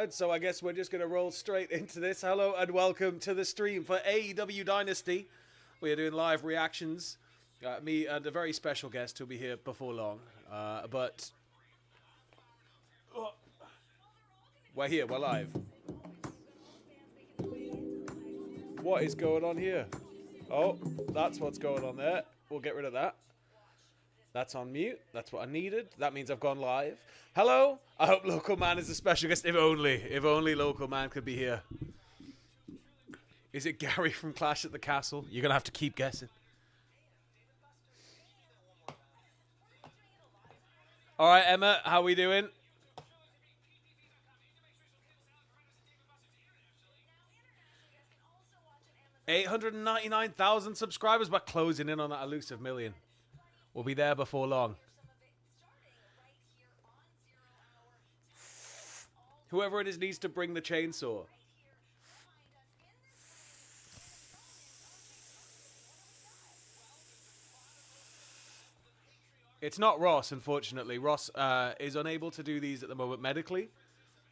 started, so I guess we're just going to roll straight into this. Hello and welcome to the stream for AEW Dynasty. We are doing live reactions. Me and a very special guest who'll be here before long. But we're here, we're live. What is going on here? Oh, that's what's going on there. We'll get rid of that. That's on mute. That's what I needed. That means I've gone live. Hello. I hope Local Man is a special guest. If only Local Man could be here. Is it Gary from Clash at the Castle? You're going to have to keep guessing. All right, Emma, how we doing? $899,000 subscribers. We're closing in on that elusive million. We'll be there before long. Whoever it is needs to bring the chainsaw. It's not Ross, unfortunately. Ross is unable to do these at the moment medically.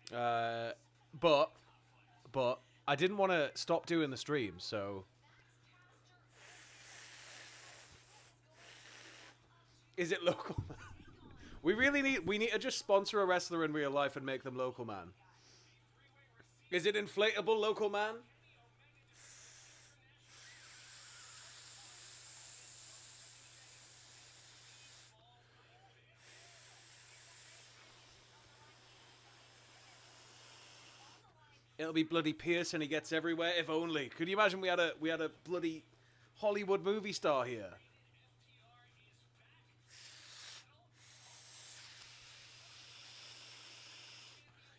But I didn't want to stop doing the stream, so... Is it Local Man? We need to just sponsor a wrestler in real life and make them Local Man. Is it inflatable Local Man? It'll be bloody Pierce and he gets everywhere. If only. Could you imagine we had a bloody Hollywood movie star here?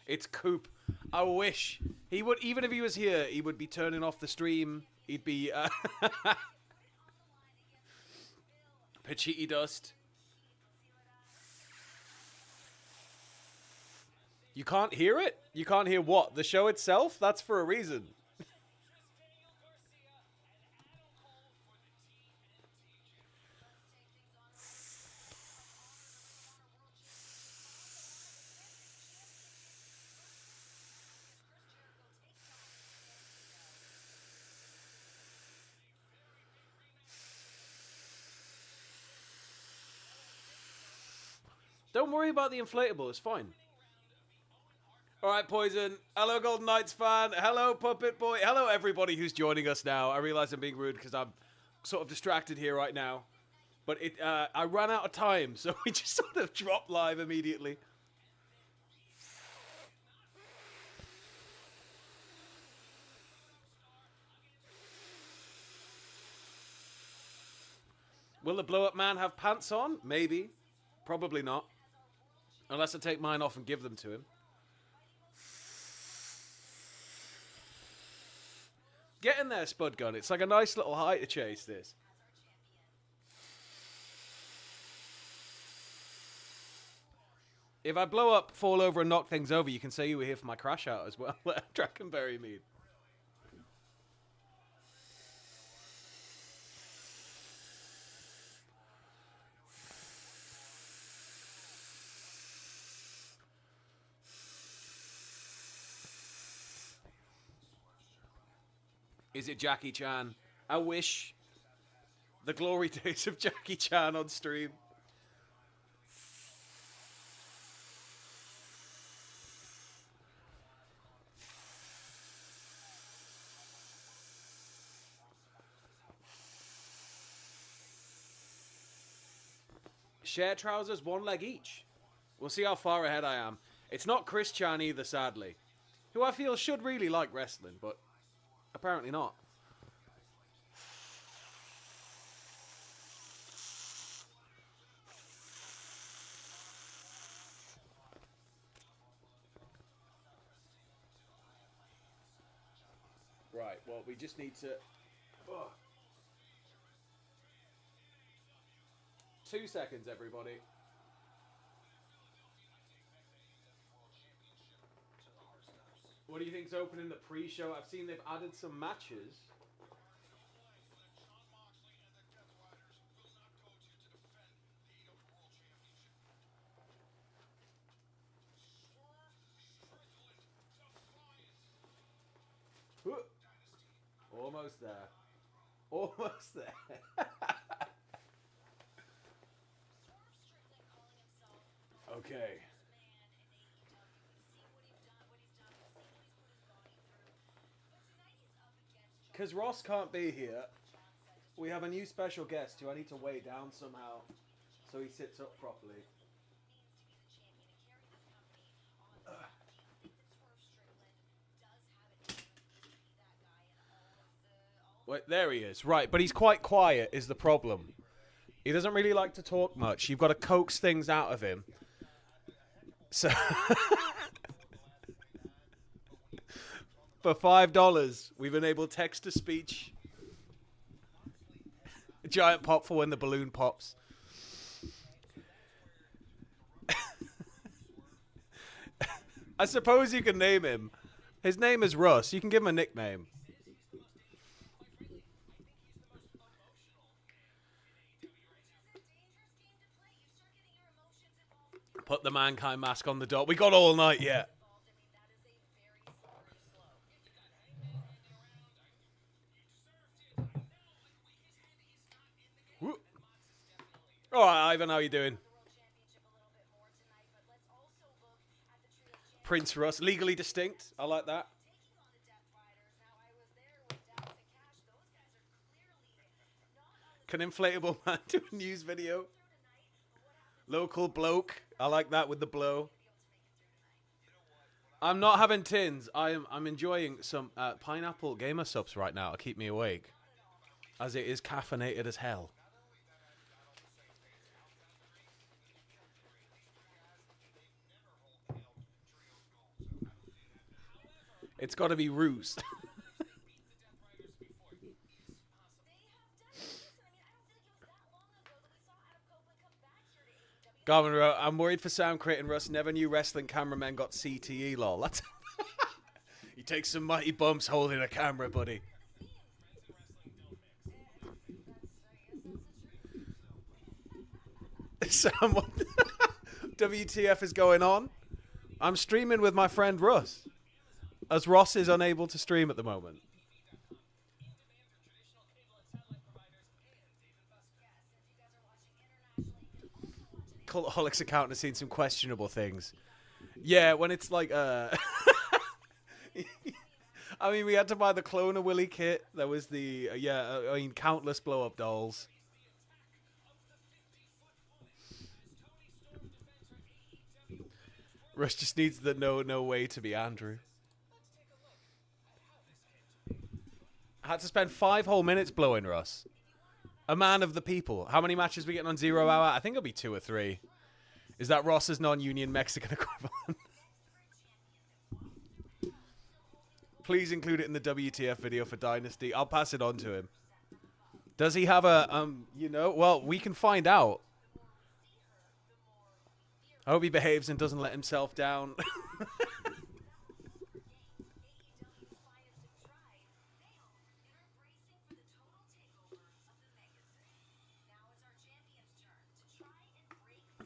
It's Coop. I wish he would. Even if he was here, he would be turning off the stream. He'd be Pachiti dust. You can't hear it? You can't hear what? The show itself? That's for a reason. Don't worry about the inflatable. It's fine. All right, Poison. Hello, Golden Knights fan. Hello, Puppet Boy. Hello, everybody who's joining us now. I realize I'm being rude because I'm sort of distracted here right now. But I ran out of time, so we just sort of dropped live immediately. Will the blow-up man have pants on? Maybe. Probably not. Unless I take mine off and give them to him. Get in there, Spud Gun. It's like a nice little high to chase this. If I blow up, fall over, and knock things over, you can say you were here for my crash out as well. Drakenberry mead. Is it Jackie Chan? I wish. The glory days of Jackie Chan on stream. Share trousers, one leg each. We'll see how far ahead I am. It's not Chris Chan either, sadly. Who I feel should really like wrestling, but... apparently not. Right, well, we just need to... Oh. 2 seconds, everybody. What do you think's opening the pre-show? I've seen they've added some matches. Almost there. Almost there. Okay. Because Ross can't be here, we have a new special guest who I need to weigh down somehow so he sits up properly. Wait, there he is. Right, but he's quite quiet is the problem. He doesn't really like to talk much. You've got to coax things out of him. So for $5, we've enabled text-to-speech. A giant pop for when the balloon pops. I suppose you can name him. His name is Russ. You can give him a nickname. Put the mankind mask on the door. We got all night yet. All right, Ivan, how you doing? Prince Russ, legally distinct. I like that. Can inflatable man do a news video? Local bloke. I like that with the blow. I'm not having tins. I'm enjoying some pineapple gamer subs right now to keep me awake, as it is caffeinated as hell. It's got to be roost. Garvin, I'm worried for Sound creating Russ. Never knew wrestling cameramen got CTE, lol. That's you take some mighty bumps holding a camera, buddy. Sam, what WTF is going on? I'm streaming with my friend Russ, as Ross is unable to stream at the moment. Cultaholics account has seen some questionable things. Yeah, when it's like, I mean, we had to buy the Clone of Willy kit. There was the, I mean, countless blow-up dolls. Rush just needs the no way to be Andrew. I had to spend 5 whole minutes blowing Russ. A man of the people. How many matches are we getting on 0 hour? I think it'll be 2 or 3. Is that Ross's non-union Mexican equivalent? Please include it in the WTF video for Dynasty. I'll pass it on to him. Does he have a, you know? Well, we can find out. I hope he behaves and doesn't let himself down.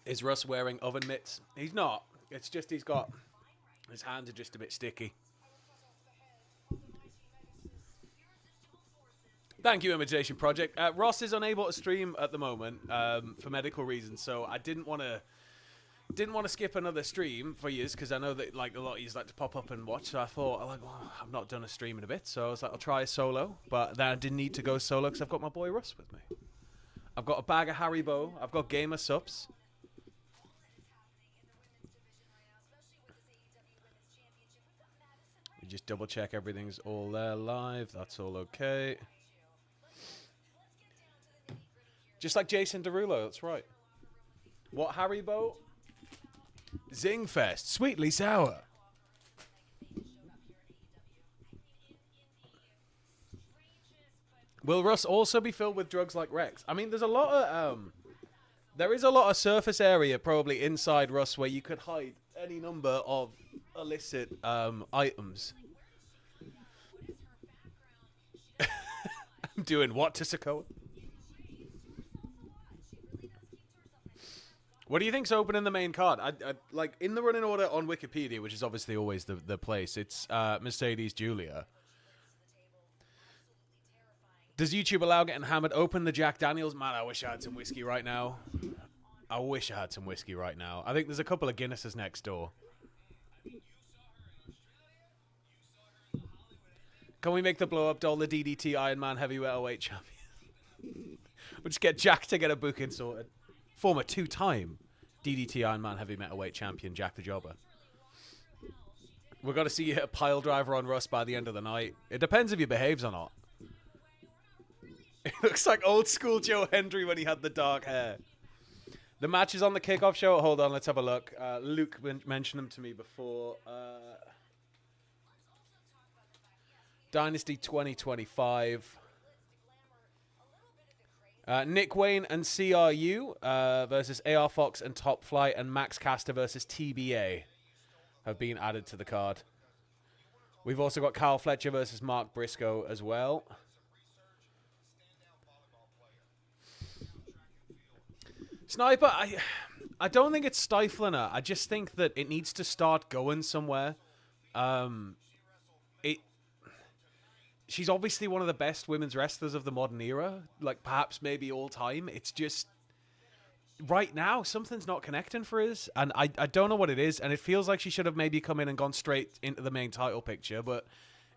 Is Russ wearing oven mitts? He's not. It's just he's got... His hands are just a bit sticky. Thank you, Imitation Project. Ross is unable to stream at the moment for medical reasons, so I didn't want to skip another stream for you because I know that like a lot of you like to pop up and watch. So I thought, like, well, I've not done a stream in a bit, so I was like, I'll try a solo. But then I didn't need to go solo because I've got my boy Russ with me. I've got a bag of Haribo. I've got gamer subs. We just double check everything's all there live. That's all okay. Just like Jason Derulo, that's right. What Haribo? Zingfest, sweetly sour. Will Russ also be filled with drugs like Rex? I mean, there's a lot of there is a lot of surface area probably inside Russ where you could hide any number of illicit items. I'm doing what to Sokoa? What do you think's open in the main card? I like in the running order on Wikipedia, which is obviously always the place. It's Mercedes Julia. Does YouTube allow getting hammered? Open the Jack Daniels. Man, I wish I had some whiskey right now. I wish I had some whiskey right now. I think there's a couple of Guinnesses next door. Can we make the blow-up doll the DDT Iron Man Heavyweight Weight Champion? We'll just get Jack to get a booking sorted. Former 2-time DDT Iron Man Heavy Metalweight Champion, Jack the Jobber. We're going to see you hit a pile driver on Russ by the end of the night. It depends if he behaves or not. It looks like old school Joe Hendry when he had the dark hair. The match is on the kickoff show. Hold on, let's have a look. Luke mentioned them to me before. Dynasty 2025. Nick Wayne and CRU versus AR Fox and Top Flight, and Max Caster versus TBA have been added to the card. We've also got Kyle Fletcher versus Mark Brisco as well. Sniper, I don't think it's stifling her. I just think that it needs to start going somewhere. She's obviously one of the best women's wrestlers of the modern era, like perhaps maybe all time. It's just right now something's not connecting for us, and I don't know what it is, and it feels like she should have maybe come in and gone straight into the main title picture, but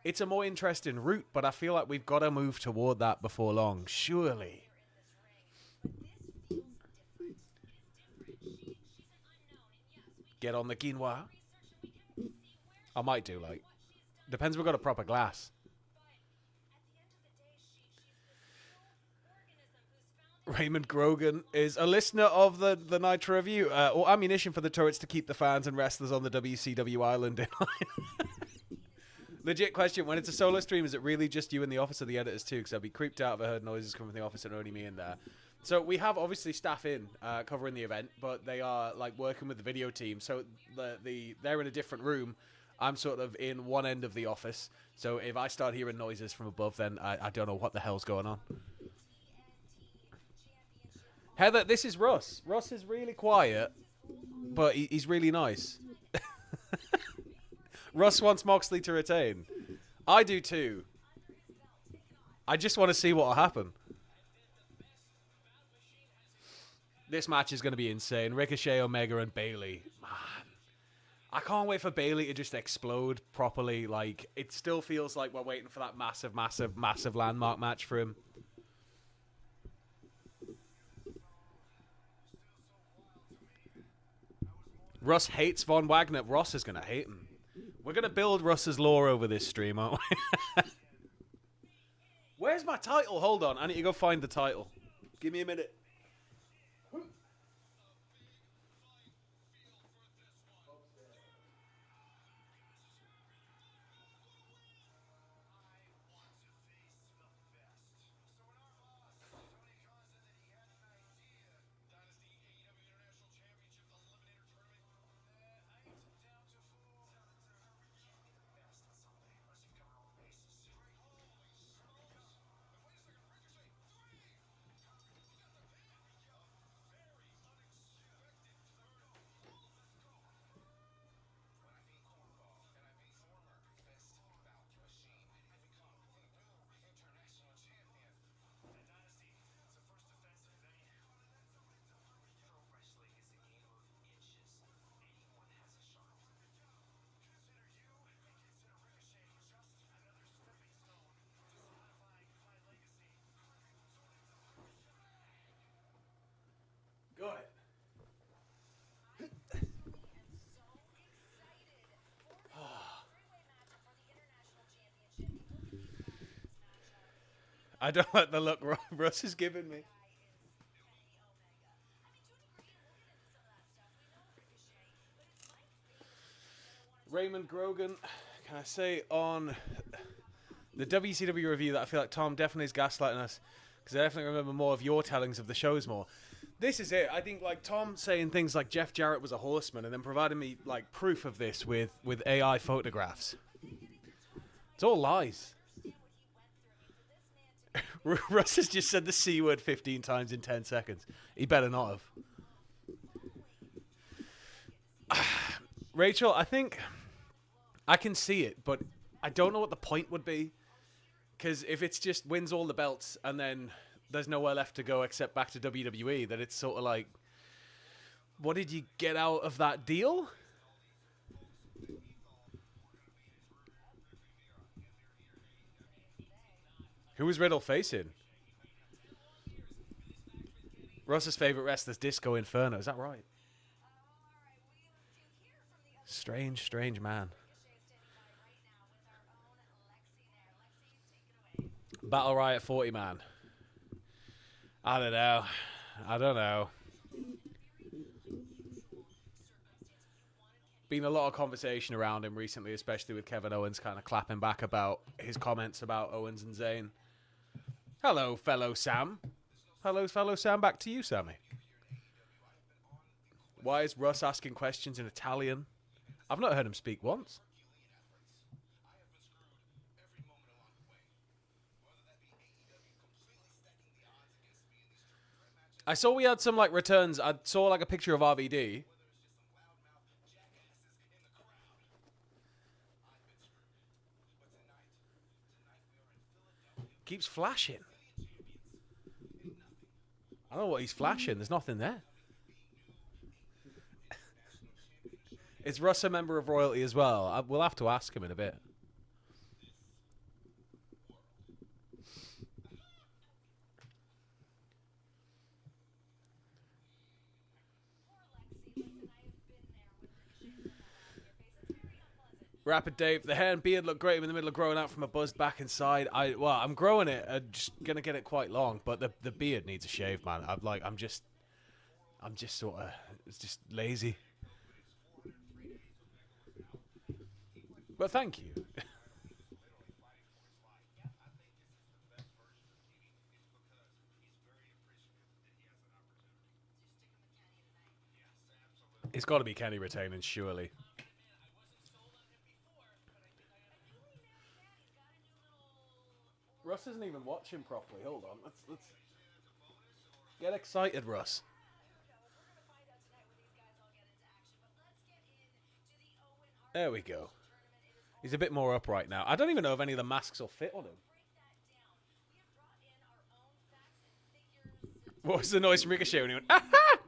it's a more interesting route, but I feel like we've got to move toward that before long, surely. Get on the quinoa. I might do, like. Depends if we've got a proper glass. Raymond Grogan is a listener of the Nitro Review, or ammunition for the turrets to keep the fans and wrestlers on the WCW island in line. Legit question, when it's a solo stream, is it really just you in the office or the editors too? Because I'd be creeped out if I heard noises coming from the office and only me in there. So we have obviously staff in covering the event, but they are like working with the video team. So they're in a different room. I'm sort of in one end of the office. So if I start hearing noises from above, then I don't know what the hell's going on. Heather, this is Russ. Russ is really quiet, but he's really nice. Russ wants Moxley to retain. I do too. I just want to see what will happen. This match is going to be insane. Ricochet, Omega, and Bayley. Man, I can't wait for Bayley to just explode properly. Like, it still feels like we're waiting for that massive, massive, massive landmark match for him. Russ hates Von Wagner. Ross is going to hate him. We're going to build Russ's lore over this stream, aren't we? Where's my title? Hold on. I need to go find the title. Give me a minute. Got it. I don't like the look Russ is giving me. Raymond Grogan, can I say on the WCW review that I feel like Tom definitely is gaslighting us, because I definitely remember more of your tellings of the shows more. This is it. I think like Tom saying things like Jeff Jarrett was a horseman and then providing me like proof of this with AI photographs. It's all lies. Russ has just said the C word 15 times in 10 seconds. He better not have. Rachel, I think I can see it, but I don't know what the point would be. Because if it's just wins all the belts and then there's nowhere left to go except back to WWE, then it's sort of like, what did you get out of that deal? Who was Riddle facing? Russ's favorite wrestler's Disco Inferno. Is that right? Strange, strange man. Battle Riot 40 man. I don't know. I don't know. Been a lot of conversation around him recently, especially with Kevin Owens kind of clapping back about his comments about Owens and Zayn. Hello, fellow Sam. Hello, fellow Sam. Back to you, Sammy. Why is Russ asking questions in Italian? I've not heard him speak once. I saw we had some like returns. I saw like a picture of RVD. Keeps flashing. I don't know what he's flashing. There's nothing there. Is Russ a member of royalty as well? We'll have to ask him in a bit. Rapid Dave, the hair and beard look great in the middle of growing out from a buzzed back inside. I'm growing it. I'm just gonna get it quite long, but the beard needs a shave, man. I'm just sort of, it's just lazy. But thank you. It's got to be Kenny retaining, surely. Russ isn't even watching properly. Hold on. Let's get excited, Russ. There we go. He's a bit more upright now. I don't even know if any of the masks will fit on him. What was the noise from Ricochet when he went, aha!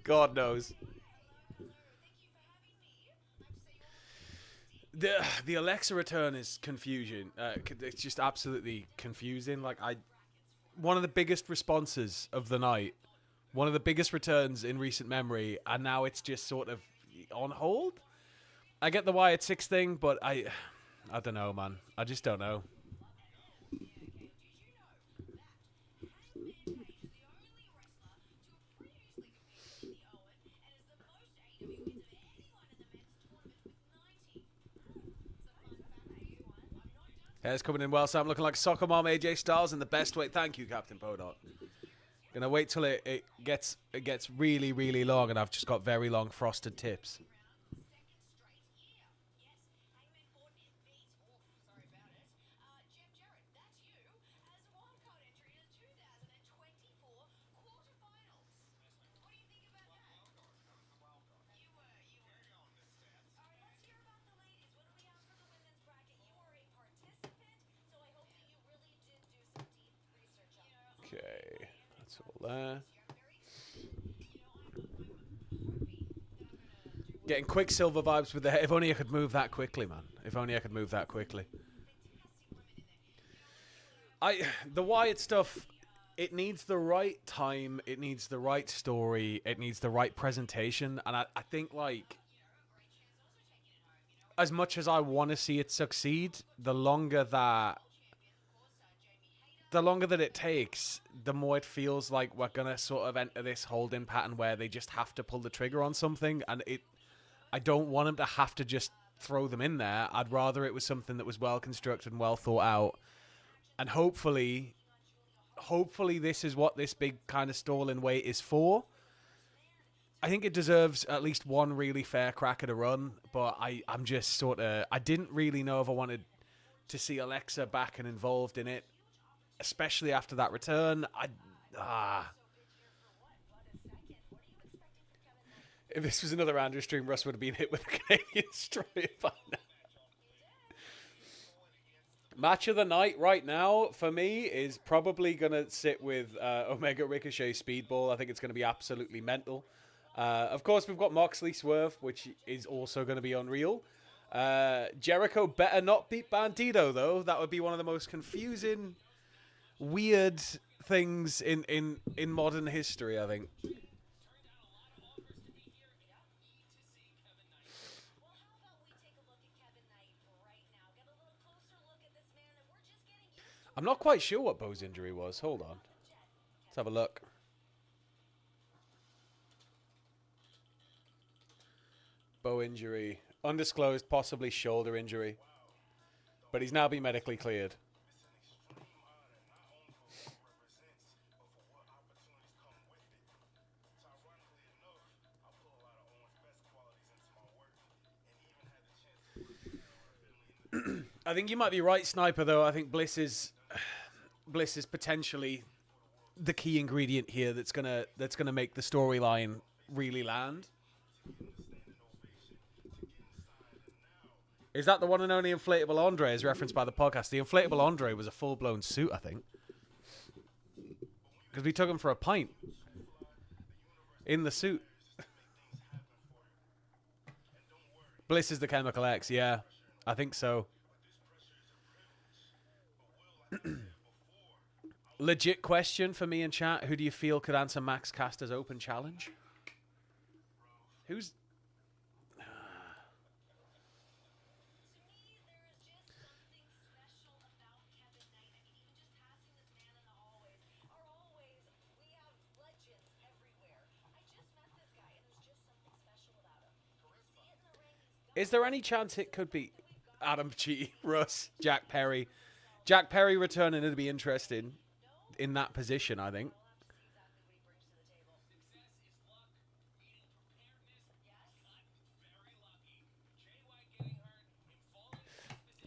God knows. The Alexa return is confusion. It's just absolutely confusing. Like one of the biggest responses of the night, one of the biggest returns in recent memory, and now it's just sort of on hold. I get the Wyatt 6 thing, but I don't know, man. I just don't know. Hair's coming in well, Sam. Looking like soccer mom AJ Styles in the best way. Thank you, Captain Podot. Gonna wait till it gets really, really long, and I've just got very long frosted tips. Okay, that's all there. Getting Quicksilver vibes with the hair. If only I could move that quickly, man. If only I could move that quickly. The Wyatt stuff, it needs the right time, it needs the right story, it needs the right presentation, and I think, like, as much as I want to see it succeed, the longer that it takes, the more it feels like we're going to sort of enter this holding pattern where they just have to pull the trigger on something, and I don't want them to have to just throw them in there. I'd rather it was something that was well constructed and well thought out, and hopefully this is what this big kind of stalling wait is for. I think it deserves at least one really fair crack at a run, but I'm just sort of, I didn't really know if I wanted to see Alexa back and involved in it, especially after that return. If this was another Andrew stream, Russ would have been hit with a Canadian Destroyer by now. Match of the night right now for me is probably going to sit with Omega Ricochet Speedball. I think it's going to be absolutely mental. Of course, we've got Moxley Swerve, which is also going to be unreal. Jericho better not beat Bandido, though. That would be one of the most confusing, weird things in modern history, I think. I'm not quite sure what Bo's injury was. Hold on. Let's have a look. Bo injury. Undisclosed, possibly shoulder injury. But he's now been medically cleared. I think you might be right, Sniper, though. I think Bliss is potentially the key ingredient here that's gonna make the storyline really land. Is that the one and only inflatable Andre as referenced by the podcast? The inflatable Andre was a full-blown suit, I think. Because we took him for a pint. In the suit. Bliss is the Chemical X, yeah. I think so. Legit question for me in chat. Who do you feel could answer Max Caster's open challenge? Who's... Is there any chance it could be Adam G, Russ, Jack Perry? Jack Perry returning to be interesting in that position, I think.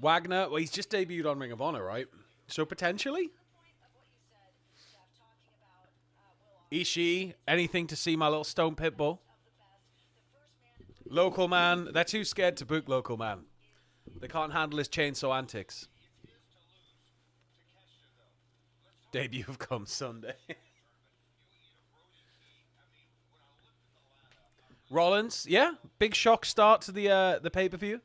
Wagner, well, he's just debuted on Ring of Honor, right? So potentially? Ishii, anything to see my little Stone Pitbull? Local Man, they're too scared to book Local Man. They can't handle his chainsaw antics. Debut of Come Sunday. Rollins, yeah, big shock start to the pay-per-view.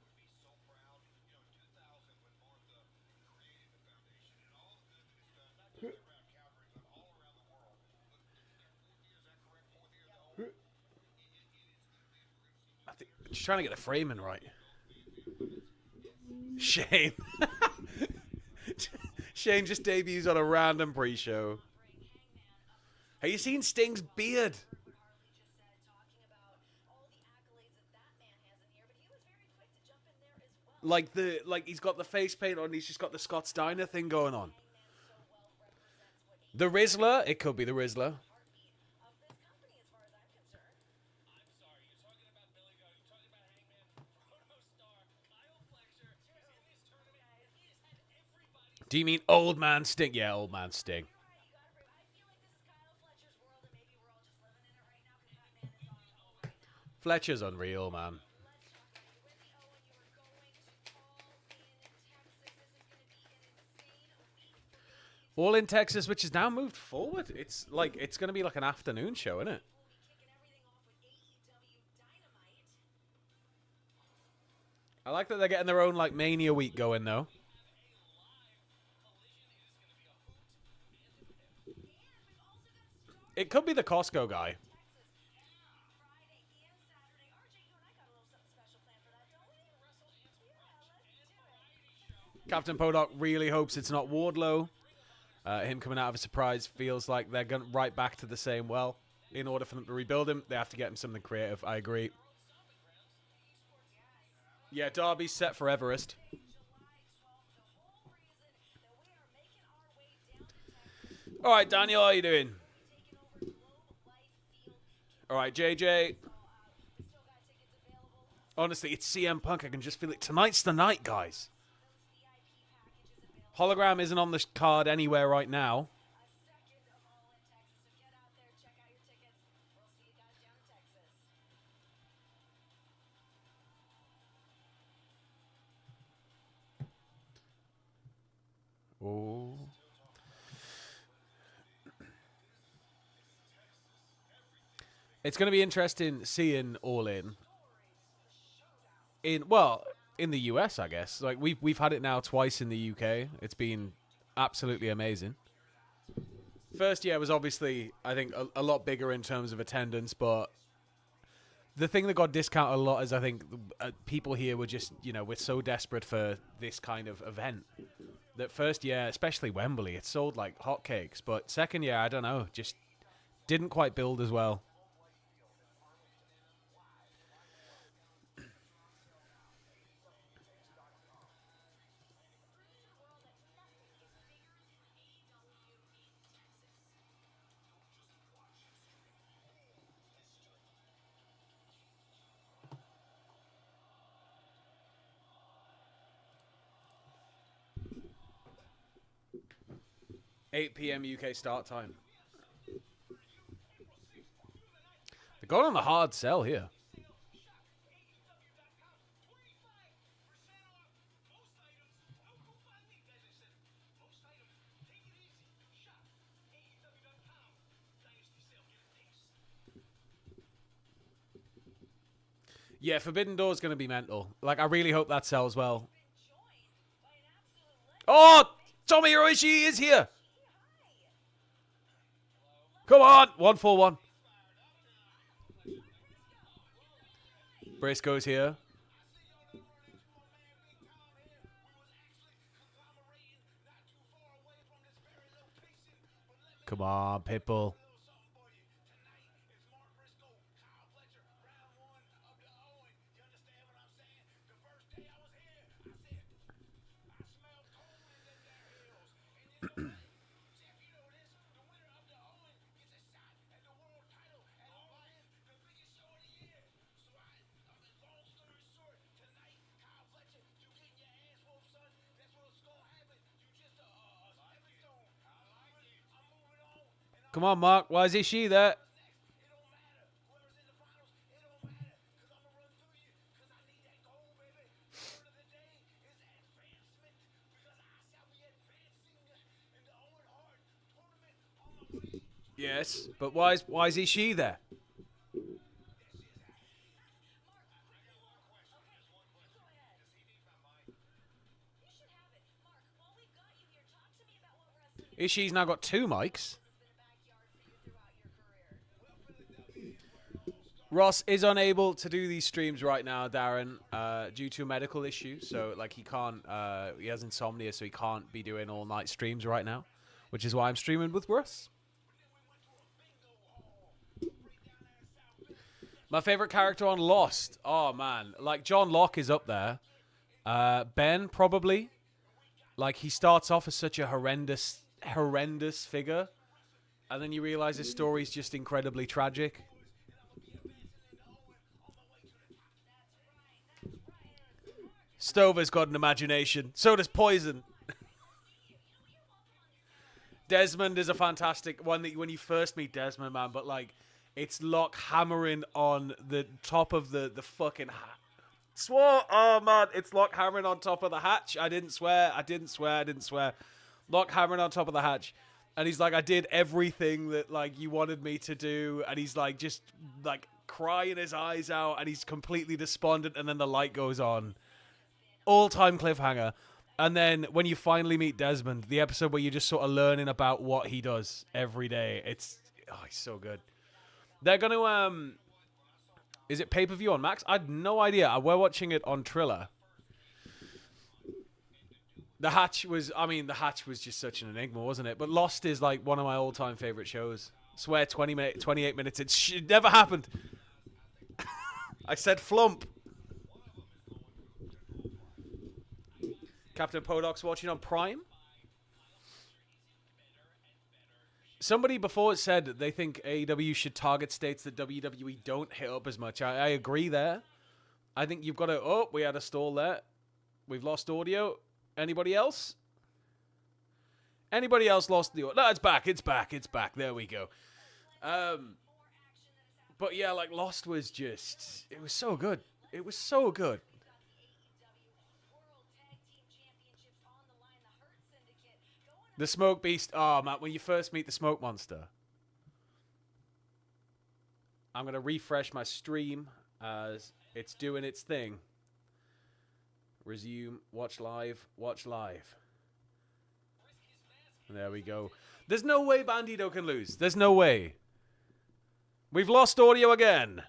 Just trying to get the framing right. Shane. Shane just debuts on a random pre-show. Have you seen Sting's beard? Like he's got the face paint on, he's just got the Scott Steiner thing going on. The Rizzler, it could be the Rizzler. Do you mean Old Man Sting? Yeah, Old Man Sting. Fletcher's unreal, man. All in Texas, which is now moved forward. It's going to be like an afternoon show, isn't it? I like that they're getting their own like Mania week going though. It could be the Costco guy. Captain Podok really hopes it's not Wardlow. Him coming out of a surprise feels like they're going right back to the same well. In order for them to rebuild him, they have to get him something creative. I agree. Yeah, Darby's set for Everest. All right, Daniel, how are you doing? All right, JJ. Honestly, it's CM Punk. I can just feel it. Tonight's the night, guys. Hologram isn't on the card anywhere right now. It's going to be interesting seeing All In in the US, I guess. Like we've had it now twice in the UK. It's been absolutely amazing. First year was obviously, I think, a lot bigger in terms of attendance, but the thing that got discounted a lot is I think people here were just, we're so desperate for this kind of event that first year, especially Wembley, it sold like hotcakes. But second year, I don't know, just didn't quite build as well. 8 p.m. UK start time. They're going on the hard sell here. Yeah, Forbidden Door is going to be mental. Like, I really hope that sells well. Oh, Tommy Hiroshi is here. Come on, 1-4-1. Brisco's here. Come on, Pitbull. Come on, Mark. Why is she there? Yes, but why is she there? Ishii's now got 2 mics. Ross is unable to do these streams right now, Darren, due to a medical issue. So, like, he can't, he has insomnia, so he can't be doing all-night streams right now, which is why I'm streaming with Russ. My favorite character on Lost. Oh, man. Like, John Locke is up there. Ben, probably. Like, he starts off as such a horrendous figure. And then you realize his story's just incredibly tragic. Stover's got an imagination. So does Poison. Desmond is a fantastic one that when you first meet Desmond, man. But, like, it's Locke hammering on the top of the fucking hat. Swore. Oh, man. It's Locke hammering on top of the hatch. I didn't swear. Locke hammering on top of the hatch. And he's like, I did everything that, like, you wanted me to do. And he's, like, just, like, crying his eyes out. And he's completely despondent. And then the light goes on. All-time cliffhanger. And then when you finally meet Desmond, the episode where you're just sort of learning about what he does every day. He's so good. They're going to, is it pay-per-view on Max? I had no idea. We're watching it on Triller. The Hatch was just such an enigma, wasn't it? But Lost is like one of my all-time favorite shows. I swear 28 minutes. It never happened. I said flump. Captain Podoc's watching on Prime. Somebody before said they think AEW should target states that WWE don't hit up as much. I agree there. I think you've got to... Oh, we had a stall there. We've lost audio. Anybody else? Anybody else lost the audio? No, it's back. It's back. There we go. But yeah, like Lost was just... It was so good. The Smoke Beast. Oh, man, when you first meet the Smoke Monster. I'm going to refresh my stream as it's doing its thing. Resume, watch live, watch live. There we go. There's no way Bandido can lose. There's no way. We've lost audio again.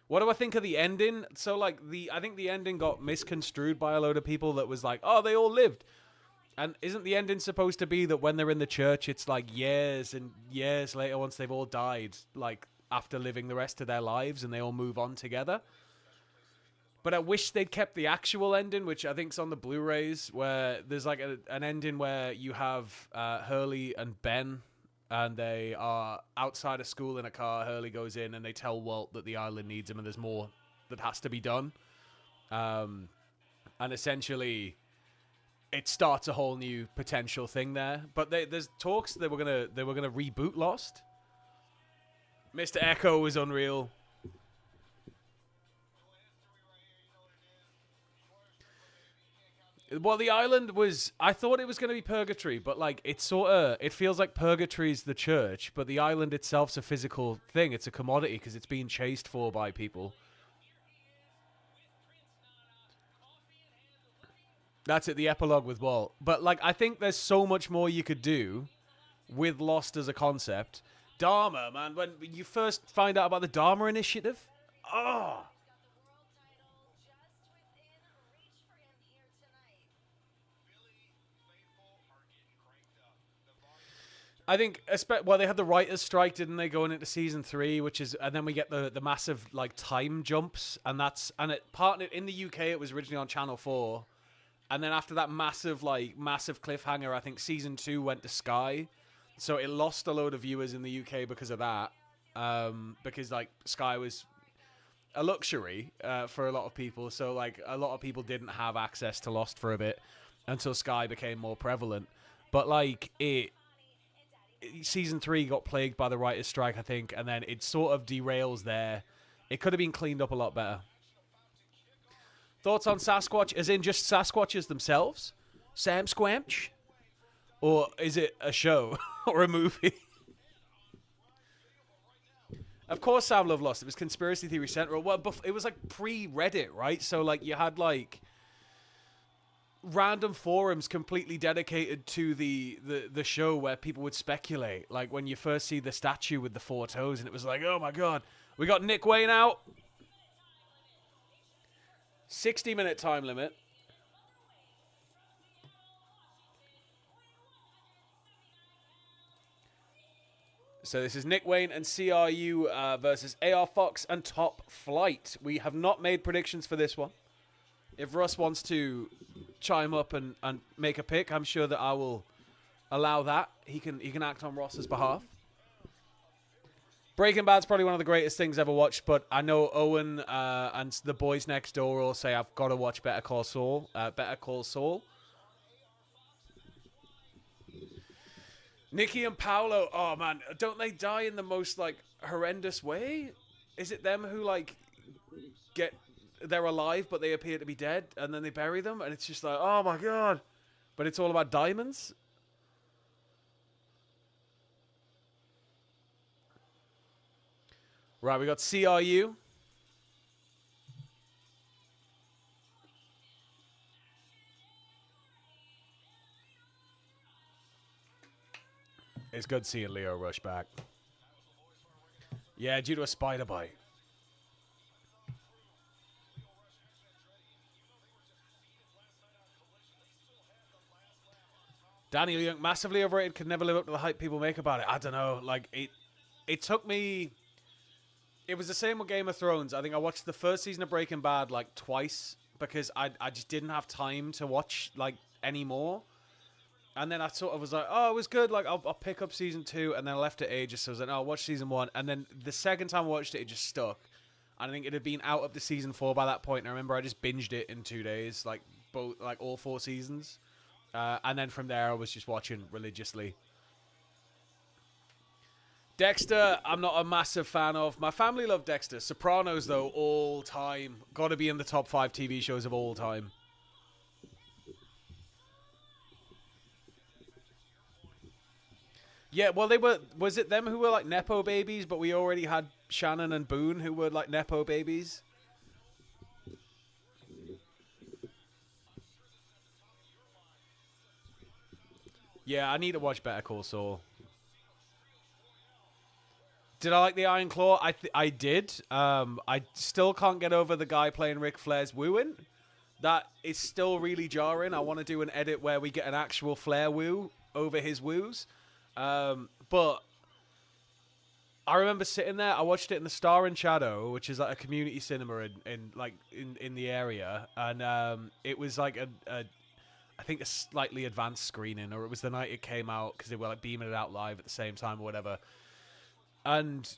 What do I think of the ending? So, like, I think the ending got misconstrued by a load of people that was like, oh, they all lived. And isn't the ending supposed to be that when they're in the church, it's like years and years later once they've all died, like, after living the rest of their lives and they all move on together? But I wish they'd kept the actual ending, which I think's on the Blu-rays, where there's like an ending where you have Hurley and Ben, and they are outside of school in a car. Hurley goes in and they tell Walt that the island needs him and there's more that has to be done. And essentially, it starts a whole new potential thing there. But there's talks they were gonna reboot Lost. Mr. Echo is unreal. Well, the island was... I thought it was going to be Purgatory, but, like, it feels like Purgatory's the church, but the island itself's a physical thing. It's a commodity because it's being chased for by people. That's it, the epilogue with Walt. But, like, I think there's so much more you could do with Lost as a concept. Dharma, man. When you first find out about the Dharma Initiative... Oh! I think, well, they had the writers' strike, didn't they, going into season 3, and then we get the massive, like, time jumps, in the UK, it was originally on Channel 4, and then after that massive cliffhanger, I think season 2 went to Sky, so it lost a load of viewers in the UK because of that, because, like, Sky was a luxury for a lot of people, so, like, a lot of people didn't have access to Lost for a bit until Sky became more prevalent, but, like, Season 3 got plagued by the writer's strike, I think, and then it sort of derails there. It could have been cleaned up a lot better. Thoughts on Sasquatch, as in just Sasquatches themselves? Sam Squamch? Or is it a show or a movie? Of course Sam loved Lost. It was Conspiracy Theory Central. Well, it was like pre-Reddit, right? So, like, you had, like... random forums completely dedicated to the show where people would speculate. Like when you first see the statue with the 4 toes and it was like, oh my god, we got Nick Wayne out. 60-minute time limit. So this is Nick Wayne and CRU versus AR Fox and Top Flight. We have not made predictions for this one. If Russ wants to chime up and make a pick, I'm sure that I will allow that. He can act on Ross's behalf. Breaking Bad's probably one of the greatest things ever watched, but I know Owen and the boys next door all say I've got to watch Better Call Saul. Nikki and Paolo, oh man, don't they die in the most like horrendous way? Is it them who like they're alive, but they appear to be dead, and then they bury them, and it's just like, oh my god. But it's all about diamonds? Right, we got CRU. It's good seeing Leo rush back. Yeah, due to a spider bite. Daniel Young, massively overrated, could never live up to the hype people make about it. I don't know. Like, it took me... It was the same with Game of Thrones. I think I watched the first season of Breaking Bad, like, twice, because I just didn't have time to watch, like, anymore. And then I sort of was like, oh, it was good. Like, I'll pick up season 2, and then I left it ages, so I was like, no, I'll watch season 1. And then the second time I watched it, it just stuck. And I think it had been out up to season 4 by that point, and I remember I just binged it in 2 days, like, all 4 seasons. And then from there, I was just watching religiously. Dexter, I'm not a massive fan of. My family loved Dexter. Sopranos, though, all time. Got to be in the top 5 TV shows of all time. Yeah, well, they were. Was it them who were like nepo babies? But we already had Shannon and Boone who were like nepo babies. Yeah, I need to watch Better Call Saul. Did I like the Iron Claw? I did. I still can't get over the guy playing Ric Flair's wooing. That is still really jarring. I want to do an edit where we get an actual Flair woo over his woos. But I remember sitting there. I watched it in the Star and Shadow, which is like a community cinema in the area, and it was like I think a slightly advanced screening, or it was the night it came out because they were like beaming it out live at the same time or whatever. And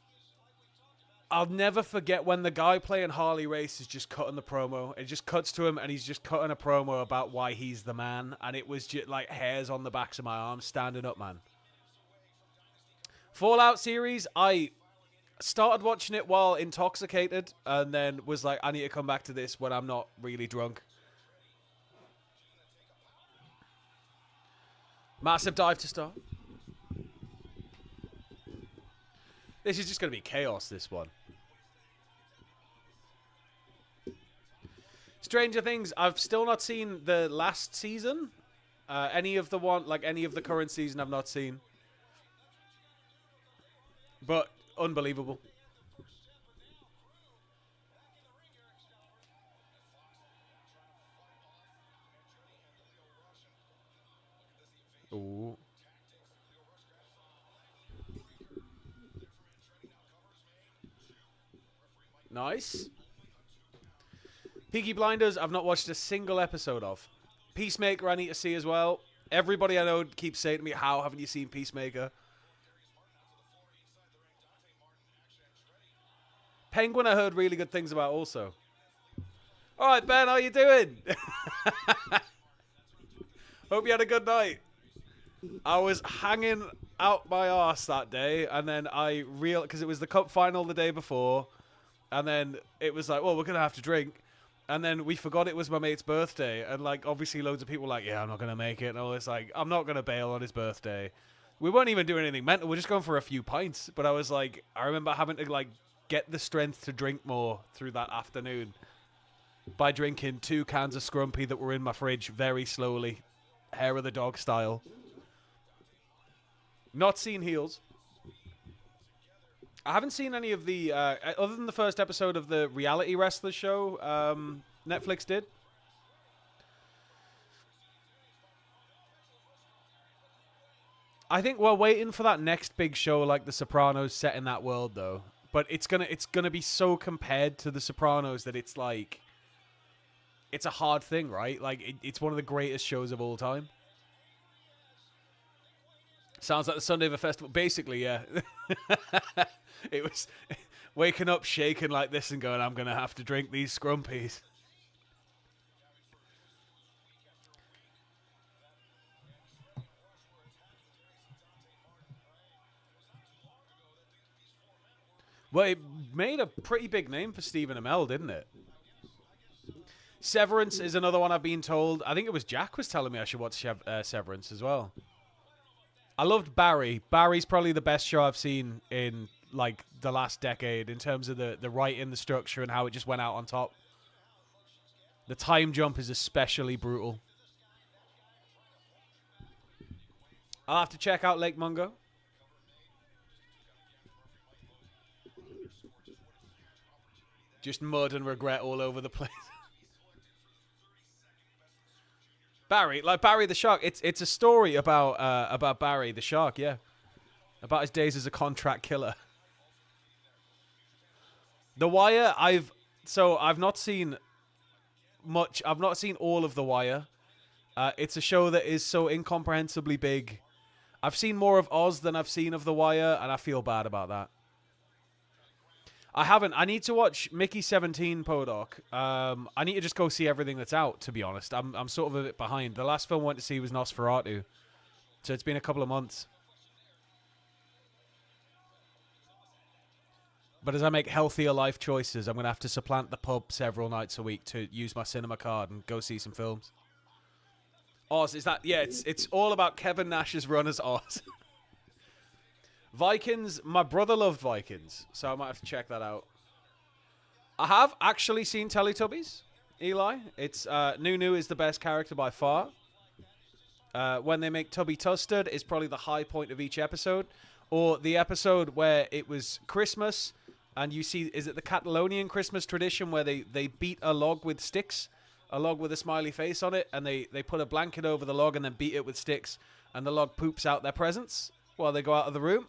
I'll never forget when the guy playing Harley Race is just cutting the promo. It just cuts to him, and he's just cutting a promo about why he's the man, and it was just like hairs on the backs of my arms standing up, man. Fallout series, I started watching it while intoxicated, and then was like, I need to come back to this when I'm not really drunk. Massive dive to start. This is just going to be chaos, this one. Stranger Things, I've still not seen the last season. Any of the current season I've not seen. But unbelievable. Ooh. Nice. Peaky Blinders, I've not watched a single episode of. Peacemaker, I need to see as well. Everybody I know keeps saying to me, how haven't you seen Peacemaker? Penguin, I heard really good things about also. All right, Ben, how you doing? Hope you had a good night. I was hanging out my arse that day, and then because it was the cup final the day before, and then it was like, well, we're gonna have to drink, and then we forgot it was my mate's birthday, and like obviously loads of people were like, yeah, I'm not gonna make it, and I was like, I'm not gonna bail on his birthday. We weren't even doing anything mental, we're just going for a few pints, but I was like, I remember having to like get the strength to drink more through that afternoon by drinking 2 cans of Scrumpy that were in my fridge very slowly, hair of the dog style. Not seen Heels. I haven't seen any of the, other than the first episode of the reality wrestler show Netflix did. I think we're waiting for that next big show like The Sopranos set in that world, though. But it's gonna be so compared to The Sopranos that it's like, it's a hard thing, right? Like, it's one of the greatest shows of all time. Sounds like the Sunday of a festival. Basically, yeah. It was waking up shaking like this and going, I'm going to have to drink these Scrumpies. Well, it made a pretty big name for Stephen Amell, didn't it? Severance is another one I've been told. I think it was Jack was telling me I should watch Severance as well. I loved Barry. Barry's probably the best show I've seen in like the last decade in terms of the writing, the structure, and how it just went out on top. The time jump is especially brutal. I'll have to check out Lake Mungo. Just mud and regret all over the place. Barry, like Barry the Shark. It's a story about Barry the Shark, yeah. About his days as a contract killer. The Wire, I've not seen much. I've not seen all of The Wire. It's a show that is so incomprehensibly big. I've seen more of Oz than I've seen of The Wire, and I feel bad about that. I haven't. I need to watch Mickey 17 Podoc. I need to just go see everything that's out, to be honest. I'm sort of a bit behind. The last film I went to see was Nosferatu. So it's been a couple of months. But as I make healthier life choices, I'm going to have to supplant the pub several nights a week to use my cinema card and go see some films. Oz, is that... Yeah, it's all about Kevin Nash's run as Oz. Vikings, my brother loved Vikings, so I might have to check that out. I have actually seen Teletubbies, Eli. It's Nunu is the best character by far. When they make Tubby Tustard is probably the high point of each episode. Or the episode where it was Christmas, and you see, is it the Catalonian Christmas tradition where they beat a log with sticks, a log with a smiley face on it, and they put a blanket over the log and then beat it with sticks, and the log poops out their presents while they go out of the room.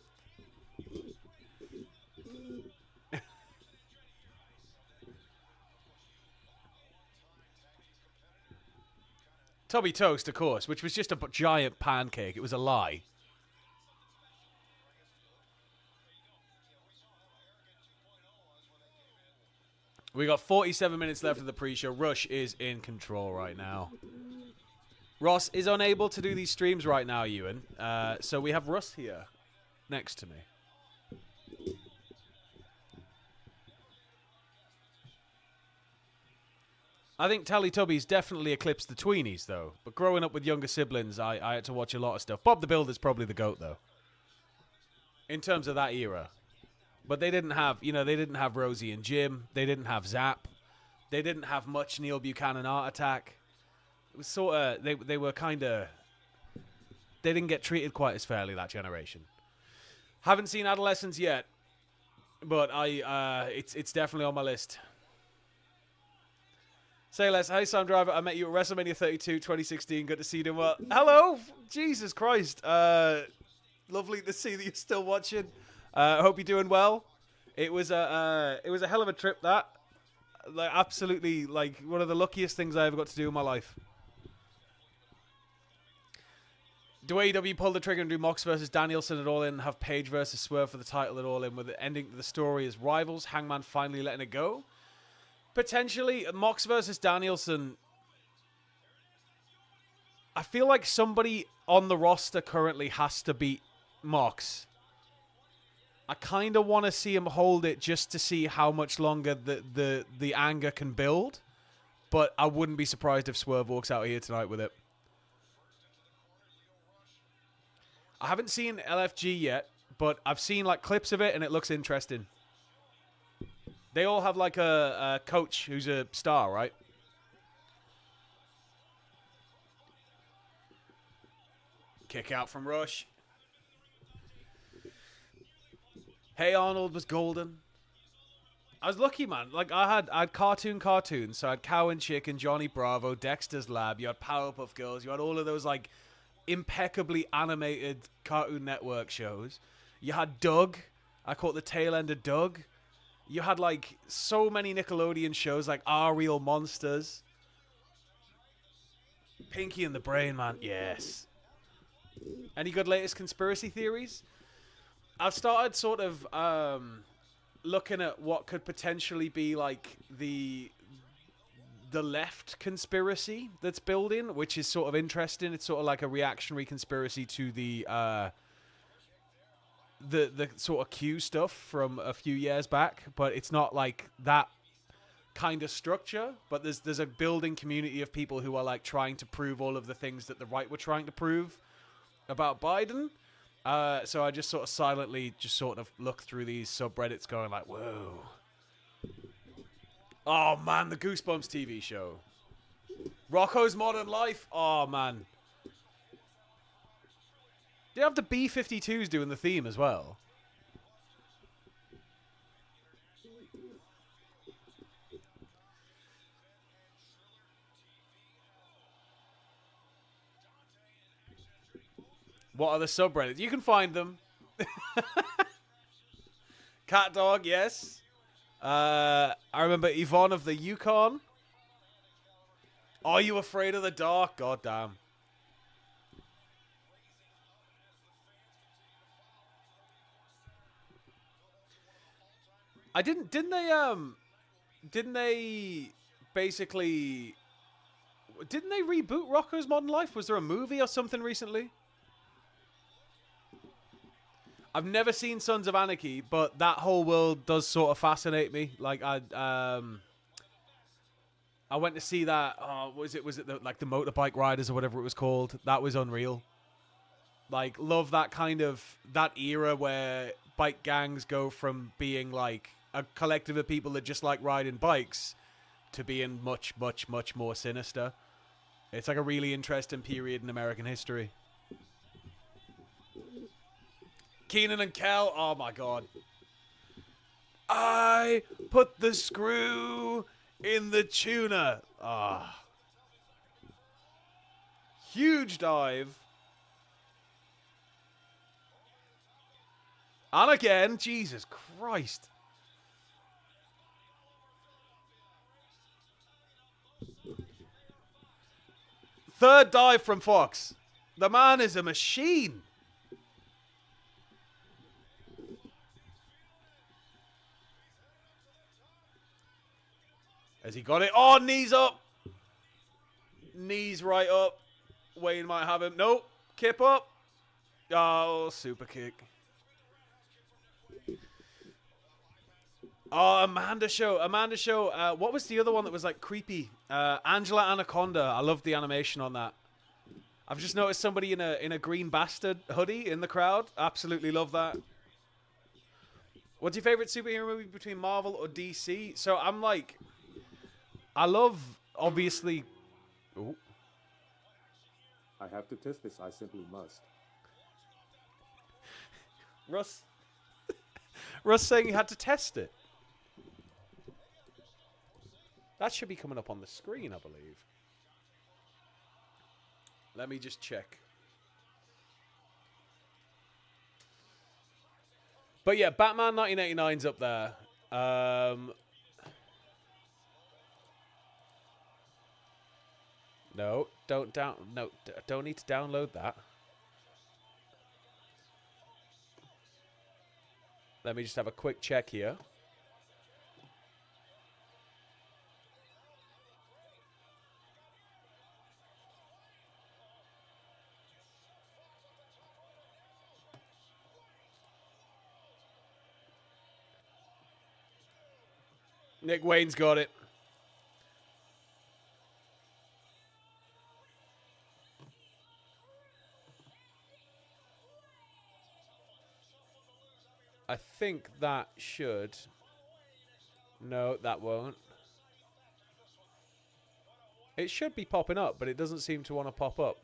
Tubby Toast, of course, which was just a giant pancake. It was a lie. We got 47 minutes left of the pre-show. Rush is in control right now. Ross is unable to do these streams right now, Ewan. So we have Russ here next to me. I think Teletubbies definitely eclipsed the Tweenies, though. But growing up with younger siblings, I had to watch a lot of stuff. Bob the Builder's probably the GOAT, though. In terms of that era. But they didn't have, they didn't have Rosie and Jim. They didn't have Zap. They didn't have much Neil Buchanan Art Attack. It was sort of, they were kind of, they didn't get treated quite as fairly, that generation. Haven't seen Adolescence yet, but it's definitely on my list. Say less. Hey, Sam Driver. I met you at WrestleMania 32, 2016. Good to see you doing well. Hello. Jesus Christ. Lovely to see that you're still watching. I hope you're doing well. It was a hell of a trip, that. Like, absolutely, like, one of the luckiest things I ever got to do in my life. Do AEW pull the trigger and do Mox versus Danielson at All In and have Page versus Swerve for the title at All In with the ending of the story as rivals, Hangman finally letting it go? Potentially, Mox versus Danielson. I feel like somebody on the roster currently has to beat Mox. I kind of want to see him hold it just to see how much longer the anger can build. But I wouldn't be surprised if Swerve walks out here tonight with it. I haven't seen LFG yet, but I've seen like clips of it and it looks interesting. They all have like a coach who's a star, right? Kick out from Rush. Hey Arnold was golden. I was lucky, man. Like I had cartoons. So I had Cow and Chicken, Johnny Bravo, Dexter's Lab. You had Powerpuff Girls. You had all of those like impeccably animated Cartoon Network shows. You had Doug. I caught the tail end of Doug. You had like so many Nickelodeon shows like Our Real Monsters. Pinky and the Brain, man. Yes. Any good latest conspiracy theories? I've started sort of looking at what could potentially be like the left conspiracy that's building, which is sort of interesting. It's sort of like a reactionary conspiracy to the sort of Q stuff from a few years back, but it's not like that kind of structure. But there's a building community of people who are like trying to prove all of the things that the right were trying to prove about Biden. So I just sort of silently just sort of look through these subreddits going like, whoa. Oh, man, the Goosebumps TV show. Rocco's Modern Life. Oh, man. They have the B-52s doing the theme as well. What are the subreddits? You can find them. Cat Dog, yes. I remember Yvonne of the Yukon. Are you afraid of the dark? God damn. Didn't they basically reboot Rocco's Modern Life? Was there a movie or something recently? I've never seen Sons of Anarchy, but that whole world does sort of fascinate me. Like I went to see that. Was it the motorbike riders or whatever it was called? That was unreal. Like, love that kind of, that era where bike gangs go from being like a collective of people that just like riding bikes to being much, much, much more sinister. It's like a really interesting period in American history. Keenan and Kel, oh my god. I put the screw in the tuna. Ah. Huge dive. And again, Jesus Christ. Third dive from Fox. The man is a machine. Has he got it? Oh, knees up. Knees right up. Wayne might have him. Nope. Kip up. Oh, super kick. Oh, Amanda Show. Amanda Show. What was the other one that was like creepy? Angela Anaconda. I love the animation on that. I've just noticed somebody in a green bastard hoodie in the crowd. Absolutely love that. What's your favorite superhero movie between Marvel or DC? So I'm like, I love, obviously. Ooh. I have to test this. I simply must. Russ saying he had to test it. That should be coming up on the screen, I believe. Let me just check. But yeah, Batman 1989's up there. No, don't need to download that. Let me just have a quick check here. Nick Wayne's got it. I think that should. No, that won't. It should be popping up, but it doesn't seem to want to pop up.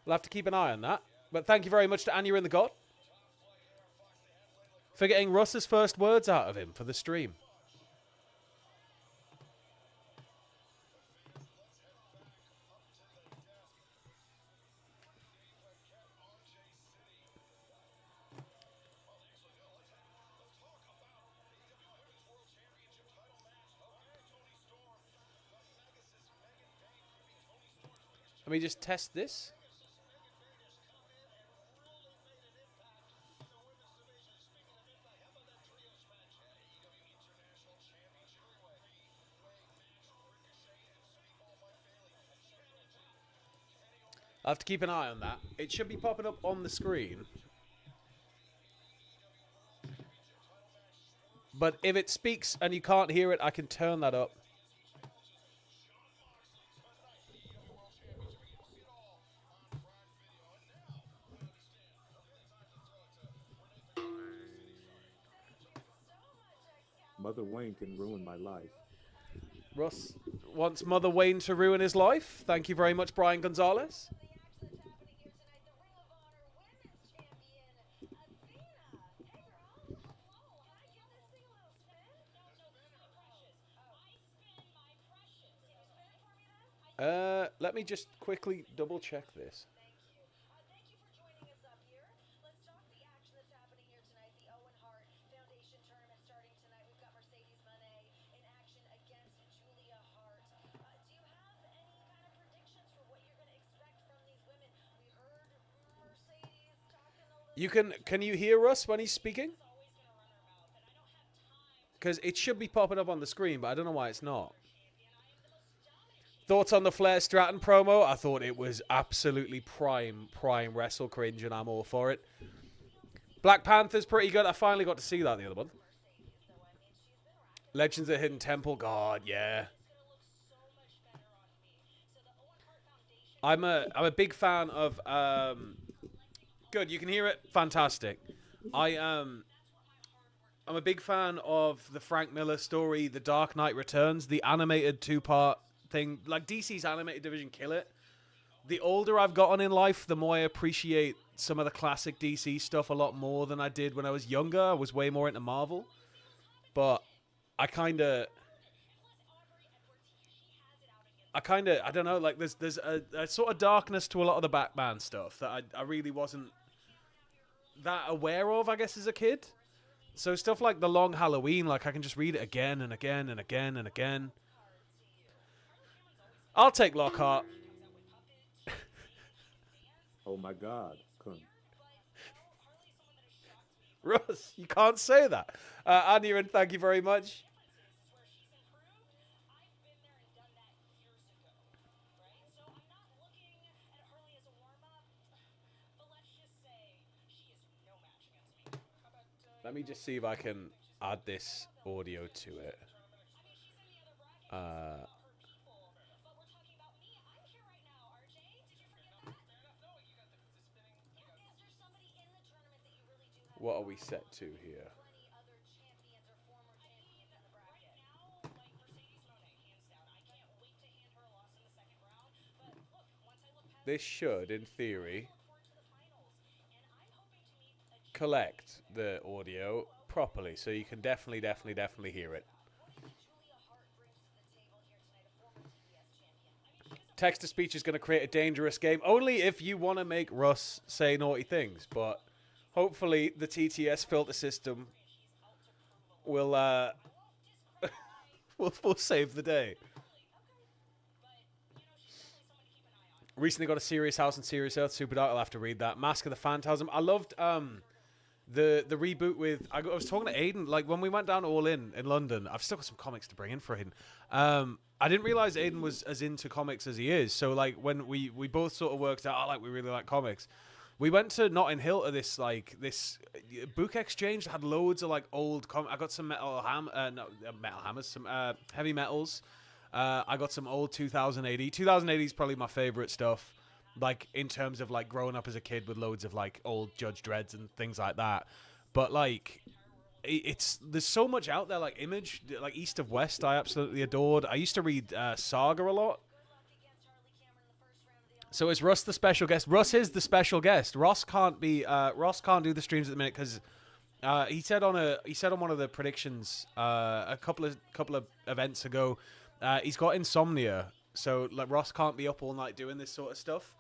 We'll have to keep an eye on that. But thank you very much to Anya and the God for getting Russ's first words out of him for the stream. Let me just test this. I'll have to keep an eye on that. It should be popping up on the screen. But if it speaks and you can't hear it, I can turn that up. Mother Wayne can ruin my life. Russ wants Mother Wayne to ruin his life. Thank you very much, Brian Gonzalez. Let me just quickly double check this. Thank you for joining us up here. Let's talk the action that's happening here tonight. The Owen Hart Foundation tournament starting tonight. We've got Mercedes Mone in action against Julia Hart. Do you have any kind of predictions for what you're going to expect from these women? We heard Mercedes talking a little. Can you hear us when he's speaking? Because it should be popping up on the screen, but I don't know why it's not. Thoughts on the Flair Stratton promo? I thought it was absolutely prime wrestle cringe, and I'm all for it. Black Panther's pretty good. I finally got to see that the other month. Legends of Hidden Temple. God, yeah. I'm a big fan of Good. You can hear it. Fantastic. I'm a big fan of the Frank Miller story, The Dark Knight Returns, the animated 2-part thing. Like, DC's animated division kill it. The older I've gotten in life, the more I appreciate some of the classic DC stuff a lot more than I did when I was younger. I was way more into Marvel. But I don't know, like, there's a sort of darkness to a lot of the Batman stuff that I really wasn't that aware of, I guess, as a kid. So stuff like The Long Halloween, like, I can just read it again and again and again and again. I'll take Lockhart. Oh my God, Kun. Russ, you can't say that. Anya, thank you very much. Let me just see if I can add this audio to it. What are we set to here? This should, in theory, collect the audio properly, so you can definitely hear it. Text-to-speech is going to create a dangerous game, only if you want to make Russ say naughty things, but hopefully the TTS filter system will will save the day. Recently got a Serious House and Serious Earth Super Dark. I'll have to read that. Mask of the Phantasm. I loved the reboot with. I was talking to Aiden, like, when we went down All In London. I've still got some comics to bring in for him. I didn't realize Aiden was as into comics as he is. So, like, when we both sort of worked out, we really like comics. We went to Notting Hill to this book exchange that had loads of, like, old I got some metal hammers, some heavy metals. I got some old 2080. 2080 is probably my favorite stuff, like, in terms of, like, growing up as a kid with loads of, like, old Judge Dredds and things like that. But, like, there's so much out there, like Image, like East of West I absolutely adored. I used to read Saga a lot. So is Russ the special guest? Russ is the special guest. Ross can't do the streams at the minute because he said on one of the predictions a couple of events ago, he's got insomnia, so, like, Ross can't be up all night doing this sort of stuff.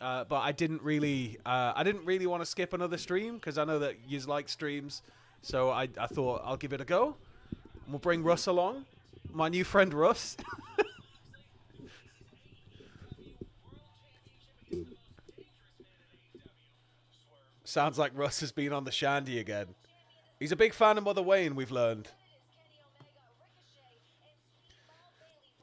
But I didn't really want to skip another stream because I know that you like streams, so I thought I'll give it a go. We'll bring Russ along, my new friend Russ. Sounds like Russ has been on the shandy again. He's a big fan of Mother Wayne, we've learned.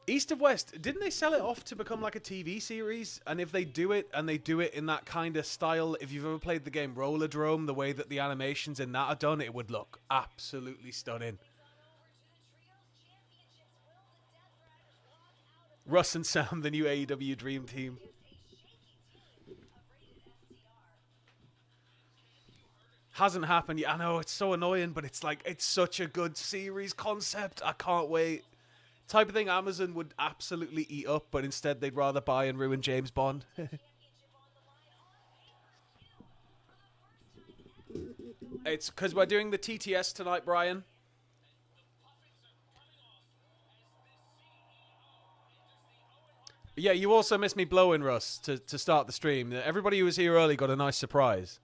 East of West, didn't they sell it off to become like a TV series? And if they do it, and they do it in that kind of style, if you've ever played the game Rollerdrome, the way that the animations in that are done, it would look absolutely stunning. Russ and Sam, the new AEW Dream Team. Hasn't happened yet. I know, it's so annoying, but it's like, it's such a good series concept. I can't wait. Type of thing Amazon would absolutely eat up, but instead they'd rather buy and ruin James Bond. It's because we're doing the TTS tonight, Bryan. Yeah, you also missed me blowing, Russ, to start the stream. Everybody who was here early got a nice surprise.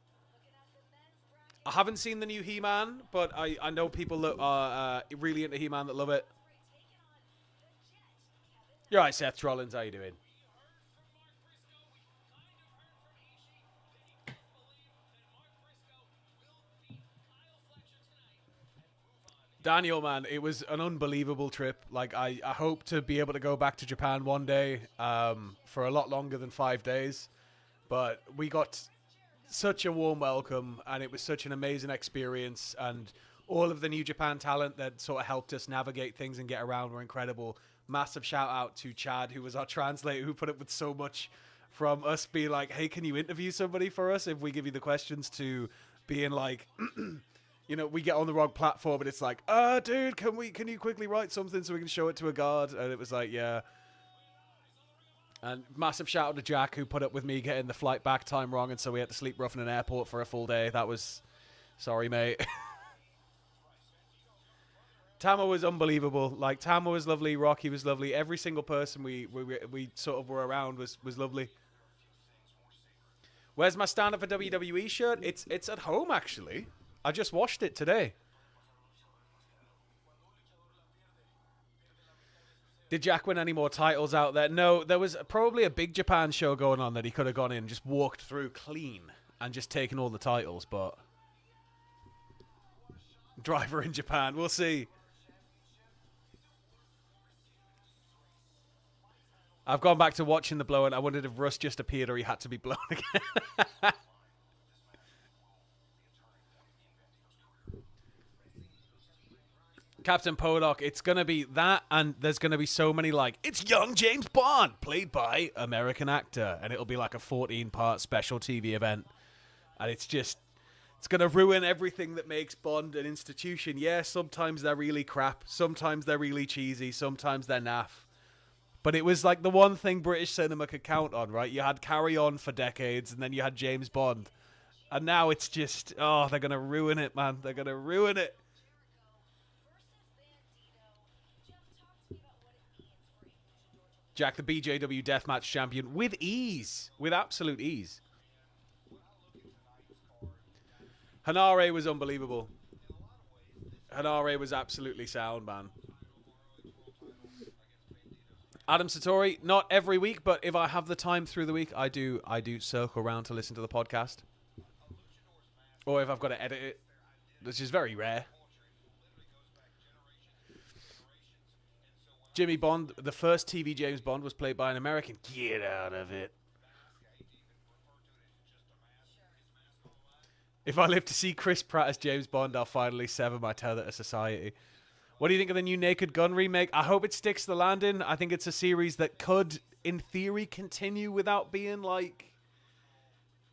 I haven't seen the new He-Man, but I know people that are really into He-Man that love it. You're right, Seth Trollins. How you doing? Daniel, man, it was an unbelievable trip. Like, I hope to be able to go back to Japan one day for a lot longer than 5 days. But we got such a warm welcome, and it was such an amazing experience. And all of the New Japan talent that sort of helped us navigate things and get around were incredible. Massive shout out to Chad, who was our translator, who put up with so much from us being like, hey, can you interview somebody for us if we give you the questions, to being like, you know, we get on the wrong platform and it's like, dude, can you quickly write something so we can show it to a guard? And it was like, yeah. And massive shout out to Jack, who put up with me getting the flight back time wrong, and so we had to sleep rough in an airport for a full day. That was, sorry, mate. Tama was unbelievable. Like, Tama was lovely, Rocky was lovely. Every single person we sort of were around was lovely. Where's my stand up for WWE shirt? It's at home, actually. I just washed it today. Did Jack win any more titles out there? No, there was probably a big Japan show going on that he could have gone in and just walked through clean and just taken all the titles, but Driver in Japan, we'll see. I've gone back to watching the blow, and I wondered if Russ just appeared or he had to be blown again. Captain Podok, it's going to be that, and there's going to be so many, like, it's young James Bond, played by American actor, and it'll be like a 14-part special TV event, and it's going to ruin everything that makes Bond an institution. Yeah, sometimes they're really crap, sometimes they're really cheesy, sometimes they're naff, but it was like the one thing British cinema could count on, right? You had Carry On for decades, and then you had James Bond, and now it's just, oh, they're going to ruin it, man, they're going to ruin it. Jack, the BJW Deathmatch champion, with ease. With absolute ease. Hanare was unbelievable. Hanare was absolutely sound, man. Adam Satori, not every week, but if I have the time through the week, I do circle around to listen to the podcast. Or if I've got to edit it, which is very rare. Jimmy Bond, the first TV James Bond was played by an American. Get out of it. If I live to see Chris Pratt as James Bond, I'll finally sever my tether to society. What do you think of the new Naked Gun remake? I hope it sticks the landing. I think it's a series that could, in theory, continue without being, like,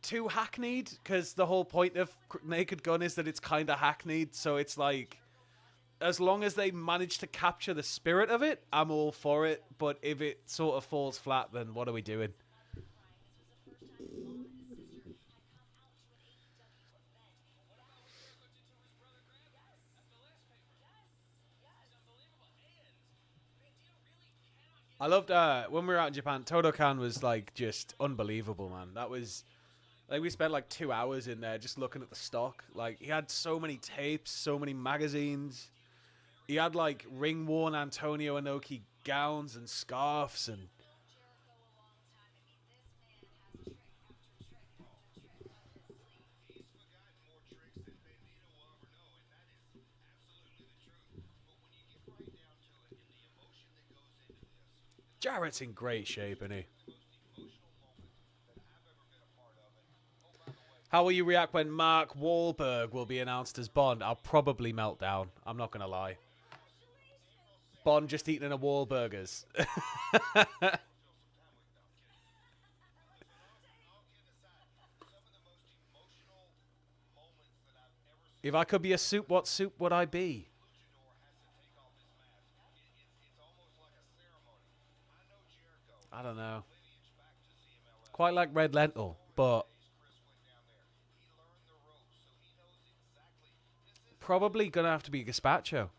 too hackneyed. Because the whole point of Naked Gun is that it's kind of hackneyed. So it's like, as long as they manage to capture the spirit of it, I'm all for it. But if it sort of falls flat, then what are we doing? I loved when we were out in Japan, Todokan was like just unbelievable, man. That was like we spent like 2 hours in there just looking at the stock. Like he had so many tapes, so many magazines. He had like ring-worn Antonio Inoki gowns and scarves and Jarrett's in great shape, isn't he? How will you react when Mark Wahlberg will be announced as Bond? I'll probably melt down. I'm not going to lie. Bond just eating a Wahlburgers. If I could be a soup, what soup would I be? I don't know. Quite like red lentil, but probably going to have to be gazpacho.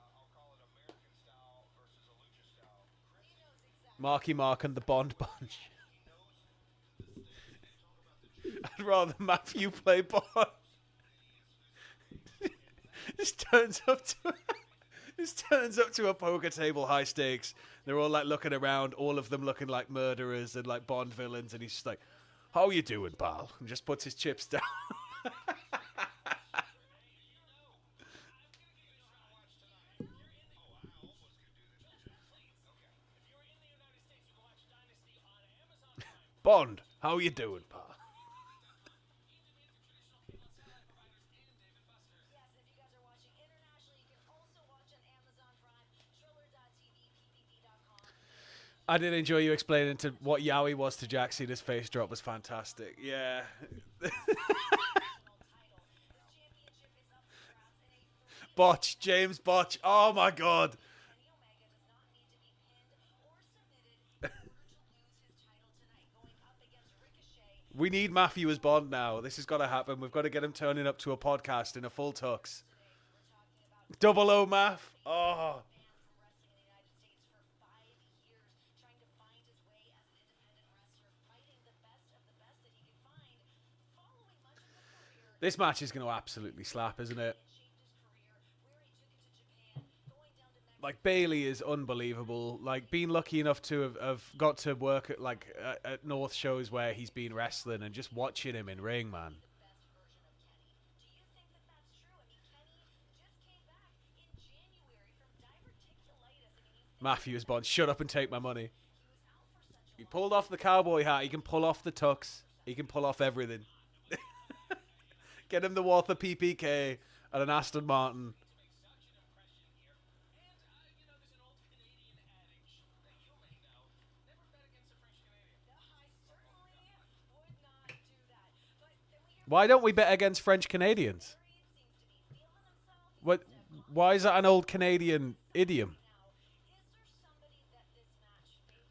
Marky Mark and the Bond Bunch. I'd rather Matthew play Bond. This turns up to a poker table, high stakes. They're all like looking around, all of them looking like murderers and like Bond villains, and he's just like, "How you doing, pal?" And just puts his chips down. Bond, how you doing, pal? I did enjoy you explaining to what Yowie was to Jack Cena's face drop was fantastic. Yeah. Botch, James Botch. Oh my God. We need Matthew as Bond now. This has got to happen. We've got to get him turning up to a podcast in a full tux. Double O Math. Oh. This match is going to absolutely slap, isn't it? Like, Bailey is unbelievable. Like, being lucky enough to have got to work at, like, at North shows where he's been wrestling and just watching him in ring, man. Matthew is Bond. Shut up and take my money. He pulled off the cowboy hat. He can pull off the tux. He can pull off everything. Get him the Walther PPK and an Aston Martin. Why don't we bet against French Canadians? What? Why is that an old Canadian idiom?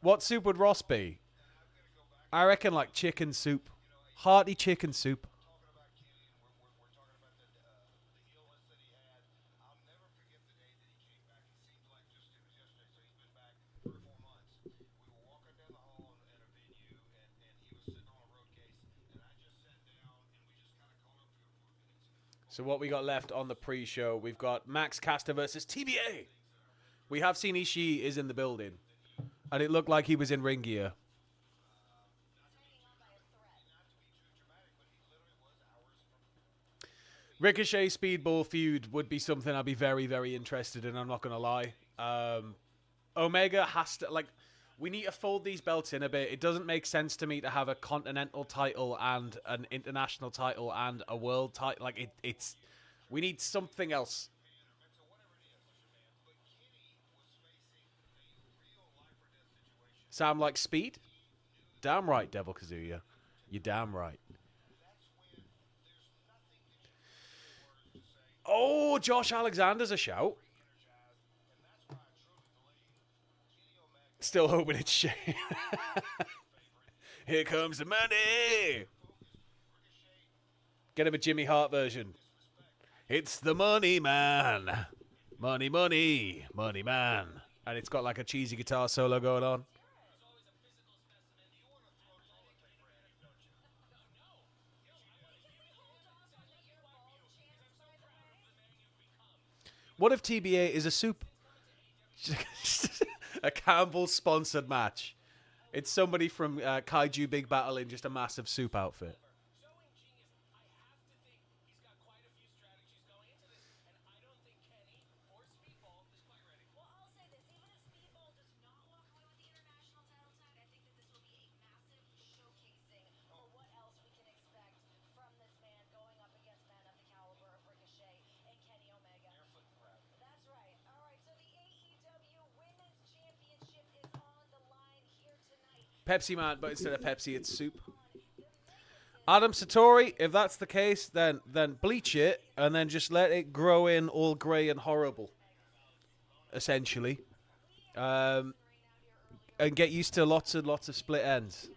What soup would Ross be? I reckon like chicken soup. Hearty chicken soup. So what we got left on the pre-show, we've got Max Caster versus TBA. We have seen Ishii is in the building. And it looked like he was in ring gear. Ricochet Speedball feud would be something I'd be very, very interested in, I'm not going to lie. Omega has to, like, we need to fold these belts in a bit. It doesn't make sense to me to have a continental title and an international title and a world title. Like, it's, we need something else. Sound like Speed? Damn right, Devil Kazuya. You're damn right. Oh, Josh Alexander's a shout. Still hoping it's Shane. Here comes the money. Get him a Jimmy Hart version. It's the money man. Money, money, money man. And it's got like a cheesy guitar solo going on. What if TBA is a soup? A Campbell-sponsored match. It's somebody from Kaiju Big Battle in just a massive soup outfit. Pepsi Man, but instead of Pepsi, it's soup. Adam Satori, if that's the case, then bleach it and then just let it grow in all grey and horrible, essentially. And get used to lots and lots of split ends.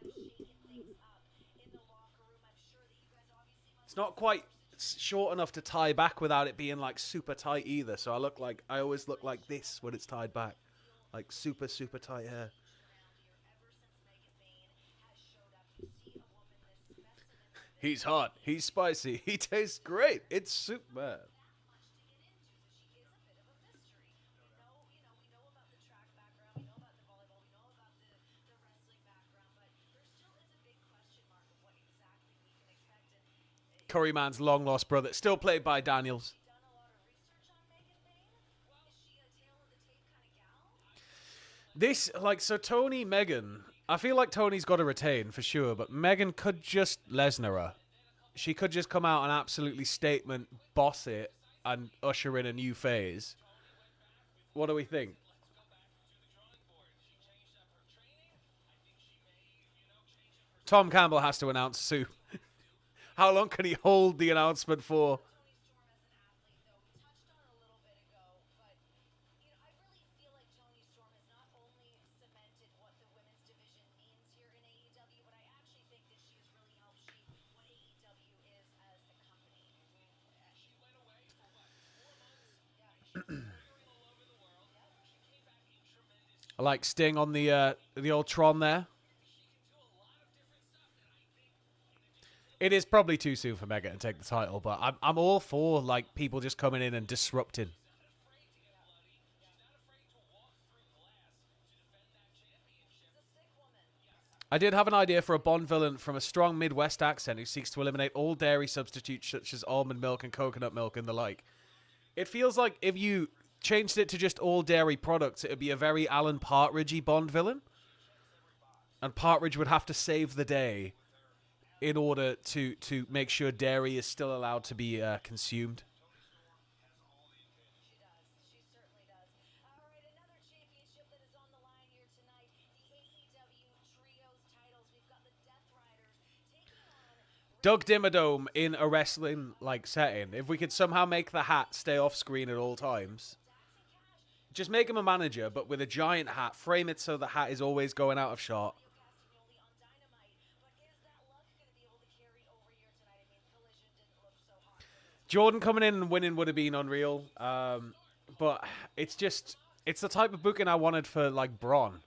It's not quite short enough to tie back without it being like super tight either. So I always look like this when it's tied back. Like super, super tight hair. He's hot. He's spicy. He tastes great. It's soup, man. Curryman's long lost brother, still played by Daniels. This, like, so Toni, Megan, I feel like Tony's got to retain for sure, but Megan could just Lesnar her. She could just come out and absolutely statement, boss it, and usher in a new phase. What do we think? Tom Campbell has to announce soon. How long can he hold the announcement for? Toni Storm has not only cemented what the women's division means here in AEW, but I actually think that she has really helped shape what AEW is as a company. She went away for what, 4 months? Yeah, she was touring all over the world. She came back in tremendous. I like Sting on the old Tron there. It is probably too soon for Mega to take the title, but I'm all for like people just coming in and disrupting. I did have an idea for a Bond villain from a strong Midwest accent who seeks to eliminate all dairy substitutes such as almond milk and coconut milk and the like. It feels like if you changed it to just all dairy products, it would be a very Alan Partridge-y Bond villain. And Partridge would have to save the day in order to make sure dairy is still allowed to be consumed. She does. She certainly does. All right, another championship that is on the line here tonight. The AEW Trios titles. We've got the Death Riders taking on Doug Dimmadome in a wrestling-like setting. If we could somehow make the hat stay off screen at all times. Just make him a manager, but with a giant hat. Frame it so the hat is always going out of shot. Castagnoli on Dynamite. But is that luck going to be able to carry over here tonight? I mean, Collision didn't look so hot. Jordan coming in and winning would have been unreal. But it's the type of booking I wanted for, like, Braun.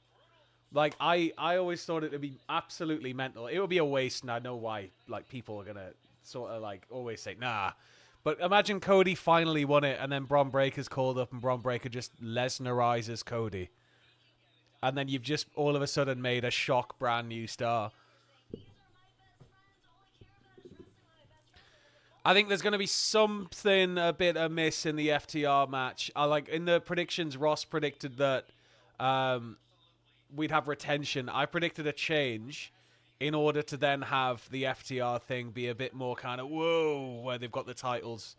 Like, I always thought it would be absolutely mental. It would be a waste, and I know why, like, people are going to sort of, like, always say, nah. But imagine Cody finally won it, and then Bron Breakker's called up, and Bron Breakker just Lesnarizes Cody. And then you've just all of a sudden made a shock brand new star. I think there's going to be something a bit amiss in the FTR match. I like in the predictions, Ross predicted that we'd have retention. I predicted a change in order to then have the FTR thing be a bit more kind of whoa, where they've got the titles.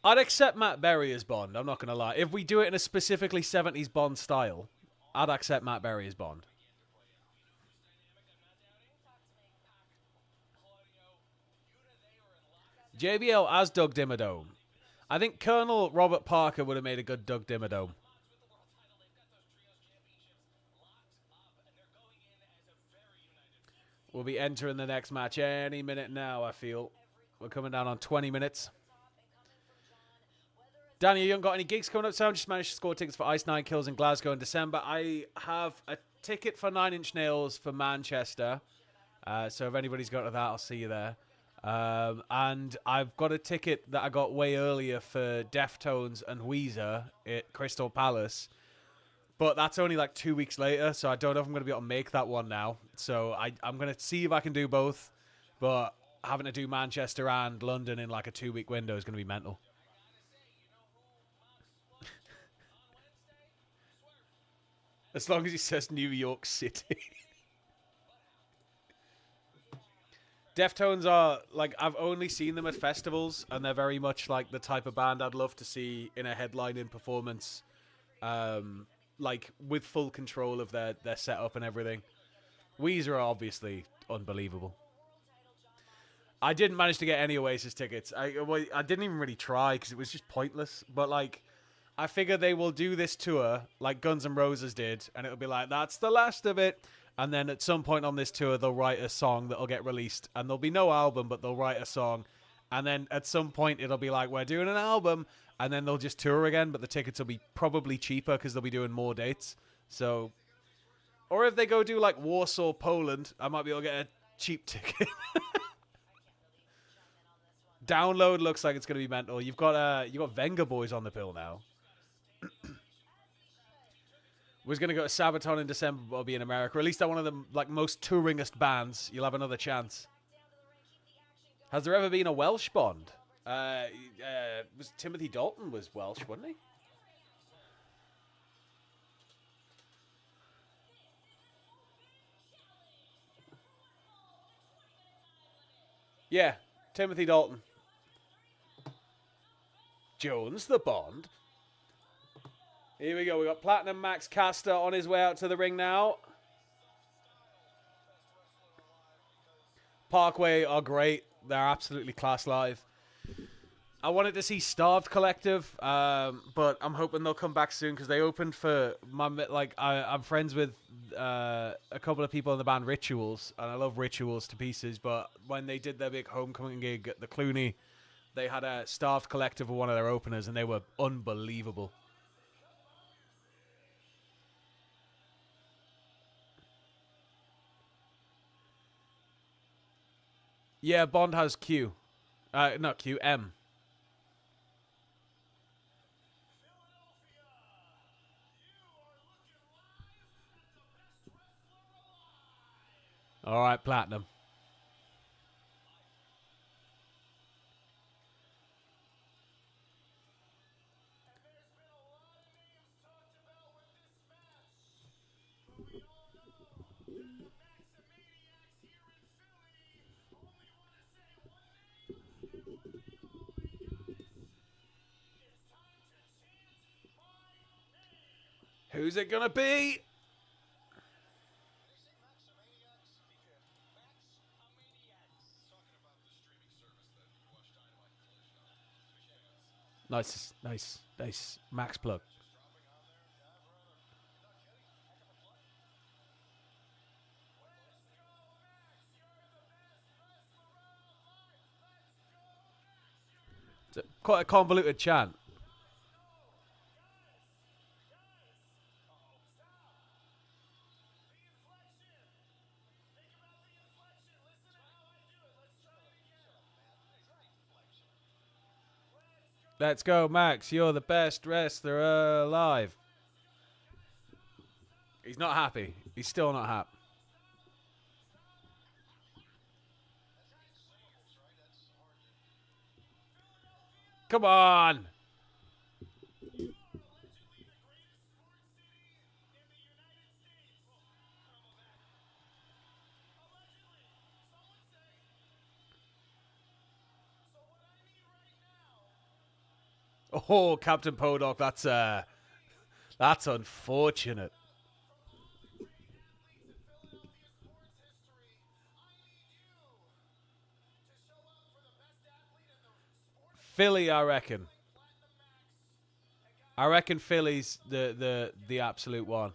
I'd accept Matt Berry as Bond. I'm not going to lie. If we do it in a specifically 70s Bond style, I'd accept Matt Berry as Bond. JBL as Doug Dimmadome. I think Colonel Robert Parker would have made a good Doug Dimmadome. We'll be entering the next match any minute now, I feel. We're coming down on 20 minutes. Danny Young, got any gigs coming up soon? Just managed to score tickets for Ice Nine Kills in Glasgow in December. I have a ticket for 9 Inch Nails for Manchester. So if anybody's got to that, I'll see you there. And I've got a ticket that I got way earlier for Deftones and Weezer at Crystal Palace. But that's only like 2 weeks later, so I don't know if I'm going to be able to make that one now. So I'm going to see if I can do both. But having to do Manchester and London in like a 2-week window is going to be mental. As long as he says New York City. Deftones are, like, I've only seen them at festivals, and they're very much like the type of band I'd love to see in a headlining performance. Like, with full control of their setup and everything. Weezer are obviously unbelievable. I didn't manage to get any Oasis tickets. I didn't even really try because it was just pointless. But, like, I figure they will do this tour like Guns N' Roses did, and it'll be like, that's the last of it. And then at some point on this tour, they'll write a song that'll get released. And there'll be no album, but they'll write a song. And then at some point, it'll be like, we're doing an album. And then they'll just tour again, but the tickets will be probably cheaper because they'll be doing more dates. So, or if they go do like Warsaw, Poland, I might be able to get a cheap ticket. Download looks like it's going to be mental. You've got Venga Boys on the bill now. Was going to go to Sabaton in December, but I'll be in America. At least they're one of the like most touringest bands. You'll have another chance. Has there ever been a Welsh Bond? Was Timothy Dalton was Welsh, wasn't he? Yeah, Timothy Dalton. Jones the Bond. Here we go. We got Platinum Max Caster on his way out to the ring now. Parkway are great. They're absolutely class live. I wanted to see Starved Collective, but I'm hoping they'll come back soon because they opened for my I'm friends with a couple of people in the band Rituals, and I love Rituals to pieces. But when they did their big homecoming gig at the Clooney, they had a Starved Collective for one of their openers, and they were unbelievable. Yeah, Bond has Q. Not Q, M. All right, Platinum. Who's it gonna be? Nice, nice, nice. Max plug. It's quite a convoluted chant. Let's go, Max. You're the best wrestler alive. He's not happy. He's still not happy. Come on. Oh, Captain Podok, that's unfortunate. Philly, I reckon. I reckon Philly's the absolute one.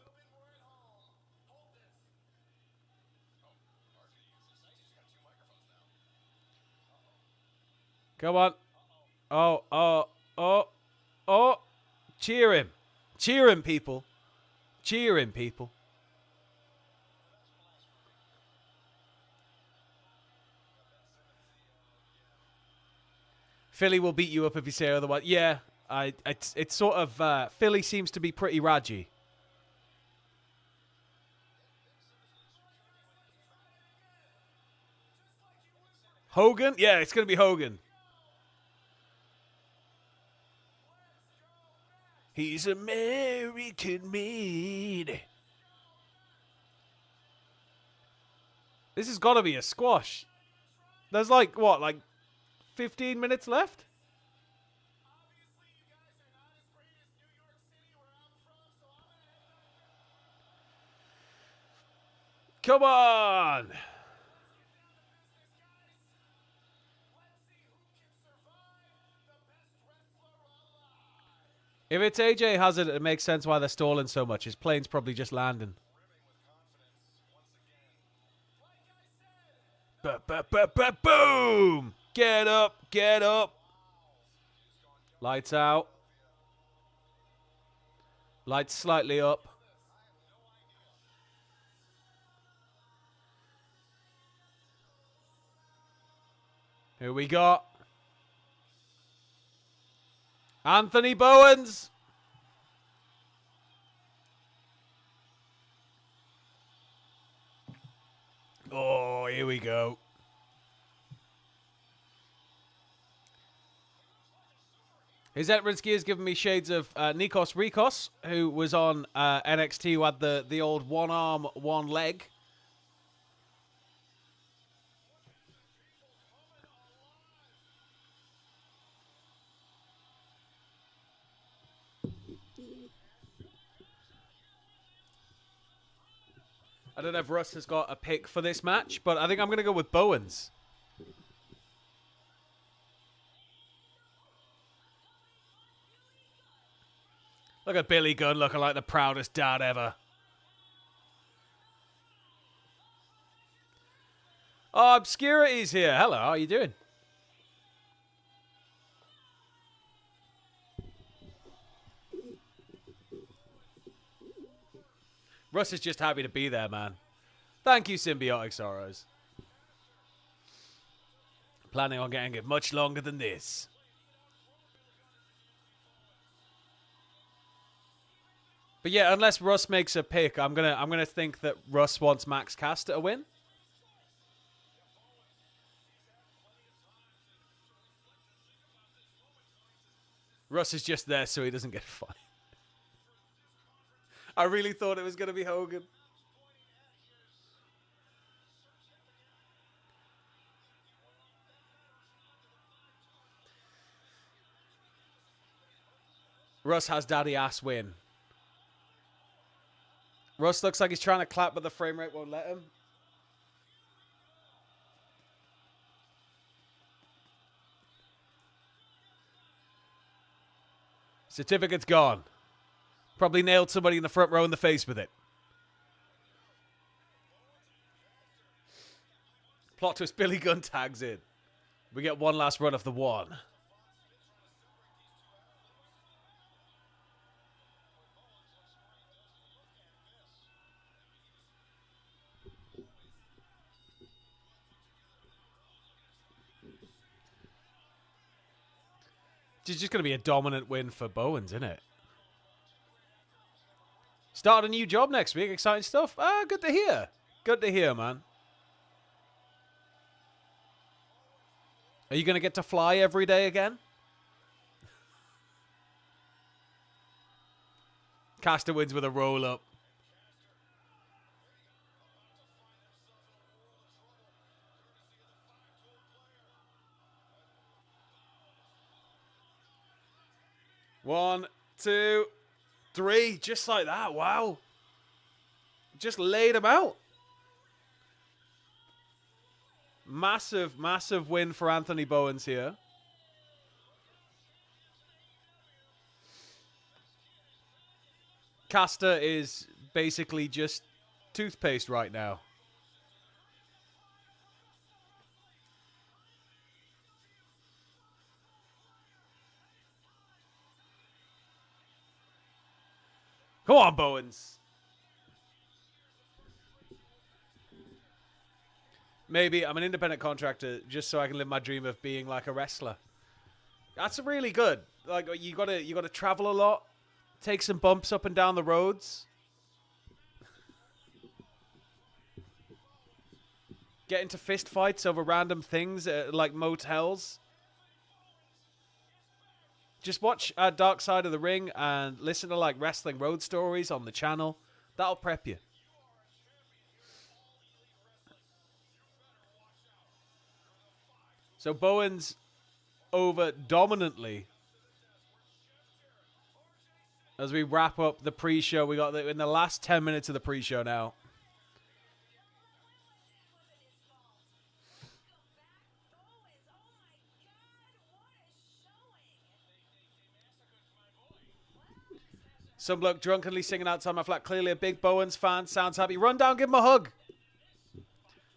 Come on. Oh. Cheer him. Cheer him, people. Cheer him, people. Philly will beat you up if you say otherwise. Yeah, it's sort of Philly seems to be pretty raggy. Hogan? Yeah, it's going to be Hogan. He's American made. This has got to be a squash. There's like 15 minutes left? Come on! If it's AJ Hazard, it makes sense why they're stalling so much. His plane's probably just landing. Boom! Get up, get up. Lights out. Lights slightly up. Who we got? Anthony Bowens. Oh, here we go. His entrance gear has given me shades of Nikos Rikos, who was on NXT, who had the old one arm, one leg. I don't know if Russ has got a pick for this match, but I think I'm going to go with Bowens. Look at Billy Gunn looking like the proudest dad ever. Oh, Obscurity's here. Hello, how are you doing? Russ is just happy to be there, man. Thank you, Symbiotic Sorrows. Planning on getting it much longer than this. But yeah, unless Russ makes a pick, I'm gonna think that Russ wants Max Caster to win. Russ is just there so he doesn't get a fight. I really thought it was going to be Hogan. Russ has daddy ass win. Russ looks like he's trying to clap, but the frame rate won't let him. Certificate's gone. Probably nailed somebody in the front row in the face with it. Plot twist, Billy Gunn tags in. We get one last run of the one. It's just going to be a dominant win for Bowens, isn't it? Start a new job next week. Exciting stuff. Ah, good to hear. Good to hear, man. Are you going to get to fly every day again? Caster wins with a roll-up. One, two, three. Just like that. Wow. Just laid him out. Massive, massive win for Anthony Bowens here. Caster is basically just toothpaste right now. Come on, Bowens. Maybe I'm an independent contractor just so I can live my dream of being like a wrestler. That's really good. Like you gotta travel a lot, take some bumps up and down the roads, get into fist fights over random things like motels. Just watch Dark Side of the Ring and listen to like Wrestling Road Stories on the channel. That'll prep you. So Bowens over dominantly. As we wrap up the pre-show, we got in the last 10 minutes of the pre-show now. Some bloke drunkenly singing outside my flat. Clearly a big Bowens fan. Sounds happy. Run down, give him a hug.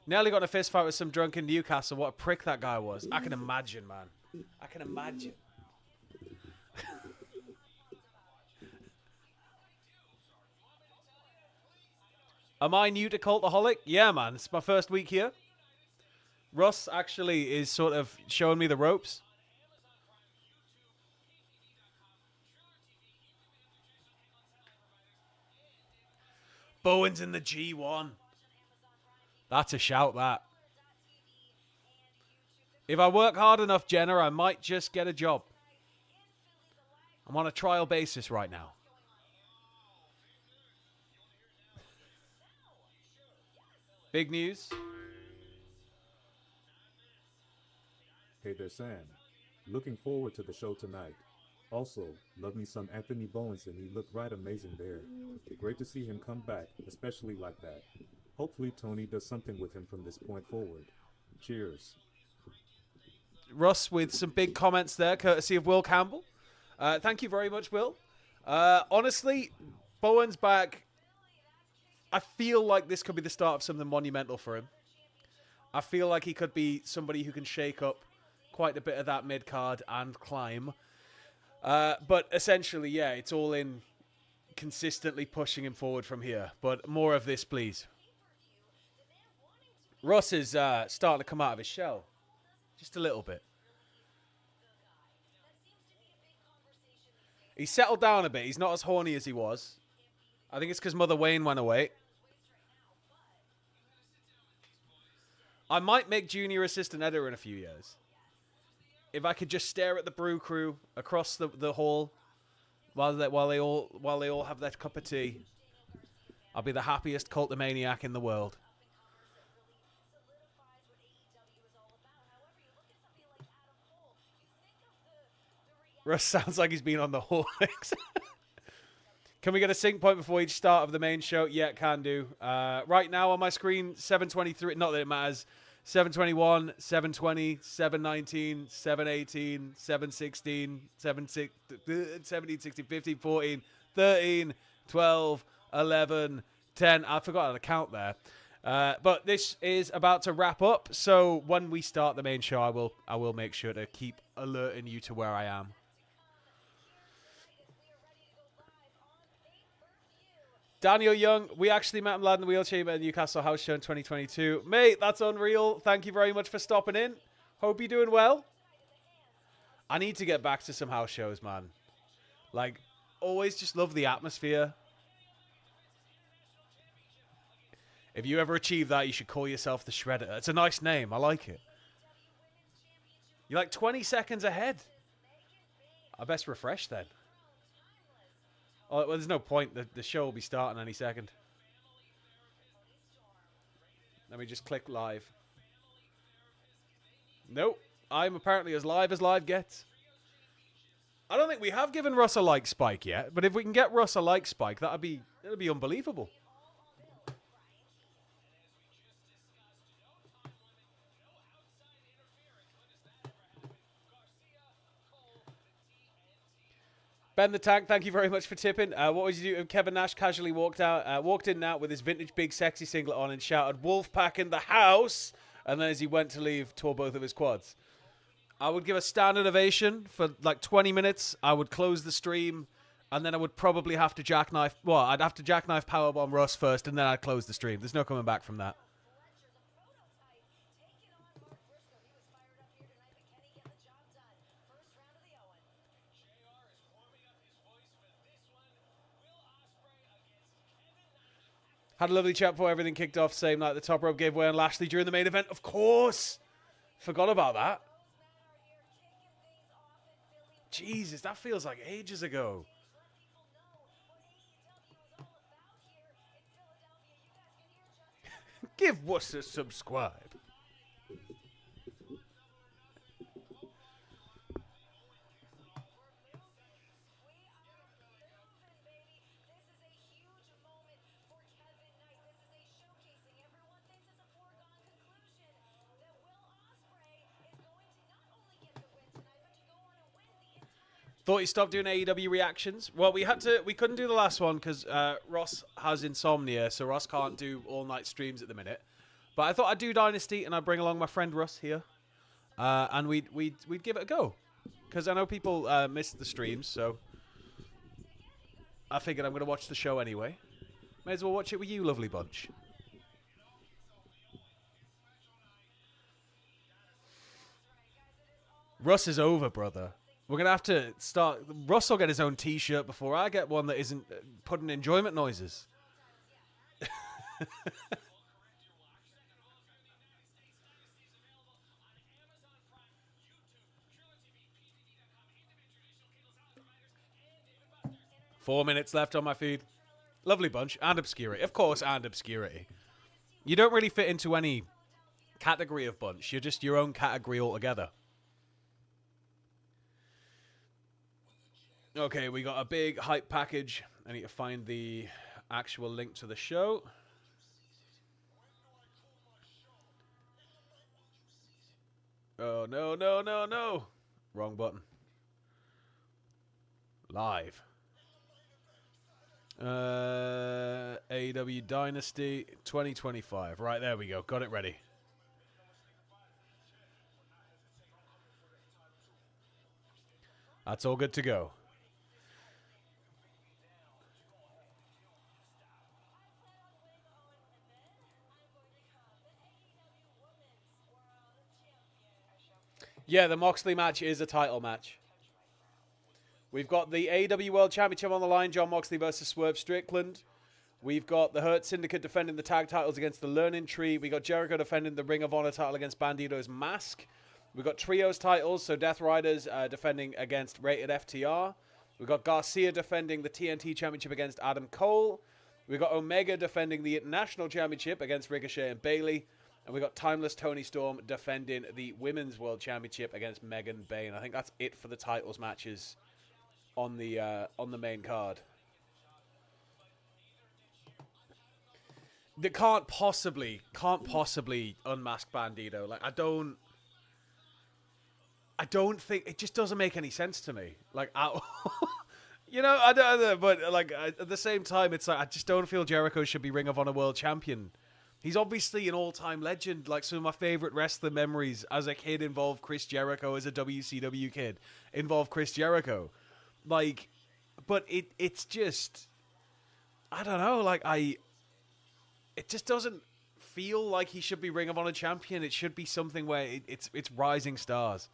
Nearly got in a fist fight with some drunk in Newcastle. What a prick that guy was. I can imagine, man. I can imagine. Am I new to Cultaholic? Yeah, man. It's my first week here. Russ actually is sort of showing me the ropes. Bowens in the G1. That's a shout, that. If I work hard enough, Jenna, I might just get a job. I'm on a trial basis right now. Big news. Hey there, Sam. Looking forward to the show tonight. Also, love me some Anthony Bowens, and he looked right amazing there. Great to see him come back, especially like that. Hopefully Toni does something with him from this point forward. Cheers. Russ with some big comments there, courtesy of Will Campbell. Thank you very much, Will. Honestly, Bowen's back. I feel like this could be the start of something monumental for him. I feel like he could be somebody who can shake up quite a bit of that mid-card and climb. But essentially, yeah, it's all in consistently pushing him forward from here. But more of this, please. Russ is starting to come out of his shell. Just a little bit. He's settled down a bit. He's not as horny as he was. I think it's because Mother Wayne went away. I might make junior assistant editor in a few years. If I could just stare at the brew crew across the hall while they all have their cup of tea, I'll be the happiest cultomaniac in the world. Russ sounds like he's been on the Horlicks. Can we get a sync point before each start of the main show? Yeah, can do. Right now on my screen, 7:23. Not that it matters. 7:21, 7:20, 7:19, 7:18, 7:16, 17, 16, 15, 14, 13, 12, 11, 10. I forgot how to count there. But this is about to wrap up. So when we start the main show, I will make sure to keep alerting you to where I am. Daniel Young, we actually met him lad in the wheelchair at the Newcastle House Show in 2022. Mate, that's unreal. Thank you very much for stopping in. Hope you're doing well. I need to get back to some house shows, man. Like, always just love the atmosphere. If you ever achieve that, you should call yourself the Shredder. It's a nice name. I like it. You're like 20 seconds ahead. I best refresh then. Oh, well, there's no point. The show will be starting any second. Let me just click live. Nope. I'm apparently as live gets. I don't think we have given Russ a like spike yet, but if we can get Russ a like spike, that'd be unbelievable. Ben the Tank, thank you very much for tipping. What would you do if Kevin Nash casually walked in and out with his vintage big sexy singlet on and shouted, "Wolfpack in the house," and then as he went to leave, tore both of his quads? I would give a standing ovation for like 20 minutes. I would close the stream, and then I would probably have to jackknife. Well, I'd have to jackknife powerbomb Russ first, and then I'd close the stream. There's no coming back from that. Had a lovely chat before everything kicked off. Same night the top rope gave way on Lashley during the main event. Of course. Forgot about that. Jesus, that feels like ages ago. Give Wuss a subscribe. Thought he stopped doing AEW reactions. Well, we couldn't do the last one because Ross has insomnia, so Ross can't do all-night streams at the minute. But I thought I'd do Dynasty, and I'd bring along my friend Russ here, and we'd give it a go because I know people miss the streams, so I figured I'm going to watch the show anyway. May as well watch it with you, lovely bunch. Russ is over, brother. We're going to have to start... Russ will get his own t-shirt before I get one that isn't putting enjoyment noises. 4 minutes left on my feed. Lovely bunch. And obscurity. Of course, and obscurity. You don't really fit into any category of bunch. You're just your own category altogether. Okay, we got a big hype package. I need to find the actual link to the show. Oh, no, no, no, no. Wrong button. Live. AEW Dynasty 2025. Right, there we go. Got it ready. That's all good to go. Yeah, the Moxley match is a title match. We've got the AEW World Championship on the line, John Moxley versus Swerve Strickland. We've got the Hurt Syndicate defending the tag titles against the Learning Tree. We got Jericho defending the Ring of Honor title against Bandido's Mask. We've got Trios titles, so Death Riders defending against Rated FTR. We've got Garcia defending the TNT Championship against Adam Cole. We've got Omega defending the International Championship against Ricochet and Bayley. And we've got Timeless Toni Storm defending the Women's World Championship against Megan Bayne. I think that's it for the titles matches on the main card. They can't possibly unmask Bandido. Like, I don't think it just doesn't make any sense to me. Like, you know, I don't, but like at the same time, it's like I just don't feel Jericho should be Ring of Honor World Champion. He's obviously an all-time legend. Like, some of my favorite wrestler memories as a kid involve Chris Jericho. As a WCW kid, involve Chris Jericho. Like, but it's just, I don't know. Like, it just doesn't feel like he should be Ring of Honor champion. It should be something where it's rising stars.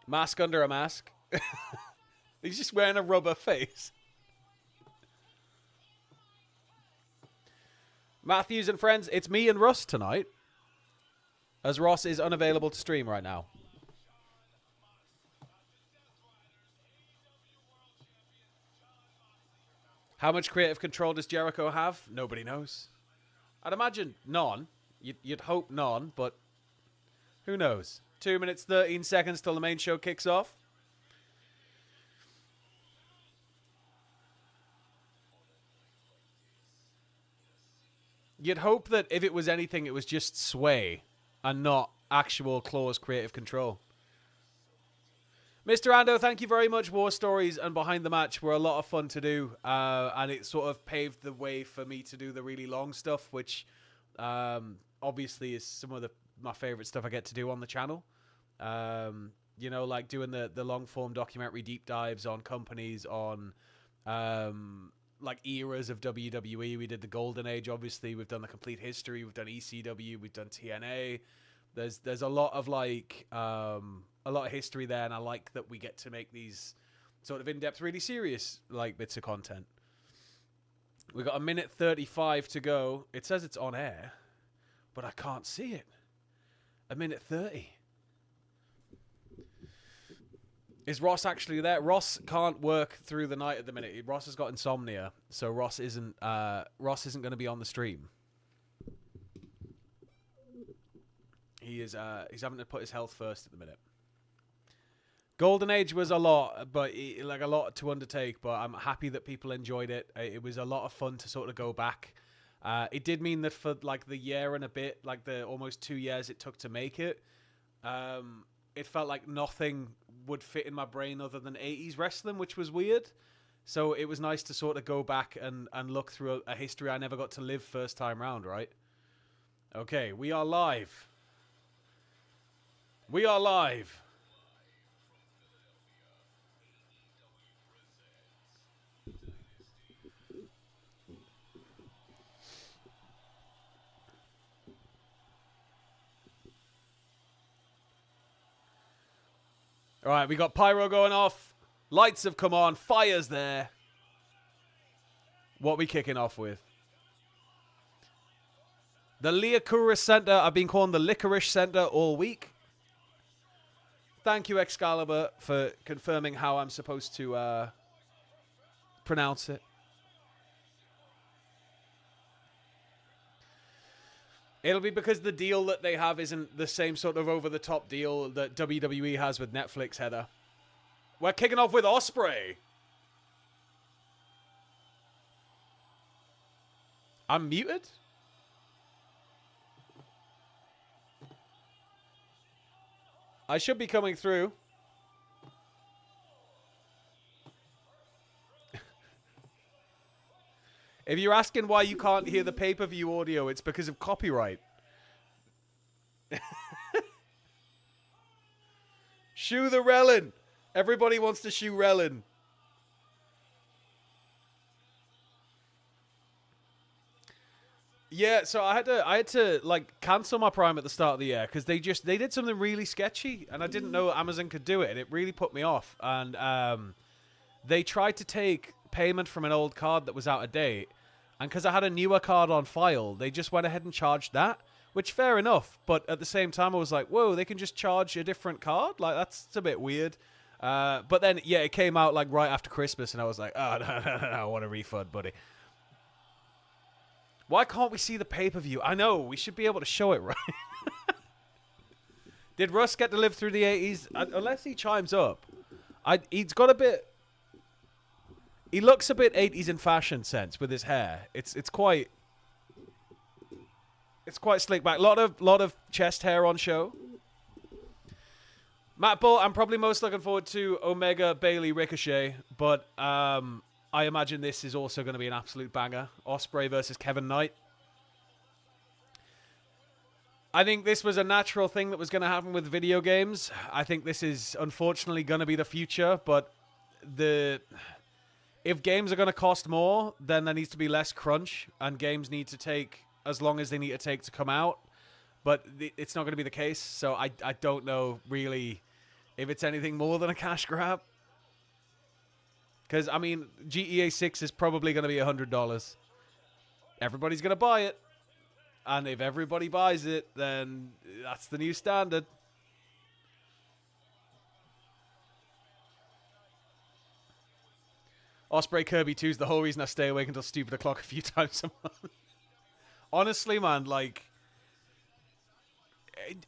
Mask under a mask. He's just wearing a rubber face. Matthews and friends, it's me and Russ tonight, as Ross is unavailable to stream right now. How much creative control does Jericho have? Nobody knows. I'd imagine none. You'd hope none, but who knows? 2 minutes, 13 seconds till the main show kicks off. You'd hope that if it was anything, it was just sway and not actual claws creative control. Mr. Ando, thank you very much. War Stories and Behind the Match were a lot of fun to do, and it sort of paved the way for me to do the really long stuff, which obviously is some of my favorite stuff I get to do on the channel. You know, like doing the long-form documentary deep dives on companies, on like eras of WWE. We did the Golden Age, obviously. We've done the Complete History. We've done ECW. We've done TNA. There's a lot of like a lot of history there, and I like that we get to make these sort of in-depth, really serious like bits of content. We've got 1:35 to go. It says it's on air, but I can't see it. 1:30. Is Ross actually there? Ross can't work through the night at the minute. Ross has got insomnia, so Ross isn't going to be on the stream. He's having to put his health first at the minute. Golden Age was a lot, but like a lot to undertake. But I'm happy that people enjoyed it. It was a lot of fun to sort of go back. It did mean that for like the year and a bit, like the almost 2 years it took to make it, it felt like nothing would fit in my brain other than 80s wrestling, which was weird. So it was nice to sort of go back and look through a history I never got to live first time round, right? Okay, we are live. We are live. All right, we got pyro going off. Lights have come on. Fire's there. What are we kicking off with? The Liakuris Center. I've been calling the Licorice Center all week. Thank you, Excalibur, for confirming how I'm supposed to pronounce it. It'll be because the deal that they have isn't the same sort of over-the-top deal that WWE has with Netflix, Heather. We're kicking off with Ospreay. I'm muted? I should be coming through. If you're asking why you can't hear the pay-per-view audio, it's because of copyright. Shoe the Relin. Everybody wants to shoe Relin. Yeah, so I had to like cancel my Prime at the start of the year because they did something really sketchy, and I didn't know Amazon could do it, and it really put me off. And they tried to take payment from an old card that was out of date, and because I had a newer card on file, they just went ahead and charged that, which fair enough. But at the same time, I was like, whoa, they can just charge a different card? Like, that's a bit weird. But then, yeah, it came out like right after Christmas, and I was like, oh, no, I want a refund, buddy. Why can't we see the pay-per-view? I know, we should be able to show it, right? Did Russ get to live through the 80s? Unless he chimes up. He's got a bit... He looks a bit 80s in fashion sense with his hair. It's quite... It's quite slick back. Lot of chest hair on show. Matt Bull, I'm probably most looking forward to Omega Bailey Ricochet, but I imagine this is also going to be an absolute banger. Ospreay versus Kevin Knight. I think this was a natural thing that was going to happen with video games. I think this is unfortunately going to be the future, but if games are going to cost more, then there needs to be less crunch, and games need to take as long as they need to take to come out. But it's not going to be the case, so I don't know really if it's anything more than a cash grab. Because, I mean, GTA 6 is probably going to be $100. Everybody's going to buy it. And if everybody buys it, then that's the new standard. Osprey Kirby 2 is the whole reason I stay awake until stupid o'clock a few times a month. Honestly, man, like...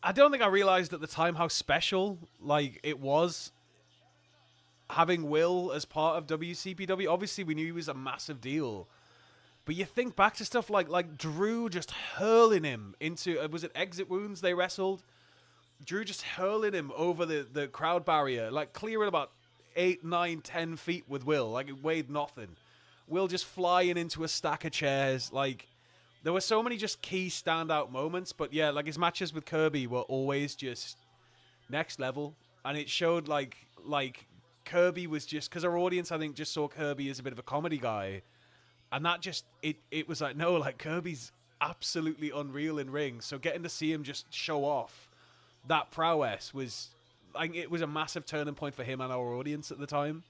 I don't think I realized at the time how special, like, it was having Will as part of WCPW. Obviously, we knew he was a massive deal. But you think back to stuff like Drew just hurling him into... was it Exit Wounds they wrestled? Drew just hurling him over the crowd barrier. Like, clearing about 8, 9, 10 feet with Will. Like, it weighed nothing. Will just flying into a stack of chairs. Like... There were so many just key standout moments, but yeah, like his matches with Kirby were always just next level, and it showed like Kirby was just, because our audience I think just saw Kirby as a bit of a comedy guy, and that just it was like, no, like Kirby's absolutely unreal in ring, so getting to see him just show off that prowess was like, it was a massive turning point for him and our audience at the time.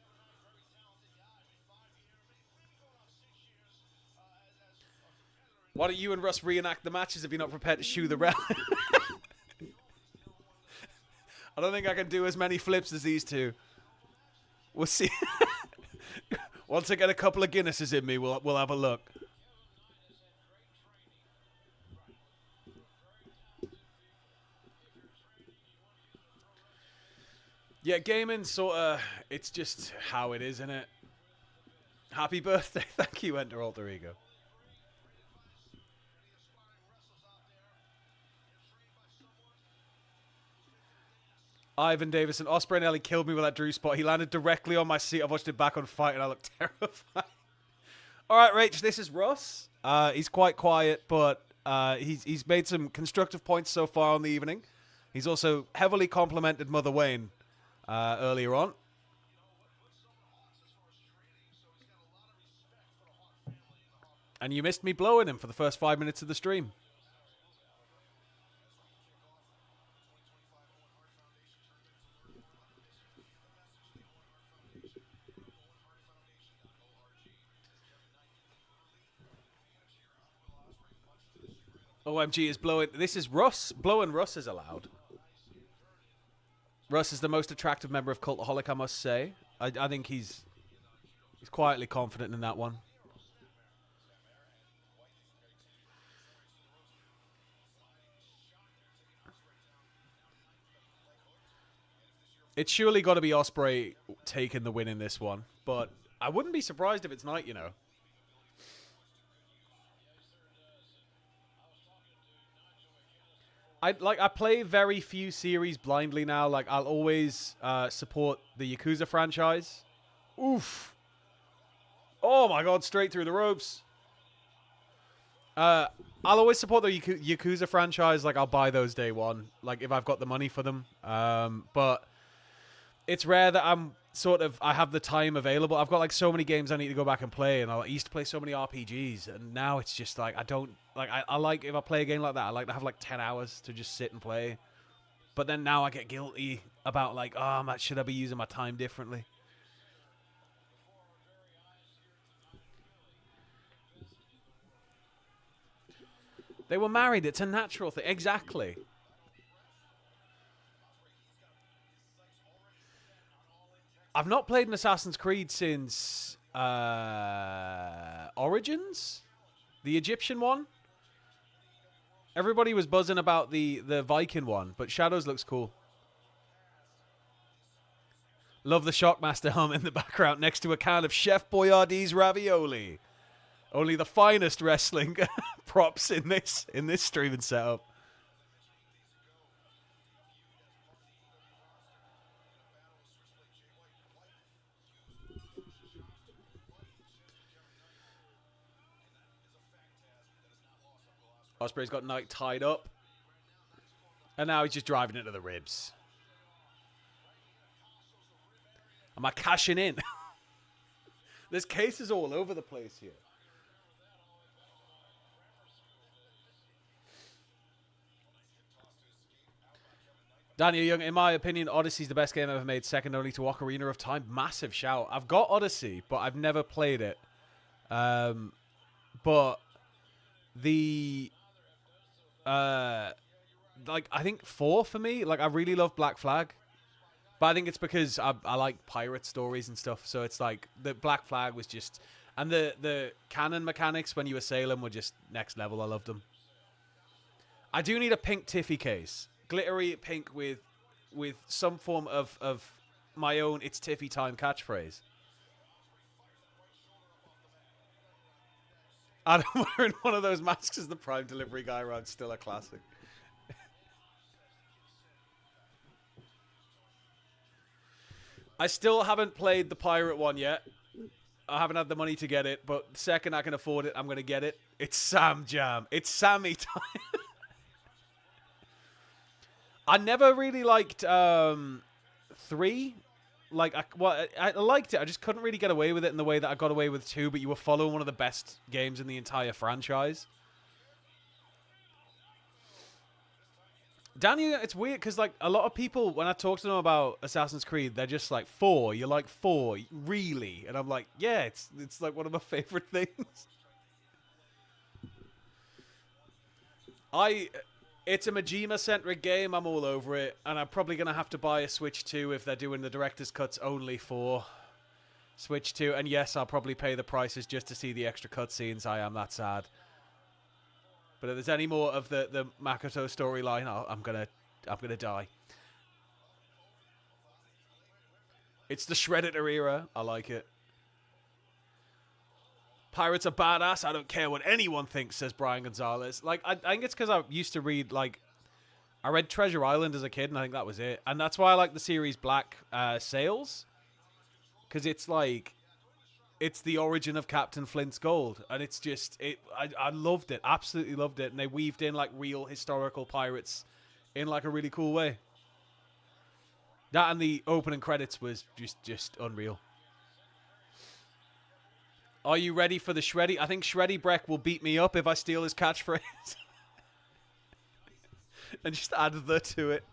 Why don't you and Russ reenact the matches if you're not prepared to shoe the ref? I don't think I can do as many flips as these two. We'll see. Once I get a couple of Guinnesses in me, we'll have a look. Yeah, gaming sort of, it's just how it is, isn't it? Happy birthday. Thank you, Enter Alter Ego. Ivan Davison, Ospreay nearly killed me with that Drew spot. He landed directly on my seat. I watched it back on Fight, and I looked terrified. All right, Rach, this is Russ. He's quite quiet, but he's made some constructive points so far on the evening. He's also heavily complimented Mother Wayne earlier on. And you missed me blowing him for the first 5 minutes of the stream. OMG is blowing. This is Russ. Blowing Russ is allowed. Russ is the most attractive member of Cultaholic, I must say. I think he's quietly confident in that one. It's surely got to be Ospreay taking the win in this one, but I wouldn't be surprised if it's Knight, you know. I play very few series blindly now. Like, I'll always support the Yakuza franchise. Oof. Oh my god, straight through the ropes. I'll always support the Yakuza franchise. Like, I'll buy those day one, like, if I've got the money for them. But it's rare that I have the time available. I've got, like, so many games I need to go back and play, and I used to play so many RPGs, and now it's just, like, I don't, like, I like, if I play a game like that, I like to have, like, 10 hours to just sit and play. But then now I get guilty about, like, oh, should I be using my time differently? They were married. It's a natural thing. Exactly. I've not played an Assassin's Creed since Origins, the Egyptian one. Everybody was buzzing about the Viking one, but Shadows looks cool. Love the Shockmaster hum in the background next to a can of Chef Boyardee's ravioli. Only the finest wrestling props in this streaming setup. Osprey's got Knight tied up. And now he's just driving into the ribs. Am I cashing in? There's cases all over the place here. Daniel Young, in my opinion, Odyssey's the best game ever made, second only to Ocarina of Time. Massive shout. I've got Odyssey, but I've never played it. But the... like, I think 4 for me. Like, I really love Black Flag. But I think it's because I like pirate stories and stuff. So it's like, the Black Flag was just... And the cannon mechanics when you were sailing were just next level. I loved them. I do need a pink Tiffy case. Glittery pink with some form of my own "It's Tiffy time" catchphrase. Adam wearing one of those masks as the Prime delivery guy around, still a classic. I still haven't played the pirate one yet. I haven't had the money to get it, but the second I can afford it, I'm going to get it. It's Sam Jam. It's Sammy time. I never really liked 3. Like, I liked it. I just couldn't really get away with it in the way that I got away with 2, but you were following one of the best games in the entire franchise. Danny, it's weird because, like, a lot of people, when I talk to them about Assassin's Creed, they're just like, 4? You like 4? Really? And I'm like, yeah, it's like one of my favorite things. It's a Majima-centric game. I'm all over it. And I'm probably going to have to buy a Switch 2 if they're doing the director's cuts only for Switch 2. And yes, I'll probably pay the prices just to see the extra cutscenes. I am that sad. But if there's any more of the Makoto storyline, I'm gonna die. It's the Shredditor era. I like it. Pirates are badass. I don't care what anyone thinks, says Brian Gonzalez. Like, I think it's because I used to read, like, I read Treasure Island as a kid, and I think that was it. And that's why I like the series Black Sails. Because it's like, it's the origin of Captain Flint's Gold. And it's just, I loved it. Absolutely loved it. And they weaved in, like, real historical pirates in, like, a really cool way. That and the opening credits was just unreal. Are you ready for the Shreddy? I think Shreddy Breck will beat me up if I steal his catchphrase. And just add the to it.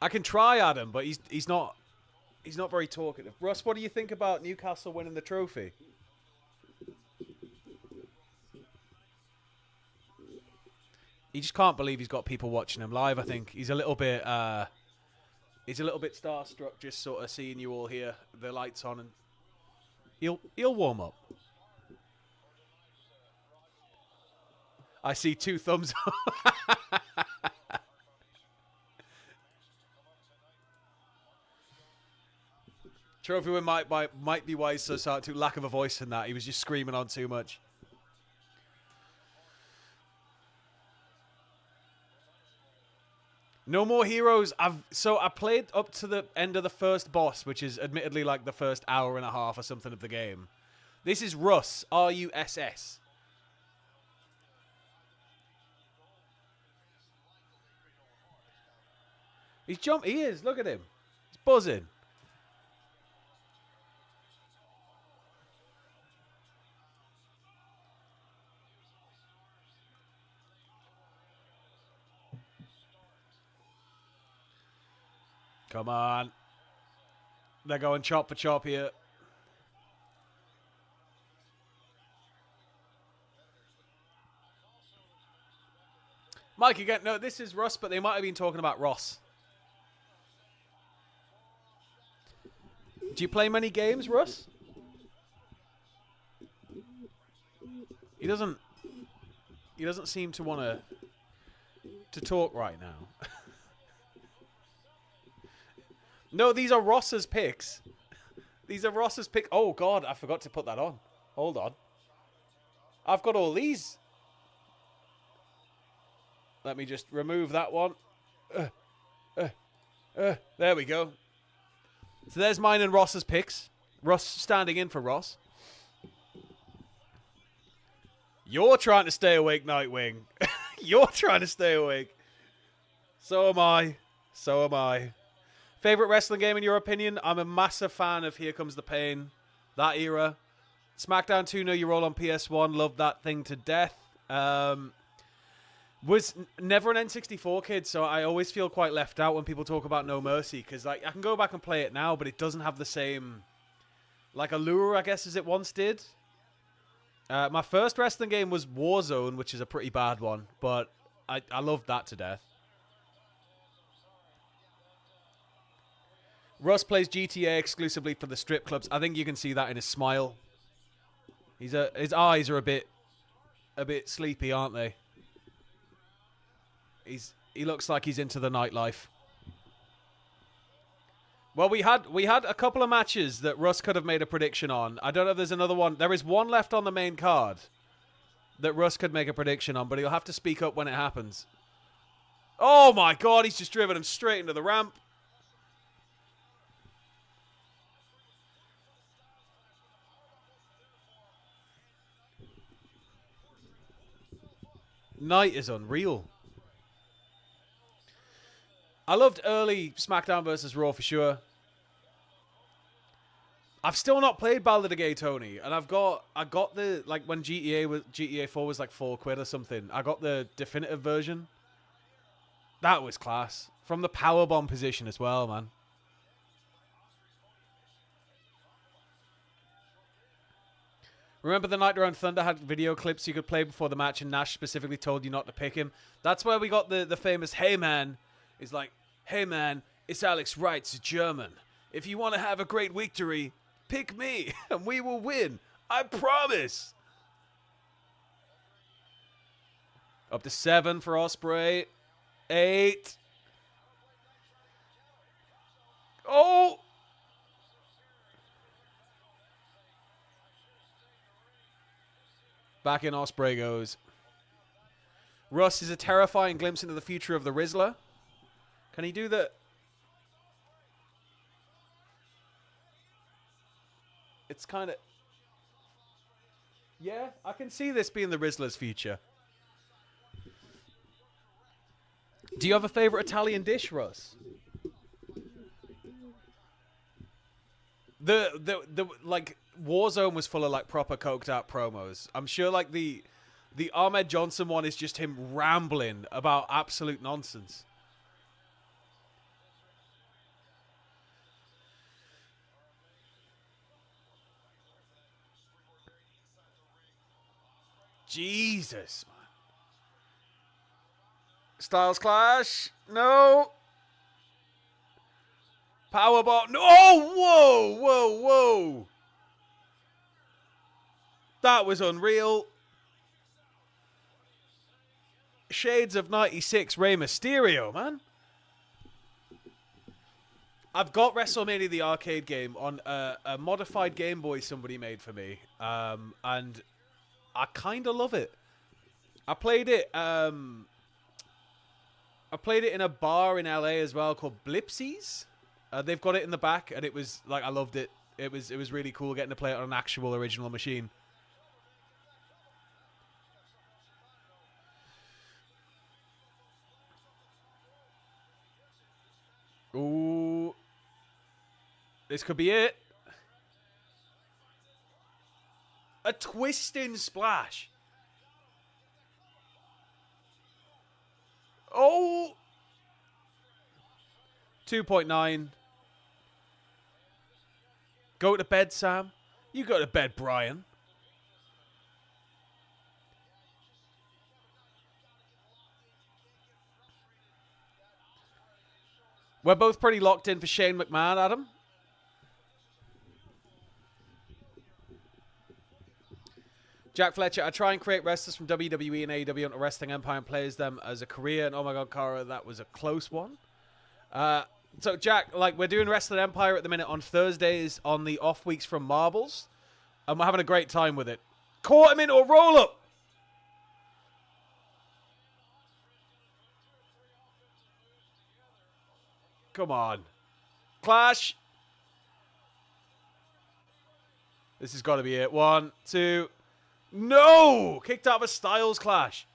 I can try Adam, but he's not very talkative. Russ, what do you think about Newcastle winning the trophy? He just can't believe he's got people watching him live. I think he's a little bit starstruck, just sort of seeing you all here, the lights on, and he'll warm up. I see 2 thumbs up. Trophy win might be why he's so sad to lack of a voice in that. He was just screaming on too much. No more heroes. I played up to the end of the first boss, which is admittedly like the first hour and a half or something of the game. This is Russ, R-U-S-S. He is. Look at him. He's buzzing. Come on. They're going chop for chop here. Mike again. No, this is Russ, but they might have been talking about Ross. Do you play many games, Russ? He doesn't seem to want to talk right now. No, these are Ross's picks. These are Ross's picks. Oh, God, I forgot to put that on. Hold on. I've got all these. Let me just remove that one. There we go. So there's mine and Ross's picks. Ross standing in for Ross. You're trying to stay awake, Nightwing. You're trying to stay awake. So am I. So am I. Favorite wrestling game in your opinion? I'm a massive fan of Here Comes the Pain. That era. SmackDown 2, Know Your Role on PS1. Loved that thing to death. Was never an N64 kid, so I always feel quite left out when people talk about No Mercy, because like I can go back and play it now, but it doesn't have the same like allure, I guess, as it once did. My first wrestling game was Warzone, which is a pretty bad one, but I loved that to death. Russ plays GTA exclusively for the strip clubs. I think you can see that in his smile. His eyes are a bit sleepy, aren't they? He looks like he's into the nightlife. Well, we had a couple of matches that Russ could have made a prediction on. I don't know if there's another one. There is one left on the main card that Russ could make a prediction on, but he'll have to speak up when it happens. Oh my God, he's just driven him straight into the ramp. Night is unreal. I loved early SmackDown versus Raw for sure. I've still not played Ballad of Gay Tony, and I got the, like, when GTA 4 was like £4 or something. I got the definitive version. That was class. From the powerbomb position as well, man. Remember the night around Thunder had video clips you could play before the match, and Nash specifically told you not to pick him? That's where we got the famous, "Hey man," is like, "Hey man, it's Alex Wright's German. If you want to have a great victory, pick me, and we will win. I promise." Up to 7 for Osprey. 8. Oh! Back in Osprey goes. Russ is a terrifying glimpse into the future of the Rizzler. Can he do the... It's kind of... Yeah, I can see this being the Rizzler's future. Do you have a favorite Italian dish, Russ? The like Warzone was full of like proper coked out promos. I'm sure like the Ahmed Johnson one is just him rambling about absolute nonsense. Jesus, man. Styles Clash. No. Powerbomb. No. Oh, whoa, whoa, whoa. That was unreal. Shades of 96 Rey Mysterio, man. I've got WrestleMania the arcade game on a modified Game Boy somebody made for me, and I kind of love it. I played it in a bar in LA as well called Blipsies. They've got it in the back, and it was like I loved it. It was really cool getting to play it on an actual original machine. Ooh. This could be it. A twisting splash. Oh. 2.9. Go to bed, Sam. You go to bed, Bryan. We're both pretty locked in for Shane McMahon, Adam. Jack Fletcher, I try and create wrestlers from WWE and AEW onto Wrestling Empire and plays them as a career. And oh my God, Cara, that was a close one. So, Jack, like, we're doing Wrestling Empire at the minute on Thursdays on the off weeks from Marbles. And we're having a great time with it. Caught him into a roll-up. Come on. Clash. This has got to be it. 1, 2. No! Kicked out of a Styles Clash.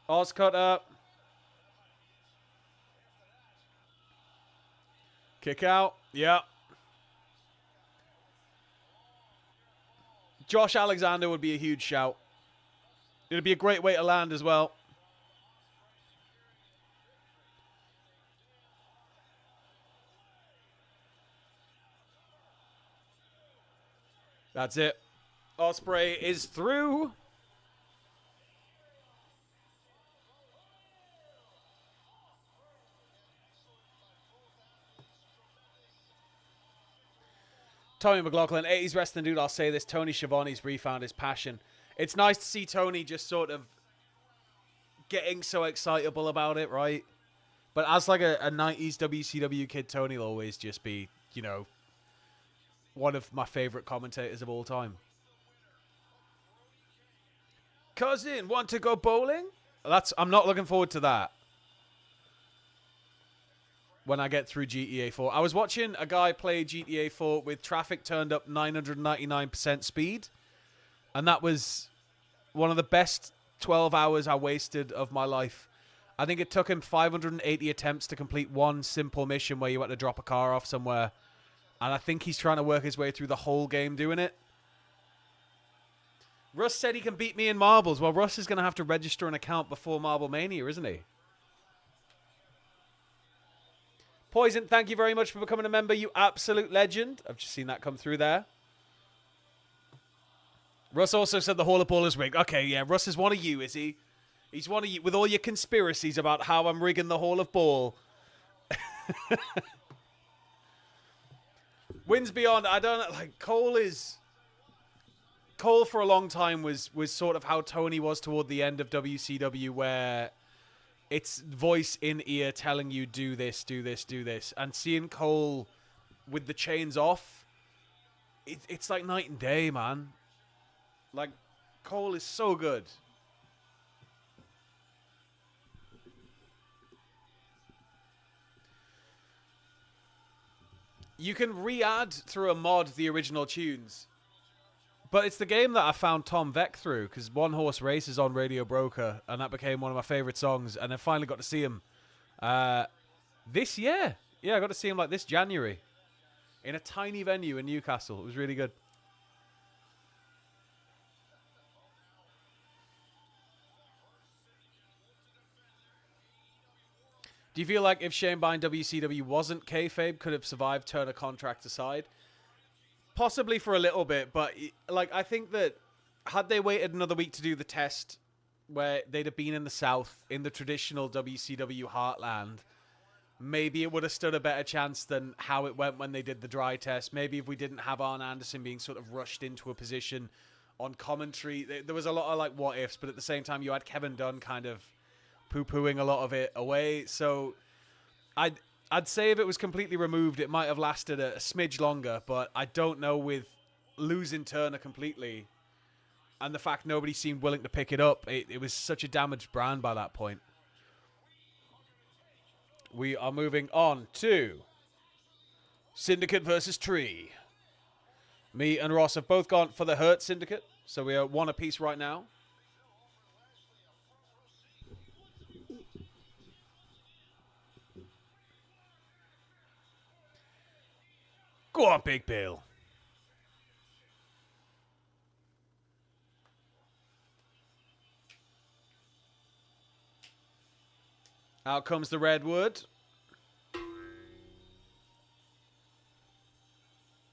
Oz cut up. Kick out. Yeah. Josh Alexander would be a huge shout. It'd be a great way to land as well. That's it. Osprey is through. Tony McLaughlin, 80s wrestling dude, I'll say this. Tony Schiavone's refound his passion. It's nice to see Tony just sort of getting so excitable about it, right? But as like a 90s WCW kid, Tony will always just be, you know, one of my favorite commentators of all time. Cousin, want to go bowling? I'm not looking forward to that. When I get through GTA 4. I was watching a guy play GTA 4 with traffic turned up 999% speed. And that was one of the best 12 hours I wasted of my life. I think it took him 580 attempts to complete one simple mission where you had to drop a car off somewhere. And I think he's trying to work his way through the whole game doing it. Russ said he can beat me in marbles. Well, Russ is going to have to register an account before Marble Mania, isn't he? Poison, thank you very much for becoming a member, you absolute legend. I've just seen that come through there. Russ also said the Hall of Ball is rigged. Okay, yeah, Russ is one of you, is he? He's one of you with all your conspiracies about how I'm rigging the Hall of Ball. Wins beyond, I don't know, like, Cole for a long time was sort of how Tony was toward the end of WCW, where it's voice in ear telling you do this, do this, do this. And seeing Cole with the chains off, it's like night and day, man. Like, Cole is so good. You can re-add through a mod the original tunes. But it's the game that I found Tom Vec through, because One Horse Race is on Radio Broker, and that became one of my favorite songs, and I finally got to see him this year. Yeah, I got to see him like this January in a tiny venue in Newcastle. It was really good. Do you feel like if Shane Bayne WCW wasn't kayfabe, could have survived, turn a contract aside? Possibly for a little bit, but like I think that had they waited another week to do the test where they'd have been in the South, in the traditional WCW heartland, maybe it would have stood a better chance than how it went when they did the dry test. Maybe if we didn't have Arn Anderson being sort of rushed into a position on commentary, there was a lot of like what ifs, but at the same time you had Kevin Dunn kind of poo-pooing a lot of it away. So I'd say if it was completely removed, it might have lasted a smidge longer, but I don't know with losing Turner completely and the fact nobody seemed willing to pick it up, it was such a damaged brand by that point. We are moving on to Syndicate versus Tree. Me and Ross have both gone for the Hurt Syndicate, so we are one apiece right now. Go on, Big Bill. Out comes the Redwood.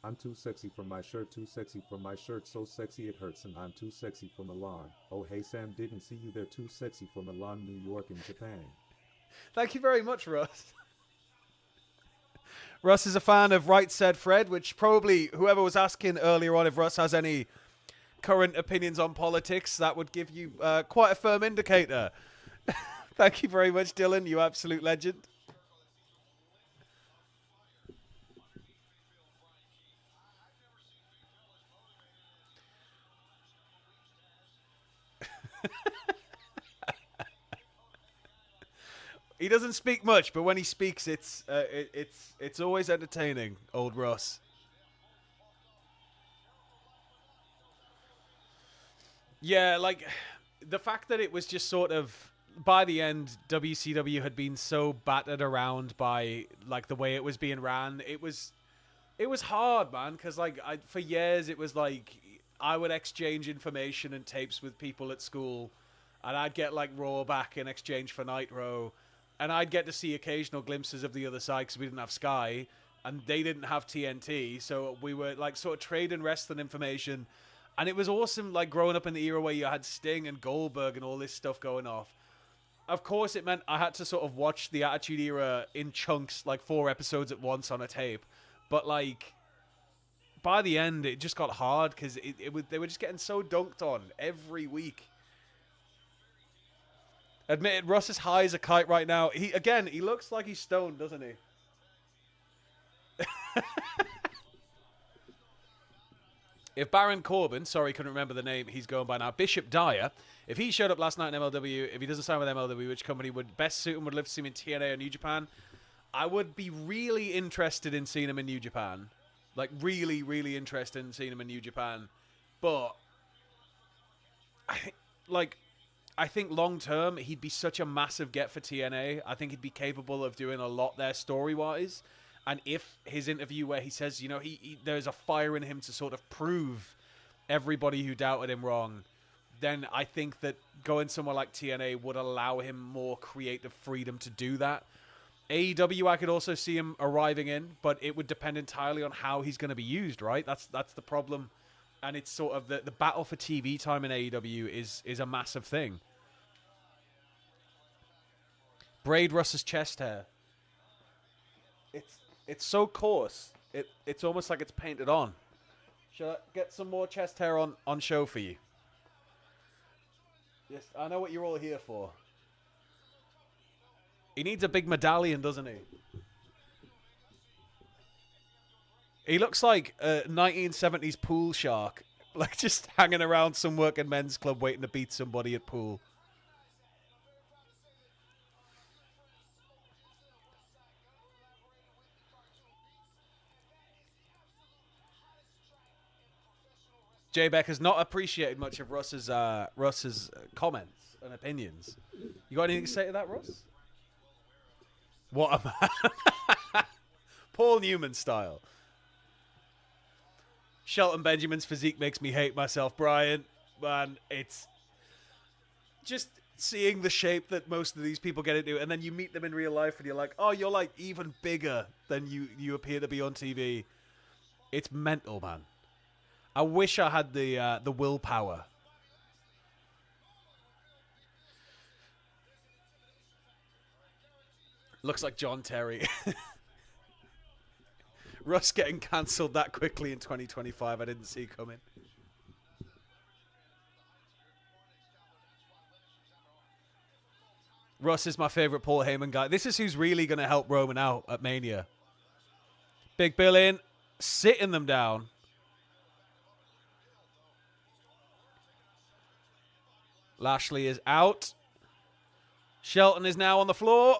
I'm too sexy for my shirt, too sexy for my shirt, so sexy it hurts, and I'm too sexy for Milan. Oh hey Sam, didn't see you there, too sexy for Milan, New York, and Japan. Thank you very much, Russ. Russ is a fan of Right Said Fred, which probably whoever was asking earlier on if Russ has any current opinions on politics, that would give you quite a firm indicator. Thank you very much, Dylan, you absolute legend. He doesn't speak much, but when he speaks, it's always entertaining, old Russ. Yeah, like the fact that it was just sort of by the end, WCW had been so battered around by like the way it was being ran. It was hard, man, because like for years it was like I would exchange information and tapes with people at school, and I'd get like Raw back in exchange for Nitro. And I'd get to see occasional glimpses of the other side because we didn't have Sky and they didn't have TNT. So we were like sort of trading wrestling information. And it was awesome, like growing up in the era where you had Sting and Goldberg and all this stuff going off. Of course, it meant I had to sort of watch the Attitude Era in chunks, like 4 episodes at once on a tape. But like by the end, it just got hard because they were just getting so dunked on every week. Admitted, Russ is high as a kite right now. He looks like he's stoned, doesn't he? If Baron Corbin, sorry, couldn't remember the name he's going by now, Bishop Dyer, if he showed up last night in MLW, if he doesn't sign with MLW, which company would best suit him, would love to see him in TNA or New Japan, I would be really interested in seeing him in New Japan. Like, really, really interested in seeing him in New Japan. But, I think long term, he'd be such a massive get for TNA. I think he'd be capable of doing a lot there story-wise. And if his interview where he says, you know, there's a fire in him to sort of prove everybody who doubted him wrong, then I think that going somewhere like TNA would allow him more creative freedom to do that. AEW, I could also see him arriving in, but it would depend entirely on how he's going to be used, right? That's the problem. And it's sort of the battle for TV time in AEW is a massive thing. Braid Russ's chest hair. It's so coarse. It's almost like it's painted on. Shall I get some more chest hair on show for you? Yes, I know what you're all here for. He needs a big medallion, doesn't he? He looks like a 1970s pool shark. Like just hanging around some working men's club waiting to beat somebody at pool. J-Beck has not appreciated much of Russ's comments and opinions. You got anything to say to that, Russ? What a man. Paul Newman style. Shelton Benjamin's physique makes me hate myself, Bryan. Man, it's just seeing the shape that most of these people get into, and then you meet them in real life and you're like, oh, you're like even bigger than you appear to be on TV. It's mental, man. I wish I had the willpower. Looks like John Terry. Russ getting cancelled that quickly in 2025. I didn't see coming. Russ is my favorite Paul Heyman guy. This is who's really going to help Roman out at Mania. Big Bill in, sitting them down. Lashley is out. Shelton is now on the floor.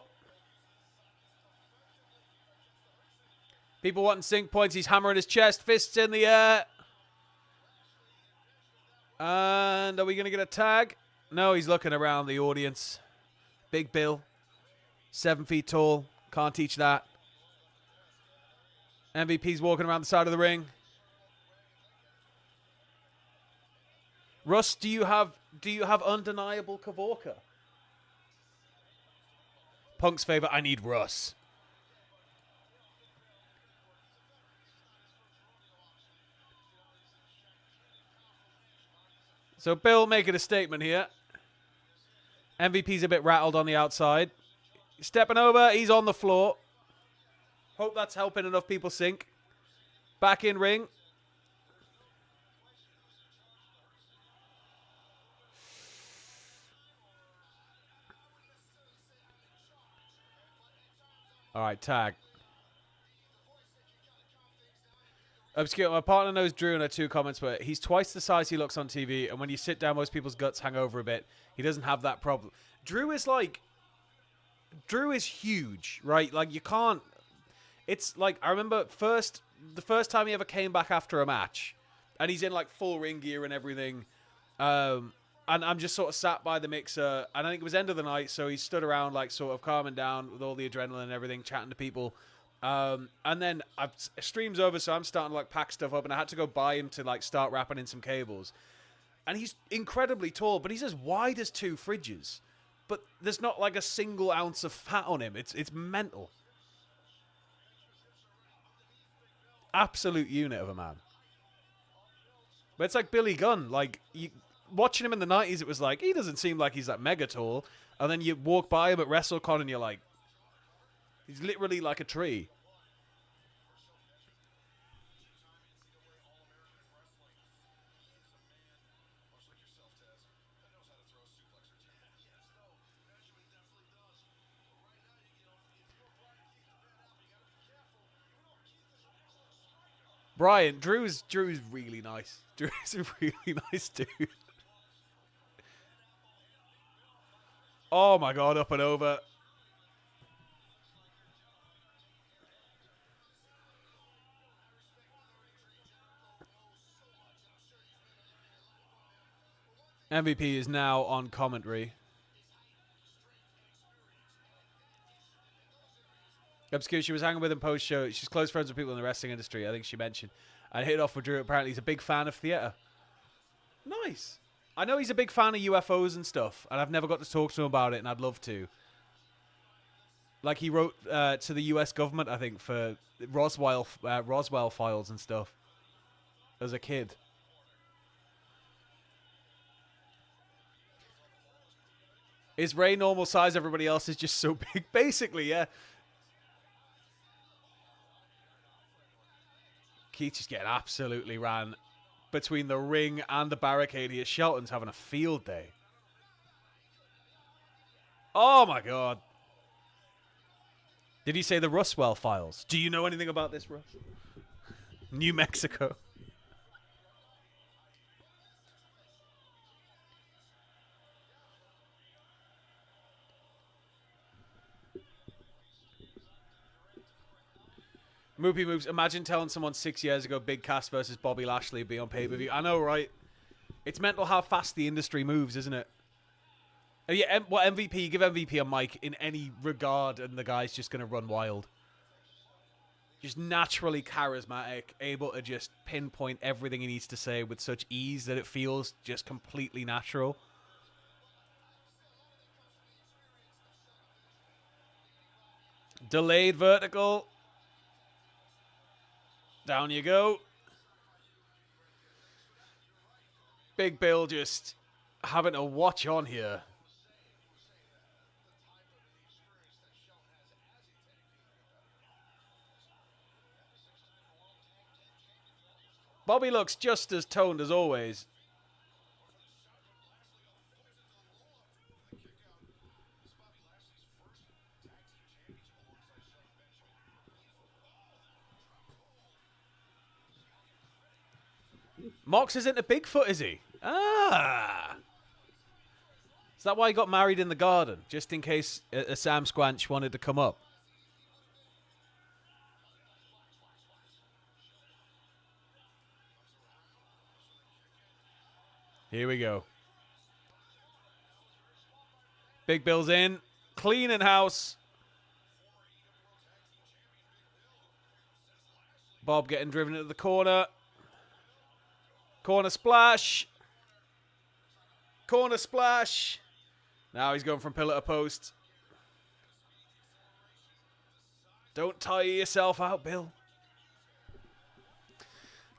People wanting sync points. He's hammering his chest, fists in the air. And are we going to get a tag? No, he's looking around the audience. Big Bill. 7 feet tall. Can't teach that. MVP's walking around the side of the ring. Russ, do you have undeniable Kavorka? Punk's favorite, I need Russ. So Bill making a statement here. MVP's a bit rattled on the outside. Stepping over, he's on the floor. Hope that's helping enough people sync. Back in ring. All right, tag. Obscure. My partner knows Drew in her 2 comments, but he's twice the size he looks on TV, and when you sit down, most people's guts hang over a bit. He doesn't have that problem. Drew is huge, right? Like, you can't... It's like, I remember the first time he ever came back after a match, and he's in, like, full ring gear and everything, and I'm just sort of sat by the mixer, and I think it was end of the night, so he stood around, like, sort of calming down with all the adrenaline and everything, chatting to people. And then stream's over, so I'm starting to like pack stuff up, and I had to go buy him to like start wrapping in some cables. And he's incredibly tall, but he's as wide as 2 fridges. But there's not like a single ounce of fat on him. It's mental. Absolute unit of a man. But it's like Billy Gunn. Like, watching him in the 90s, it was like, he doesn't seem like he's that mega tall. And then you walk by him at WrestleCon and you're like, he's literally like a tree. Bryan, Drew's really nice. Drew's a really nice dude. Oh my God, up and over. MVP is now on commentary. Obscure, she was hanging with him post-show. She's close friends with people in the wrestling industry, I think she mentioned. And hit it off with Drew. Apparently he's a big fan of theatre. Nice. I know he's a big fan of UFOs and stuff, and I've never got to talk to him about it, and I'd love to. Like, he wrote to the US government, I think, for Roswell files and stuff as a kid. Is Ray normal size? Everybody else is just so big. Basically, yeah. Keith just getting absolutely ran between the ring and the barricade here. Shelton's having a field day. Oh, my God. Did he say the Roswell files? Do you know anything about this, Russ? New Mexico. Moopy moves. Imagine telling someone 6 years ago Big Cass versus Bobby Lashley would be on pay-per-view. I know, right? It's mental how fast the industry moves, isn't it? Yeah, what MVP? Give MVP a mic in any regard, and the guy's just going to run wild. Just naturally charismatic, able to just pinpoint everything he needs to say with such ease that it feels just completely natural. Delayed vertical. Down you go. Big Bill just having to watch on here. Bobby looks just as toned as always. Mox is into Bigfoot, is he? Ah. Is that why he got married in the garden? Just in case a Sam Squanch wanted to come up? Here we go. Big Bill's in. Cleaning house. Bob getting driven into the corner. Corner splash. Corner splash. Now he's going from pillar to post. Don't tire yourself out, Bill.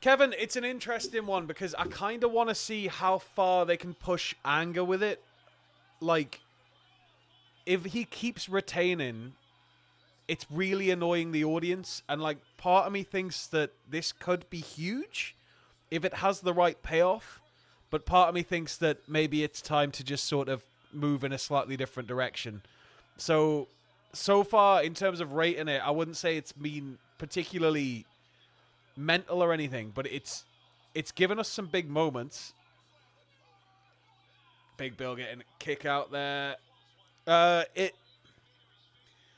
Kevin, it's an interesting one because I kind of want to see how far they can push anger with it. Like, if he keeps retaining, it's really annoying the audience. And, like, part of me thinks that this could be huge if it has the right payoff. But part of me thinks that maybe it's time to just sort of move in a slightly different direction. So far, in terms of rating it, I wouldn't say it's been particularly mental or anything, but it's given us some big moments. Big Bill getting a kick out there.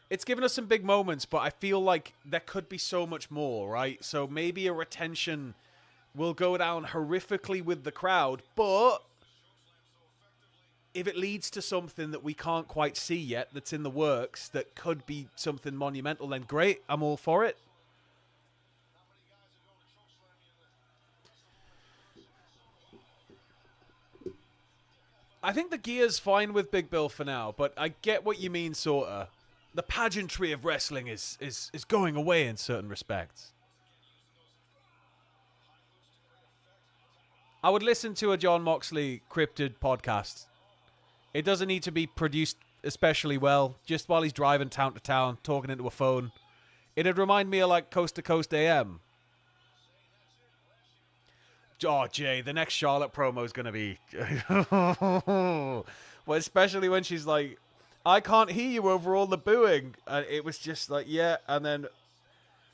It's given us some big moments, but I feel like there could be so much more, right? So maybe a retention will go down horrifically with the crowd, but if it leads to something that we can't quite see yet, that's in the works, that could be something monumental, then great, I'm all for it. I think the gear's fine with Big Bill for now, but I get what you mean, sorta. The pageantry of wrestling is going away in certain respects. I would listen to a John Moxley cryptid podcast. It doesn't need to be produced especially well, just while he's driving town to town, talking into a phone. It'd remind me of like Coast to Coast AM. Oh, Jay, the next Charlotte promo is going to be... well, especially when she's like, I can't hear you over all the booing. And it was just like, yeah. And then,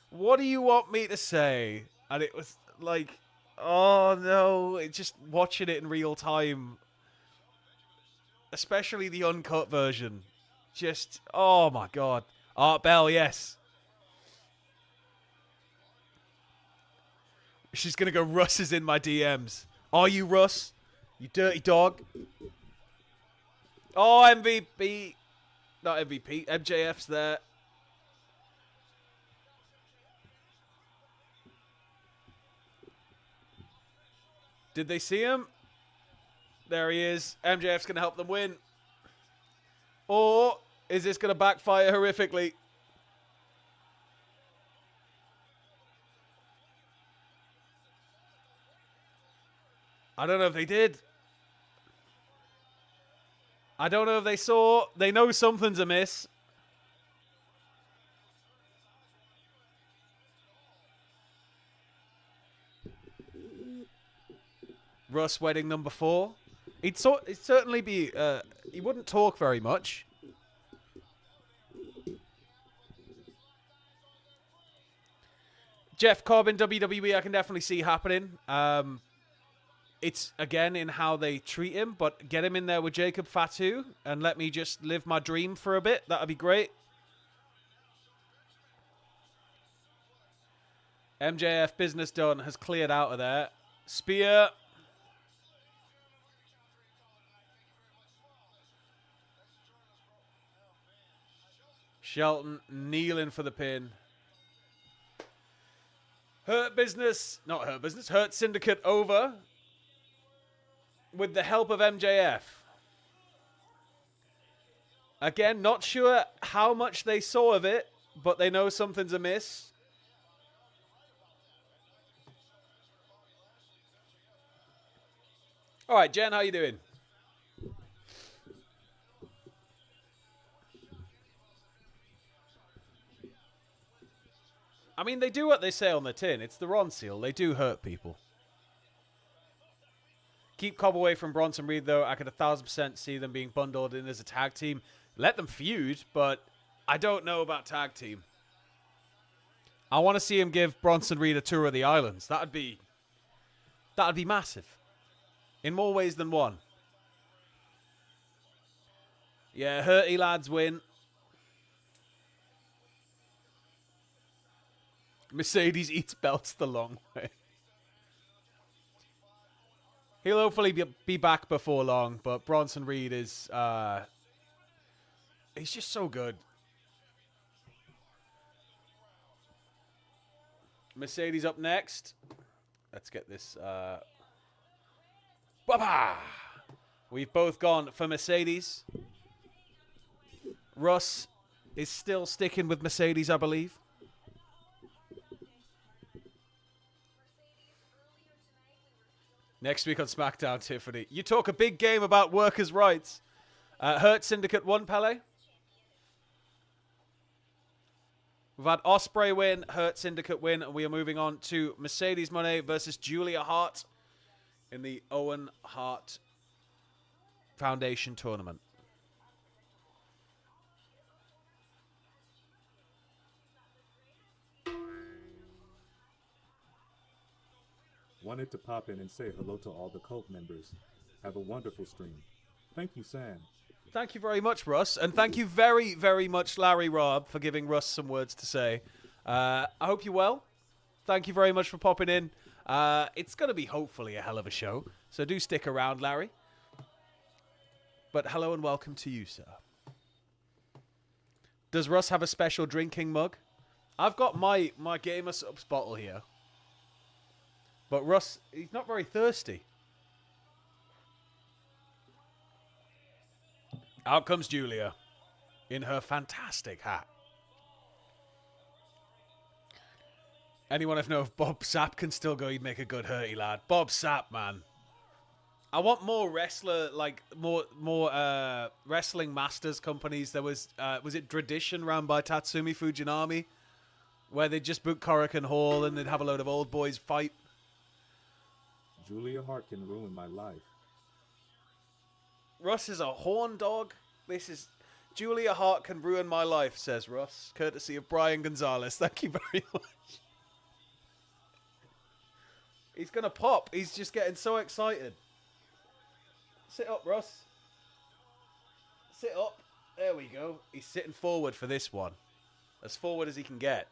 what do you want me to say? And it was like, oh, no. It's just watching it in real time. Especially the uncut version. Just, oh, my God. Art Bell, yes. She's going to go, Russ is in my DMs. Are you, Russ? You dirty dog. Oh, MVP. Not MVP. MJF's there. Did they see him? There he is. MJF's going to help them win. Or is this going to backfire horrifically? I don't know if they did. I don't know if they saw. They know something's amiss. Russ wedding number 4. It'd certainly be... he wouldn't talk very much. Jeff Cobb in WWE, I can definitely see happening. It's, again, in how they treat him, but get him in there with Jacob Fatu and let me just live my dream for a bit. That would be great. MJF, business done, has cleared out of there. Spear. Shelton kneeling for the pin. Hurt Business, not Hurt Business, Hurt Syndicate over with the help of MJF. Again, not sure how much they saw of it, but they know something's amiss. All right, Jen, how you doing? I mean, they do what they say on the tin. It's the Ron seal. They do hurt people. Keep Cobb away from Bronson Reed, though. I could 1,000% see them being bundled in as a tag team. Let them feud, but I don't know about tag team. I want to see him give Bronson Reed a tour of the islands. That'd be That'd be massive. In more ways than one. Yeah, hurty lads win. Mercedes eats belts the long way. He'll hopefully be back before long, but Bronson Reed is... he's just so good. Mercedes up next. Let's get this... Ba-ba! We've both gone for Mercedes. Russ is still sticking with Mercedes, I believe. Next week on SmackDown, Tiffany. You talk a big game about workers' rights. Hurt Syndicate 1, Pele. We've had Osprey win, Hurt Syndicate win, and we are moving on to Mercedes Mone versus Julia Hart in the Owen Hart Foundation tournament. Wanted to pop in and say hello to all the cult members. Have a wonderful stream. Thank you, Sam. Thank you very much, Russ. And thank you very, very much, Larry Robb, for giving Russ some words to say. I hope you're well. Thank you very much for popping in. It's going to be hopefully a hell of a show. So do stick around, Larry. But hello and welcome to you, sir. Does Russ have a special drinking mug? I've got my Gamer Subs bottle here. But Russ, he's not very thirsty. Out comes Julia in her fantastic hat. Anyone I've known if Bob Sapp can still go, he'd make a good hurty lad. Bob Sapp, man. I want more wrestler, like more wrestling masters companies. There was it Tradition run by Tatsumi Fujinami, where they'd just book Korakuen Hall and they'd have a load of old boys fight. Julia Hart can ruin my life. Russ is a horn dog. This is... Julia Hart can ruin my life, says Russ. Courtesy of Brian Gonzalez. Thank you very much. He's going to pop. He's just getting so excited. Sit up, Russ. Sit up. There we go. He's sitting forward for this one. As forward as he can get.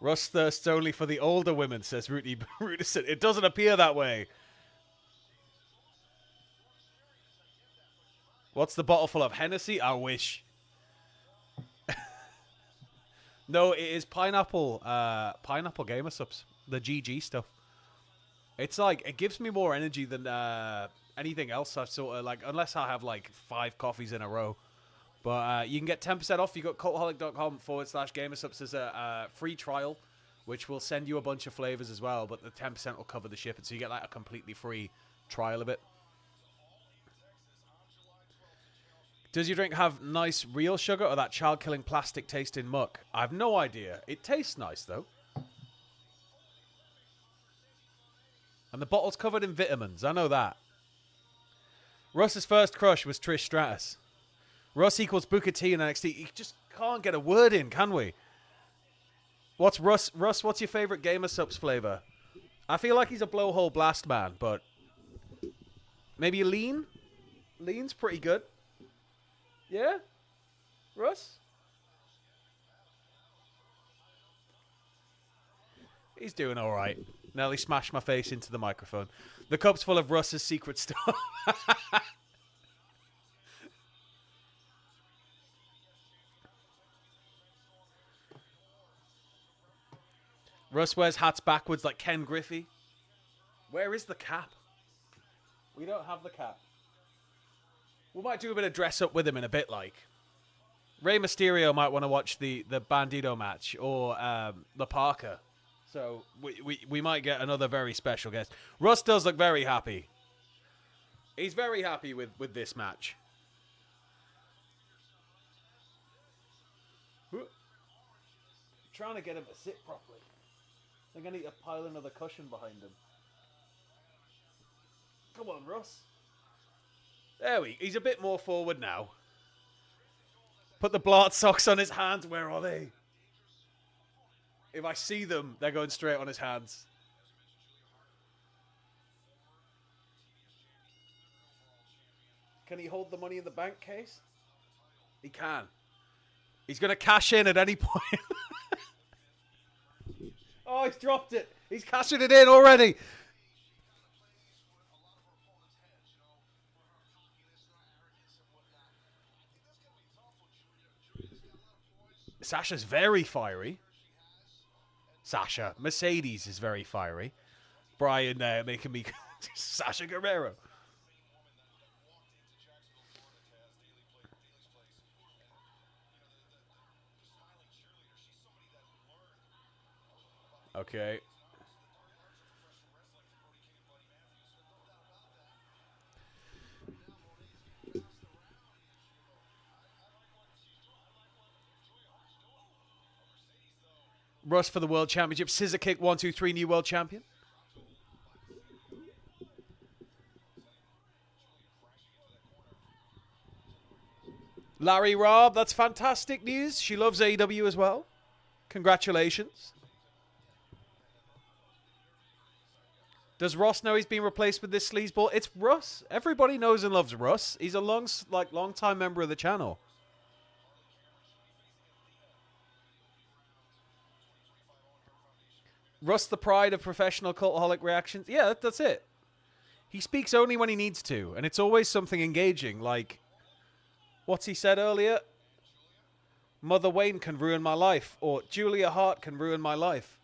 Russ thirsts only for the older women, says Rudy Rudison. It doesn't appear that way. What's the bottle full of? Hennessy? I wish. No, it is pineapple Gamer Subs. The GG stuff. It's like, it gives me more energy than anything else I've sort of like, unless I have like 5 coffees in a row. But you can get 10% off. You got cultaholic.com/gamersubs as a free trial, which will send you a bunch of flavors as well. But the 10% will cover the shipping, so you get like a completely free trial of it. Does your drink have nice real sugar or that child-killing plastic tasting muck? I have no idea. It tastes nice though. And the bottle's covered in vitamins. I know that. Russ's first crush was Trish Stratus. Russ equals Booker T in NXT. You just can't get a word in, can we? What's Russ, what's your favorite Gamer Subs flavor? I feel like he's a blowhole blast man, but maybe lean? Lean's pretty good. Yeah? Russ? He's doing all right. Nearly smashed my face into the microphone. The cup's full of Russ's secret stuff. Russ wears hats backwards like Ken Griffey. Where is the cap? We don't have the cap. We might do a bit of dress up with him in a bit, like. Rey Mysterio might want to watch the Bandido match or the Parker. So we might get another very special guest. Russ does look very happy. He's very happy with this match. Trying to get him to sit properly. I think I need to pile another cushion behind him. Come on, Russ. There he's a bit more forward now. Put the blart socks on his hands. Where are they? If I see them, they're going straight on his hands. Can he hold the Money in the Bank case? He can. He's going to cash in at any point. Oh, he's dropped it. He's cashing it in already. Sasha's very fiery. Mercedes is very fiery. Bryan making me Sasha Guerrero. Okay. Russ for the World Championship. Scissor kick, 1, 2, 3, new World Champion. Larry Robb, that's fantastic news. She loves AEW as well. Congratulations. Does Ross know he's been replaced with this sleazeball? It's Russ. Everybody knows and loves Russ. He's a long-time member of the channel. Russ, the pride of professional cultaholic reactions. Yeah, that's it. He speaks only when he needs to, and it's always something engaging, like, what's he said earlier? Mother Wayne can ruin my life, or Julia Hart can ruin my life.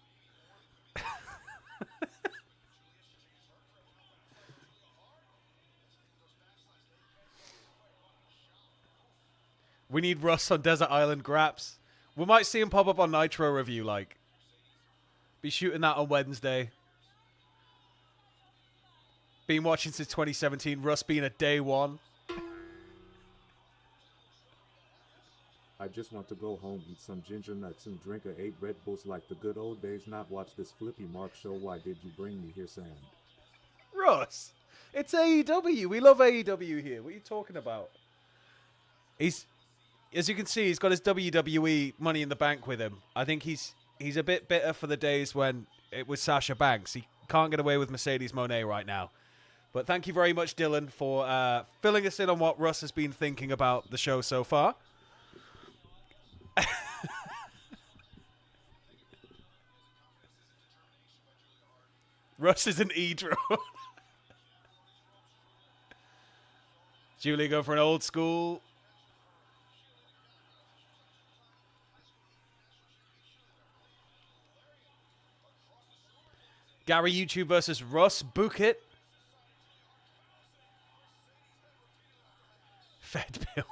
We need Russ on Desert Island Graps. We might see him pop up on Nitro review, like. Be shooting that on Wednesday. Been watching since 2017. Russ being a day one. I just want to go home, eat some ginger nuts, and drink 8 Red Bulls like the good old days, not watch this Flippy Mark show. Why did you bring me here, Sam? Russ, it's AEW. We love AEW here. What are you talking about? He's, as you can see, he's got his WWE Money in the Bank with him. I think he's a bit bitter for the days when it was Sasha Banks. He can't get away with Mercedes Mone right now. But thank you very much, Dylan, for filling us in on what Russ has been thinking about the show so far. Russ is an E-drone. Julie go for an old school. Gary YouTube versus Russ. Book it. Fed build.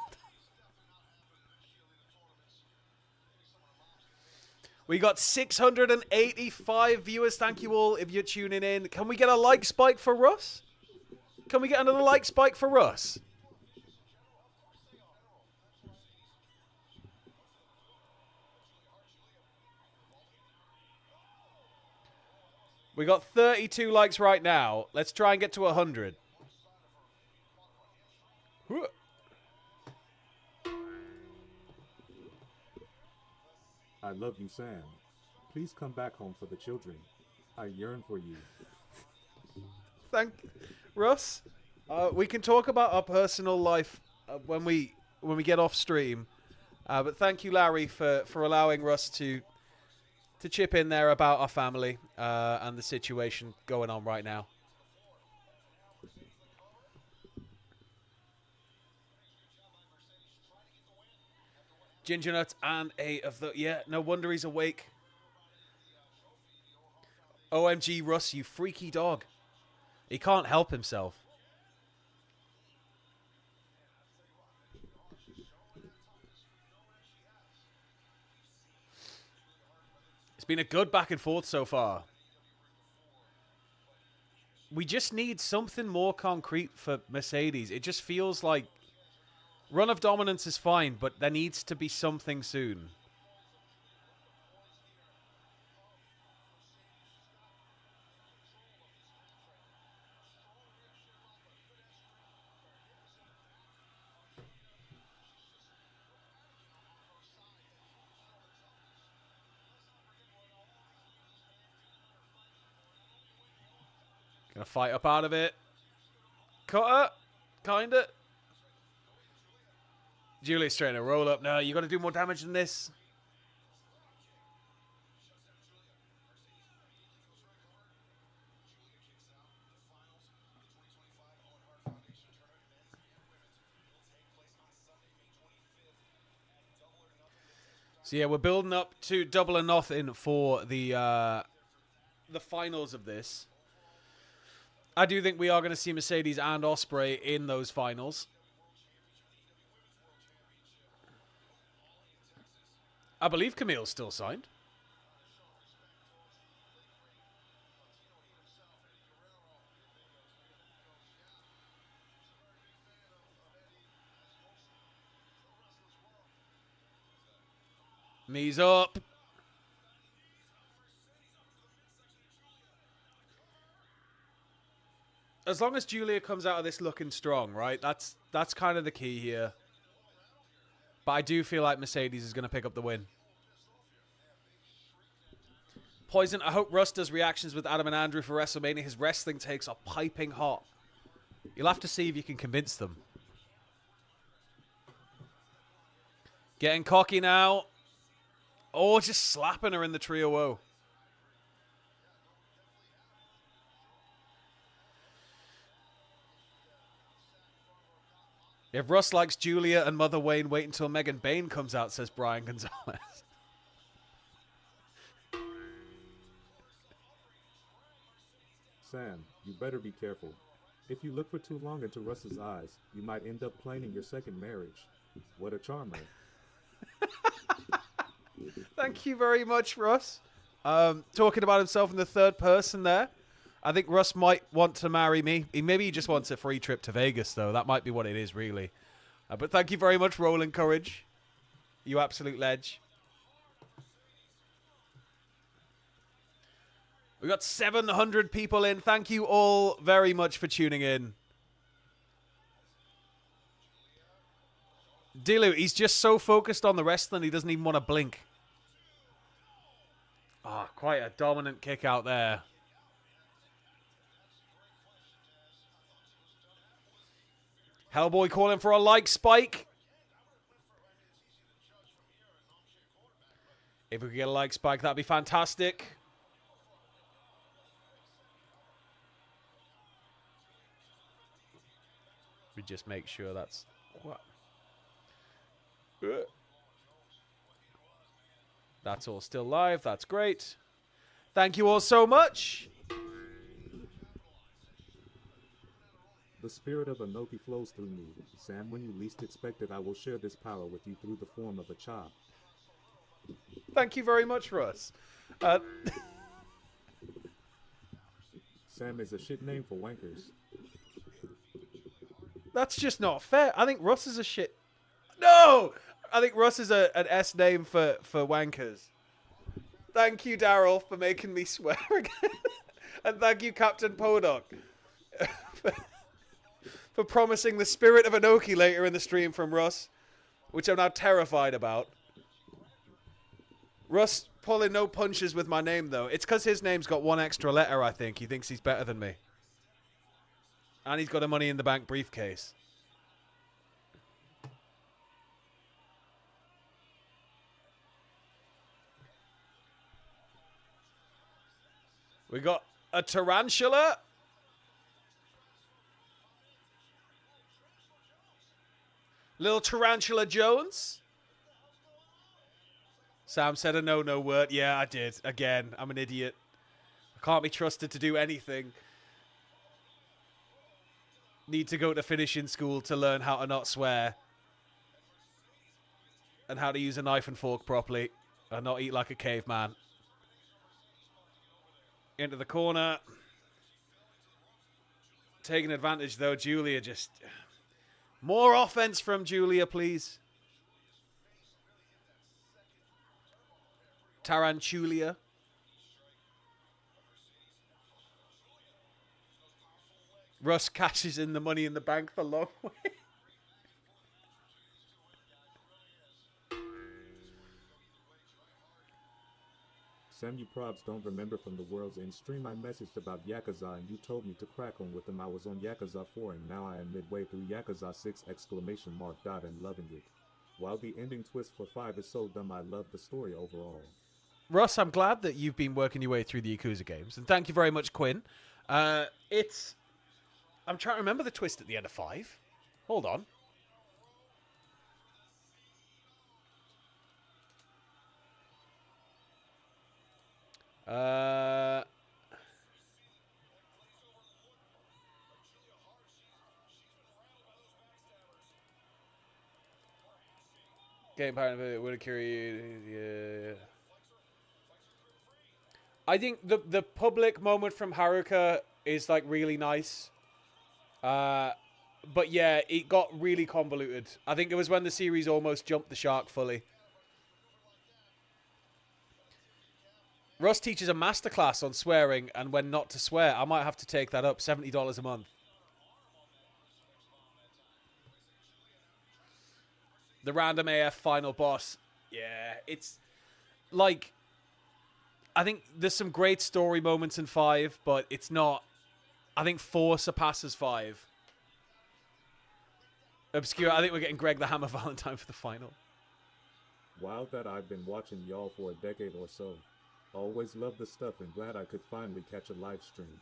We got 685 viewers. Thank you all if you're tuning in. Can we get a like spike for Russ? Can we get another like spike for Russ? We got 32 likes right now. Let's try and get to 100. I love you, Sam. Please come back home for the children. I yearn for you. Thank Russ. We can talk about our personal life when we get off stream. But thank you, Larry, for allowing Russ to chip in there about our family and the situation going on right now. Ginger nuts and no wonder he's awake. OMG Russ, you freaky dog. He can't help himself. It's been a good back and forth so far. We just need something more concrete for Mercedes. It just feels like run of dominance is fine, but there needs to be something soon. Gonna fight up out of it. Cutter. Kinda. Julia's trying to roll up. No, you got to do more damage than this. So yeah, we're building up to Double or Nothing for the finals of this. I do think we are going to see Mercedes and Ospreay in those finals. I believe Camille's still signed. Knees up. As long as Julia comes out of this looking strong, right? That's kind of the key here. But I do feel like Mercedes is going to pick up the win. Poison, I hope Russ does reactions with Adam and Andrew for WrestleMania. His wrestling takes are piping hot. You'll have to see if you can convince them. Getting cocky now. Oh, just slapping her in the Trio O. If Russ likes Julia and Mother Wayne, wait until Megan Bayne comes out, says Brian Gonzalez. Sam, you better be careful. If you look for too long into Russ's eyes, you might end up planning your second marriage. What a charmer. Thank you very much, Russ. Talking about himself in the third person there. I think Russ might want to marry me. Maybe he just wants a free trip to Vegas, though. That might be what it is, really. But thank you very much, Rolling Courage. You absolute ledge. We got 700 people in. Thank you all very much for tuning in. Dilu, he's just so focused on the wrestling, he doesn't even want to blink. Ah, quite a dominant kick out there. Hellboy calling for a like spike. If we could get a like spike, that'd be fantastic. We just make sure that's what. That's all still live. That's great. Thank you all so much. The spirit of Inoki flows through me. Sam, when you least expect it, I will share this power with you through the form of a chop. Thank you very much, Russ. Sam is a shit name for wankers. That's just not fair. I think Russ is a shit. No! I think Russ is an S name for wankers. Thank you, Daryl, for making me swear again. And thank you, Captain Podok, for promising the spirit of Inoki later in the stream from Russ, which I'm now terrified about. Russ pulling no punches with my name, though. It's because his name's got one extra letter, I think. He thinks he's better than me. And he's got a Money in the Bank briefcase. We got a tarantula. Little Tarantula Jones. Sam said a no-no word. Yeah, I did. Again, I'm an idiot. I can't be trusted to do anything. Need to go to finishing school to learn how to not swear. And how to use a knife and fork properly. And not eat like a caveman. Into the corner. Taking advantage, though. Julia just... More offense from Julia, please. Tarantulia. Russ cashes in the Money in the Bank the long way. Sam, you probs don't remember from the World's End stream I messaged about Yakuza and you told me to crack on with them. I was on Yakuza 4 and now I am midway through Yakuza 6 exclamation mark dot and loving it. While the ending twist for 5 is so dumb, I love the story overall. Russ, I'm glad that you've been working your way through the Yakuza games. And thank you very much, Quinn. I'm trying to remember the twist at the end of 5. Hold on. Game partner would have carried. Yeah. I think the public moment from Haruka is like really nice. But yeah, it got really convoluted. I think it was when the series almost jumped the shark fully. Russ teaches a masterclass on swearing and when not to swear. I might have to take that up. $70 a month. The random AF final boss. Yeah, it's like... I think there's some great story moments in 5, but it's not... I think 4 surpasses 5. Obscure. I think we're getting Greg the Hammer Valentine for the final. Wild that I've been watching y'all for a decade or so. Always loved the stuff and glad I could finally catch a live stream.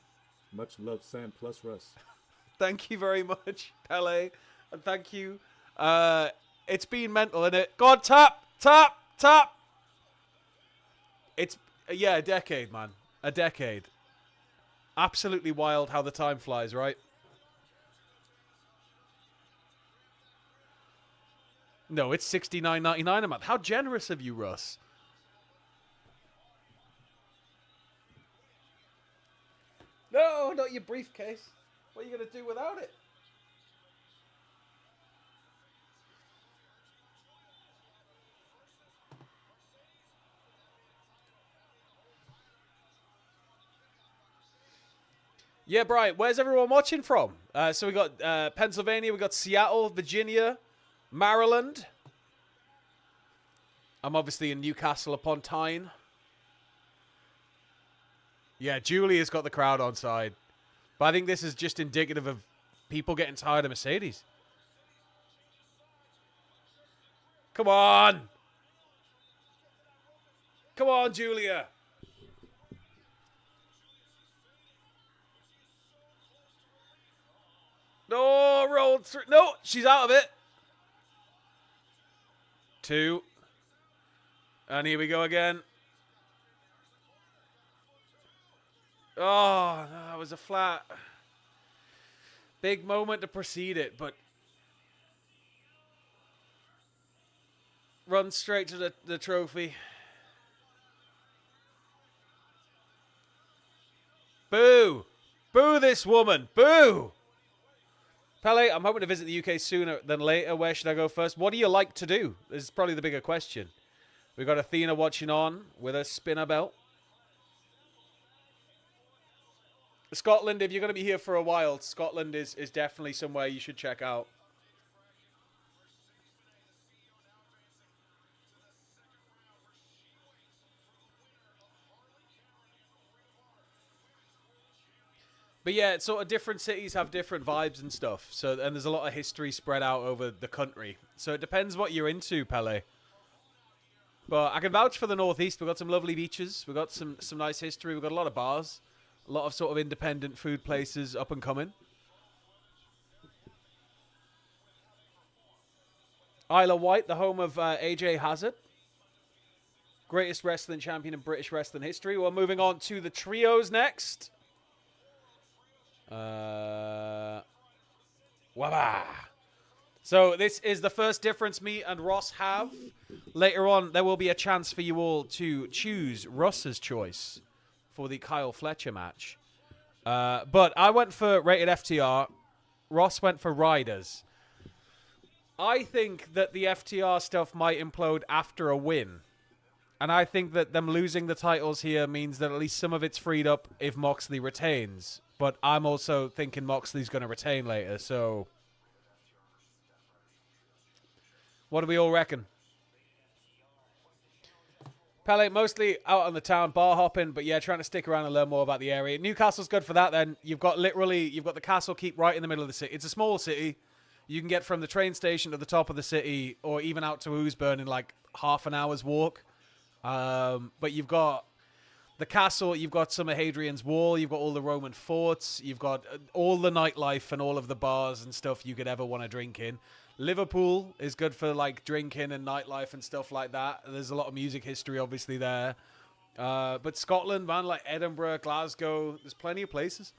Much love, Sam plus Russ. Thank you very much, Pele. And thank you. It's been mental, isn't it? Go on, tap! It's, yeah, a decade, man. A decade. Absolutely wild how the time flies, right? No, it's $69.99 a month. How generous of you, Russ. No, not your briefcase. What are you going to do without it? Yeah, Brian, where's everyone watching from? So we got Pennsylvania, we got Seattle, Virginia, Maryland. I'm obviously in Newcastle upon Tyne. Yeah, Julia's got the crowd on side. But I think this is just indicative of people getting tired of Mercedes. Come on! Come on, Julia! No, rolled through. No, she's out of it. 2. And here we go again. Oh, no, that was a flat. Big moment to precede it, but run straight to the trophy. Boo! Boo this woman! Boo! Pele, I'm hoping to visit the UK sooner than later. Where should I go first? What do you like to do? This is probably the bigger question. We've got Athena watching on with a spinner belt. Scotland, if you're going to be here for a while, Scotland is definitely somewhere you should check out. But yeah, it's sort of different cities have different vibes and stuff. So, and there's a lot of history spread out over the country. So it depends what you're into, Pele. But I can vouch for the Northeast. We've got some lovely beaches. We've got some nice history. We've got a lot of bars. A lot of sort of independent food places up and coming. Isle of Wight, the home of AJ Hazard. Greatest wrestling champion in British wrestling history. We're moving on to the trios next. Waba. So this is the first difference me and Ross have. Later on, there will be a chance for you all to choose Russ's choice for the Kyle Fletcher match. But I went for rated FTR. Ross went for Riders. I think that the FTR stuff might implode after a win. And I think that them losing the titles here means that at least some of it's freed up if Moxley retains. But I'm also thinking Moxley's going to retain later, so... What do we all reckon? Pele, mostly out on the town, bar hopping, but yeah, trying to stick around and learn more about the area. Newcastle's good for that then. You've got the castle keep right in the middle of the city. It's a small city. You can get from the train station to the top of the city or even out to Oosburn in like half an hour's walk. But you've got the castle, you've got some of Hadrian's Wall, you've got all the Roman forts, you've got all the nightlife and all of the bars and stuff you could ever want to drink in. Liverpool is good for like drinking and nightlife and stuff like that. There's a lot of music history obviously there. But Scotland, man, like Edinburgh, Glasgow, there's plenty of places.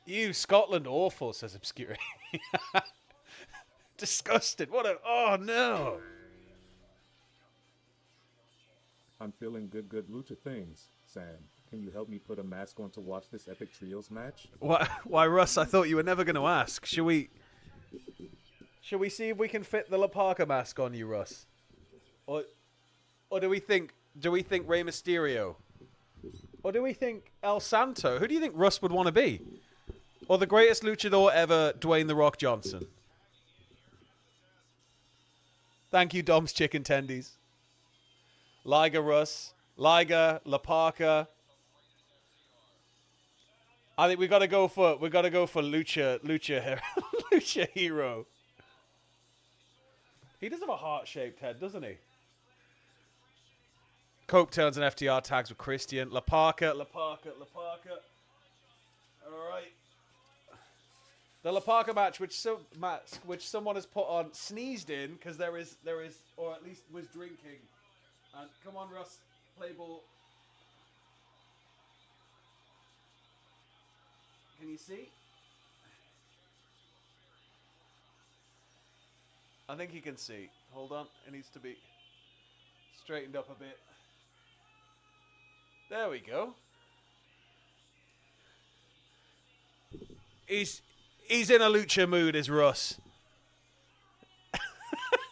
Ew, Scotland awful, says Obscurity. Disgusted. Oh no. I'm feeling good lucha things, Sam. Can you help me put a mask on to watch this epic trios match? Why, Russ, I thought you were never going to ask. Should we see if we can fit the La Parka mask on you, Russ? Or do we think Rey Mysterio? Or do we think El Santo? Who do you think Russ would want to be? Or the greatest luchador ever, Dwayne "The Rock" Johnson? Thank you, Dom's Chicken Tendies. Liga Russ. Liga, La Parka. I think we gotta go for Lucha Lucha Hero. He does have a heart-shaped head, doesn't he? Cope turns and FTR tags with Christian. La Parka. Alright. The La Parka match, which someone has put on, sneezed in, because there is, or at least was drinking. And come on, Russ, play ball. Can you see? I think he can see. Hold on, it needs to be straightened up a bit. There we go. He's in a lucha mood, is Russ.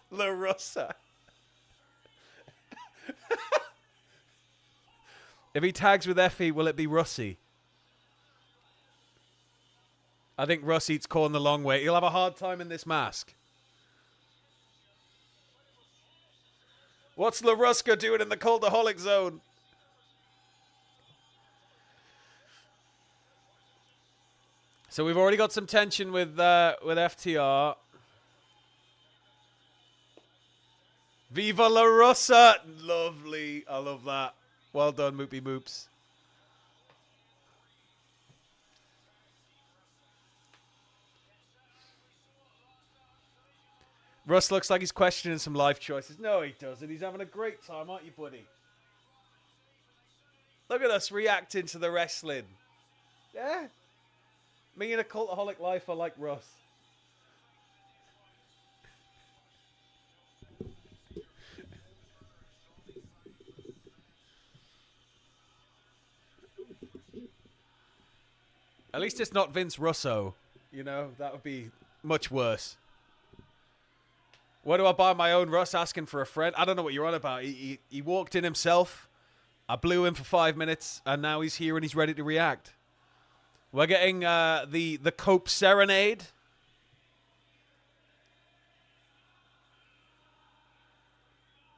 La Rosa. If he tags with Effie, will it be Russie? I think Russ eats corn the long way. He'll have a hard time in this mask. What's LaRusca doing in the Cultaholic Zone? So we've already got some tension with FTR. Viva La Rosa! Lovely. I love that. Well done, Moopy Moops. Russ looks like he's questioning some life choices. No, he doesn't. He's having a great time, aren't you, buddy? Look at us reacting to the wrestling. Yeah. Me in a cultaholic life, I like Russ. At least it's not Vince Russo. You know, that would be much worse. Where do I buy my own? Russ asking for a friend. I don't know what you're on about. He walked in himself. I blew him for 5 minutes, and now he's here and he's ready to react. We're getting the Cope Serenade.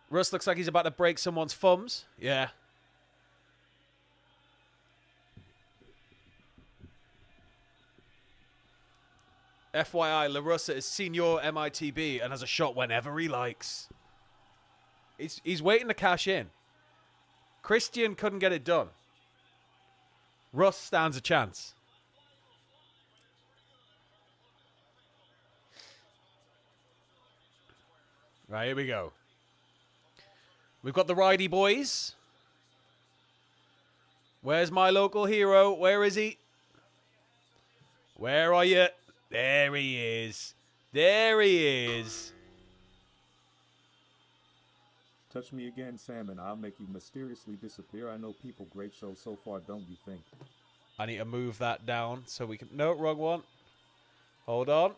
Russ looks like he's about to break someone's thumbs. Yeah. FYI, LaRussa is Senior MITB and has a shot whenever he likes. He's waiting to cash in. Christian couldn't get it done. Russ stands a chance. Right, here we go. We've got the Ridey boys. Where's my local hero? Where is he? Where are you? There he is. There he is. Touch me again, Sam, and I'll make you mysteriously disappear. I know people. Great show so far, don't you think? I need to move that down so we can... No, wrong one. Hold on.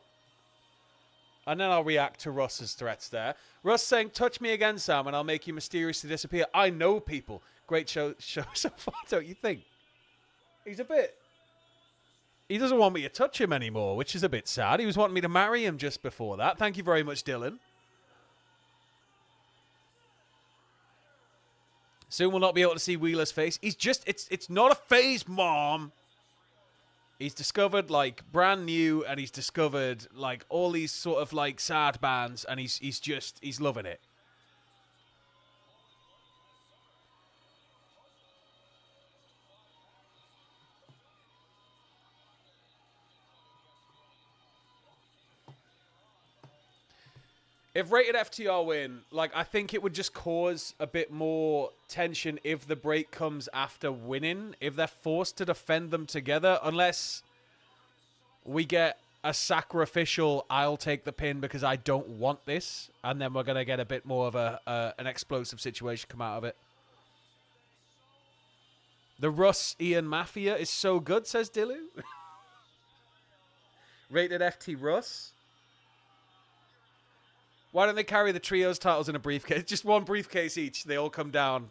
And then I'll react to Russ's threats there. Russ saying, touch me again, Sam, and I'll make you mysteriously disappear. I know people. Great show so far, don't you think? He's a bit... He doesn't want me to touch him anymore, which is a bit sad. He was wanting me to marry him just before that. Thank you very much, Dylan. Soon we'll not be able to see Wheeler's face. He's just, it's not a face, Mom. He's discovered, like, brand new, and he's discovered, like, all these sort of, like, sad bands, and he's loving it. If Rated FTR win, like, I think it would just cause a bit more tension if the break comes after winning. If they're forced to defend them together, unless we get a sacrificial, I'll take the pin because I don't want this, and then we're going to get a bit more of an explosive situation come out of it. The Russ Ian Mafia is so good, says Dilu. Rated FT Russ. Why don't they carry the trios titles in a briefcase? Just one briefcase each. They all come down.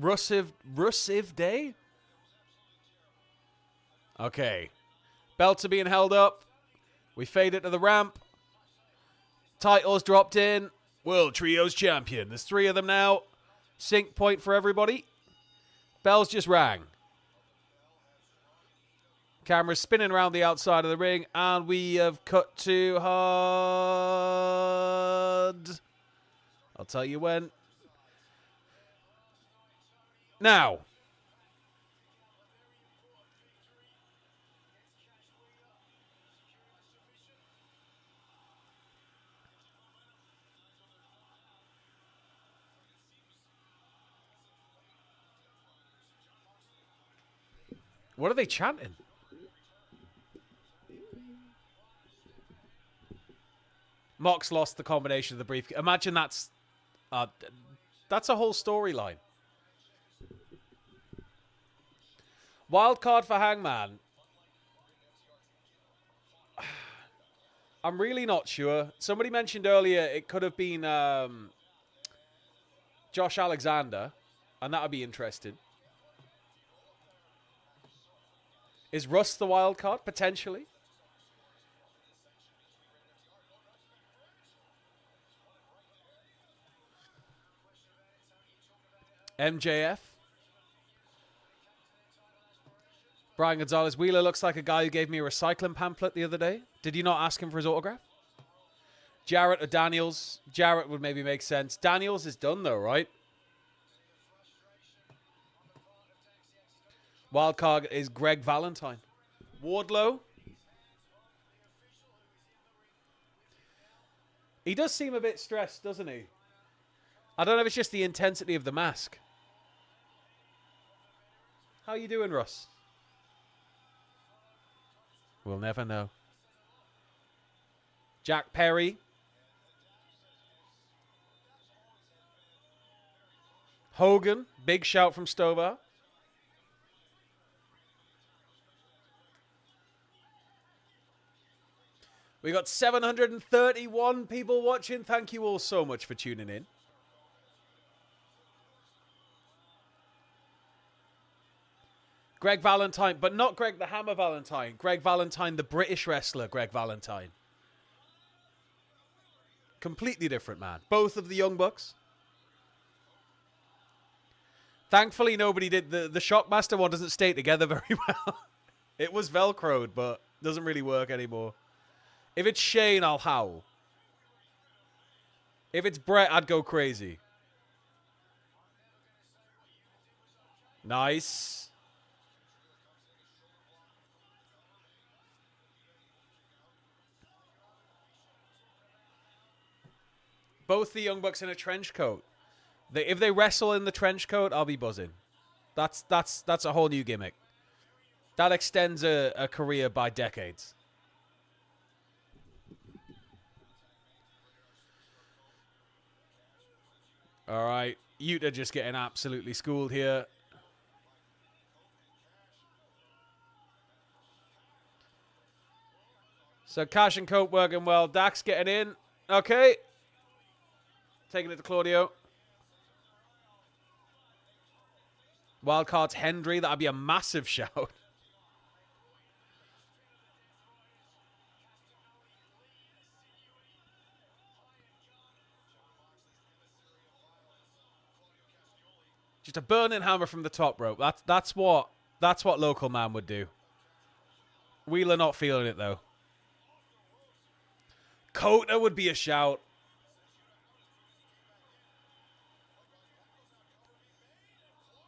Russiv Day? Okay. Belts are being held up. We fade it to the ramp. Titles dropped in. World Trios Champion. There's 3 of them now. Sync point for everybody. Bells just rang. Camera's spinning around the outside of the ring, and we have cut to hard. I'll tell you when. Now. What are they chanting? Mox lost the combination of the briefcase. Imagine that's a whole storyline. Wild card for Hangman. I'm really not sure. Somebody mentioned earlier it could have been Josh Alexander, and that would be interesting. Is Russ the wild card? Potentially. MJF. Brian Gonzalez. Wheeler looks like a guy who gave me a recycling pamphlet the other day. Did you not ask him for his autograph? Jarrett or Daniels? Jarrett would maybe make sense. Daniels is done though, right? Wild card is Greg Valentine. Wardlow. He does seem a bit stressed, doesn't he? I don't know if it's just the intensity of the mask. How you doing, Russ? We'll never know. Jack Perry. Hogan. Big shout from Stover. We got 731 people watching. Thank you all so much for tuning in. Greg Valentine, but not Greg the Hammer Valentine. Greg Valentine, the British wrestler, Greg Valentine. Completely different man. Both of the Young Bucks. Thankfully, nobody did. The Shockmaster one doesn't stay together very well. It was Velcroed, but doesn't really work anymore. If it's Shane, I'll howl. If it's Brett, I'd go crazy. Nice. Both the Young Bucks in a trench coat. If they wrestle in the trench coat, I'll be buzzing. That's a whole new gimmick. That extends a career by decades. All right. Yuta just getting absolutely schooled here. So Cash and Cope working well. Dax getting in. Okay. Taking it to Claudio. Wildcard's Hendry. That'd be a massive shout. Just a burning hammer from the top rope. That's what local man would do. Wheeler not feeling it though. Kota would be a shout.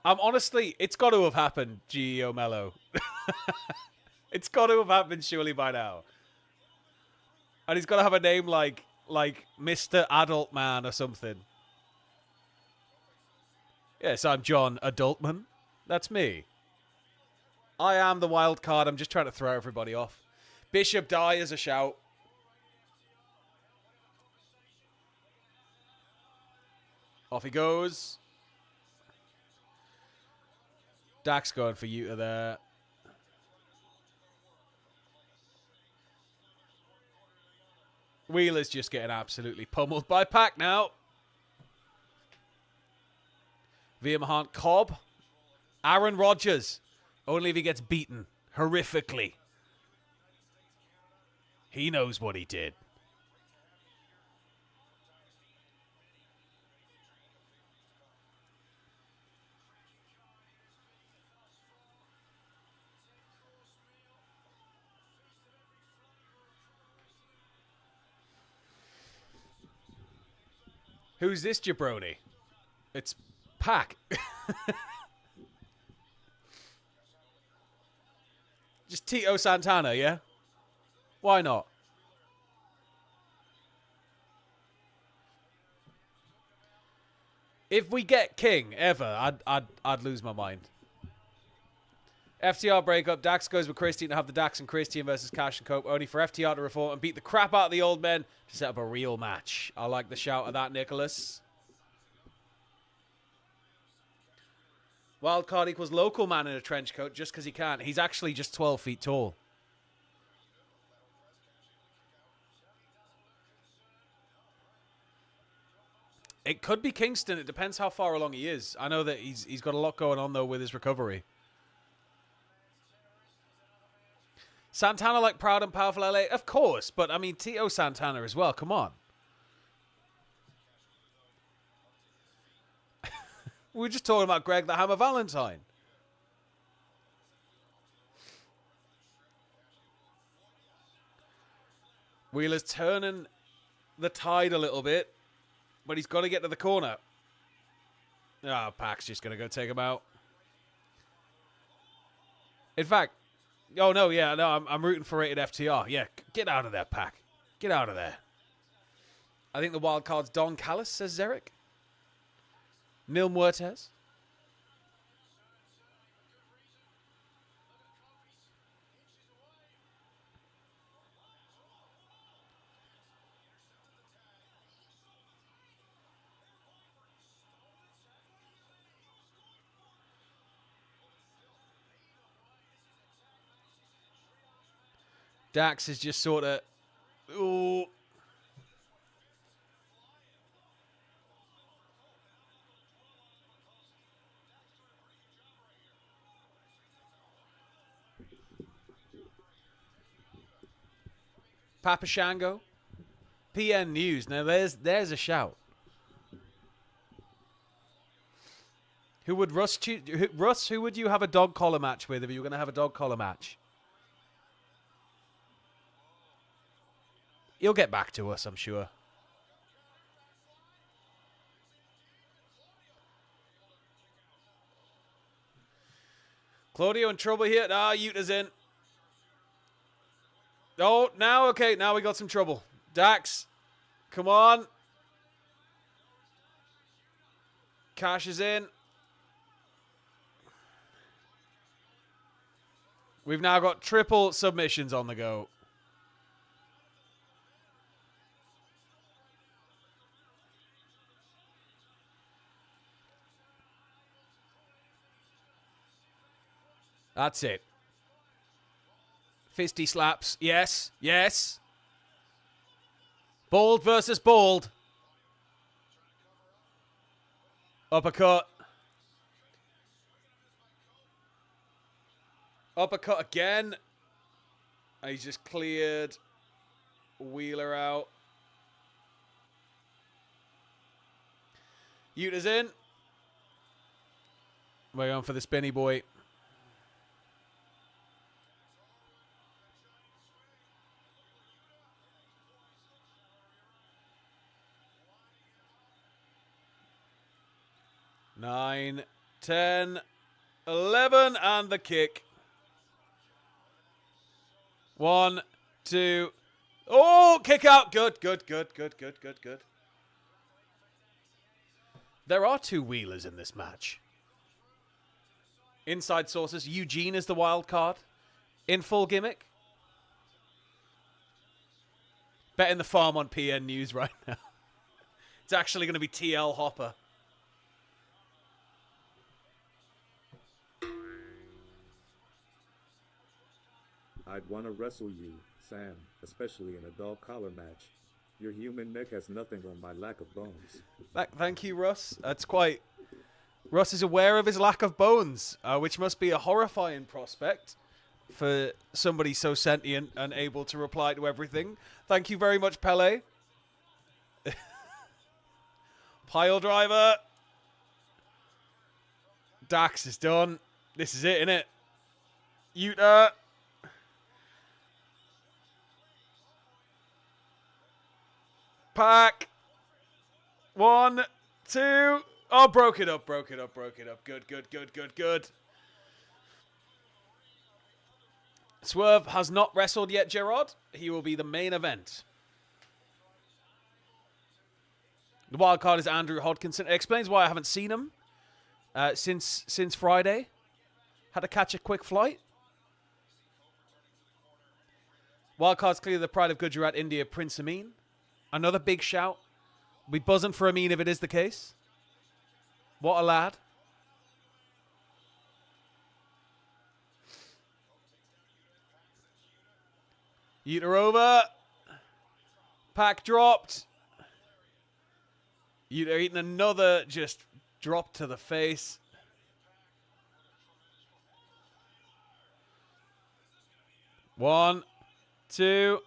Honestly, it's got to have happened, Gio Mello. It's got to have happened surely by now. And he's got to have a name like Mr. Adult Man or something. Yes, I'm John Adultman. That's me. I am the wild card. I'm just trying to throw everybody off. Bishop die is a shout. Off he goes. Dax going for Yuta there. Wheeler's just getting absolutely pummeled by Pac now. Veermahan Cobb. Aaron Rodgers. Only if he gets beaten horrifically. He knows what he did. Who's this jabroni? It's Pac. Just Tito Santana, yeah? Why not? If we get King ever, I'd lose my mind. FTR breakup. Dax goes with Christian to have the Dax and Christian versus Cash and Cope, only for FTR to reform and beat the crap out of the old men to set up a real match. I like the shout of that, Nicholas. Wildcard equals local man in a trench coat just because he can. He's actually just 12 feet tall. It could be Kingston. It depends how far along he is. I know that he's got a lot going on, though, with his recovery. Santana like proud and powerful LA? Of course, but I mean Tito Santana as well. Come on. We were just talking about Greg the Hammer Valentine. Wheeler's turning the tide a little bit, but he's got to get to the corner. Oh, Pac's just going to go take him out. In fact, oh, no, yeah, no, I'm rooting for rated FTR. Yeah, get out of there, Pac. Get out of there. I think the wild card's Don Callis, says Zarek. Mil Muertes. Dax is just sort of... Ooh. Papa Shango. PN News. Now there's a shout. Who would Russ choose? Russ, who would you have a dog collar match with if you were going to have a dog collar match? He'll get back to us, I'm sure. Claudio in trouble here. Ah, Yuta's in. Oh, now, okay, now we got some trouble. Dax, come on. Cash is in. We've now got triple submissions on the go. That's it. Fisty slaps. Yes. Yes. Bald versus bald. Uppercut. Uppercut again. He's just cleared Wheeler out. Yuta's in. We're going for the spinny boy. Nine, 10, 11, and the kick. 1, 2. Oh, kick out. Good. There are 2 Wheelers in this match. Inside sources, Eugene is the wild card. In full gimmick. Betting the farm on PN News right now. It's actually going to be TL Hopper. I'd want to wrestle you, Sam, especially in a dog collar match. Your human neck has nothing on my lack of bones. Thank you, Russ. That's quite... Russ is aware of his lack of bones, which must be a horrifying prospect for somebody so sentient and able to reply to everything. Thank you very much, Pele. Pile driver. Dax is done. This is it, innit? Yuta. Pack. 1, 2. Oh, broke it up. Good. Swerve has not wrestled yet, Gerard. He will be the main event. The wild card is Andrew Hodkinson. It explains why I haven't seen him since Friday. Had to catch a quick flight. Wild card's clearly the pride of Gujarat, India, Prince Amin. Another big shout. We'll be buzzing for Amin if it is the case. What a lad. Yuta over. Pack dropped. Yuta eating another just drop to the face. One, two.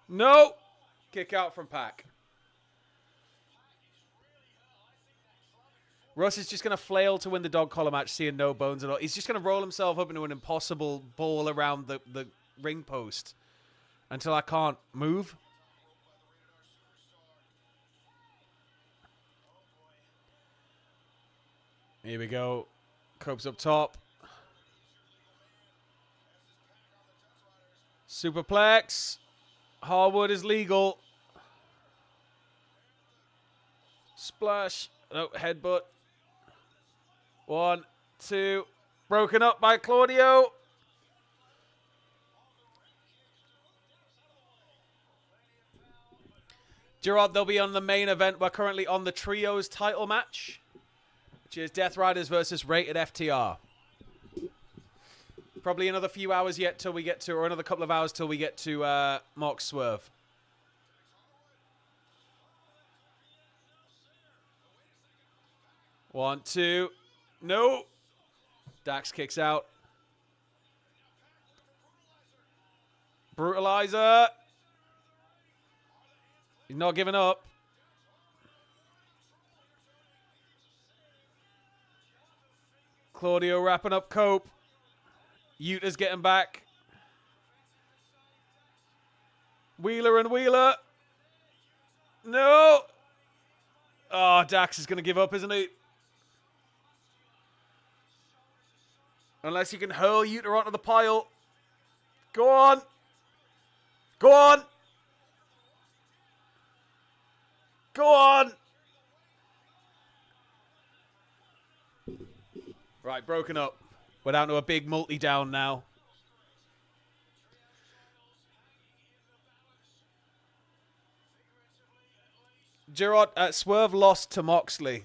No. Kick out from Pack. Russ is just going to flail to win the dog collar match, seeing no bones at all. He's just going to roll himself up into an impossible ball around the ring post until I can't move. Here we go. Cope's up top. Superplex. Harwood is legal. Splash. No, headbutt. 1, 2. Broken up by Claudio. Gerard, they'll be on the main event. We're currently on the Trios title match, which is Death Riders versus Rated FTR. Probably another few hours yet till we get to, or another couple of hours till we get to Mark Swerve. One, two. No. Dax kicks out. Brutalizer. He's not giving up. Claudio wrapping up Cope. Yuta's getting back. Wheeler and Wheeler. No. Oh, Dax is going to give up, isn't he? Unless he can hurl Yuta onto the pile. Go on. Go on. Go on. Right, broken up. We're down to a big multi-down now. Gerard, Swerve lost to Moxley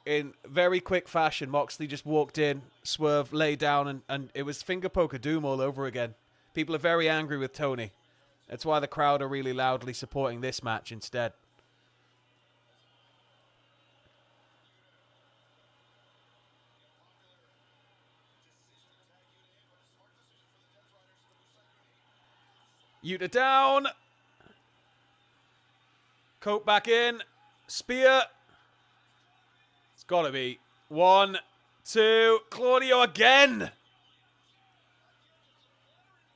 in very quick fashion. Moxley just walked in, Swerve lay down, and it was finger poke of doom all over again. People are very angry with Toni. That's why the crowd are really loudly supporting this match instead. Yuta down. Cope back in. Spear. It's got to be. 1, 2. Claudio again.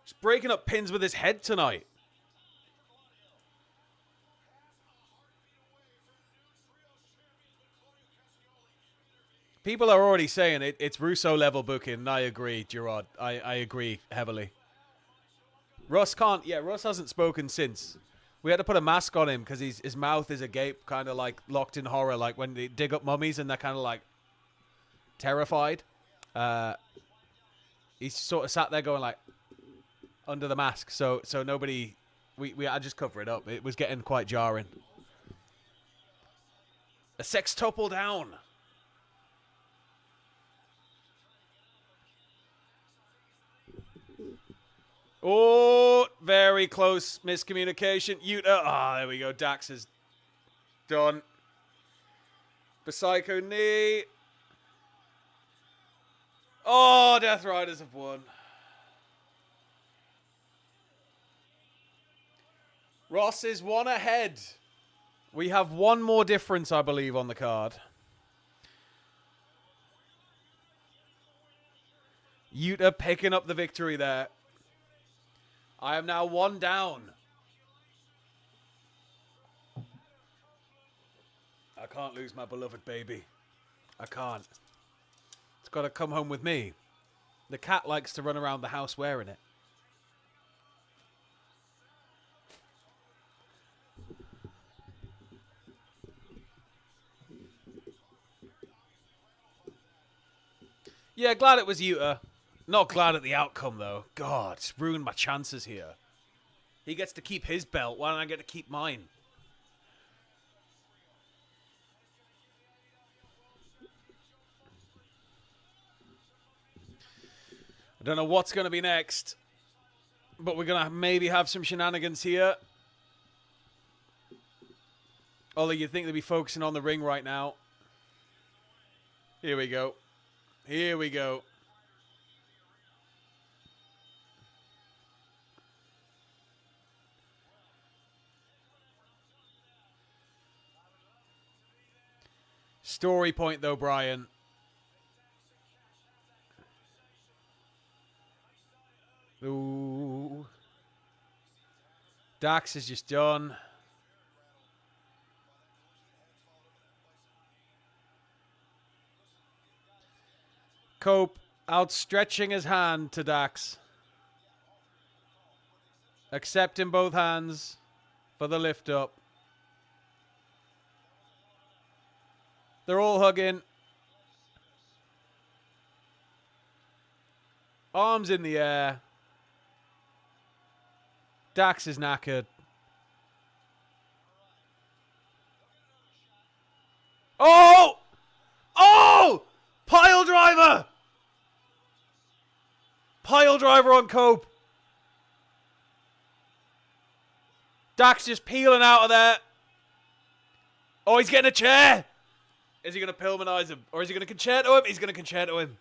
Just breaking up pins with his head tonight. People are already saying it's Russo level booking, and I agree, Gerard. I agree heavily. Russ can't. Yeah, Russ hasn't spoken since. We had to put a mask on him because his mouth is agape, kind of like locked in horror, like when they dig up mummies and they're kind of like terrified. He's sort of sat there going like under the mask, so nobody. I just cover it up. It was getting quite jarring. A sextuple down. Oh, very close miscommunication. Yuta. Ah, there we go. Dax is done. Psycho knee. Oh, Death Riders have won. Ross is 1 ahead. We have 1 more difference, I believe, on the card. Yuta picking up the victory there. I am now 1 down. I can't lose my beloved baby. I can't. It's got to come home with me. The cat likes to run around the house wearing it. Yeah, glad it was Yuta. Not glad at the outcome, though. God, it's ruined my chances here. He gets to keep his belt. Why don't I get to keep mine? I don't know what's going to be next. But we're going to maybe have some shenanigans here. Although you'd think they'd be focusing on the ring right now. Here we go. Here we go. Story point, though, Bryan. Ooh. Dax is just done. Cope outstretching his hand to Dax. Accepting both hands for the lift up. They're all hugging. Arms in the air. Dax is knackered. Oh! Oh! Pile driver! Pile driver on Cope. Dax just peeling out of there. Oh, he's getting a chair. Is he going to Pillmanize him? Or is he going to concerto him? He's going to concerto him.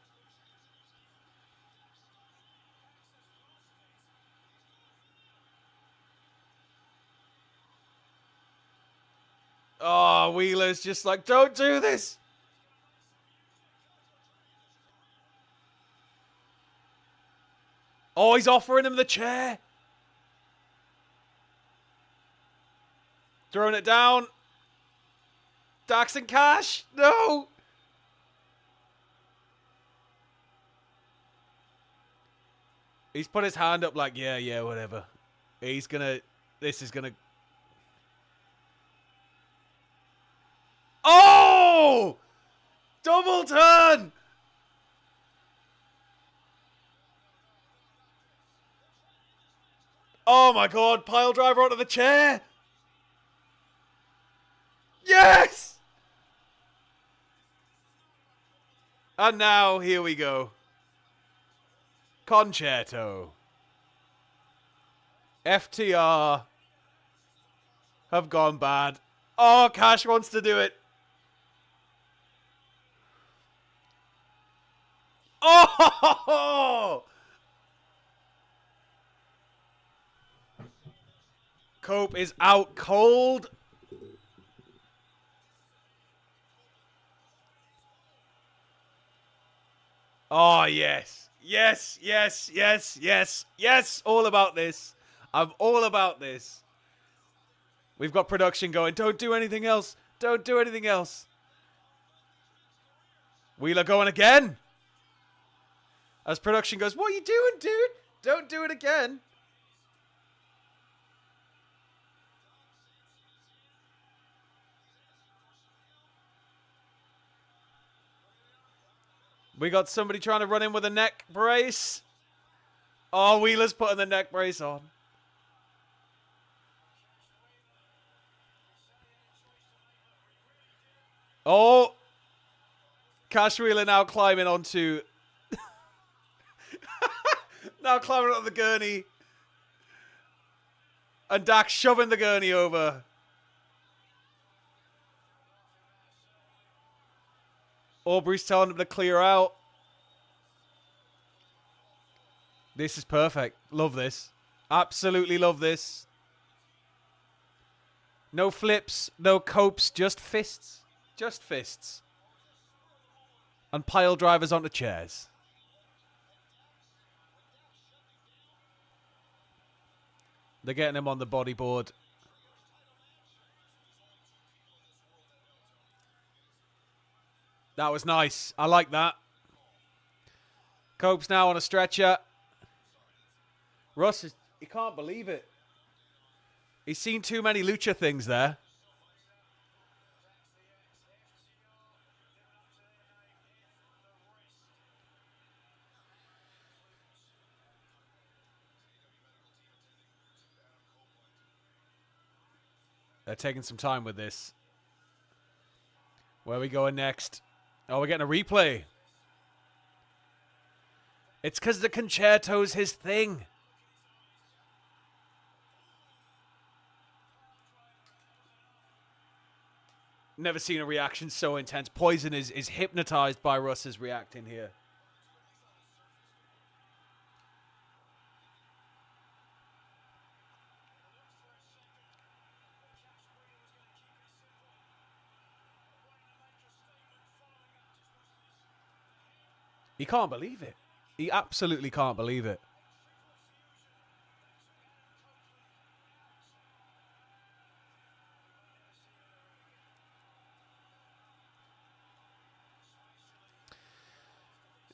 Oh, Wheeler's just like, don't do this. Oh, he's offering him the chair. Throwing it down. Dax and Cash. No. He's put his hand up like, yeah, whatever. He's gonna, this is gonna. Oh! Double turn! Oh my God, pile driver onto the chair. Yes! And now, here we go. Concerto. FTR have gone bad. Oh, Cash wants to do it. Oh! Cope is out cold. Oh, yes. Yes, yes, yes, yes, yes. All about this. I'm all about this. We've got production going. Don't do anything else. Don't do anything else. Wheeler going again. As production goes, what are you doing, dude? Don't do it again. We got somebody trying to run in with a neck brace. Oh, Wheeler's putting the neck brace on. Oh. Cash Wheeler now climbing onto... now climbing on the gurney. And Dax shoving the gurney over. Aubrey's telling him to clear out. This is perfect. Love this. Absolutely love this. No flips, no copes, just fists. Just fists. And pile drivers onto chairs. They're getting him on the bodyboard. That was nice. I like that. Cope's now on a stretcher. Russ, he can't believe it. He's seen too many lucha things there. They're taking some time with this. Where are we going next? Oh, we're getting a replay. It's because the concerto's his thing. Never seen a reaction so intense. Poison is hypnotized by Russ's reacting here. He can't believe it. He absolutely can't believe it.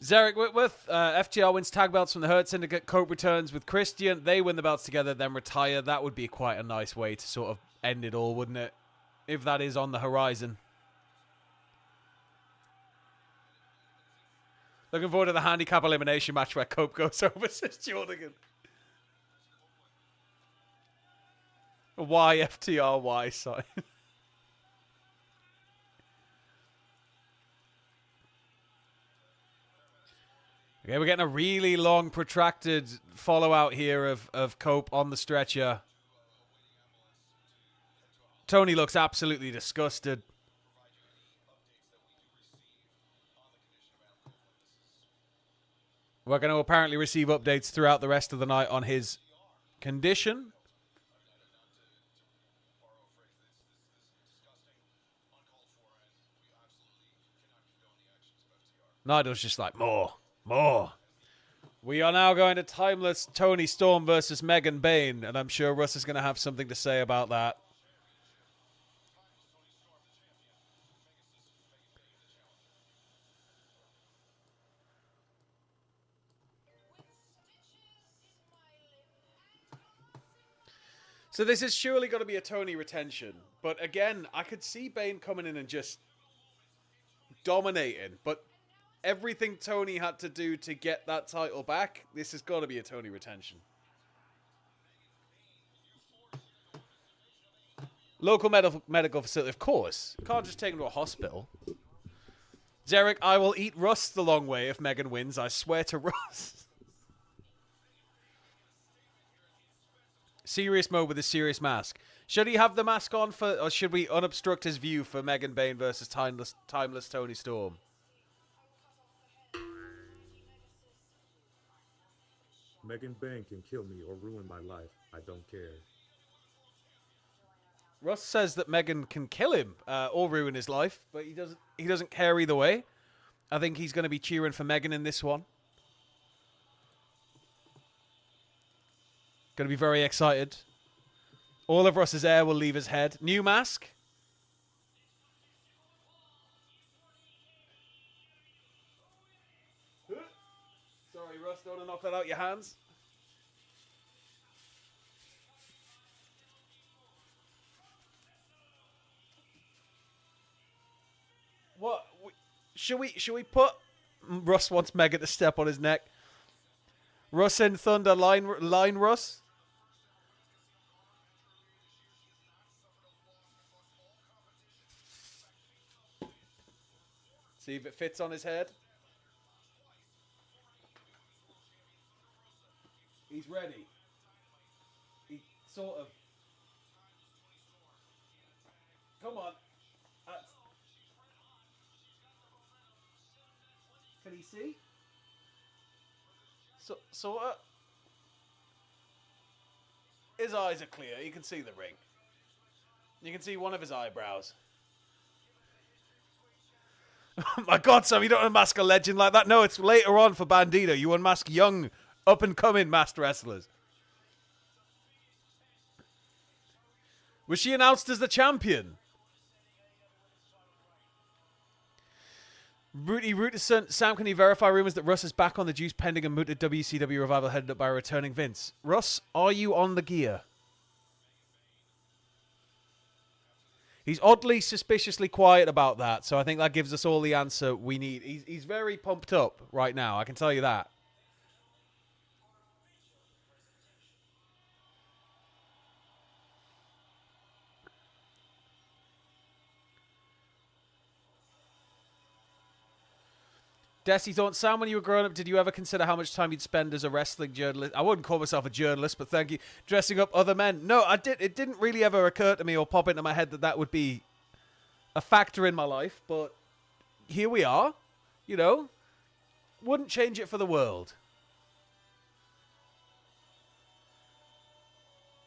Zarek Whitworth, FTR wins tag belts from the Hurt Syndicate. Cope returns with Christian. They win the belts together, then retire. That would be quite a nice way to sort of end it all, wouldn't it? If that is on the horizon. Looking forward to the handicap elimination match where Cope goes over Sis Jordan. Why FTR? Why? Sorry. Okay, we're getting a really long, protracted follow-out here of Cope on the stretcher. Toni looks absolutely disgusted. We're going to apparently receive updates throughout the rest of the night on his condition. Nigel's just like, more. We are now going to timeless Toni Storm versus Megan Bayne, and I'm sure Russ is going to have something to say about that. So this is surely going to be a Toni retention. But again, I could see Bayne coming in and just dominating. But everything Toni had to do to get that title back, this has got to be a Toni retention. Local medical facility, of course. Can't just take him to a hospital. Zarek, I will eat Russ the long way if Megan wins. I swear to Russ. Serious mode with a serious mask. Should he have the mask on for, or should we unobstruct his view for Megan Bayne versus timeless Toni Storm? Megan Bayne can kill me or ruin my life. I don't care. Russ says that Megan can kill him or ruin his life, but he doesn't care either way. I think he's going to be cheering for Megan in this one. Going to be very excited. All of Russ's hair will leave his head. New mask. Sorry, Russ, don't want to knock that out your hands. What? Should we put... Russ wants Megan to step on his neck. Russ and Thunder line Russ. See if it fits on his head. He's ready. He sort of... Come on. Can he see? Sort of. His eyes are clear. You can see the ring. You can see one of his eyebrows. Oh my God, Sam, you don't unmask a legend like that. No, it's later on for Bandido. You unmask young, up-and-coming masked wrestlers. Was she announced as the champion? Root Sam, can you verify rumors that Russ is back on the juice pending a mooted WCW revival headed up by a returning Vince? Russ, are you on the gear? He's oddly, suspiciously quiet about that, so I think that gives us all the answer we need. He's very pumped up right now, I can tell you that. Desi thought, Sam, when you were growing up, did you ever consider how much time you'd spend as a wrestling journalist? I wouldn't call myself a journalist, but thank you. Dressing up other men. No, I did. It didn't really ever occur to me or pop into my head that that would be a factor in my life, but here we are. You know, wouldn't change it for the world.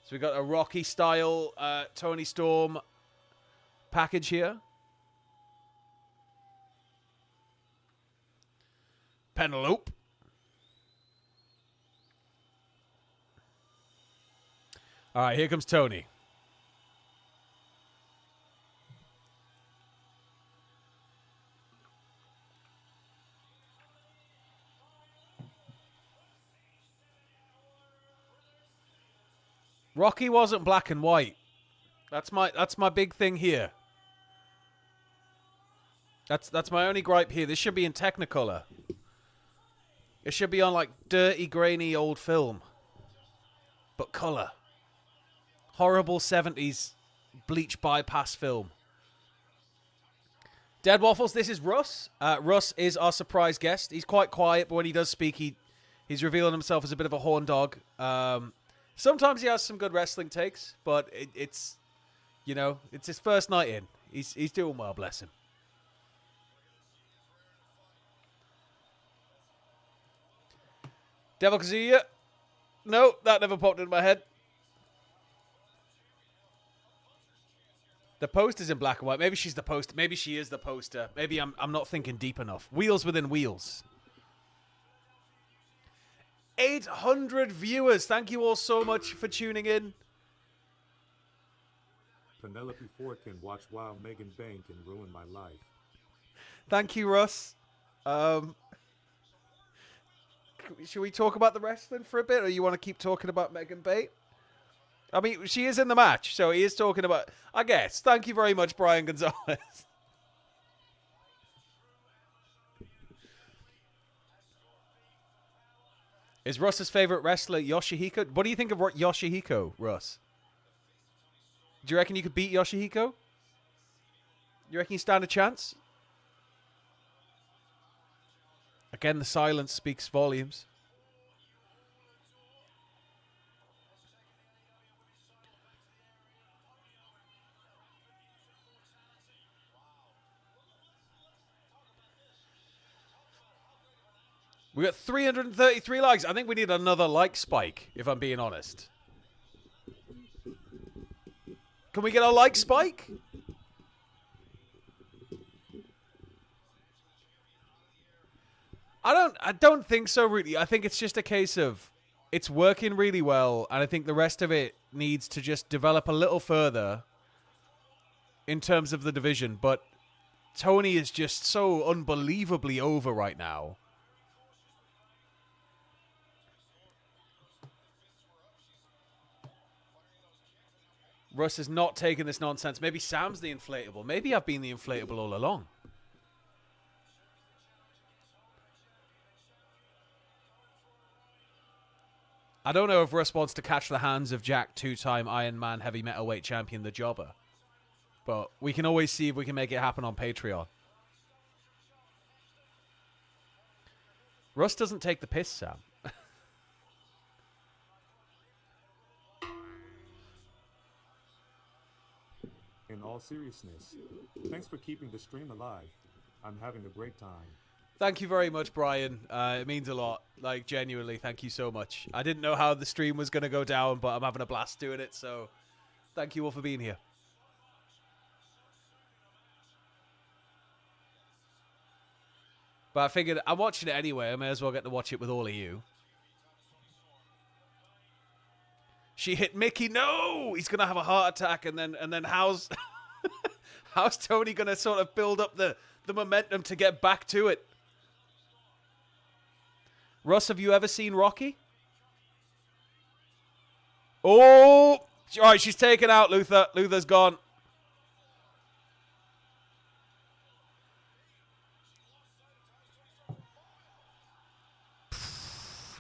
So we got a Rocky style Toni Storm package here. Penelope. All right, here comes Toni. Rocky wasn't black and white. That's my big thing here. That's my only gripe here. This should be in Technicolor. It should be on, like, dirty, grainy old film. But color. Horrible 70s bleach bypass film. Dead Waffles, this is Russ. Russ is our surprise guest. He's quite quiet, but when he does speak, he's revealing himself as a bit of a horn dog. Sometimes he has some good wrestling takes, but it's, you know, it's his first night in. He's doing well, bless him. Devil Kazuya. No, that never popped into my head. The poster's in black and white. Maybe she's the poster. Maybe she is the poster. Maybe I'm not thinking deep enough. Wheels within wheels. 800 viewers. Thank you all so much for tuning in. Penelope Ford can watch while Megan Bayne can ruin my life. Thank you, Russ. Should we talk about the wrestling for a bit, or you want to keep talking about Megan Bayne? I mean, she is in the match, so he is talking about... I guess. Thank you very much, Brian Gonzalez. Is Russ's favorite wrestler Yoshihiko? What do you think of Yoshihiko, Russ? Do you reckon you could beat Yoshihiko? You reckon you stand a chance? Again, the silence speaks volumes. We got 333 likes. I think we need another like spike, if I'm being honest. Can we get a like spike? I don't think so, really. I think it's just a case of it's working really well, and I think the rest of it needs to just develop a little further in terms of the division. But Toni is just so unbelievably over right now. Russ is not taking this nonsense. Maybe Sam's the inflatable. Maybe I've been the inflatable all along. I don't know if Russ wants to catch the hands of Jack, two-time Iron Man heavy metalweight champion, the Jobber. But we can always see if we can make it happen on Patreon. Russ doesn't take the piss, Sam. In all seriousness, thanks for keeping the stream alive. I'm having a great time. Thank you very much, Bryan. It means a lot. Like, genuinely, thank you so much. I didn't know how the stream was going to go down, but I'm having a blast doing it, so thank you all for being here. But I figured I'm watching it anyway. I may as well get to watch it with all of you. She hit Mickey. No! He's going to have a heart attack, and then how's how's Toni going to sort of build up the momentum to get back to it? Russ, have you ever seen Rocky? Oh! All right, she's taken out, Luther. Luther's gone.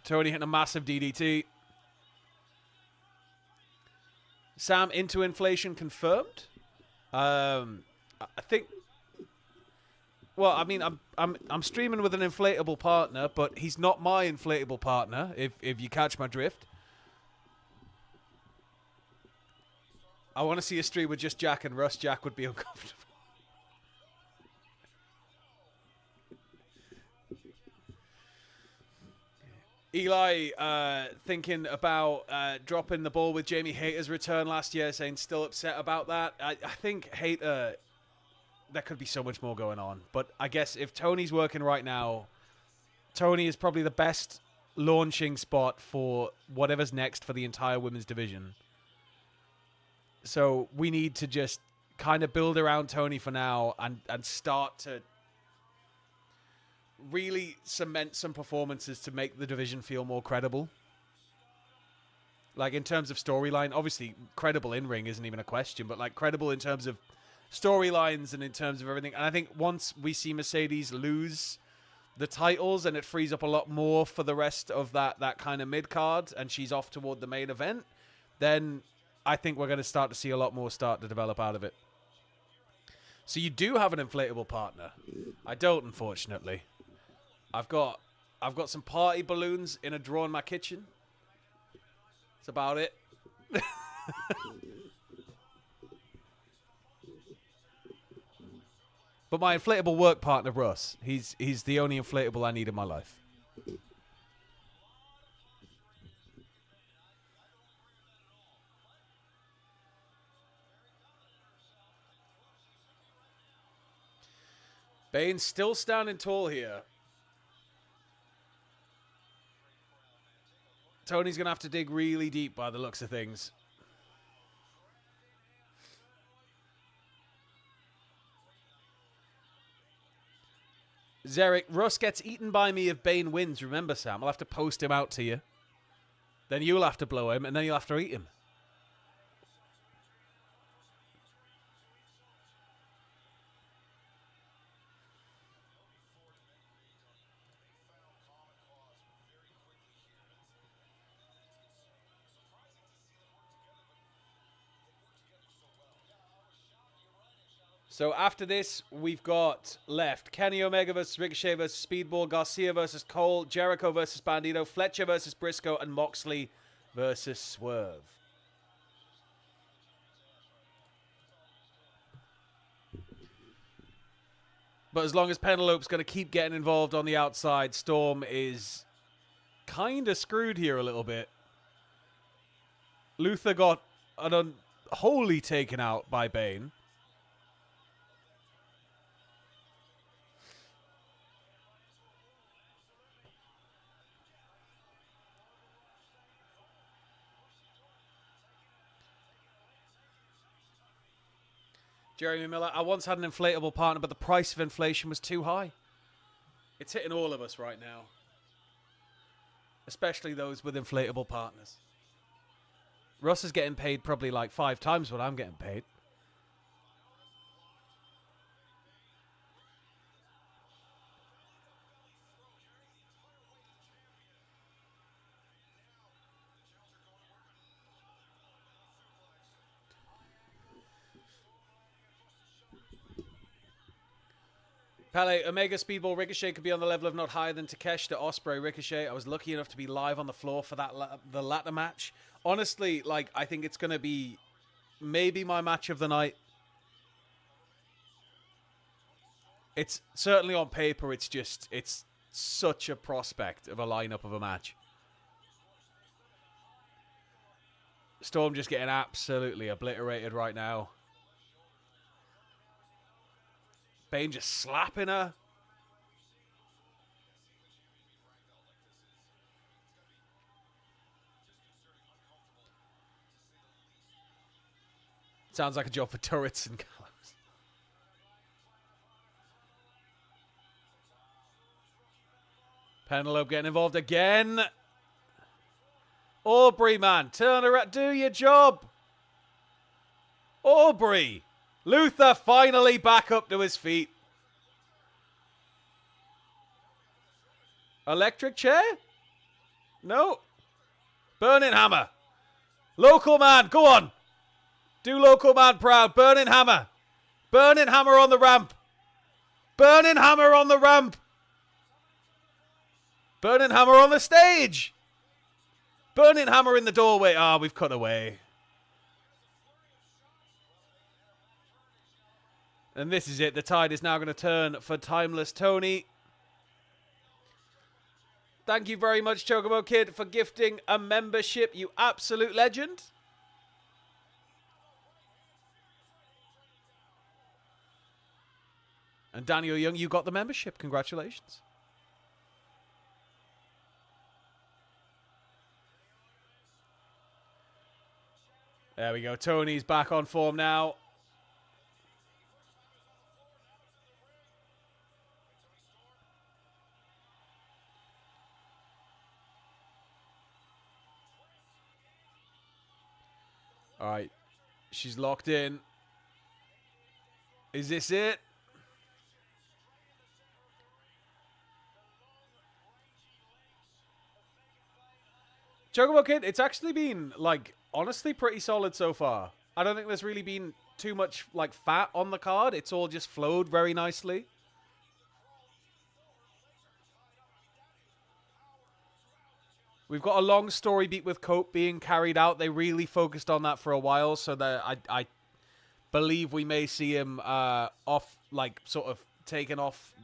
Toni hitting a massive DDT. Sam into inflation confirmed. I think. Well, I mean, I'm streaming with an inflatable partner, but he's not my inflatable partner. If you catch my drift. I want to see a stream with just Jack and Russ. Jack would be uncomfortable. Eli thinking about dropping the ball with Jamie Hayter's return last year, saying still upset about that. I think Hayter, there could be so much more going on. But I guess if Toni's working right now, Toni is probably the best launching spot for whatever's next for the entire women's division. So we need to just kind of build around Toni for now and start to really cement some performances to make the division feel more credible. Like, in terms of storyline, obviously credible in-ring isn't even a question, but like credible in terms of storylines and in terms of everything. And I think once we see Mercedes lose the titles and it frees up a lot more for the rest of that kind of mid-card and she's off toward the main event, then I think we're going to start to see a lot more start to develop out of it. So you do have an inflatable partner. I don't, unfortunately. I've got some party balloons in a drawer in my kitchen. That's about it. But my inflatable work partner, Russ, he's the only inflatable I need in my life. Bayne's still standing tall here. Toni's going to have to dig really deep by the looks of things. Zarek, Russ gets eaten by me if Bayne wins. Remember, Sam, I'll have to post him out to you. Then you'll have to blow him, and then you'll have to eat him. So after this, we've got left Kenny Omega versus Ricochet versus Speedball, Garcia versus Cole, Jericho versus Bandido, Fletcher versus Brisco, and Moxley versus Swerve. But as long as Penelope's going to keep getting involved on the outside, Storm is kind of screwed here a little bit. Luther got an wholly taken out by Bayne. Jeremy Miller, I once had an inflatable partner, but the price of inflation was too high. It's hitting all of us right now. Especially those with inflatable partners. Russ is getting paid probably like 5 times what I'm getting paid. Pele, Omega, Speedball, Ricochet could be on the level of not higher than Takeshita, Osprey, Ricochet. I was lucky enough to be live on the floor for that the latter match. Honestly, like, I think it's going to be maybe my match of the night. It's certainly on paper, it's such a prospect of a lineup of a match. Storm just getting absolutely obliterated right now. Bayne just slapping her. Sounds like a job for turrets and Gallows. Penelope getting involved again. Aubrey, man. Turn around. Do your job. Aubrey. Luther finally back up to his feet. Electric chair? No. Burning hammer. Local man, go on. Do local man proud. Burning hammer. Burning hammer on the ramp. Burning hammer on the ramp. Burning hammer on the stage. Burning hammer in the doorway. Ah, we've cut away. And this is it. The tide is now going to turn for Timeless Toni. Thank you very much, Chocobo Kid, for gifting a membership, you absolute legend. And Daniel Young, you got the membership. Congratulations. There we go. Tony's back on form now. All right. She's locked in. Is this it? Chocobo Kid, it's actually been, like, honestly pretty solid so far. I don't think there's really been too much, like, fat on the card. It's all just flowed very nicely. We've got a long story beat with Cope being carried out. They really focused on that for a while, so that I believe we may see him off, like, sort of taken off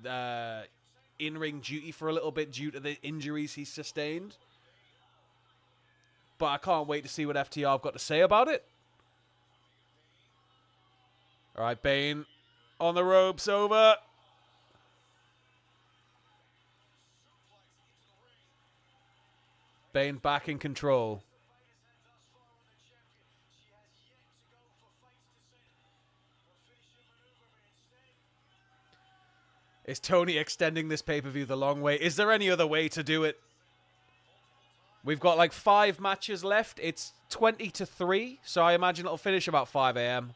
in-ring duty for a little bit due to the injuries he's sustained. But I can't wait to see what FTR have got to say about it. All right, Bayne on the ropes, over. Bayne back in control. Is Toni extending this pay-per-view the long way? Is there any other way to do it? We've got like 5 matches left. It's 20-3, so I imagine it'll finish about 5 a.m.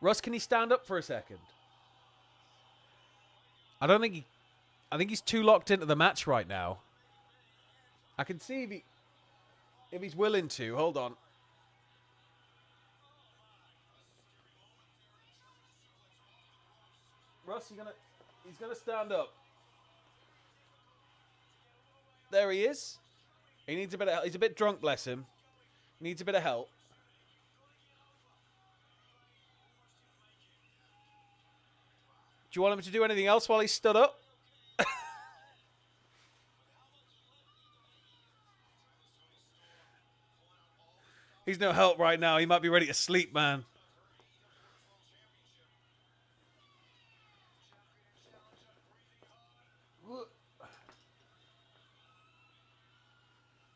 Russ, can he stand up for a second? I think he's too locked into the match right now. I can see if he's willing to. Hold on. Russ, he's gonna stand up. There he is. He needs a bit of help. He's a bit drunk, bless him. He needs a bit of help. Do you want him to do anything else while he's stood up? He's no help right now. He might be ready to sleep, man.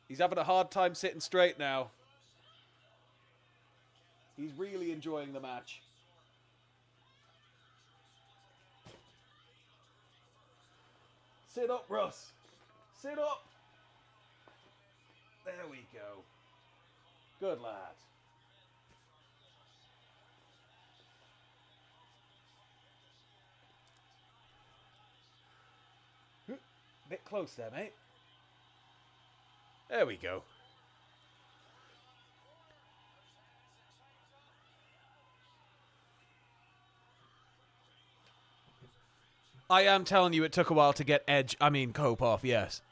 He's having a hard time sitting straight now. He's really enjoying the match. Sit up, Russ. Sit up. There we go. Good lad. Bit close there, mate. There we go. I am telling you, it took a while to get Cope off, yes.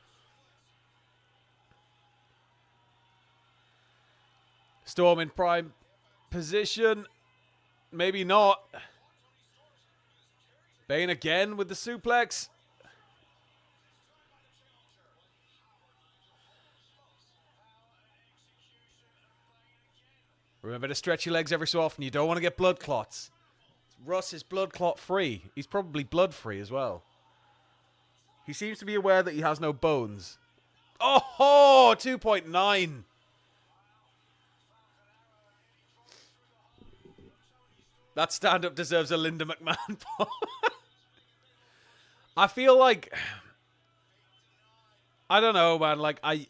Storm in prime position. Maybe not. Bayne again with the suplex. Remember to stretch your legs every so often. You don't want to get blood clots. Russ is blood clot free. He's probably blood free as well. He seems to be aware that he has no bones. Oh, 2.9. That stand-up deserves a Linda McMahon. I feel like... I don't know, man. Like, I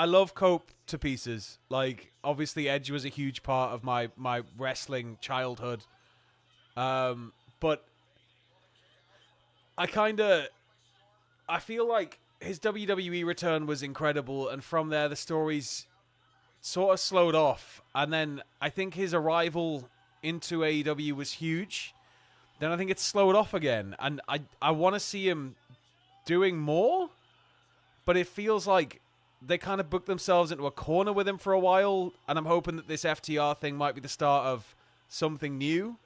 love Cope to pieces. Like, obviously Edge was a huge part of my wrestling childhood. But I feel like his WWE return was incredible, and from there the stories sort of slowed off. And then I think his arrival into AEW was huge. Then I think it slowed off again, and I want to see him doing more, but it feels like they kind of booked themselves into a corner with him for a while, and I'm hoping that this FTR thing might be the start of something new.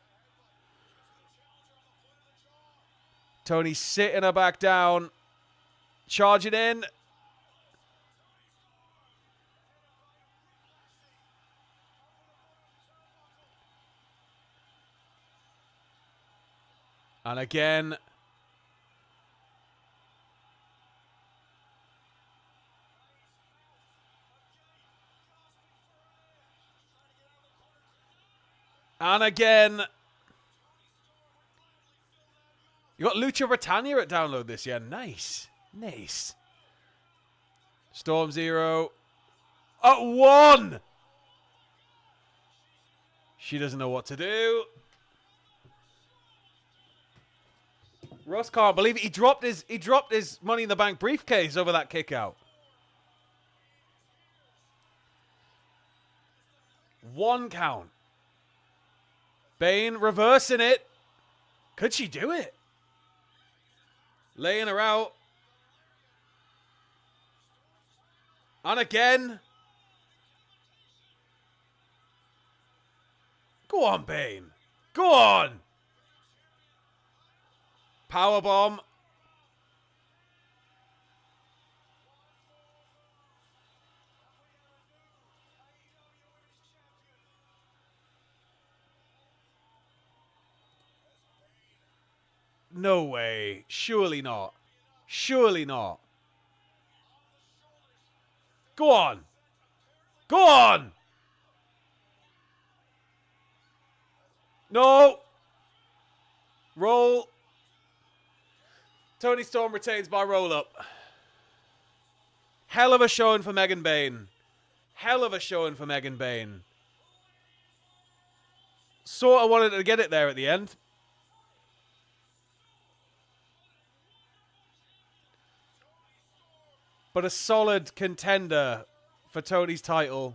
Toni sitting her back down, charging in. And again. And again. You got Lucha Britannia at download this year. Nice. Nice. Storm Zero. At 1! She doesn't know what to do. Russ can't believe it. He dropped his Money in the Bank briefcase over that kick out. 1 count. Bayne reversing it. Could she do it? Laying her out. And again. Go on, Bayne. Go on. Powerbomb. No way. Surely not. Surely not. Go on. Go on. No. Roll. Toni Storm retains by roll up. Hell of a showing for Megan Bayne. Hell of a showing for Megan Bayne. Sort of wanted to get it there at the end. But a solid contender for Toni's title.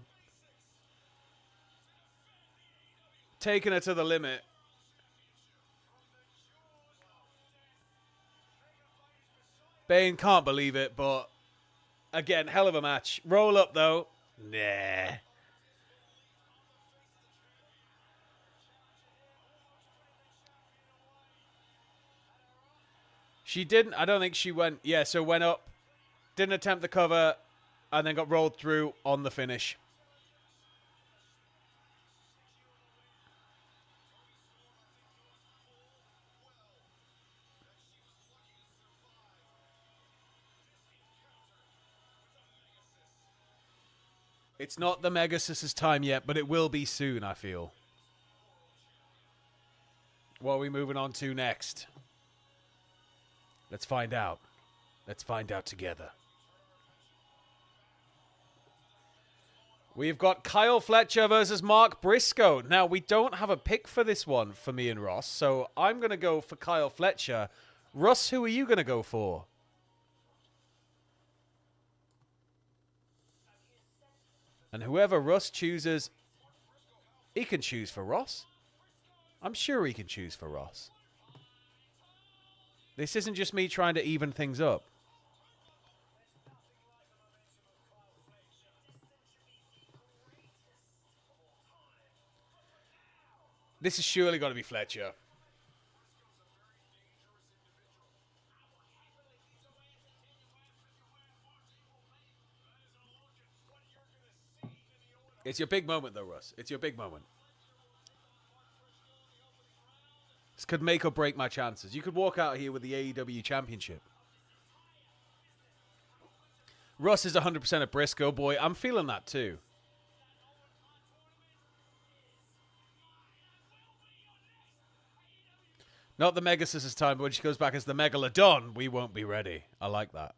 Taking her to the limit. Bayne can't believe it, but again, hell of a match. Roll up, though. Nah. She didn't. I don't think she went. Yeah, so went up. Didn't attempt the cover, and then got rolled through on the finish. It's not the Megasis's time yet, but it will be soon, I feel. What are we moving on to next? Let's find out. Let's find out together. We've got Kyle Fletcher versus Mark Brisco. Now, we don't have a pick for this one for me and Ross, so I'm going to go for Kyle Fletcher. Russ, who are you going to go for? And whoever Russ chooses, he can choose for Ross. I'm sure he can choose for Ross. This isn't just me trying to even things up. This is surely got to be Fletcher. It's your big moment, though, Russ. It's your big moment. This could make or break my chances. You could walk out here with the AEW Championship. Russ is 100% at Brisco, boy. I'm feeling that, too. Not the Megasis's time, but when she goes back as the Megalodon, we won't be ready. I like that.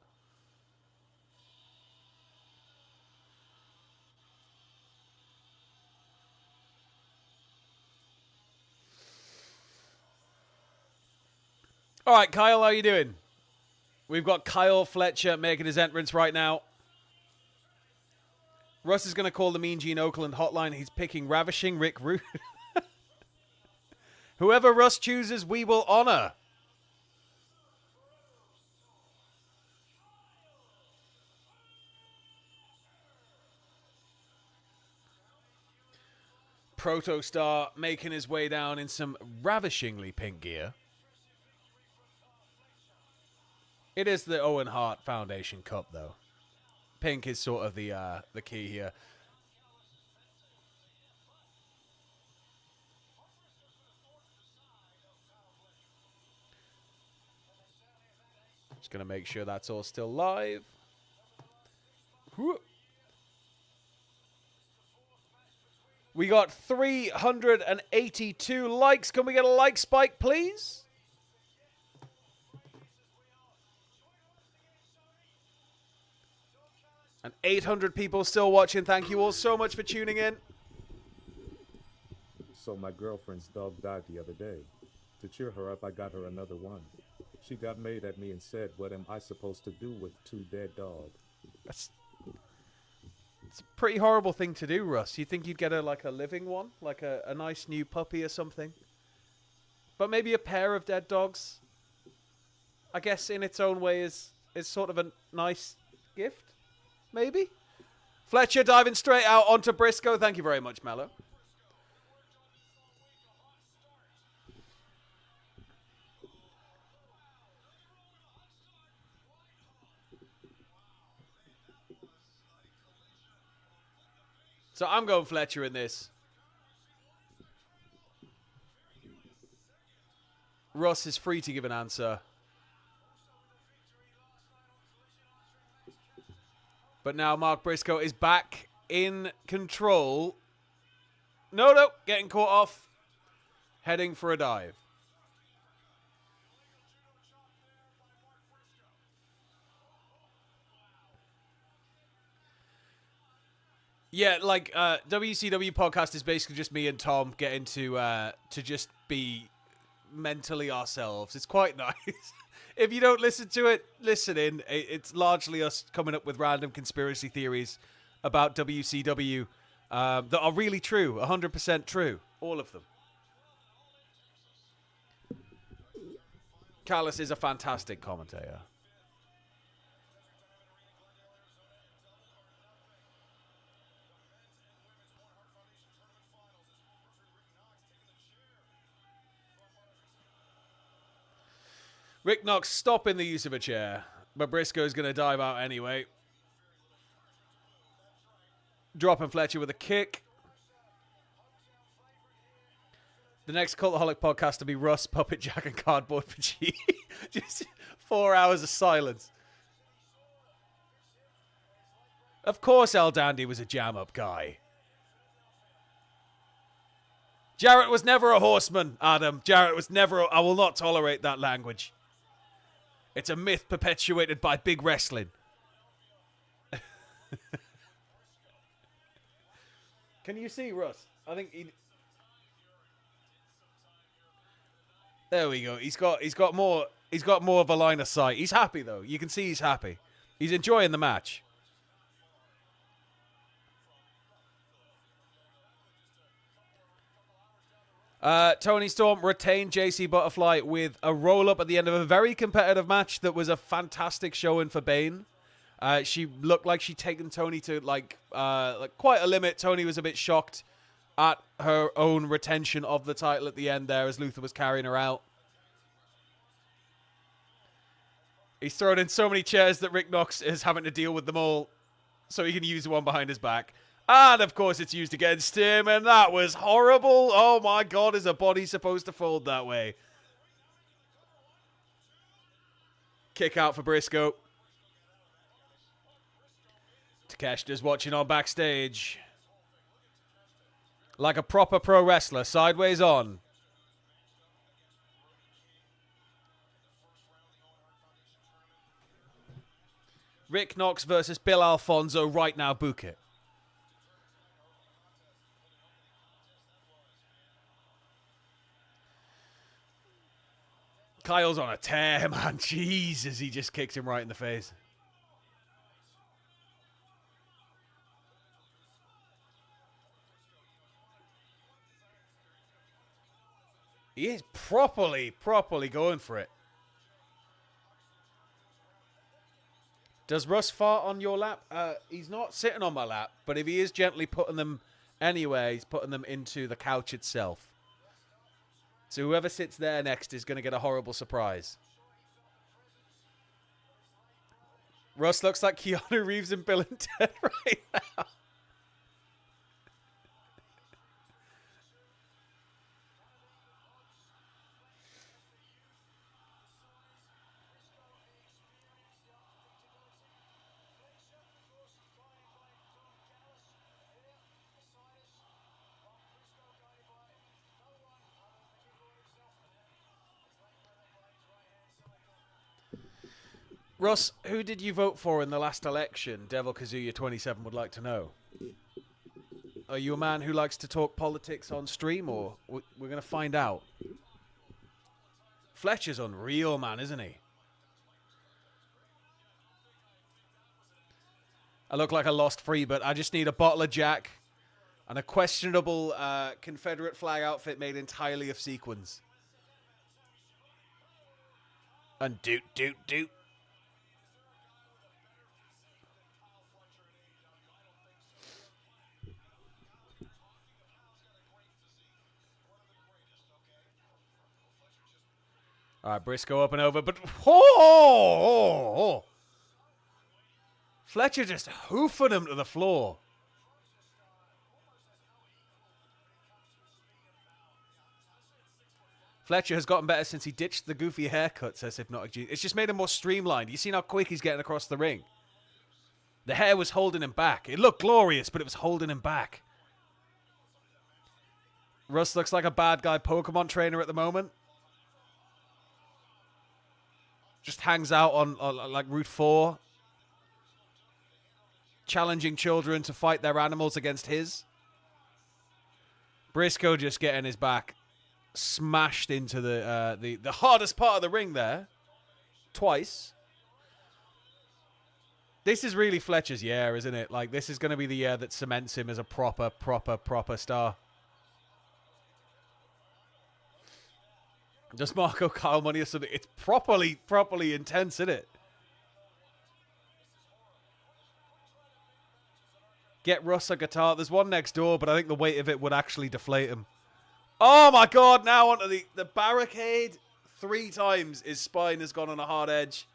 All right, Kyle, how you doing? We've got Kyle Fletcher making his entrance right now. Russ is going to call the Mean Gene Oakland hotline. He's picking Ravishing Rick Rude. Whoever Russ chooses, we will honor. Protostar making his way down in some ravishingly pink gear. It is the Owen Hart Foundation Cup, though. Pink is sort of the key here. Just going to make sure that's all still live. Whew. We got 382 likes. Can we get a like spike, please? And 800 people still watching. Thank you all so much for tuning in. So my girlfriend's dog died the other day. To cheer her up, I got her another one. She got mad at me and said, "What am I supposed to do with two dead dogs?" It's a pretty horrible thing to do, Russ. You think you'd get a living one? Like a nice new puppy or something? But maybe a pair of dead dogs, I guess in its own way is sort of a nice gift? Maybe? Fletcher diving straight out onto Brisco. Thank you very much, Mello. So I'm going Fletcher in this. Russ is free to give an answer. But now Mark Brisco is back in control. No, getting caught off. Heading for a dive. Yeah, WCW podcast is basically just me and Tom getting to just be mentally ourselves. It's quite nice. If you don't listen to it, listen in. It's largely us coming up with random conspiracy theories about WCW that are really true, 100% true, all of them. Callis is a fantastic commentator. Rick Knox stopping the use of a chair, but Briscoe's going to dive out anyway. Dropping Fletcher with a kick. The next Cultaholic podcast will be Russ, Puppet Jack, and Cardboard Pachee. Just 4 hours of silence. Of course El Dandy was a jam-up guy. Jarrett was never a horseman, Adam. Jarrett was never... I will not tolerate that language. It's a myth perpetuated by big wrestling. Can you see, Russ? I think he... There we go. He's got more of a line of sight. He's happy, though. You can see he's happy. He's enjoying the match. Toni Storm retained JC Butterfly with a roll-up at the end of a very competitive match that was a fantastic showing for Bayne. She looked like she'd taken Toni to like quite a limit. Toni was a bit shocked at her own retention of the title at the end there as Luther was carrying her out. He's thrown in so many chairs that Rick Knox is having to deal with them all so he can use the one behind his back. And, of course, it's used against him, and that was horrible. Oh, my God, is a body supposed to fold that way? Kick out for Brisco. Takeshita's watching on backstage. Like a proper pro wrestler, sideways on. Rick Knox versus Bill Alfonso right now, book it. Kyle's on a tear, man. Jesus, he just kicks him right in the face. He is properly going for it. Does Russ fart on your lap? He's not sitting on my lap, but if he is gently putting them anywhere, he's putting them into the couch itself. So whoever sits there next is going to get a horrible surprise. Russ looks like Keanu Reeves and Bill and Ted right now. Russ, who did you vote for in the last election? Devil Kazuya 27 would like to know. Are you a man who likes to talk politics on stream, or we're going to find out? Fletcher's unreal, man, isn't he? I look like a lost free, but I just need a bottle of Jack and a questionable Confederate flag outfit made entirely of sequins. And doot, doot, doot. All right, Brisco up and over, but Fletcher just hoofing him to the floor. Fletcher has gotten better since he ditched the goofy haircut, says Hypnotic G. It's just made him more streamlined. You seen how quick he's getting across the ring? The hair was holding him back. It looked glorious, but it was holding him back. Russ looks like a bad guy Pokemon trainer at the moment. Just hangs out on like Route 4. Challenging children to fight their animals against his. Brisco just getting his back smashed into the hardest part of the ring there. Twice. This is really Fletcher's year, isn't it? Like, this is going to be the year that cements him as a proper star. Does Marco Kyle money or something? It's properly intense, isn't it? Get Russ a guitar. There's one next door, but I think the weight of it would actually deflate him. Oh my God, now onto the barricade. 3 times his spine has gone on a hard edge.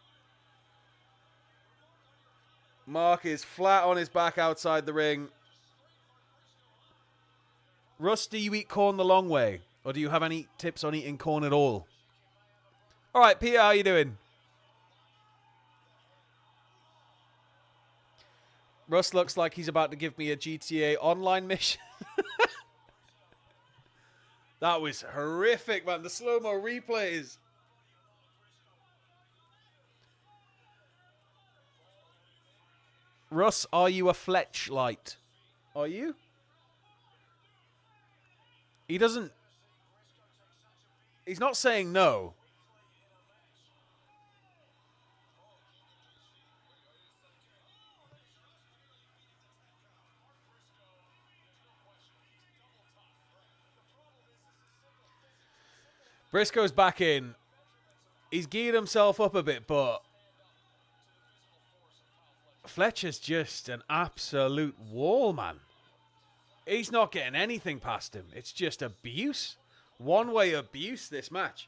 Mark is flat on his back outside the ring. Russ, do you eat corn the long way? Or do you have any tips on eating corn at all? All right, Peter, how you doing? Russ looks like he's about to give me a GTA online mission. That was horrific, man. The slow-mo replays. Russ, are you a Fletch light? Are you? He doesn't... He's not saying no. Brisco's back in. He's geared himself up a bit, but Fletcher's just an absolute wall, man. He's not getting anything past him. It's just abuse. One-way abuse, this match.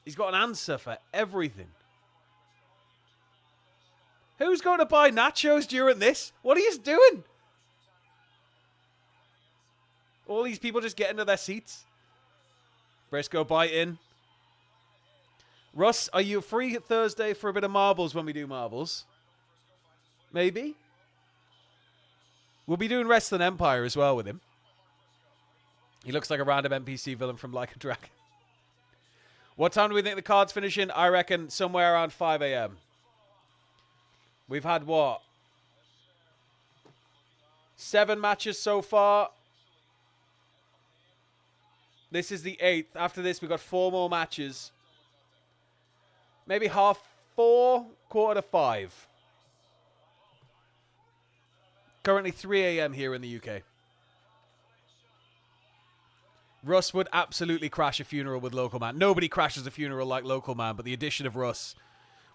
He's got an answer for everything. Who's going to buy nachos during this? What are you doing? All these people just get into their seats. Brisco bite in. Russ, are you free Thursday for a bit of marbles when we do marbles? Maybe. We'll be doing Wrestling Empire as well with him. He looks like a random NPC villain from Like a Dragon. What time do we think the card's finishing? I reckon somewhere around 5 a.m. We've had what? 7 matches so far. This is the 8th. After this, we've got 4 more matches. Maybe 4:30, 4:45. Currently 3 a.m. here in the UK. Russ would absolutely crash a funeral with Local Man. Nobody crashes a funeral like Local Man, but the addition of Russ.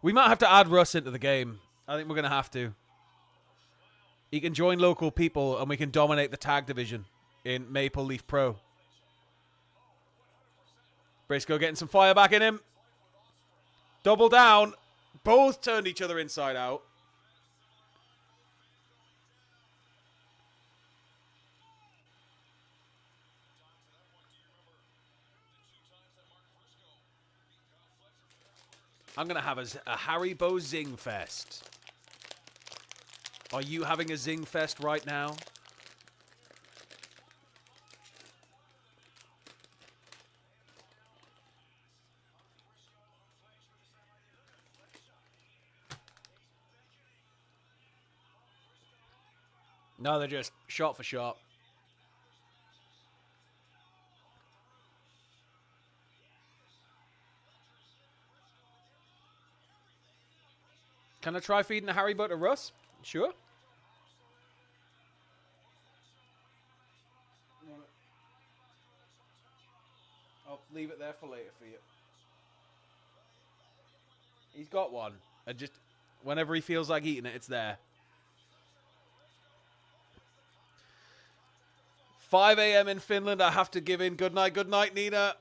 We might have to add Russ into the game. I think we're going to have to. He can join local people and we can dominate the tag division in Maple Leaf Pro. Brisco getting some fire back in him. Double down. Both turned each other inside out. I'm going to have a Haribo Zing Fest. Are you having a Zing Fest right now? No, they're just shot for shot. Can I try feeding a Haribo to Russ? Sure. I'll leave it there for later for you. He's got one. And just whenever he feels like eating it, it's there. 5 a.m. in Finland. I have to give in. Good night, Nina.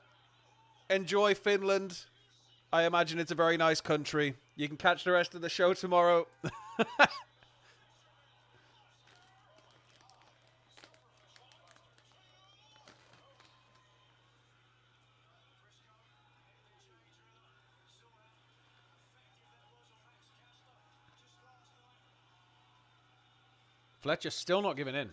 Enjoy Finland. I imagine it's a very nice country. You can catch the rest of the show tomorrow. Fletcher's still not giving in.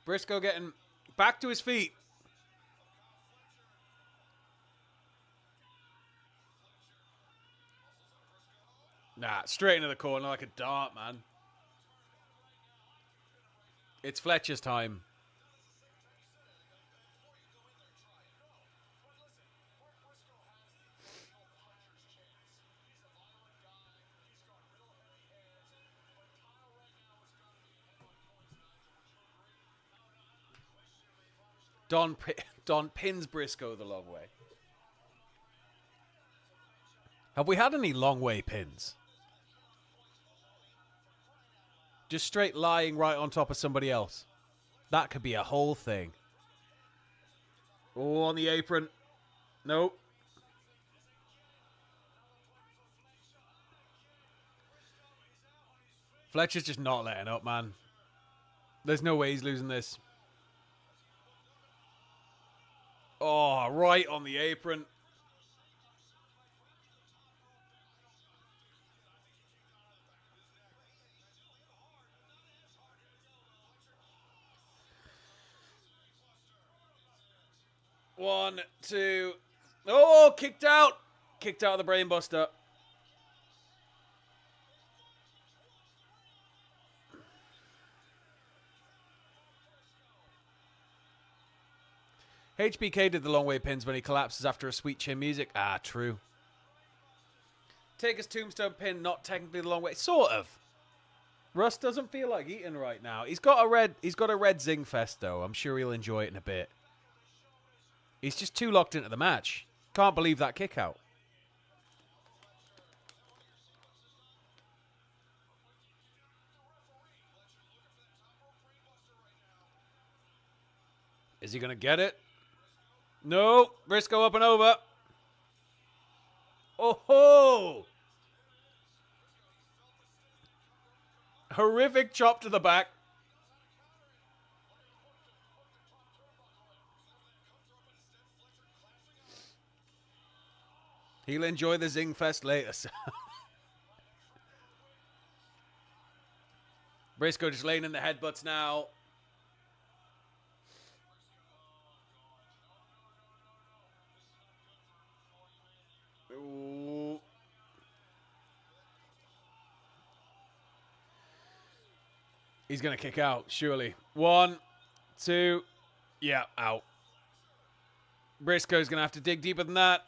Brisco getting back to his feet. Nah, straight into the corner like a dart, man. It's Fletcher's time. Don pins Brisco the long way. Have we had any long way pins? Just straight lying right on top of somebody else. That could be a whole thing. Oh, on the apron. Nope. Fletcher's just not letting up, man. There's no way he's losing this. Oh, right on the apron. One, two. Oh, kicked out. Kicked out of the brainbuster. HBK did the long way pins when he collapses after a sweet chin music. Ah, true. Take his tombstone pin, not technically the long way. Sort of. Russ doesn't feel like eating right now. He's got a red Zing Fest though. I'm sure he'll enjoy it in a bit. He's just too locked into the match. Can't believe that kick out. Is he going to get it? No. Brisco up and over. Oh ho! Horrific chop to the back. He'll enjoy the Zing Fest later. Brisco just laying in the headbutts now. Ooh. He's going to kick out, surely. 1, 2. Yeah, out. Brisco's going to have to dig deeper than that.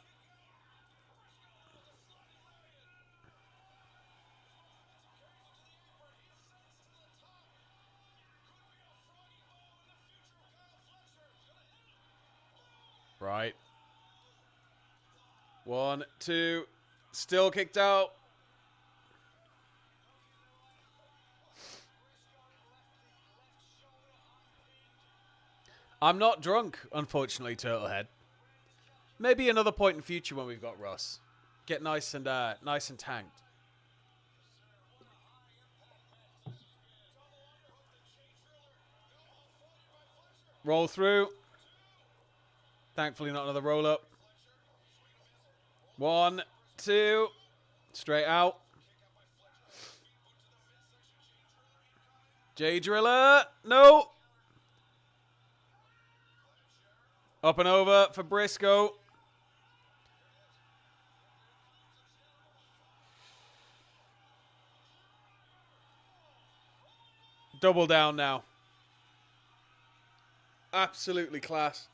Right. 1, 2. Still kicked out. I'm not drunk, unfortunately, Turtlehead. Maybe another point in future when we've got Russ. Get nice and tanked. Roll through. Thankfully, not another roll up. 1, 2. Straight out. J Driller. No. Up and over for Brisco. Double down now. Absolutely class.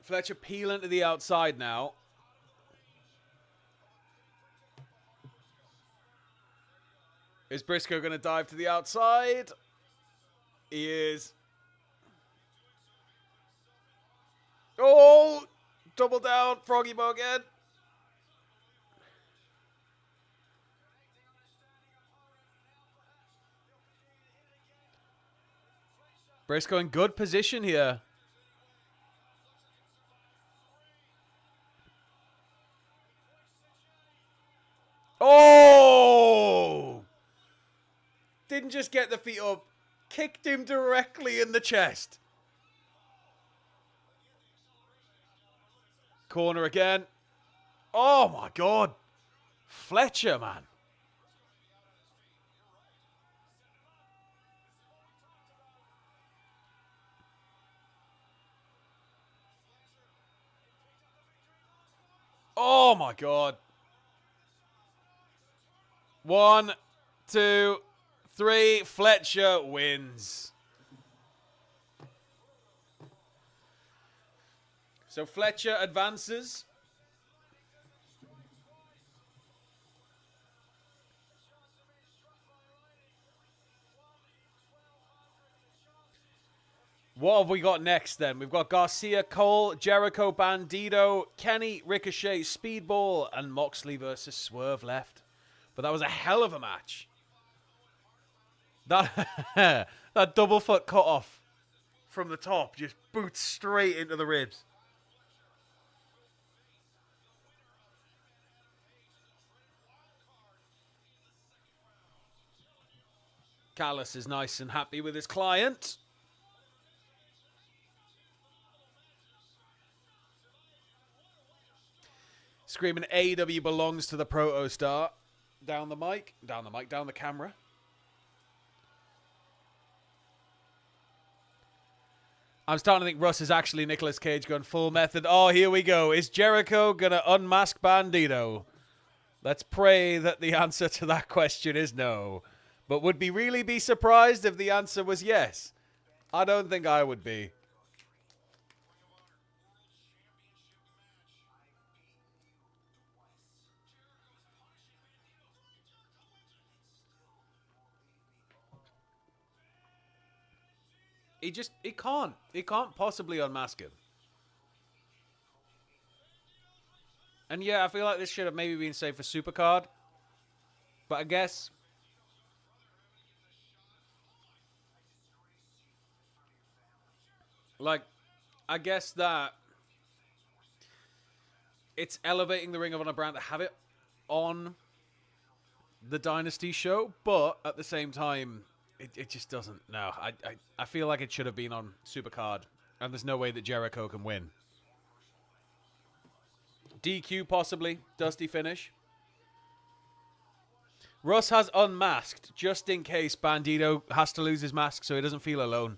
Fletcher peeling to the outside now. Is Brisco going to dive to the outside? He is. Oh! Double down. Froggy Bow again. Brisco in good position here. Oh! Didn't just get the feet up. Kicked him directly in the chest. Corner again. Oh my God. Fletcher, man. Oh my God. 1, 2, 3. Fletcher wins. So Fletcher advances. What have we got next then? We've got Garcia, Cole, Jericho, Bandido, Kenny, Ricochet, Speedball, and Moxley versus Swerve left. But that was a hell of a match. That double foot cut off from the top, just boots straight into the ribs. Callis is nice and happy with his client. Screaming AEW belongs to the Proto Star. Down the mic, down the camera. I'm starting to think Russ is actually Nicolas Cage going full method. Oh, here we go. Is Jericho going to unmask Bandido? Let's pray that the answer to that question is no. But would we really be surprised if the answer was yes? I don't think I would be. He can't possibly unmask him. And yeah, I feel like this should have maybe been saved for Supercard. But I guess... Like, I guess that it's elevating the Ring of Honor brand to have it on the Dynasty show, but at the same time, it just doesn't. No, I feel like it should have been on Supercard, and there's no way that Jericho can win. DQ possibly, dusty finish. Russ has unmasked just in case Bandido has to lose his mask so he doesn't feel alone.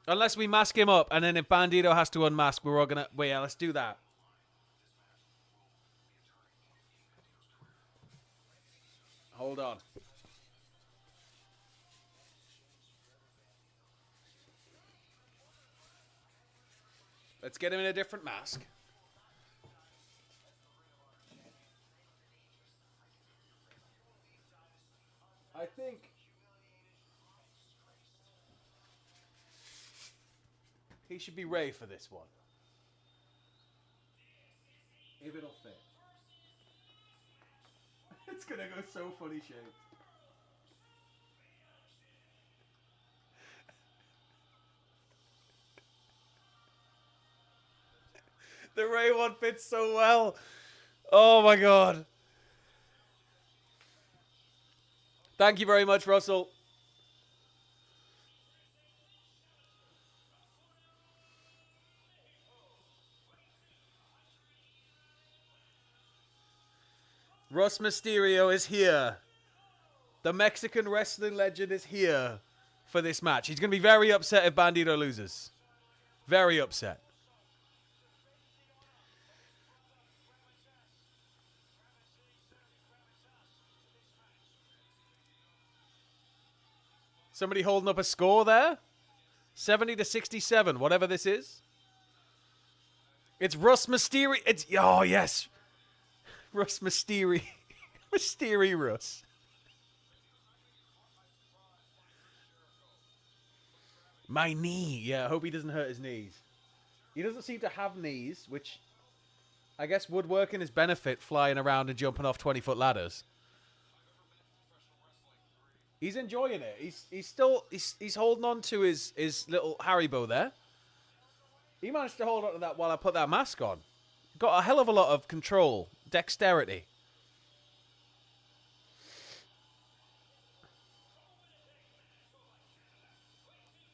Unless we mask him up, and then if Bandido has to unmask, we're all gonna... Wait, yeah, let's do that. Hold on. Let's get him in a different mask. I think... he should be Ray for this one. If it'll fit. It's gonna go so funny shaped. The Ray one fits so well. Oh my god. Thank you very much, Russell. Russ Mysterio is here. The Mexican wrestling legend is here for this match. He's going to be very upset if Bandido loses. Very upset. Somebody holding up a score there? 70-67, whatever this is. It's Russ Mysterio. It's... Oh, yes. Russ Mysterio. Mysterio Russ. My knee. Yeah, I hope he doesn't hurt his knees. He doesn't seem to have knees, which I guess would work in his benefit, flying around and jumping off 20-foot ladders. He's enjoying it. He's holding on to his little Haribo there. He managed to hold on to that while I put that mask on. Got a hell of a lot of control, dexterity.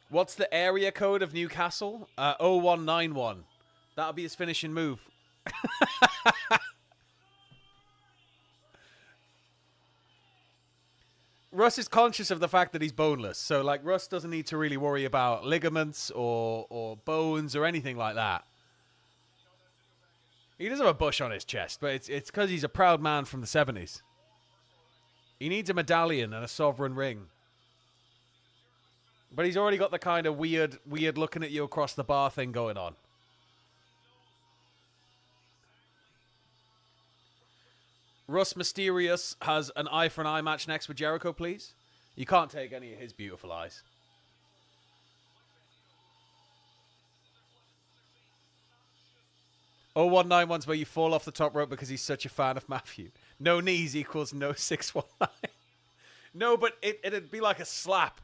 What's the area code of Newcastle? 0191. That'll be his finishing move. Russ is conscious of the fact that he's boneless. So, like, Russ doesn't need to really worry about ligaments or bones or anything like that. He does have a bush on his chest, but it's because he's a proud man from the 70s. He needs a medallion and a sovereign ring. But he's already got the kind of weird looking at you across the bar thing going on. Russ Mysterious has an eye for an eye match next with Jericho, please. You can't take any of his beautiful eyes. Oh, 191's where you fall off the top rope because he's such a fan of Matthew. No knees equals no 619. No, but it'd be like a slap.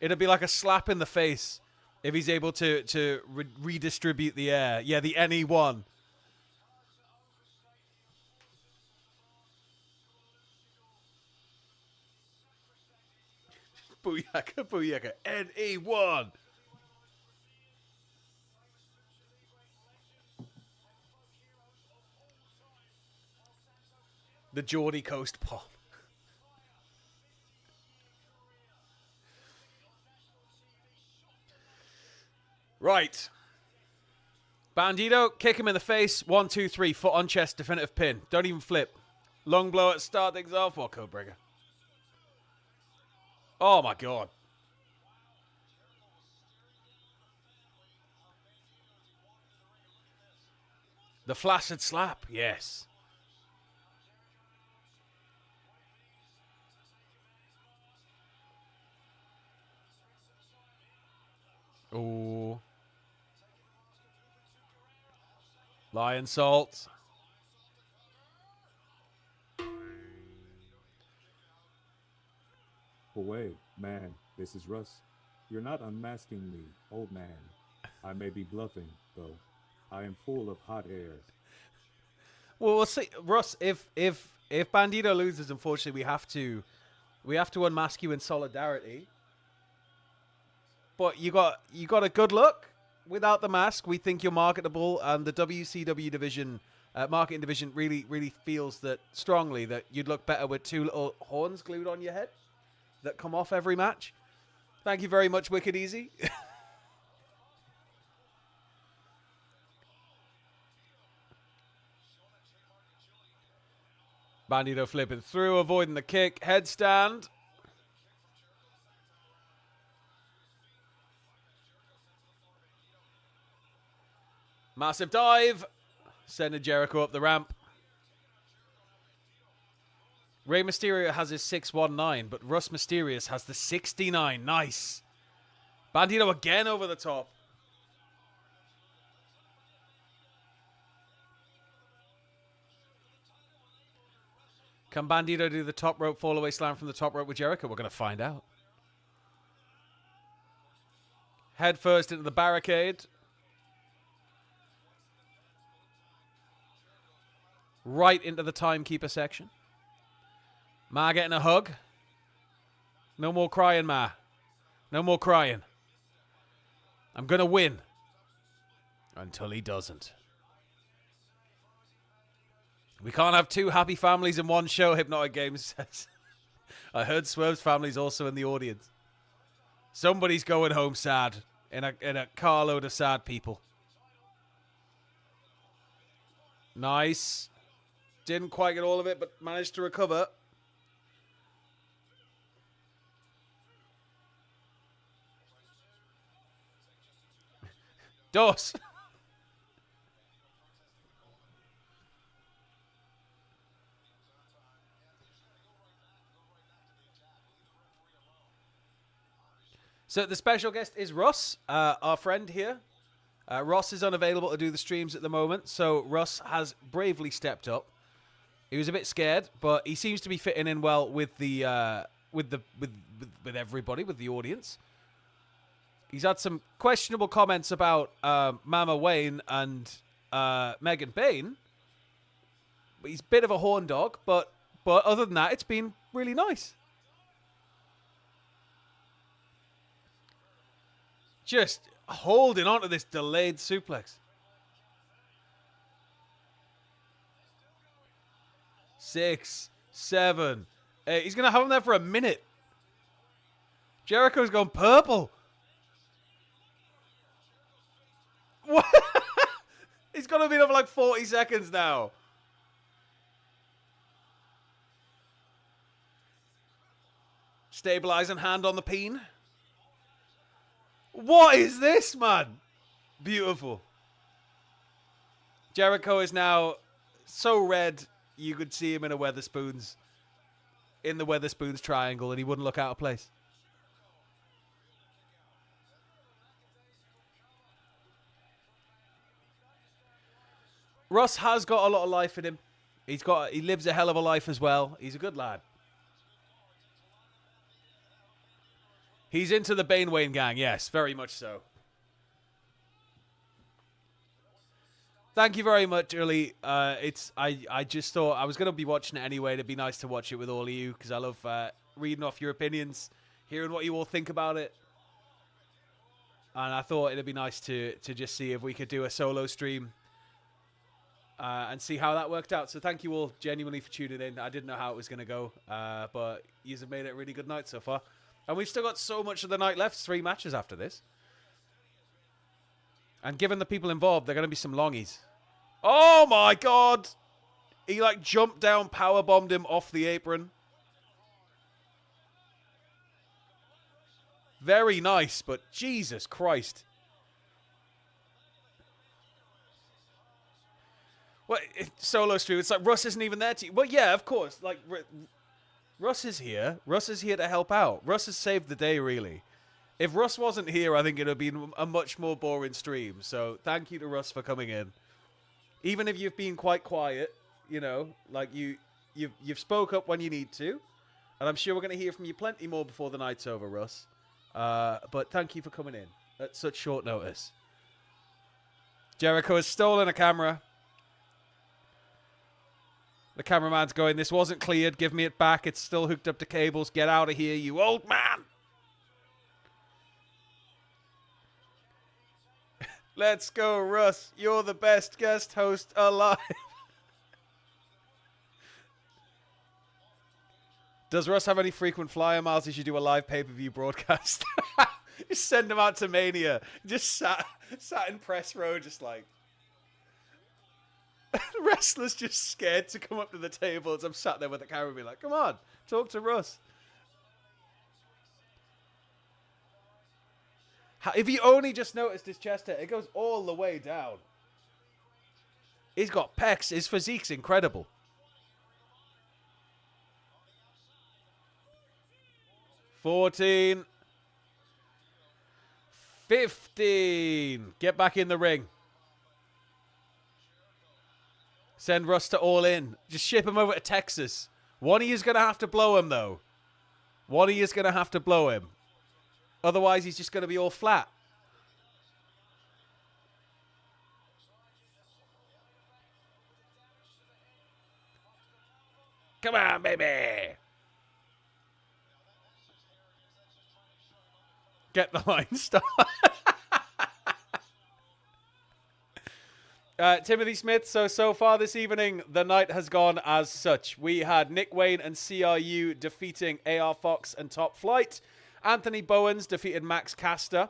It'd be like a slap in the face If he's able to redistribute the air. Yeah, the NE1. Booyaka, booyaka. NE1. The Geordie Coast pop. Right. Bandido, kick him in the face. 1, 2, 3. Foot on chest, definitive pin. Don't even flip. Long blow at start things off. What Codebreaker? Oh my god. The flaccid slap. Yes. Ooh. Lion salt. Wait, man, this is Russ. You're not unmasking me, old man. I may be bluffing, though. I am full of hot air. Well, we'll see, Russ. If Bandido loses, unfortunately, we have to unmask you in solidarity. But you got a good look without the mask. We think you're marketable, and the WCW division, marketing division, really feels that strongly that you'd look better with 2 little horns glued on your head that come off every match. Thank you very much, Wicked Easy. Bandido flipping through, avoiding the kick, headstand. Massive dive. Sending Jericho up the ramp. Rey Mysterio has his 619, but Russ Mysterious has the 69. Nice. Bandido again over the top. Can Bandido do the top rope fall-away slam from the top rope with Jericho? We're going to find out. Head first into the barricade. Right into the timekeeper section. Ma getting a hug. No more crying, Ma. No more crying. I'm going to win. Until he doesn't. We can't have 2 happy families in one show, Hypnotic Games says. I heard Swerve's family's also in the audience. Somebody's going home sad. In a carload of sad people. Nice. Didn't quite get all of it, but managed to recover. Dos. So the special guest is Russ, our friend here. Ross is unavailable to do the streams at the moment, so Russ has bravely stepped up. He was a bit scared, but he seems to be fitting in well with the with everybody, with the audience. He's had some questionable comments about Mama Wayne and Megan Bayne. But he's a bit of a horn dog, but other than that, it's been really nice. Just holding on to this delayed suplex. 6, 7, 8. He's going to have him there for a minute. Jericho's gone purple. What? He's going to be there for like 40 seconds now. Stabilizing hand on the peen. What is this, man? Beautiful. Jericho is now so red, you could see him in the Weatherspoons triangle, and he wouldn't look out of place. Russ has got a lot of life in him. He lives a hell of a life as well. He's a good lad. He's into the Bayne Wayne gang, yes, very much so. Thank you very much, Uli. I just thought I was going to be watching it anyway. It'd be nice to watch it with all of you because I love reading off your opinions, hearing what you all think about it. And I thought it'd be nice to just see if we could do a solo stream and see how that worked out. So thank you all genuinely for tuning in. I didn't know how it was going to go, but you have made it a really good night so far. And we've still got so much of the night left, 3 matches after this. And given the people involved, they're going to be some longies. Oh my God! He like jumped down, powerbombed him off the apron. Very nice, but Jesus Christ. What, solo stream, it's like Russ isn't even there to... Well, yeah, of course. Like, Russ is here. Russ is here to help out. Russ has saved the day, really. If Russ wasn't here, I think it would have been a much more boring stream. So thank you to Russ for coming in. Even if you've been quite quiet, you know, like you've spoke up when you need to. And I'm sure we're going to hear from you plenty more before the night's over, Russ. But thank you for coming in at such short notice. Jericho has stolen a camera. The cameraman's going, this wasn't cleared. Give me it back. It's still hooked up to cables. Get out of here, you old man. Let's go, Russ. You're the best guest host alive. Does Russ have any frequent flyer miles as you do a live pay-per-view broadcast? Just send him out to Mania. Just sat in press row, just like... Wrestlers just scared to come up to the table as I'm sat there with the camera being like, come on, talk to Russ. If you only just noticed his chest hair, it goes all the way down. He's got pecs. His physique's incredible. 14. 15. Get back in the ring. Send Russ to All In. Just ship him over to Texas. One of you's going to have to blow him, though. One of you's going to have to blow him. Otherwise, he's just going to be all flat. Come on, baby. Get the line started. Timothy Smith, so far this evening, the night has gone as such. We had Nick Wayne and CRU defeating AR Fox and Top Flight. Anthony Bowens defeated Max Caster.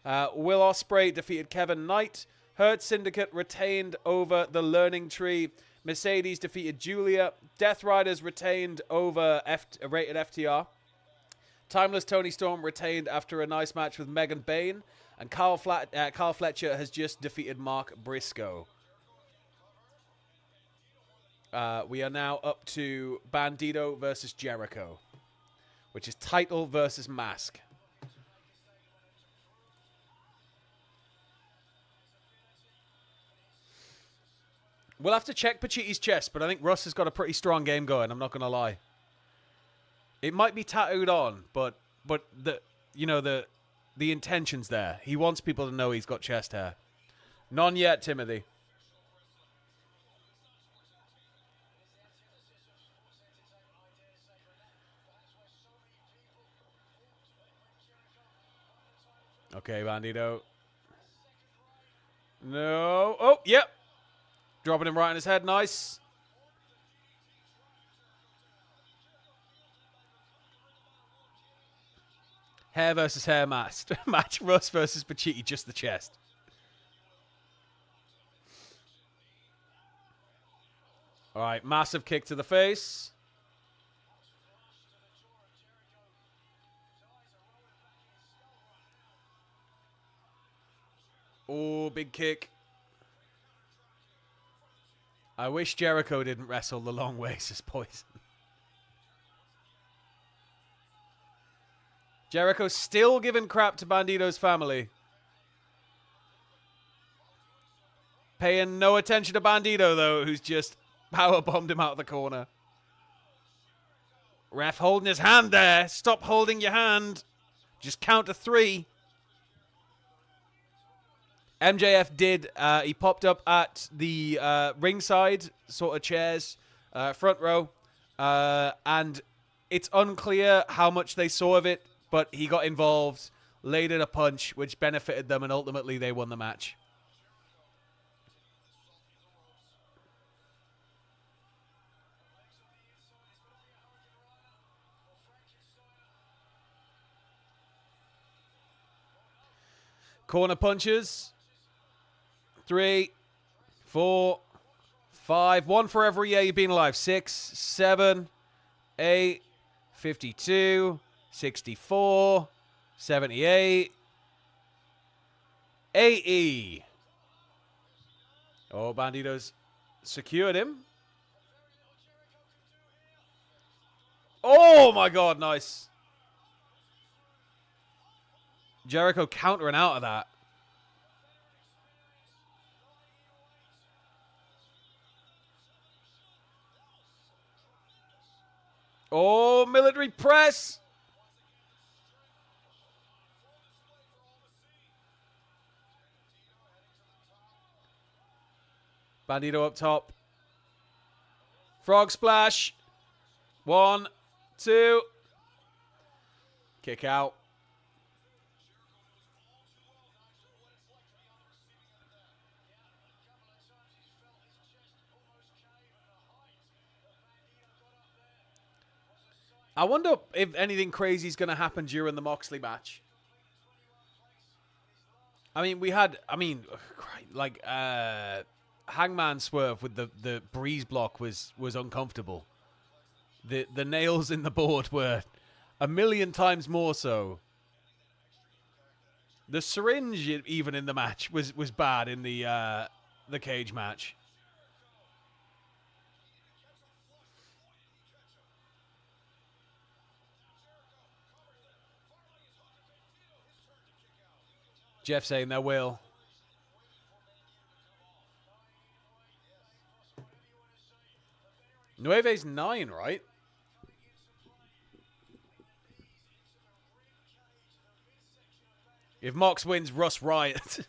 Will Ospreay defeated Kevin Knight. Hurt Syndicate retained over the Learning Tree. Mercedes defeated Julia. Death Riders retained over Rated FTR. Timeless Toni Storm retained after a nice match with Megan Bayne. And Carl Fletcher has just defeated Mark Brisco. We are now up to Bandido versus Jericho, which is title versus mask. We'll have to check Pachiti's chest, but I think Russ has got a pretty strong game going. I'm not going to lie. It might be tattooed on, but the intention's there. He wants people to know he's got chest hair. None yet, Timothy. Okay, Bandido. No. Oh, yep. Dropping him right on his head. Nice. Hair versus hair match. Match Russ versus Pachiti, just the chest. All right, massive kick to the face. Oh, big kick. I wish Jericho didn't wrestle the long ways as Poison. Jericho's still giving crap to Bandido's family. Paying no attention to Bandido, though, who's just powerbombed him out of the corner. Ref holding his hand there. Stop holding your hand. Just count to 3. MJF did. He popped up at the ringside sort of chairs, front row, and it's unclear how much they saw of it, but he got involved, laid in a punch, which benefited them, and ultimately they won the match. Corner punches. 3, 4, 5. 1 for every year you've been alive. 6, 7, 8, 52, 64, 78, 80. Oh, Bandido's secured him. Oh, my God. Nice. Jericho countering out of that. Oh, military press. Bandido up top. Frog splash. 1, 2. Kick out. I wonder if anything crazy is going to happen during the Moxley match. I mean, Hangman Swerve with the breeze block was uncomfortable. The nails in the board were a million times more so. The syringe, even in the match, was bad in the cage match. Jeff saying there will. Nueve's 9, right? If Mox wins, Russ riot.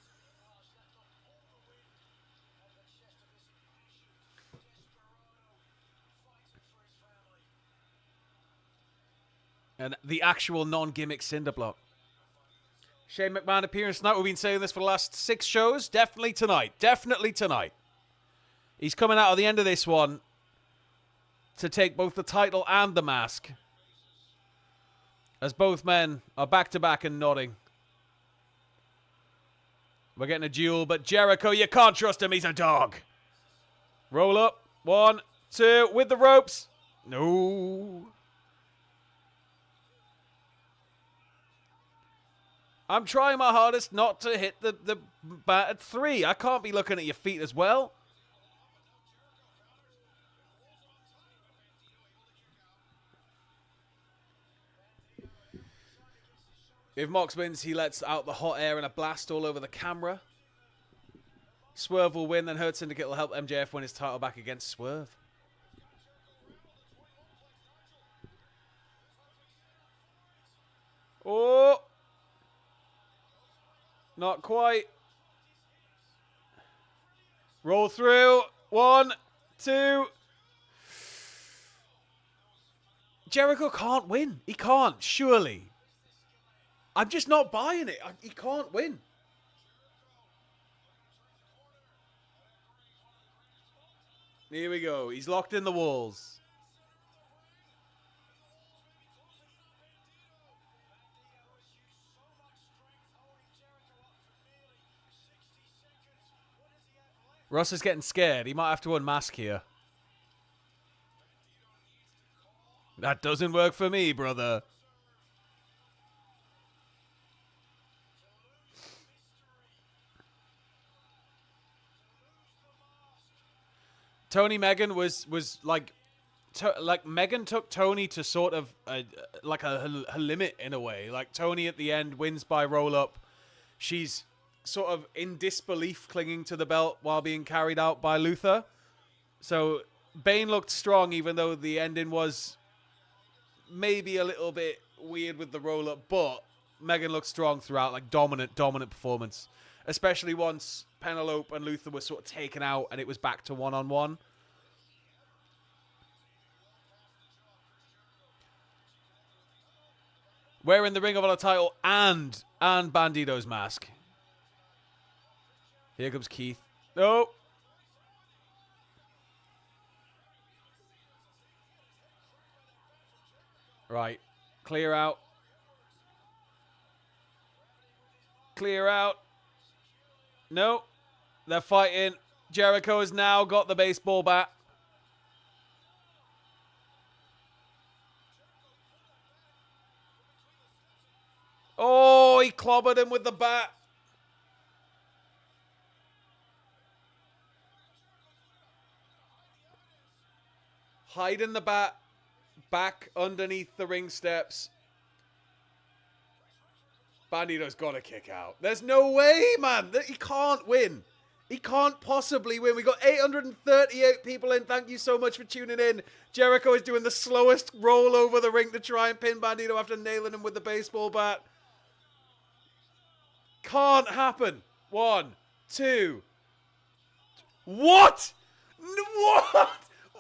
And the actual non-gimmick cinder block. Shane McMahon appearance tonight. We've been saying this for the last 6 shows. Definitely tonight. Definitely tonight. He's coming out of the end of this one to take both the title and the mask. As both men are back-to-back and nodding. We're getting a duel, but Jericho, you can't trust him. He's a dog. Roll up. 1, 2, with the ropes. No. I'm trying my hardest not to hit the battered 3. I can't be looking at your feet as well. If Mox wins, he lets out the hot air and a blast all over the camera. Swerve will win, then Hurt Syndicate will help MJF win his title back against Swerve. Oh! Not quite. Roll through. 1, 2. Jericho can't win. He can't, surely. I'm just not buying it. He can't win. Here we go. He's locked in the walls. Russ is getting scared. He might have to unmask here. That doesn't work for me, brother. Toni Megan was like Megan took Toni to sort of her limit in a way. Like Toni at the end wins by roll up. She's sort of in disbelief clinging to the belt while being carried out by Luther. So Bayne looked strong even though the ending was maybe a little bit weird with the roll up, but Megan looked strong throughout, like dominant performance. especially once Penelope and Luther were sort of taken out and it was back to one-on-one. Wearing the Ring of Honor title and Bandido's mask. Here comes Keith. Oh. Right. Clear out. Clear out. No. They're fighting. Jericho has now got the baseball bat. Oh, he clobbered him with the bat. Hiding the bat back underneath the ring steps. Bandido's got to kick out. There's no way, man. He can't win. He can't possibly win. We got 838 people in. Thank you so much for tuning in. Jericho is doing the slowest roll over the ring to try and pin Bandido after nailing him with the baseball bat. Can't happen. 1, 2. What? What?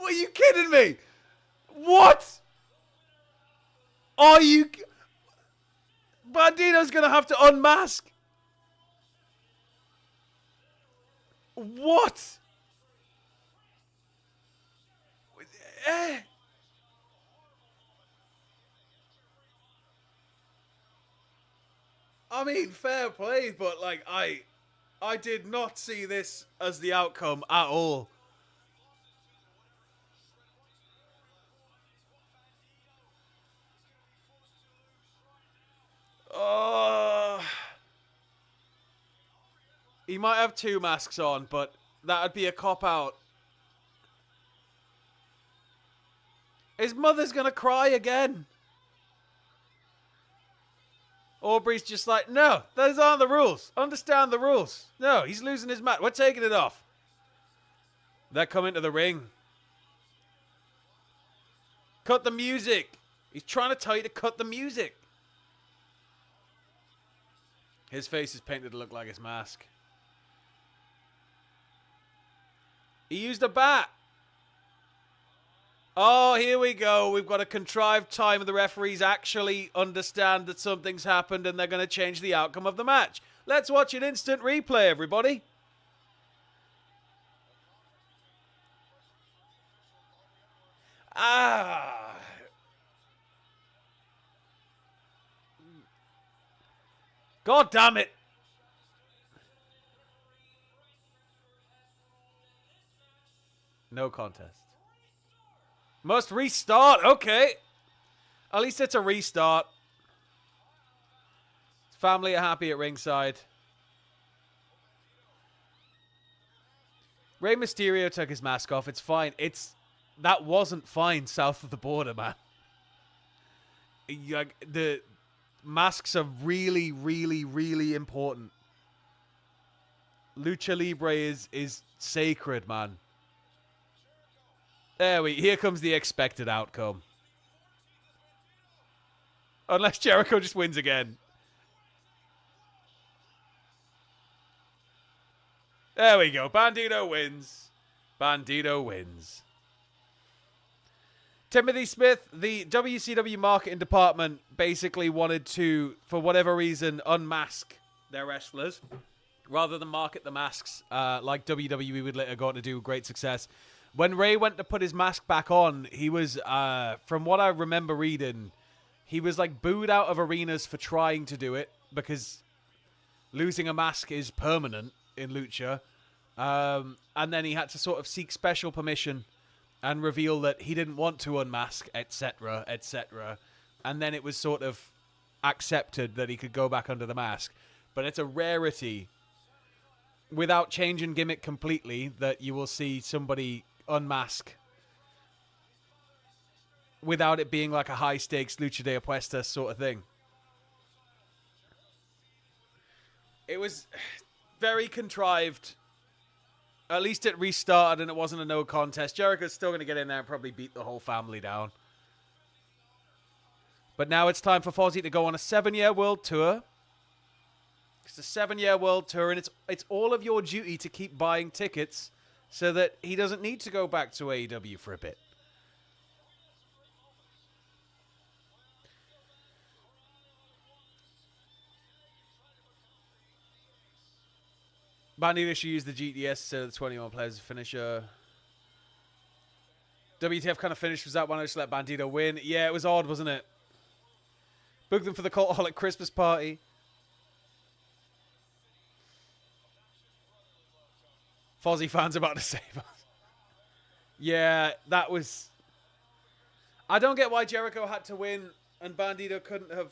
Are you kidding me? What? Are you... Bandido's going to have to unmask. What? I mean, fair play, but like I did not see this as the outcome at all. He might have 2 masks on, but that would be a cop-out. His mother's going to cry again. Aubrey's just like, no, those aren't the rules. Understand the rules. No, he's losing his match. We're taking it off. They're coming to the ring. Cut the music. He's trying to tell you to cut the music. His face is painted to look like his mask. He used a bat. Oh, here we go. We've got a contrived time. The referees actually understand that something's happened and they're going to change the outcome of the match. Let's watch an instant replay, everybody. God damn it. No contest. Must restart. Okay. At least it's a restart. Family are happy at ringside. Rey Mysterio took his mask off. It's fine. That wasn't fine south of the border, man. The masks are really, really, really important. Lucha Libre is sacred, man. Here comes the expected outcome. Unless Jericho just wins again. There we go. Bandido wins. Bandido wins. Timothy Smith, the WCW marketing department basically wanted to, for whatever reason, unmask their wrestlers rather than market the masks like WWE would later go on to do great success. When Rey went to put his mask back on, he was, from what I remember reading, he was like booed out of arenas for trying to do it because losing a mask is permanent in Lucha. And then he had to sort of seek special permission and reveal that he didn't want to unmask, etc., etc. And then it was sort of accepted that he could go back under the mask. But it's a rarity, without changing gimmick completely, that you will see somebody unmask without it being like a high-stakes Lucha de Apuesta sort of thing. It was very contrived. At least it restarted and it wasn't a no contest. Jericho's still going to get in there and probably beat the whole family down. But now it's time for Fozzy to go on a 7-year world tour. It's a 7-year world tour, and it's all of your duty to keep buying tickets so that he doesn't need to go back to AEW for a bit. Bandido should use the GTS instead of the 21 players finisher. WTF kind of finish was that one I just let Bandido win. Yeah, it was odd, wasn't it? Book them for the Cultaholic Christmas party. Fozzy fans about to save us. Yeah, that was... I don't get why Jericho had to win and Bandido couldn't have...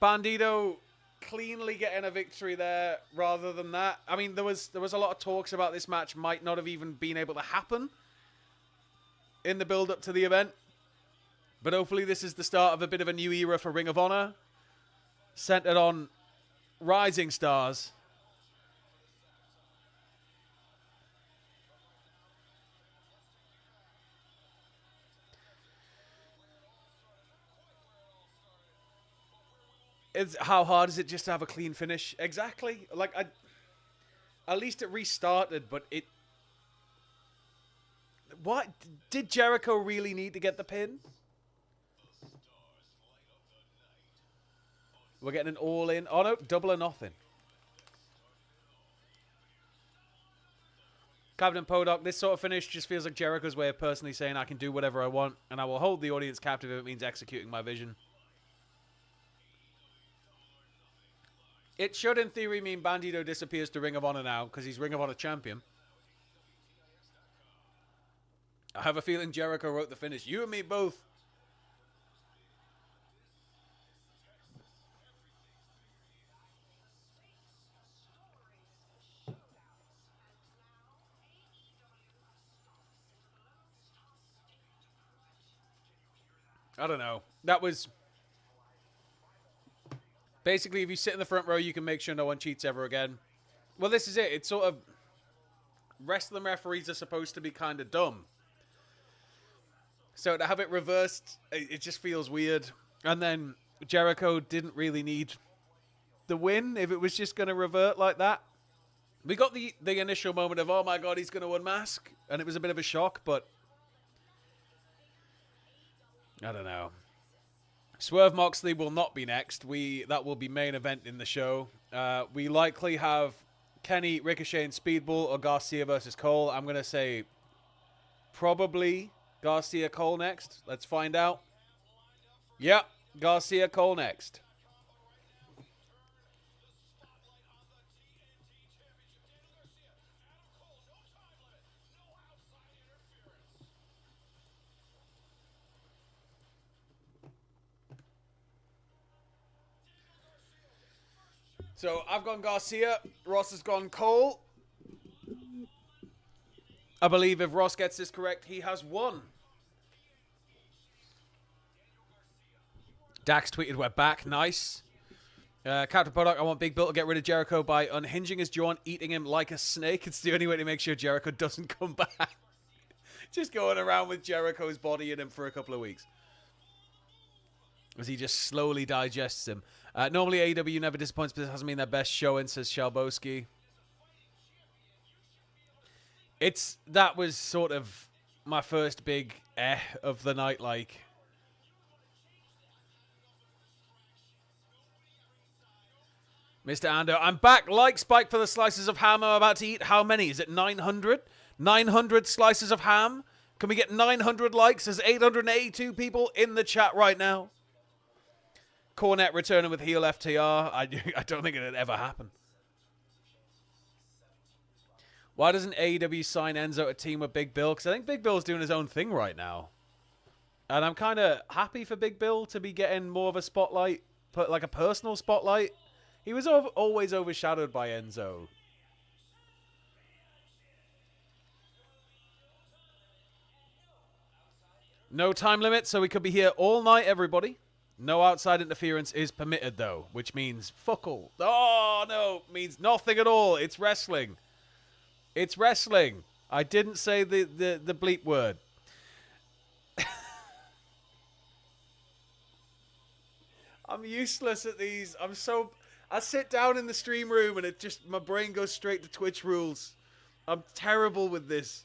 Bandido cleanly getting a victory there rather than that. I mean, there was a lot of talks about this match might not have even been able to happen in the build-up to the event. But hopefully this is the start of a bit of a new era for Ring of Honor, centered on rising stars. How hard is it just to have a clean finish? Exactly. Like, at least it restarted, but it... What? Did Jericho really need to get the pin? We're getting an all-in. Oh, no. Double or nothing. Captain Podok, this sort of finish just feels like Jericho's way of personally saying I can do whatever I want, and I will hold the audience captive if it means executing my vision. It should, in theory, mean Bandido disappears to Ring of Honor now, because he's Ring of Honor champion. I have a feeling Jericho wrote the finish. You and me both. I don't know. That was... Basically, if you sit in the front row, you can make sure no one cheats ever again. Well, this is it. It's sort of... Wrestling referees are supposed to be kind of dumb. So to have it reversed, it just feels weird. And then Jericho didn't really need the win if it was just going to revert like that. We got the initial moment of, oh my god, he's going to unmask. And it was a bit of a shock, but... I don't know. Swerve Moxley will not be next. That will be main event in the show. We likely have Kenny, Ricochet, and Speedball or Garcia versus Cole. I'm going to say probably Garcia Cole next. Let's find out. Yep, Garcia Cole next. So I've gone Garcia. Ross has gone Cole. I believe if Ross gets this correct, he has won. Dax tweeted, we're back. Nice. Captain Product, I want Big Bill to get rid of Jericho by unhinging his jaw and eating him like a snake. It's the only way to make sure Jericho doesn't come back. Just going around with Jericho's body in him for a couple of weeks. As he just slowly digests him. Normally AEW never disappoints, but this hasn't been their best showing, says Shalboski. That was sort of my first big of the night, like. Mr. Ando, I'm back. Like Spike for the slices of ham I'm about to eat. How many? Is it 900? 900 slices of ham? Can we get 900 likes? There's 882 people in the chat right now. Cornette returning with heel FTR. I don't think it'd ever happen. Why doesn't AEW sign Enzo a team with Big Bill? Because I think Big Bill's doing his own thing right now. And I'm kind of happy for Big Bill to be getting more of a spotlight, like a personal spotlight. He was always overshadowed by Enzo. No time limit, so we could be here all night, everybody. No outside interference is permitted, though, which means fuck all. Oh, no, means nothing at all. It's wrestling. It's wrestling. I didn't say the bleep word. I'm useless at these. I sit down in the stream room and my brain goes straight to Twitch rules. I'm terrible with this.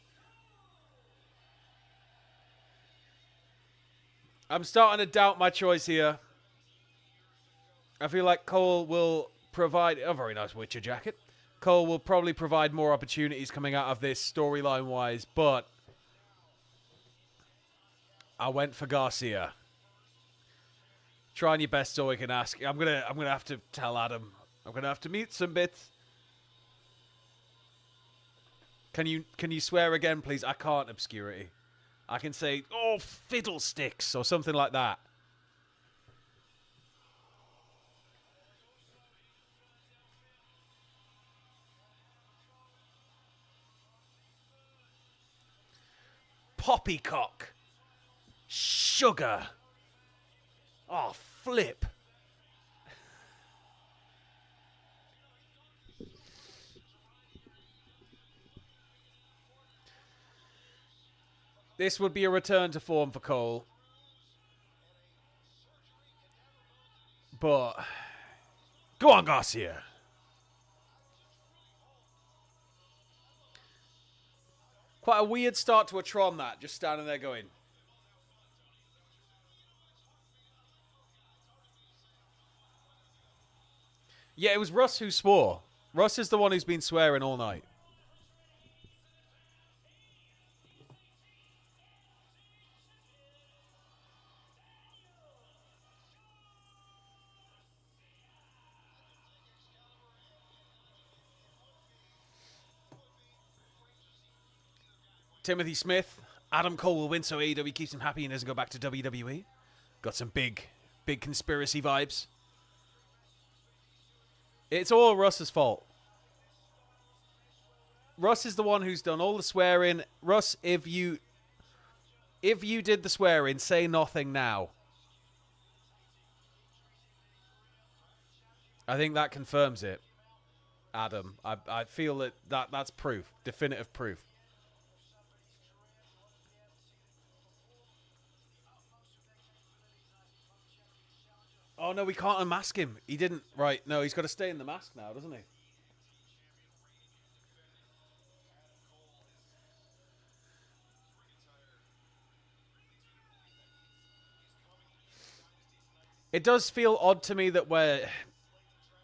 I'm starting to doubt my choice here. I feel like Cole will provide a very nice Witcher jacket. Cole will probably provide more opportunities coming out of this storyline-wise, but I went for Garcia. Trying your best so I can ask. I'm gonna have to tell Adam. I'm gonna have to mute some bits. Can you swear again, please? I can't, obscurity. I can say, oh, fiddlesticks, or something like that. Poppycock. Sugar. Oh, flip. This would be a return to form for Cole. But go on, Garcia. Quite a weird start to a Tron, that. Just standing there going. Yeah, it was Russ who swore. Russ is the one who's been swearing all night. Timothy Smith. Adam Cole will win so AEW keeps him happy and doesn't go back to WWE. Got some big conspiracy vibes. It's all Russ's fault. Russ is the one who's done all the swearing. Russ, if you did the swearing, say nothing now. I think that confirms it, Adam. I feel that's proof. Definitive proof. Oh, no, we can't unmask him. He didn't. Right, no, he's got to stay in the mask now, doesn't he? It does feel odd to me that we're...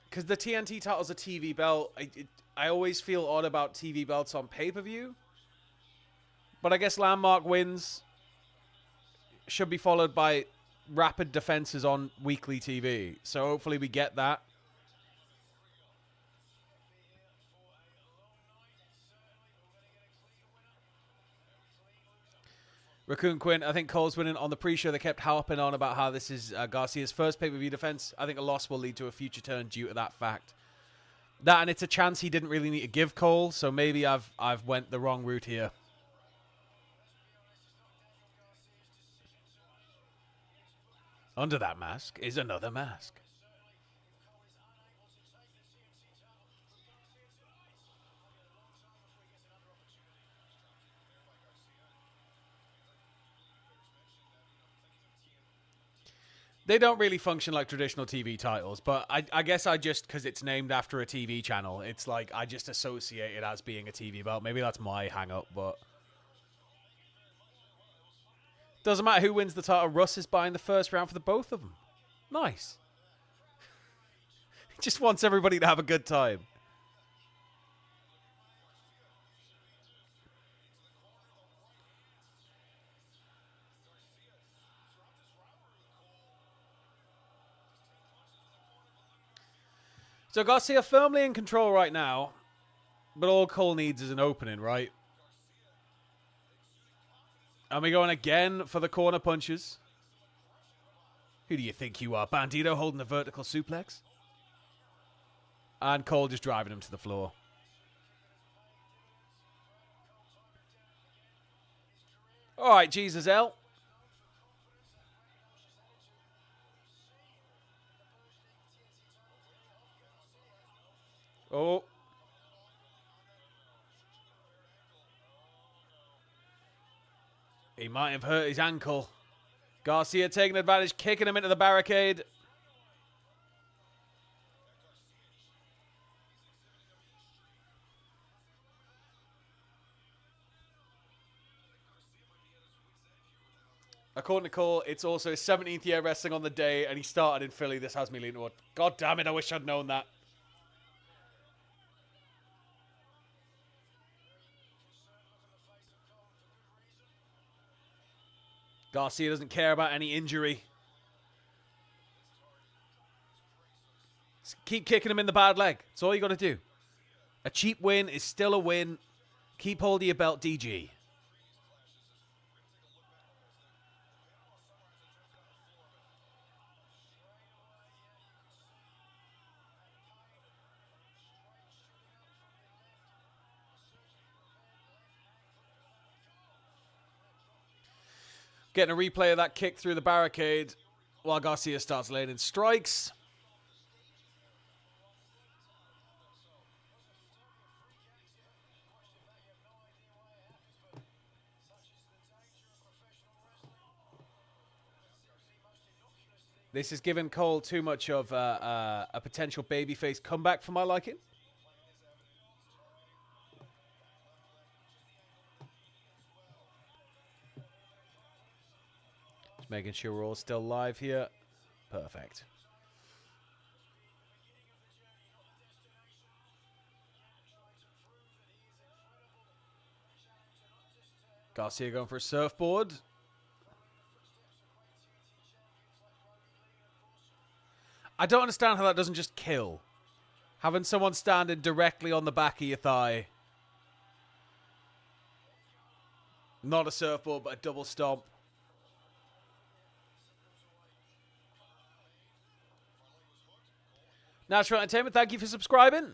Because the TNT title's a TV belt. I always feel odd about TV belts on pay-per-view. But I guess Landmark wins should be followed by rapid defenses on weekly TV. So hopefully we get that. Raccoon Quinn, I think Cole's winning. On the pre-show, they kept harping on about how this is Garcia's first pay-per-view defense. I think a loss will lead to a future turn due to that fact. That, and it's a chance he didn't really need to give Cole, so maybe I've went the wrong route here. Under that mask is another mask. They don't really function like traditional TV titles, but I guess because it's named after a TV channel, it's like I just associate it as being a TV belt. Maybe that's my hang-up, but... Doesn't matter who wins the title. Russ is buying the first round for the both of them. Nice. He just wants everybody to have a good time. So Garcia firmly in control right now, but all Cole needs is an opening, right? And we're going again for the corner punches. Who do you think you are? Bandido holding the vertical suplex. And Cole just driving him to the floor. All right, Jesus L. Oh. He might have hurt his ankle. Garcia taking advantage, kicking him into the barricade. According to Cole, it's also his 17th year wrestling on the day, and he started in Philly. This has me leaning toward. God damn it, I wish I'd known that. Garcia doesn't care about any injury. Just keep kicking him in the bad leg. That's all you got to do. A cheap win is still a win. Keep hold of your belt, DG. Getting a replay of that kick through the barricade while Garcia starts laying in strikes. This has given Cole too much of a potential babyface comeback for my liking. Just making sure we're all still live here. Perfect. Garcia going for a surfboard. I don't understand how that doesn't just kill. Having someone standing directly on the back of your thigh. Not a surfboard, but a double stomp. Natural Entertainment, thank you for subscribing.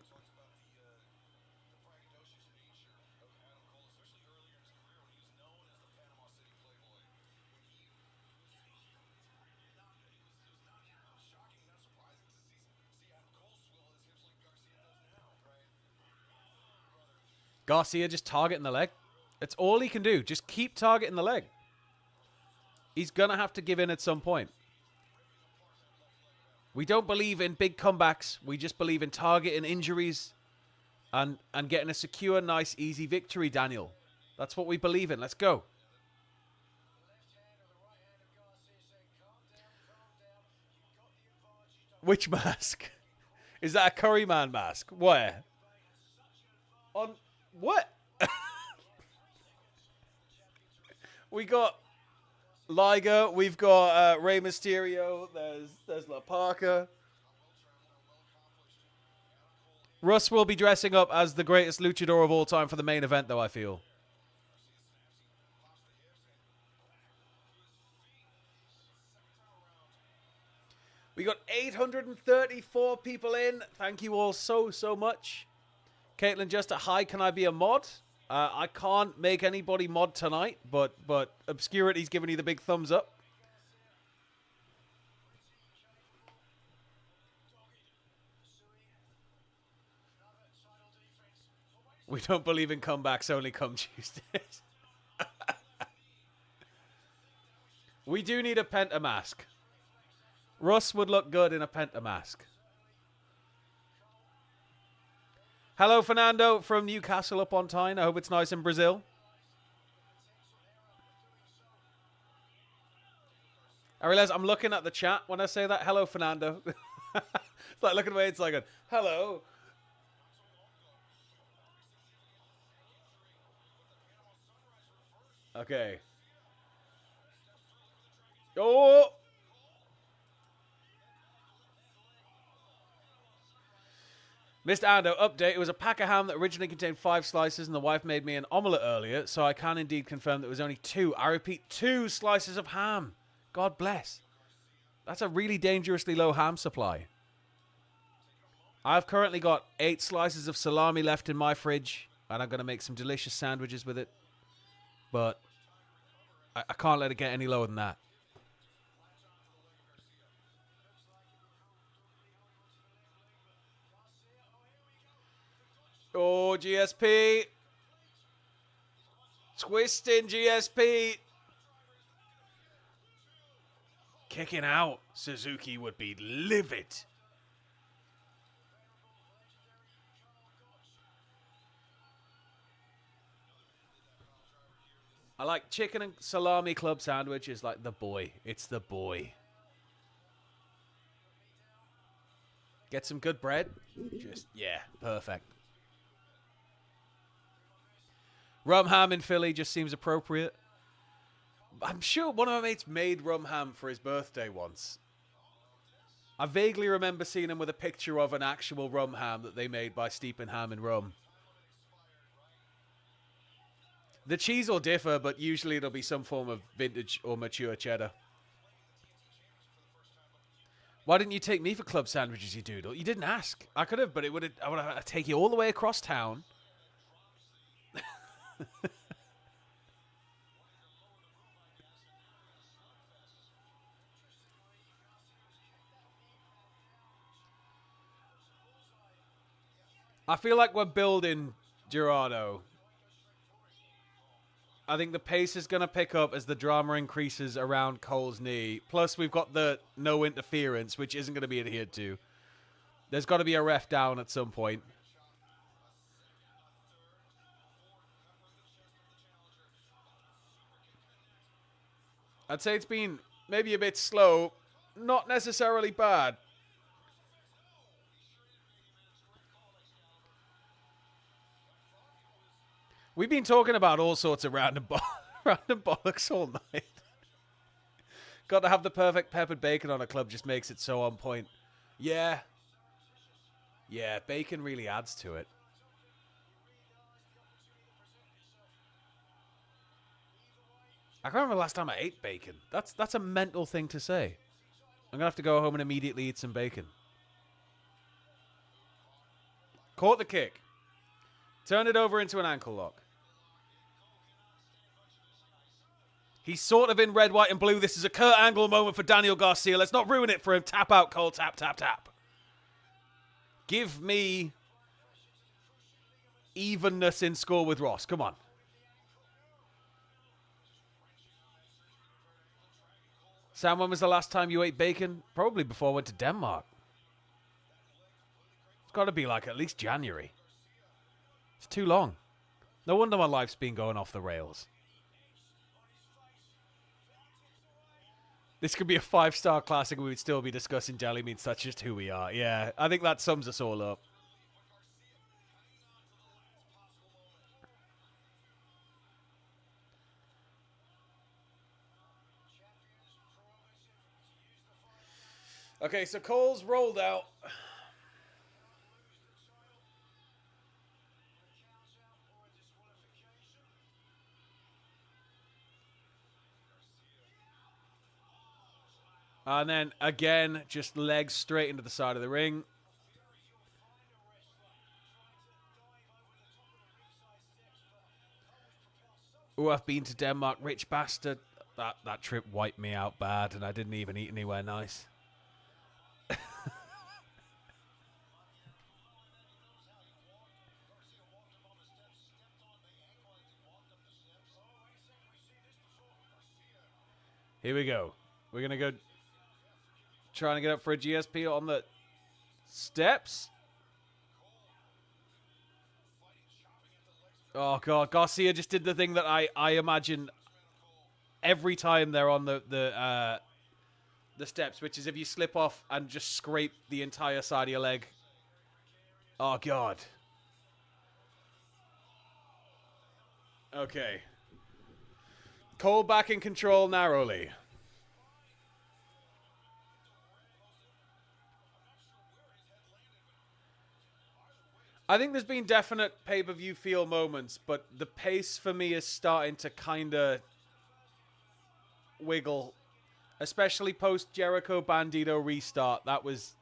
Garcia just targeting the leg. It's all he can do. Just keep targeting the leg. He's going to have to give in at some point. We don't believe in big comebacks. We just believe in targeting injuries and getting a secure, nice, easy victory, Daniel. That's what we believe in. Let's go. Which mask? Is that a Curryman mask? Where? On what? We got Liger. We've got Rey Mysterio. There's La Parka. Russ will be dressing up as the greatest luchador of all time for the main event, though, I feel. We got 834 people in. Thank you all so much. Caitlin, just a hi, can I be a mod? I can't make anybody mod tonight, but Obscurity's giving you the big thumbs up. We don't believe in comebacks, only come Tuesdays. We do need a Penta mask. Russ would look good in a Penta mask. Hello, Fernando from Newcastle upon Tyne. I hope it's nice in Brazil. I realize I'm looking at the chat when I say that. Hello, Fernando. It's like looking away. It's like a hello. Okay. Oh! Mr. Ando, update. It was a pack of ham that originally contained 5 slices, and the wife made me an omelette earlier, so I can indeed confirm that it was only 2. I repeat, 2 slices of ham. God bless. That's a really dangerously low ham supply. I've currently got 8 slices of salami left in my fridge, and I'm going to make some delicious sandwiches with it. But I can't let it get any lower than that. Oh, GSP. Twisting GSP. Kicking out. Suzuki would be livid. I like chicken and salami club sandwich is like the boy. It's the boy. Get some good bread. Just, yeah, perfect. Rum ham in Philly just seems appropriate. I'm sure one of my mates made rum ham for his birthday once. I vaguely remember seeing him with a picture of an actual rum ham that they made by steeping ham in rum. The cheese will differ, but usually it'll be some form of vintage or mature cheddar. Why didn't you take me for club sandwiches, you doodle? You didn't ask. I could have, but I would have take you all the way across town. I feel like we're building Gerardo. I think the pace is going to pick up as the drama increases around Cole's knee. Plus, we've got the no interference, which isn't going to be adhered to. There's got to be a ref down at some point. I'd say it's been maybe a bit slow. Not necessarily bad. We've been talking about all sorts of random bollocks all night. Got to have the perfect peppered bacon on a club just makes it so on point. Yeah. Yeah, bacon really adds to it. I can't remember the last time I ate bacon. That's a mental thing to say. I'm going to have to go home and immediately eat some bacon. Caught the kick. Turn it over into an ankle lock. He's sort of in red, white, and blue. This is a Kurt Angle moment for Daniel Garcia. Let's not ruin it for him. Tap out, Cole. Tap, tap, tap. Give me evenness in score with Ross. Come on. Sam, when was the last time you ate bacon? Probably before I went to Denmark. It's got to be like at least January. It's too long. No wonder my life's been going off the rails. This could be a 5-star classic. We would still be discussing deli meats. That's just who we are. Yeah, I think that sums us all up. Okay, so Cole's rolled out. And then, again, just legs straight into the side of the ring. Oh, I've been to Denmark, rich bastard. That trip wiped me out bad, and I didn't even eat anywhere nice. Here we go. We're going to go trying to get up for a GSP on the steps. Oh, God. Garcia just did the thing that I imagine every time they're on the steps, which is if you slip off and just scrape the entire side of your leg. Oh, God. Okay. Cole back in control narrowly. I think there's been definite pay-per-view feel moments, but the pace for me is starting to kind of wiggle, especially post Jericho Bandido restart. That was...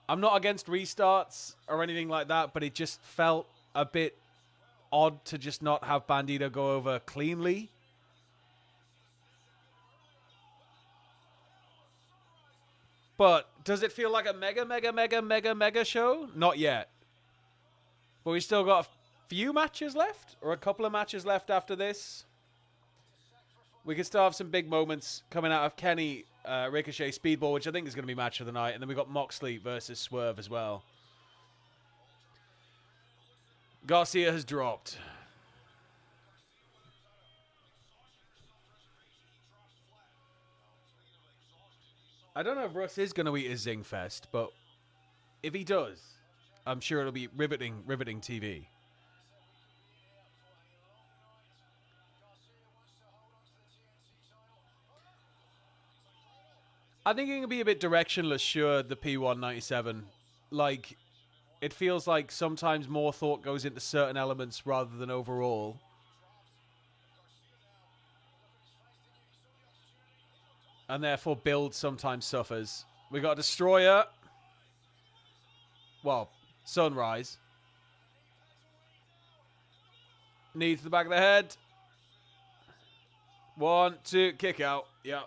I'm not against restarts or anything like that, but it just felt a bit odd to just not have Bandido go over cleanly. But does it feel like a mega show? Not yet. But we still got a few matches left, or a couple of matches left after this. We could still have some big moments coming out of Kenny, Ricochet, Speedball, which I think is going to be match of the night. And then we got Moxley versus Swerve as well. Garcia has dropped. I don't know if Russ is going to eat his Zing Fest, but if he does, I'm sure it'll be riveting TV. I think it can be a bit directionless, sure, the P197. Like, it feels like sometimes more thought goes into certain elements rather than overall. And therefore build sometimes suffers. We got a Destroyer. Well, Sunrise. Knee to the back of the head. 1, 2, kick out. Yep.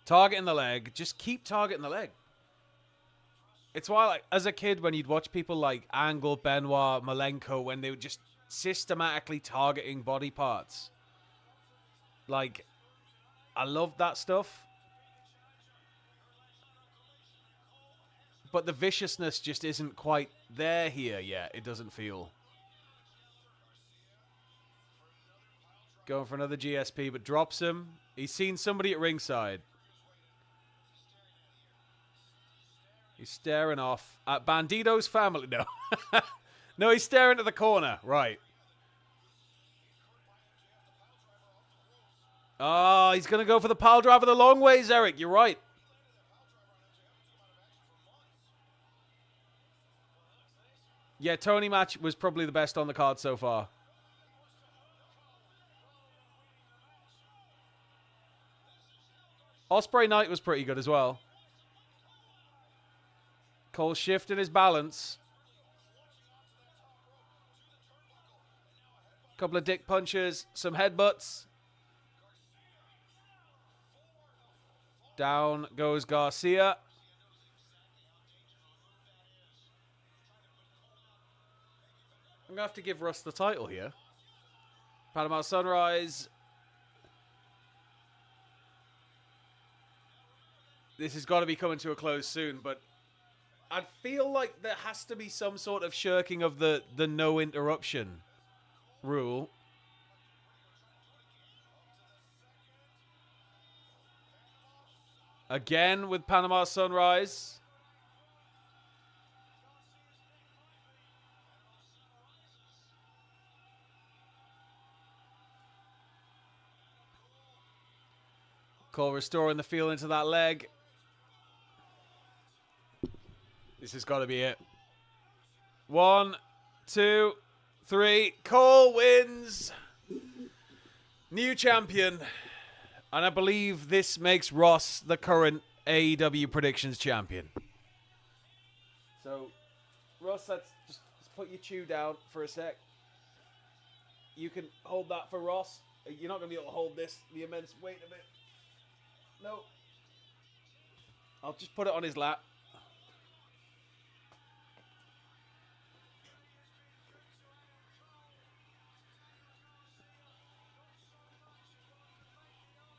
Targeting the leg. Just keep targeting the leg. It's why, like, as a kid, when you'd watch people like Angle, Benoit, Malenko, when they were just systematically targeting body parts. Like, I love that stuff. But the viciousness just isn't quite there here yet. It doesn't feel. Going for another GSP, but drops him. He's seen somebody at ringside. He's staring off at Bandido's family. No. No, he's staring at the corner. Right. Oh, he's going to go for the pile driver the long ways, Eric. You're right. Yeah, Toni match was probably the best on the card so far. Osprey Knight was pretty good as well. Cole shifted his balance. Couple of dick punches, some headbutts. Down goes Garcia. I'm going to have to give Russ the title here. Panama Sunrise. This has got to be coming to a close soon, but I feel like there has to be some sort of shirking of the no interruption rule. Again with Panama Sunrise. Cole restoring the feel into that leg. This has got to be it. 1, 2, 3. Cole wins. New champion. And I believe this makes Ross the current AEW Predictions champion. So, Ross, let's just put your chew down for a sec. You can hold that for Ross. You're not going to be able to hold this, the immense weight of it. No. I'll just put it on his lap.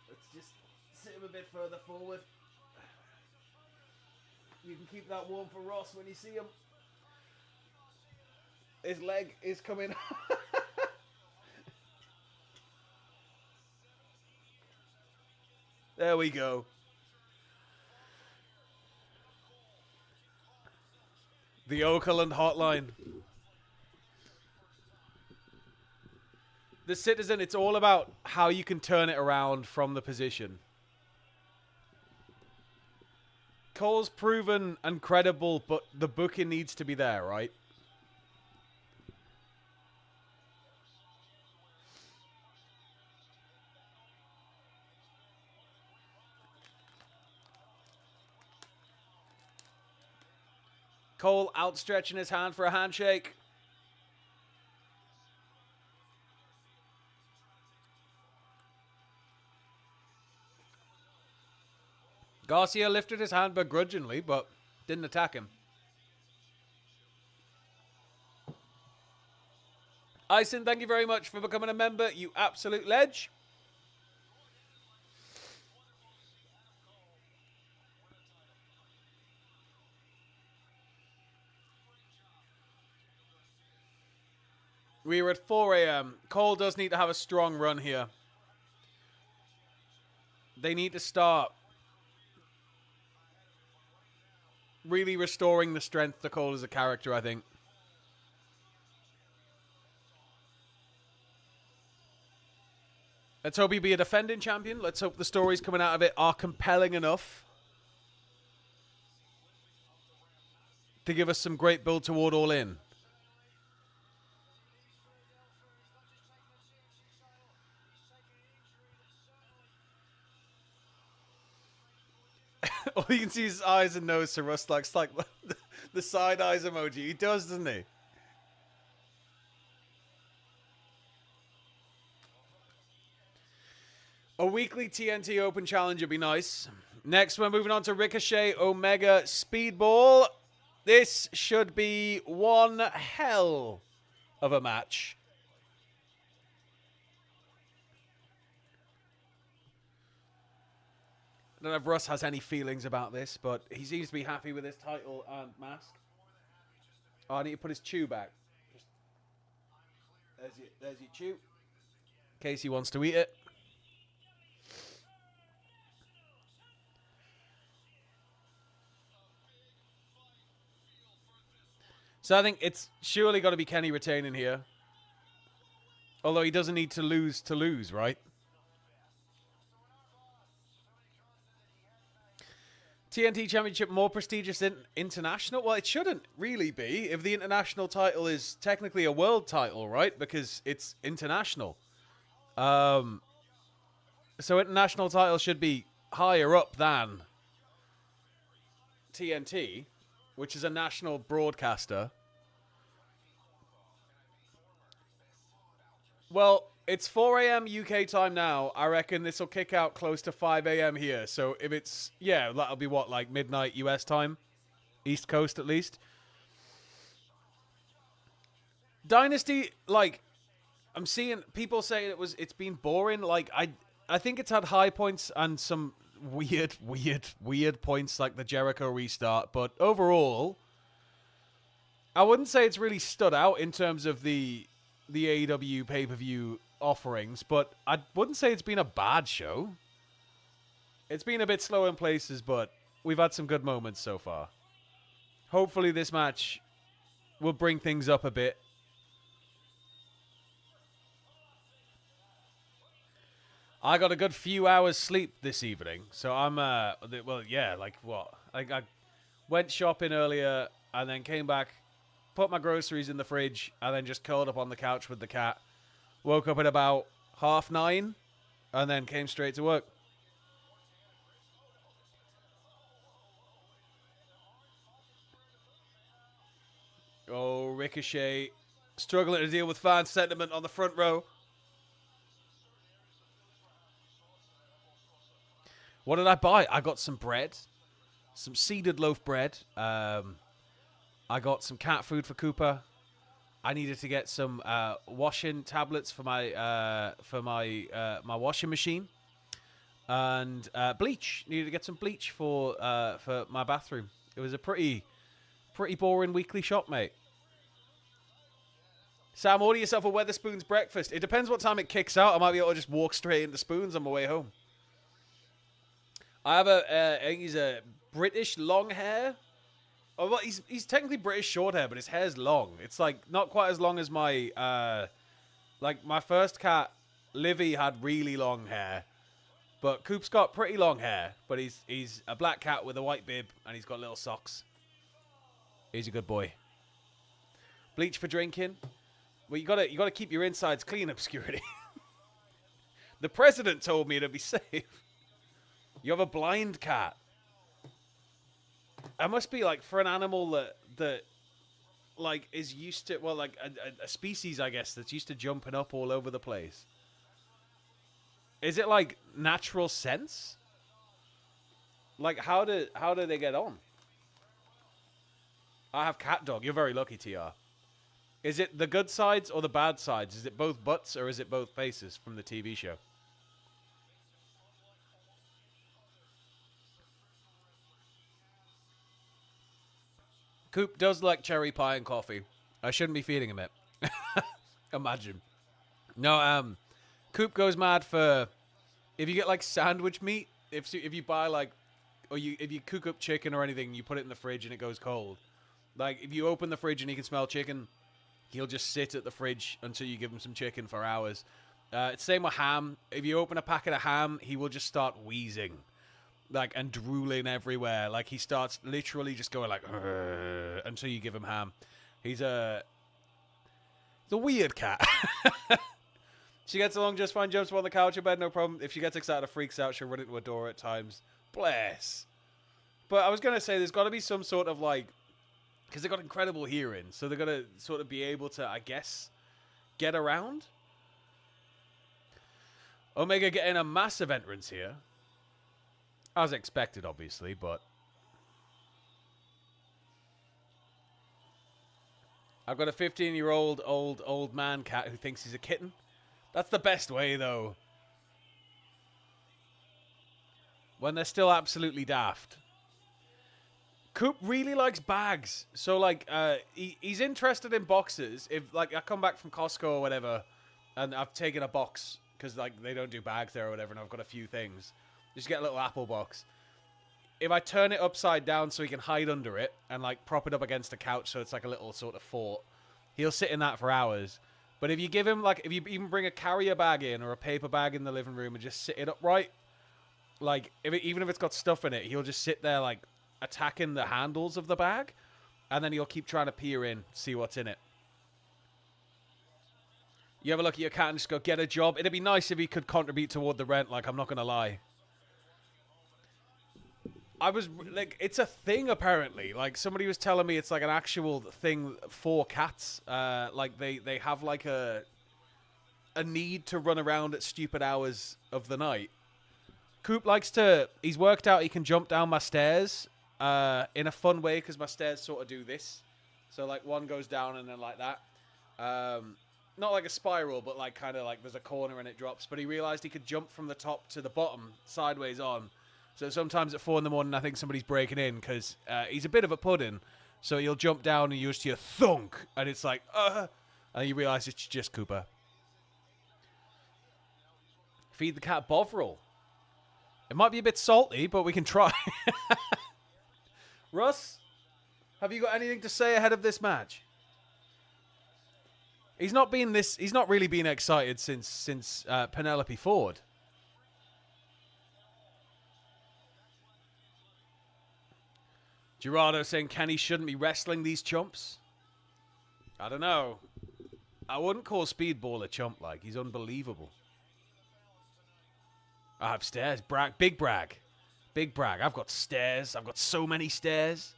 Let's just sit him a bit further forward. You can keep that warm for Ross when you see him. His leg is coming. There we go. The Oakland Hotline. The Citizen, it's all about how you can turn it around from the position. Cole's proven and credible, but the booking needs to be there, right? Cole outstretching his hand for a handshake. Garcia lifted his hand begrudgingly, but didn't attack him. Ison, thank you very much for becoming a member, you absolute ledge. We are at 4 a.m. Cole does need to have a strong run here. They need to start really restoring the strength to Cole as a character, I think. Let's hope he be a defending champion. Let's hope the stories coming out of it are compelling enough to give us some great build toward All In. All you can see is his eyes and nose to Rust like the side eyes emoji. He does, doesn't he? A weekly TNT Open Challenge would be nice. Next, we're moving on to Ricochet Omega Speedball. This should be one hell of a match. I don't know if Russ has any feelings about this, but he seems to be happy with his title and mask. Oh, I need to put his chew back. There's your chew. In case he wants to eat it. So I think it's surely got to be Kenny retaining here. Although he doesn't need to lose, right? TNT Championship more prestigious than international? Well, it shouldn't really be if the international title is technically a world title, right? Because it's international. So international title should be higher up than TNT, which is a national broadcaster. Well, it's 4 a.m. UK time now. I reckon this will kick out close to 5 a.m. here. So if it's, yeah, that'll be what, like midnight US time? East Coast at least. Dynasty, like, I'm seeing people saying it's been boring. Like, I think it's had high points and some weird points like the Jericho restart. But overall, I wouldn't say it's really stood out in terms of the AEW pay-per-view offerings, but I wouldn't say it's been a bad show. It's been a bit slow in places, but we've had some good moments so far. Hopefully this match will bring things up a bit. I got a good few hours sleep this evening, so I'm, well, yeah, like what? I went shopping earlier and then came back, put my groceries in the fridge, and then just curled up on the couch with the cat. Woke up at about 9:30, and then came straight to work. Oh, Ricochet struggling to deal with fan sentiment on the front row. What did I buy? I got some bread, some seeded loaf bread. I got some cat food for Cooper. I needed to get some washing tablets for my my washing machine, and bleach. Needed to get some bleach for my bathroom. It was a pretty boring weekly shop, mate. Sam, order yourself a Weatherspoons breakfast. It depends what time it kicks out. I might be able to just walk straight into Spoons on my way home. I have I think he's a British long hair. Oh, well, he's technically British short hair, but his hair's long. It's like not quite as long as my like my first cat, Livy, had really long hair, but Coop's got pretty long hair. But he's a black cat with a white bib, and he's got little socks. He's a good boy. Bleach for drinking. Well, you gotta keep your insides clean, Obscurity. The president told me to be safe. You have a blind cat. That must be like for an animal that like is used to, well, like a species, I guess, that's used to jumping up all over the place. Is it like natural sense? Like how do they get on? I have cat dog. You're very lucky, TR. Is it the good sides or the bad sides? Is it both butts or is it both faces from the TV show? Coop does like cherry pie and coffee. I shouldn't be feeding him it. Imagine. No, Coop goes mad for if you get like sandwich meat. If you buy like, or if you cook up chicken or anything, you put it in the fridge and it goes cold. Like if you open the fridge and he can smell chicken, he'll just sit at the fridge until you give him some chicken for hours. It's same with ham. If you open a packet of ham, he will just start wheezing, like, and drooling everywhere. Like he starts literally just going like until you give him ham. He's a weird cat. She gets along just fine, jumps on the couch in bed, no problem. If she gets excited or freaks out, she'll run into a door at times. Bless. But I was going to say, there's got to be some sort of, like, because they've got incredible hearing, so they're going to sort of be able to, I guess, get around. Omega getting a massive entrance here. As expected, obviously, but I've got a 15-year-old old man cat who thinks he's a kitten. That's the best way, though. When they're still absolutely daft. Coop really likes bags. So, like, he's interested in boxes. If, like, I come back from Costco or whatever, and I've taken a box, because, like, they don't do bags there or whatever, and I've got a few things. Just get a little apple box. If I turn it upside down so he can hide under it, and, like, prop it up against a couch so it's like a little sort of fort, he'll sit in that for hours. But if you give him, like, if you even bring a carrier bag in or a paper bag in the living room and just sit it upright, like, even if it's got stuff in it, he'll just sit there, like, attacking the handles of the bag, and then he'll keep trying to peer in, see what's in it. You ever look at your cat and just go, get a job? It'd be nice if he could contribute toward the rent, like, I'm not going to lie. I was, like, it's a thing, apparently. Like, somebody was telling me it's, like, an actual thing for cats. Like, they have, like, a need to run around at stupid hours of the night. Coop likes to, he's worked out he can jump down my stairs in a fun way, because my stairs sort of do this. So, like, one goes down and then like that. Not like a spiral, but, like, kind of like there's a corner and it drops. But he realized he could jump from the top to the bottom, sideways on. So sometimes at 4 a.m, I think somebody's breaking in, because he's a bit of a pudding. So he'll jump down and you just hear thunk, and it's like, and you realize it's just Cooper. Feed the cat Bovril. It might be a bit salty, but we can try. Russ, have you got anything to say ahead of this match? He's not really been excited since Penelope Ford. Gerardo saying Kenny shouldn't be wrestling these chumps. I don't know. I wouldn't call Speedball a chump, like. He's unbelievable. I have stairs. Brag. Big brag. Big brag. I've got stairs. I've got so many stairs.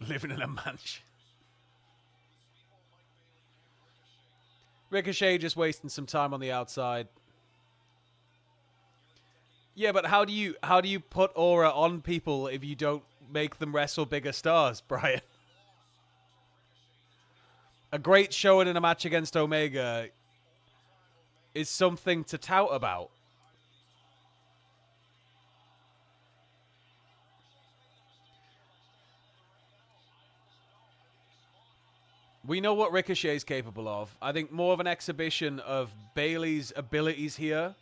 Living in a mansion. Ricochet just wasting some time on the outside. Yeah, but how do you put aura on people if you don't make them wrestle bigger stars, Brian? A great showing in a match against Omega is something to tout about. We know what Ricochet is capable of. I think more of an exhibition of Bayley's abilities here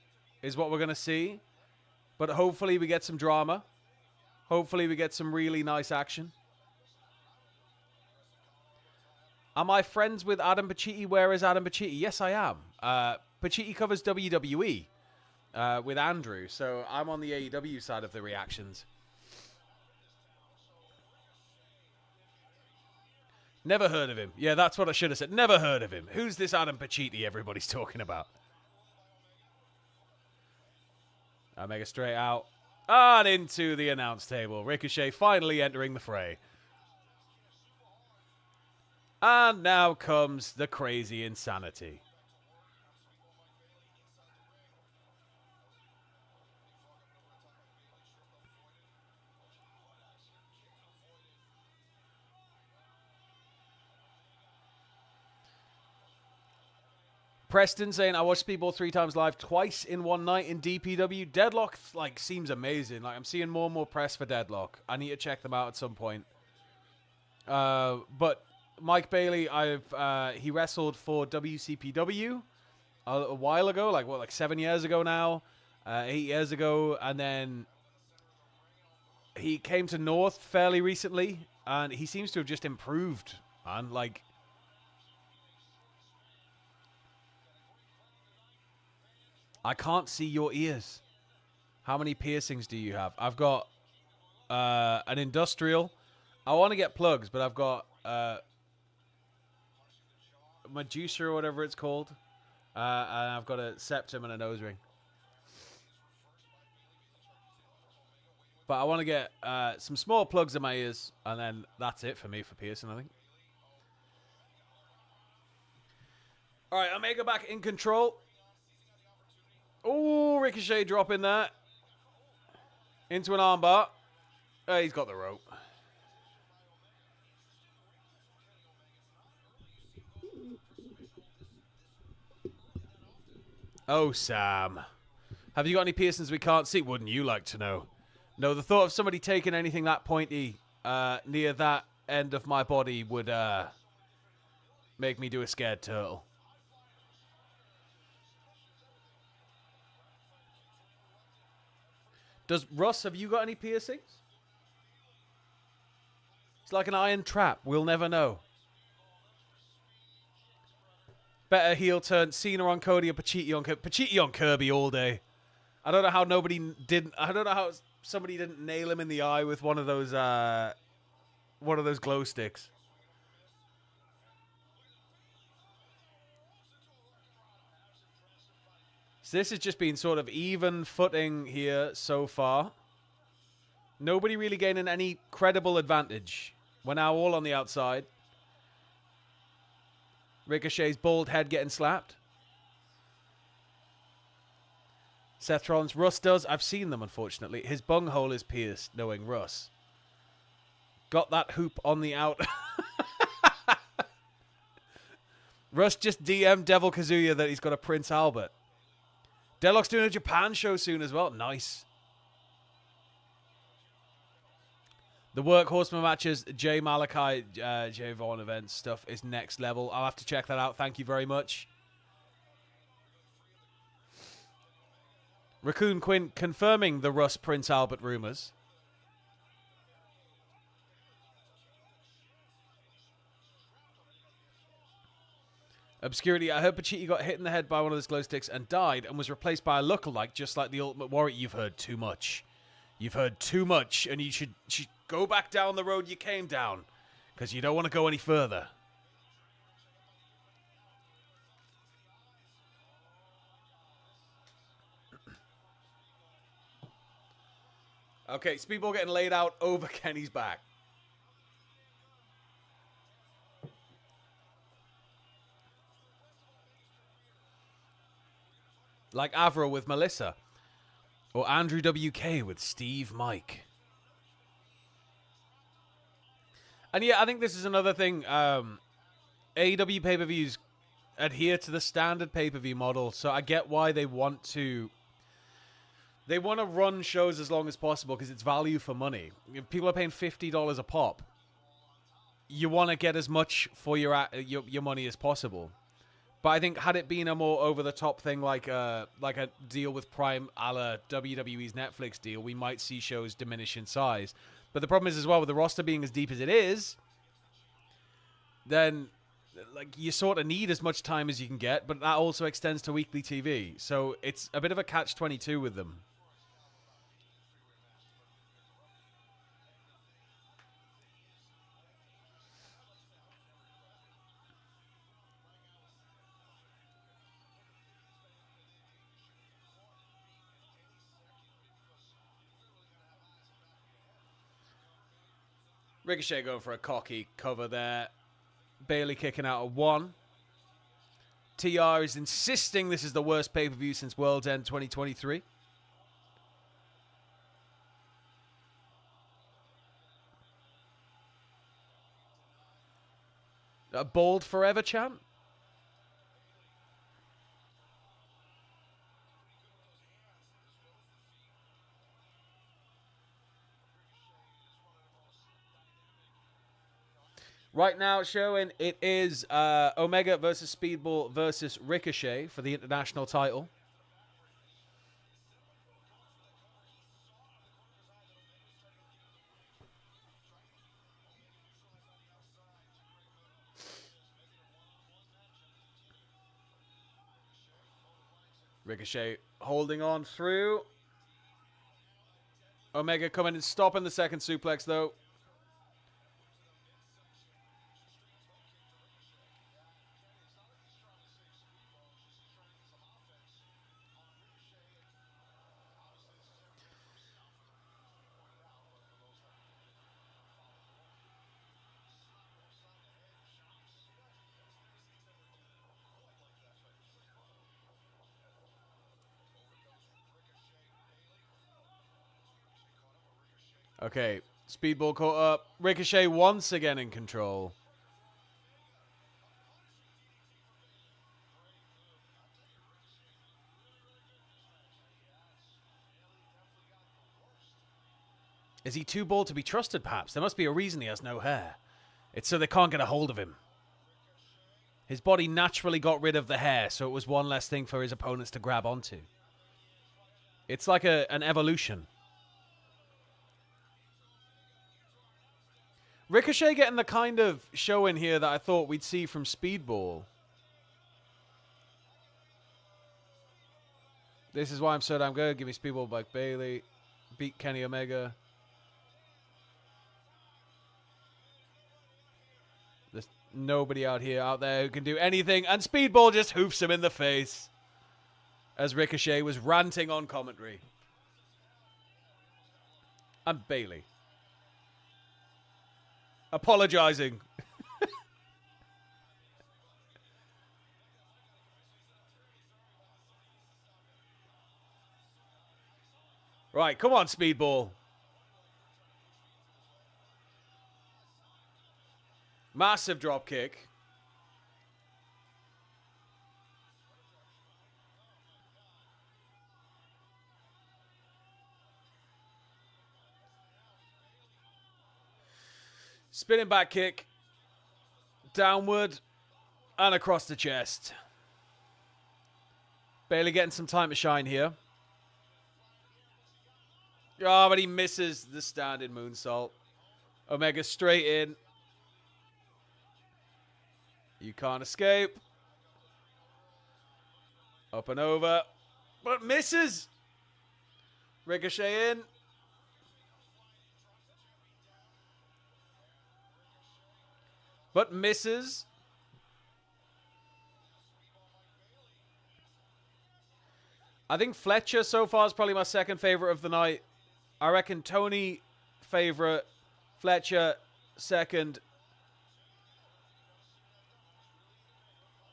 is what we're going to see. But hopefully we get some drama. Hopefully we get some really nice action. Am I friends with Adam Pacitti? Where is Adam Pacitti? Yes, I am. Pacitti covers WWE with Andrew. So I'm on the AEW side of the reactions. Never heard of him. Yeah, that's what I should have said. Never heard of him. Who's this Adam Pacitti everybody's talking about? Omega straight out. And into the announce table. Ricochet finally entering the fray. And now comes the crazy insanity. Preston saying, I watched Speedball 3 times live, twice in one night in DPW. Deadlock, like, seems amazing. Like, I'm seeing more and more press for Deadlock. I need to check them out at some point. But Mike Bailey, he wrestled for WCPW a while ago, like 7 years ago now, 8 years ago, and then he came to North fairly recently, and he seems to have just improved, man. Like, I can't see your ears. How many piercings do you have? I've got an industrial. I want to get plugs, but I've got Medusa or whatever it's called. And I've got a septum and a nose ring. But I want to get some small plugs in my ears, and then that's it for me for piercing, I think. All right, Omega back in control. Oh, Ricochet dropping that. Into an armbar. He's got the rope. Oh, Sam. Have you got any piercings we can't see? Wouldn't you like to know? No, the thought of somebody taking anything that pointy near that end of my body would make me do a scared turtle. Does Russ, have you got any piercings? It's like an iron trap. We'll never know. Better heel turn. Cena on Cody or Pacitti on Kirby. Pacitti on Kirby all day. I don't know how I don't know how somebody didn't nail him in the eye with one of those glow sticks. So this has just been sort of even footing here so far. Nobody really gaining any credible advantage. We're now all on the outside. Ricochet's bald head getting slapped. Seth Rollins. Russ does. I've seen them, unfortunately. His bunghole is pierced, knowing Russ. Got that hoop on the out. Russ just DM'd Devil Kazuya that he's got a Prince Albert. Deadlock's doing a Japan show soon as well. Nice. The Workhorseman matches, Jay Malachi, Jay Vaughn events stuff is next level. I'll have to check that out. Thank you very much. Raccoon Quinn confirming the Russ Prince Albert rumors. Obscurity, I heard Pacitti got hit in the head by one of those glow sticks and died and was replaced by a lookalike just like the Ultimate Warrior. You've heard too much. You've heard too much, and you should go back down the road you came down because you don't want to go any further. Okay, Speedball getting laid out over Kenny's back. Like Avro with Melissa. Or Andrew WK with Steve Mike. And yeah, I think this is another thing. AEW pay-per-views adhere to the standard pay-per-view model. So I get why they want to run shows as long as possible because it's value for money. If people are paying $50 a pop, you want to get as much for your money as possible. But I think had it been a more over-the-top thing like a deal with Prime a la WWE's Netflix deal, we might see shows diminish in size. But the problem is as well, with the roster being as deep as it is, then like you sort of need as much time as you can get, but that also extends to weekly TV. So it's a bit of a catch-22 with them. Ricochet going for a cocky cover there. Bailey kicking out a 1. TR is insisting this is the worst pay-per-view since World's End 2023. A bold forever chant? Right now, showing it is Omega versus Speedball versus Ricochet for the international title. Ricochet holding on through. Omega coming and stopping the second suplex, though. Okay, Speedball caught up. Ricochet once again in control. Is he too bald to be trusted, perhaps? There must be a reason he has no hair. It's so they can't get a hold of him. His body naturally got rid of the hair, so it was one less thing for his opponents to grab onto. It's like an evolution. Ricochet getting the kind of show in here that I thought we'd see from Speedball. This is why I'm so damn good. Give me Speedball by Bailey. Beat Kenny Omega. There's nobody out there who can do anything. And Speedball just hoofs him in the face. As Ricochet was ranting on commentary. And Bailey. Apologizing. Right, come on, Speedball. Massive drop kick. Spinning back kick. Downward. And across the chest. Bailey getting some time to shine here. Oh, but he misses the standing moonsault. Omega straight in. You can't escape. Up and over. But misses. Ricochet in. But misses. I think Fletcher so far is probably my second favorite of the night. I reckon Toni favorite. Fletcher second.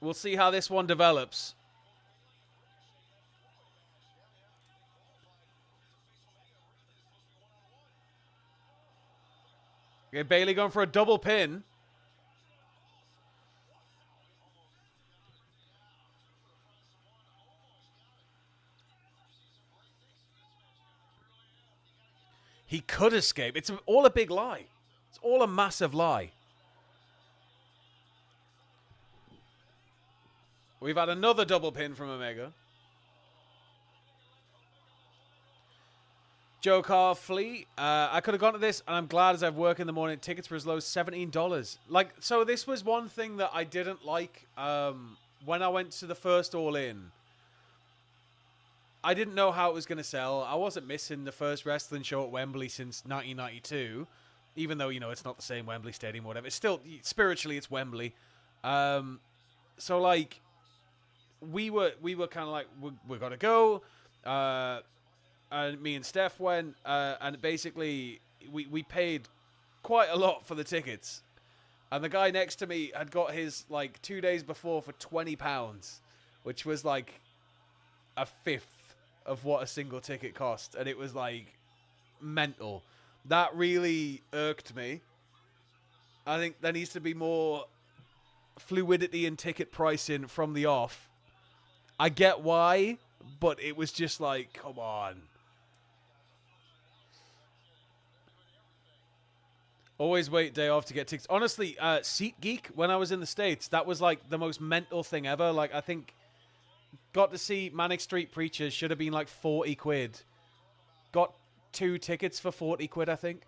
We'll see how this one develops. Okay, Bailey going for a double pin. He could escape. It's all a big lie. It's all a massive lie. We've had another double pin from Omega. Joe Carr Flea. I could have gone to this, and I'm glad as I've worked in the morning. Tickets were as low as $17. Like, so this was one thing that I didn't like when I went to the first All In. I didn't know how it was going to sell. I wasn't missing the first wrestling show at Wembley since 1992, even though, you know, it's not the same Wembley Stadium or whatever. It's still, spiritually, it's Wembley. So, like, we were kind of like, we're going to go. And me and Steph went, and basically, we paid quite a lot for the tickets. And the guy next to me had got his, like, 2 days before for £20, which was, like, a fifth of what a single ticket cost, and it was like mental. That really irked me. I think there needs to be more fluidity in ticket pricing from the off. I get why, but it was just like, come on. Always wait day off to get tickets. Honestly, SeatGeek, when I was in the States, that was like the most mental thing ever. Like, I think got to see Manic Street Preachers, should have been like 40 quid. Got 2 tickets for 40 quid, I think.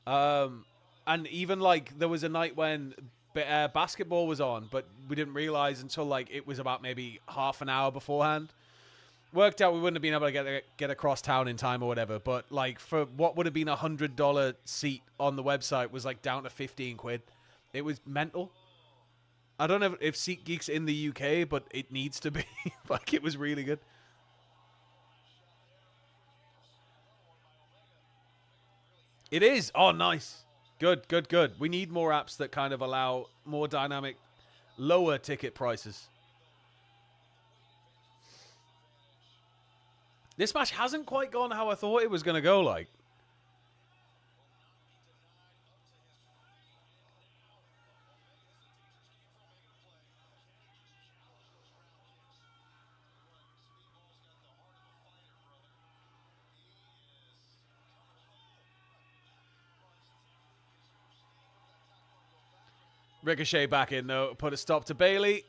And even like there was a night when basketball was on, but we didn't realize until like it was about maybe half an hour beforehand. Worked out we wouldn't have been able to get across town in time or whatever, but like for what would have been $100 seat on the website was like down to 15 quid. It was mental. I don't know if SeatGeek's in the UK, but it needs to be. Like, it was really good. It is. Oh, nice. Good, good, good. We need more apps that kind of allow more dynamic, lower ticket prices. This match hasn't quite gone how I thought it was going to go, like. Ricochet back in, though. Put a stop to Bayley.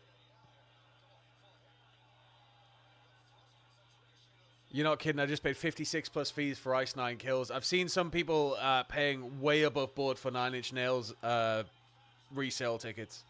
You're not kidding. I just paid 56 plus fees for Ice 9 Kills. I've seen some people paying way above board for 9 Inch Nails resale tickets.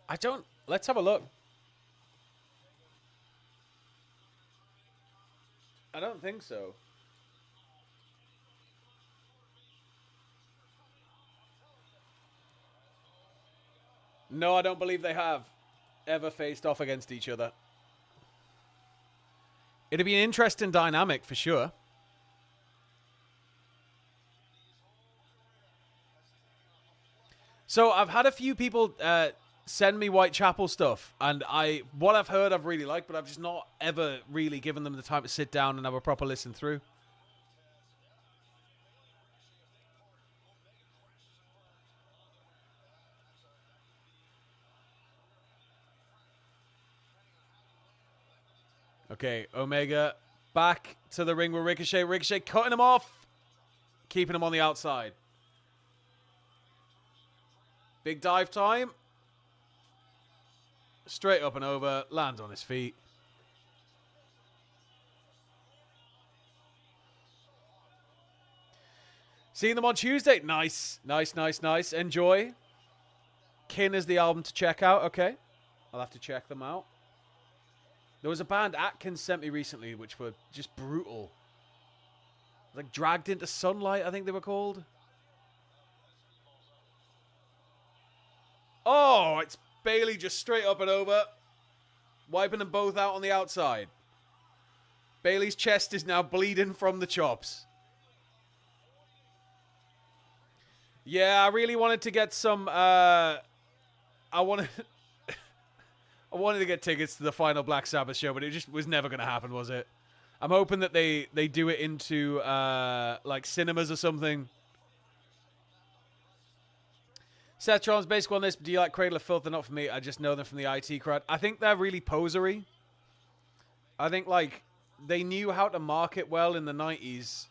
I don't... Let's have a look. I don't think so. No, I don't believe they have ever faced off against each other. It'd be an interesting dynamic for sure. So I've had a few people send me Whitechapel stuff, and what I've heard I've really liked, but I've just not ever really given them the time to sit down and have a proper listen through. Okay, Omega back to the ring with Ricochet. Ricochet cutting him off, keeping him on the outside. Big dive time. Straight up and over, lands on his feet. Seeing them on Tuesday. Nice, nice, nice, nice. Enjoy. Kin is the album to check out. Okay. I'll have to check them out. There was a band Atkins sent me recently which were just brutal. Like Dragged into Sunlight, I think they were called. Oh, it's Bayley just straight up and over. Wiping them both out on the outside. Bayley's chest is now bleeding from the chops. Yeah, I really wanted to get some... I wanted to get tickets to the final Black Sabbath show, but it just was never going to happen, was it? I'm hoping that they do it into like cinemas or something. Seth Tron's basically on this. Do you like Cradle of Filth? They're not for me. I just know them from the IT crowd. I think they're really posery. I think like they knew how to market well in the 90s.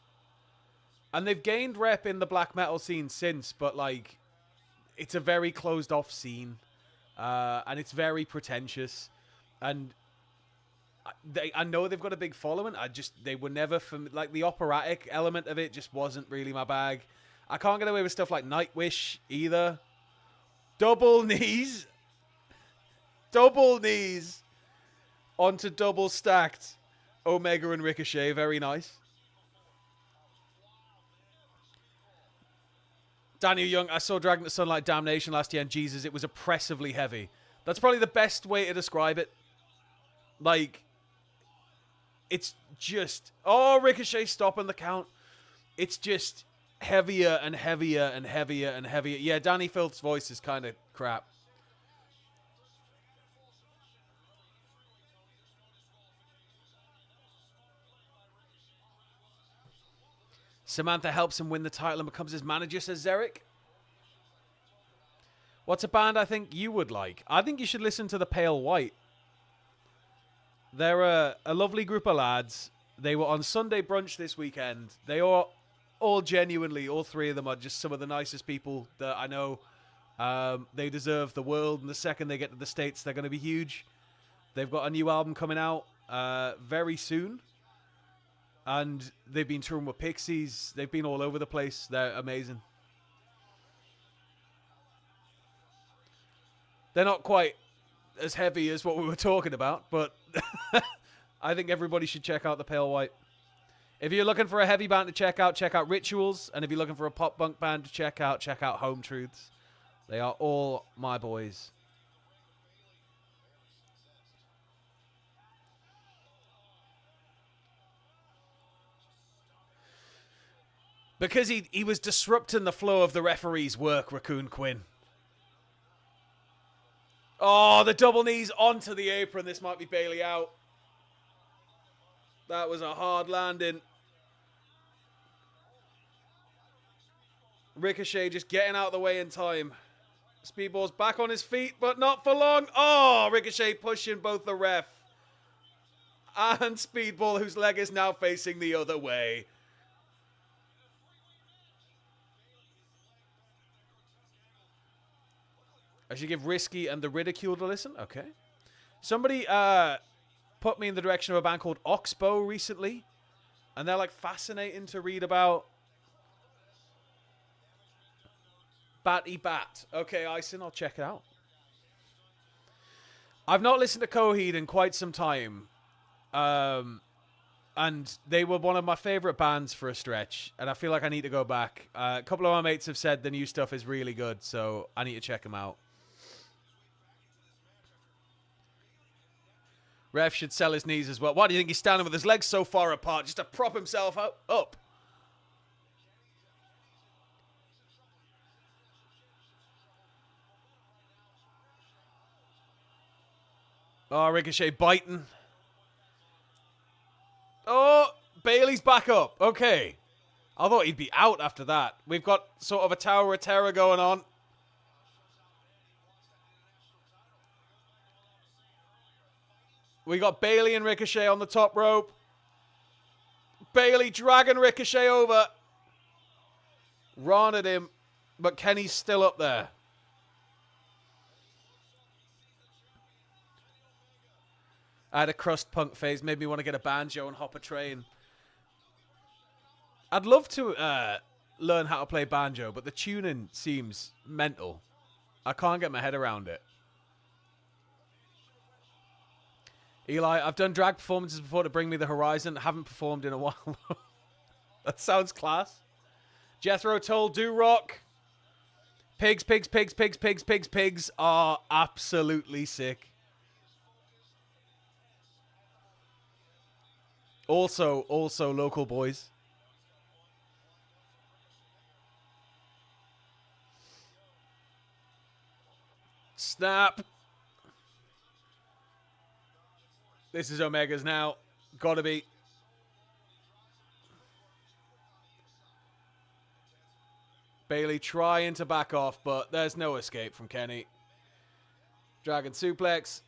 And they've gained rep in the black metal scene since, but like it's a very closed off scene. And it's very pretentious. And I know they've got a big following. They were never like the operatic element of it just wasn't really my bag. I can't get away with stuff like Nightwish either. Double knees. Double knees. Onto double stacked Omega and Ricochet. Very nice. Daniel Young, I saw Dragon to Sunlight Damnation last year, and Jesus, it was oppressively heavy. That's probably the best way to describe it. Like, it's just... Oh, Ricochet stopping the count. It's just... heavier and heavier and heavier and heavier. Yeah, Danny Filth's voice is kind of crap. Samantha helps him win the title and becomes his manager, says Zarek. What's a band I think you would like? I think you should listen to the Pale White. They're a lovely group of lads. They were on Sunday brunch this weekend. They are all genuinely, all three of them are just some of the nicest people that I know. They deserve the world, and the second they get to the States, they're going to be huge. They've got a new album coming out very soon. And they've been touring with Pixies. They've been all over the place. They're amazing. They're not quite as heavy as what we were talking about, but I think everybody should check out the Pale White. If you're looking for a heavy band to check out Rituals. And if you're looking for a pop punk band to check out Home Truths. They are all my boys. Because he was disrupting the flow of the referee's work, Raccoon Quinn. Oh, the double knees onto the apron. This might be Bayley out. That was a hard landing. Ricochet just getting out of the way in time. Speedball's back on his feet, but not for long. Oh, Ricochet pushing both the ref and Speedball, whose leg is now facing the other way. I should give Risky and the Ridicule a listen. Okay. Somebody put me in the direction of a band called Oxbow recently. And they're like fascinating to read about. Batty Bat. Okay, Ison, I'll check it out. I've not listened to Coheed in quite some time. And they were one of my favorite bands for a stretch. And I feel like I need to go back. A couple of my mates have said the new stuff is really good. So I need to check them out. Ref should sell his knees as well. Why do you think he's standing with his legs so far apart just to prop himself up? Oh, Ricochet biting. Oh, Bailey's back up. Okay. I thought he'd be out after that. We've got sort of a Tower of Terror going on. We got Bayley and Ricochet on the top rope. Bayley dragging Ricochet over. Ron at him, but Kenny's still up there. I had a crust punk phase, made me want to get a banjo and hop a train. I'd love to learn how to play banjo, but the tuning seems mental. I can't get my head around it. Eli, I've done drag performances before to bring me the horizon. Haven't performed in a while. That sounds class. Jethro Tull, Do Rock. Pigs are absolutely sick. Also local boys. Snap. This is Omega's now. Gotta be. Bayley trying to back off, but there's no escape from Kenny. Dragon suplex.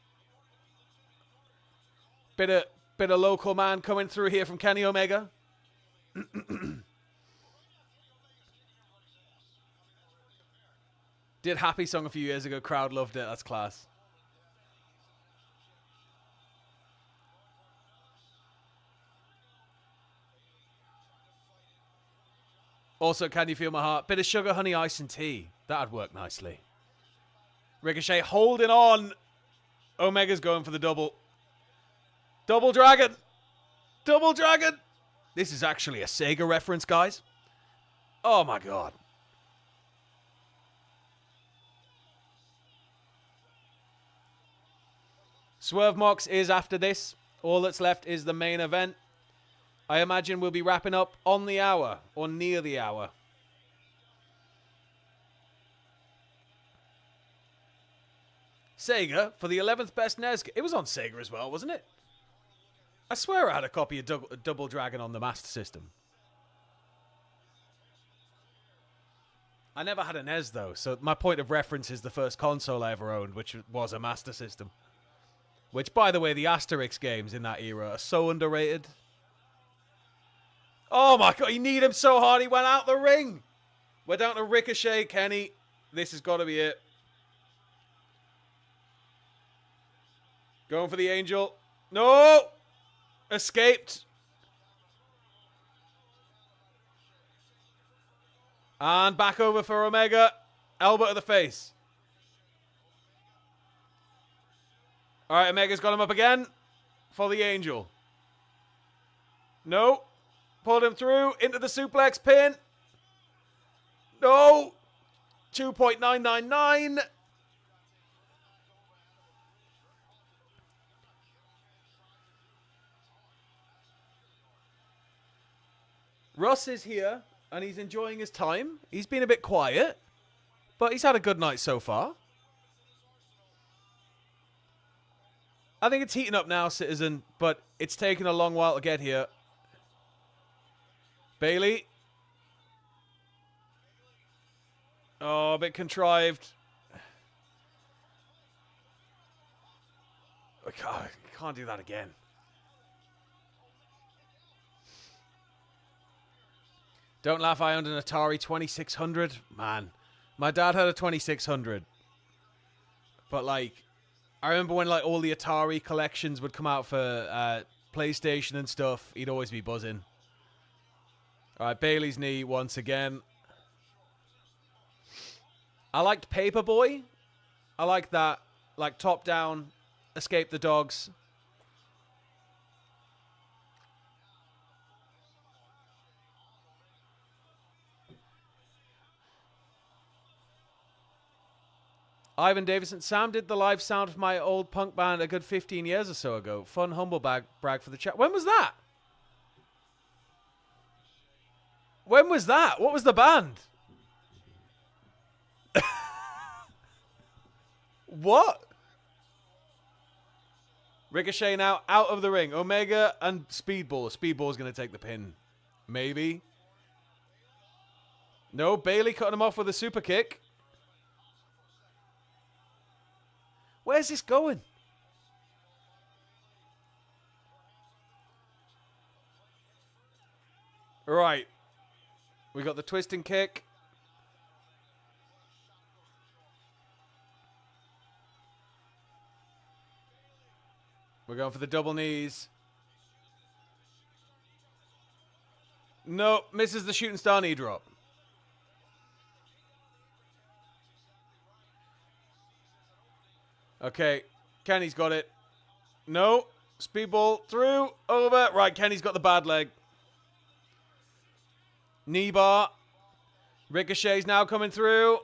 Bit of local man coming through here from Kenny Omega. Did Happy Song a few years ago. Crowd loved it. That's class. Also, Can You Feel My Heart? Bit of sugar, honey, ice, and tea. That'd work nicely. Ricochet holding on. Omega's going for the double. Double Dragon. Double Dragon. This is actually a Sega reference, guys. Oh, my God. Swerve Mox is after this. All that's left is the main event. I imagine we'll be wrapping up on the hour or near the hour. Sega for the 11th best NES. It was on Sega as well, wasn't it? I swear I had a copy of Double Dragon on the Master System. I never had an NES, though, so my point of reference is the first console I ever owned, which was a Master System. Which, by the way, the Asterix games in that era are so underrated. Oh my god, you need him so hard he went out the ring! We're down to Ricochet, Kenny. This has got to be it. Going for the Angel. No! Escaped. And back over for Omega. Elbow to the face. Alright, Omega's got him up again. For the Angel. No. Pulled him through. Into the suplex pin. No. 2.999. Russ is here, and he's enjoying his time. He's been a bit quiet, but he's had a good night so far. I think it's heating up now, Citizen, but it's taken a long while to get here. Bayley. Oh, a bit contrived. I can't do that again. Don't laugh, I owned an Atari 2600. Man, my dad had a 2600. But, like, I remember when, like, all the Atari collections would come out for PlayStation and stuff. He'd always be buzzing. All right, Bailey's knee once again. I liked Paperboy. I like that, like, top down, escape the dogs. Ivan Davison. Sam did the live sound of my old punk band a good 15 years or so ago. Fun, humble brag for the chat. When was that? When was that? What was the band? What? Ricochet now out of the ring. Omega and Speedball. Speedball's going to take the pin. Maybe. No, Bayley cutting him off with a super kick. Where's this going? Right. We got the twisting kick. We're going for the double knees. No, misses the shooting star knee drop. Okay, Kenny's got it. No, Speedball through, over. Right, Kenny's got the bad leg. Knee bar. Ricochet's now coming through.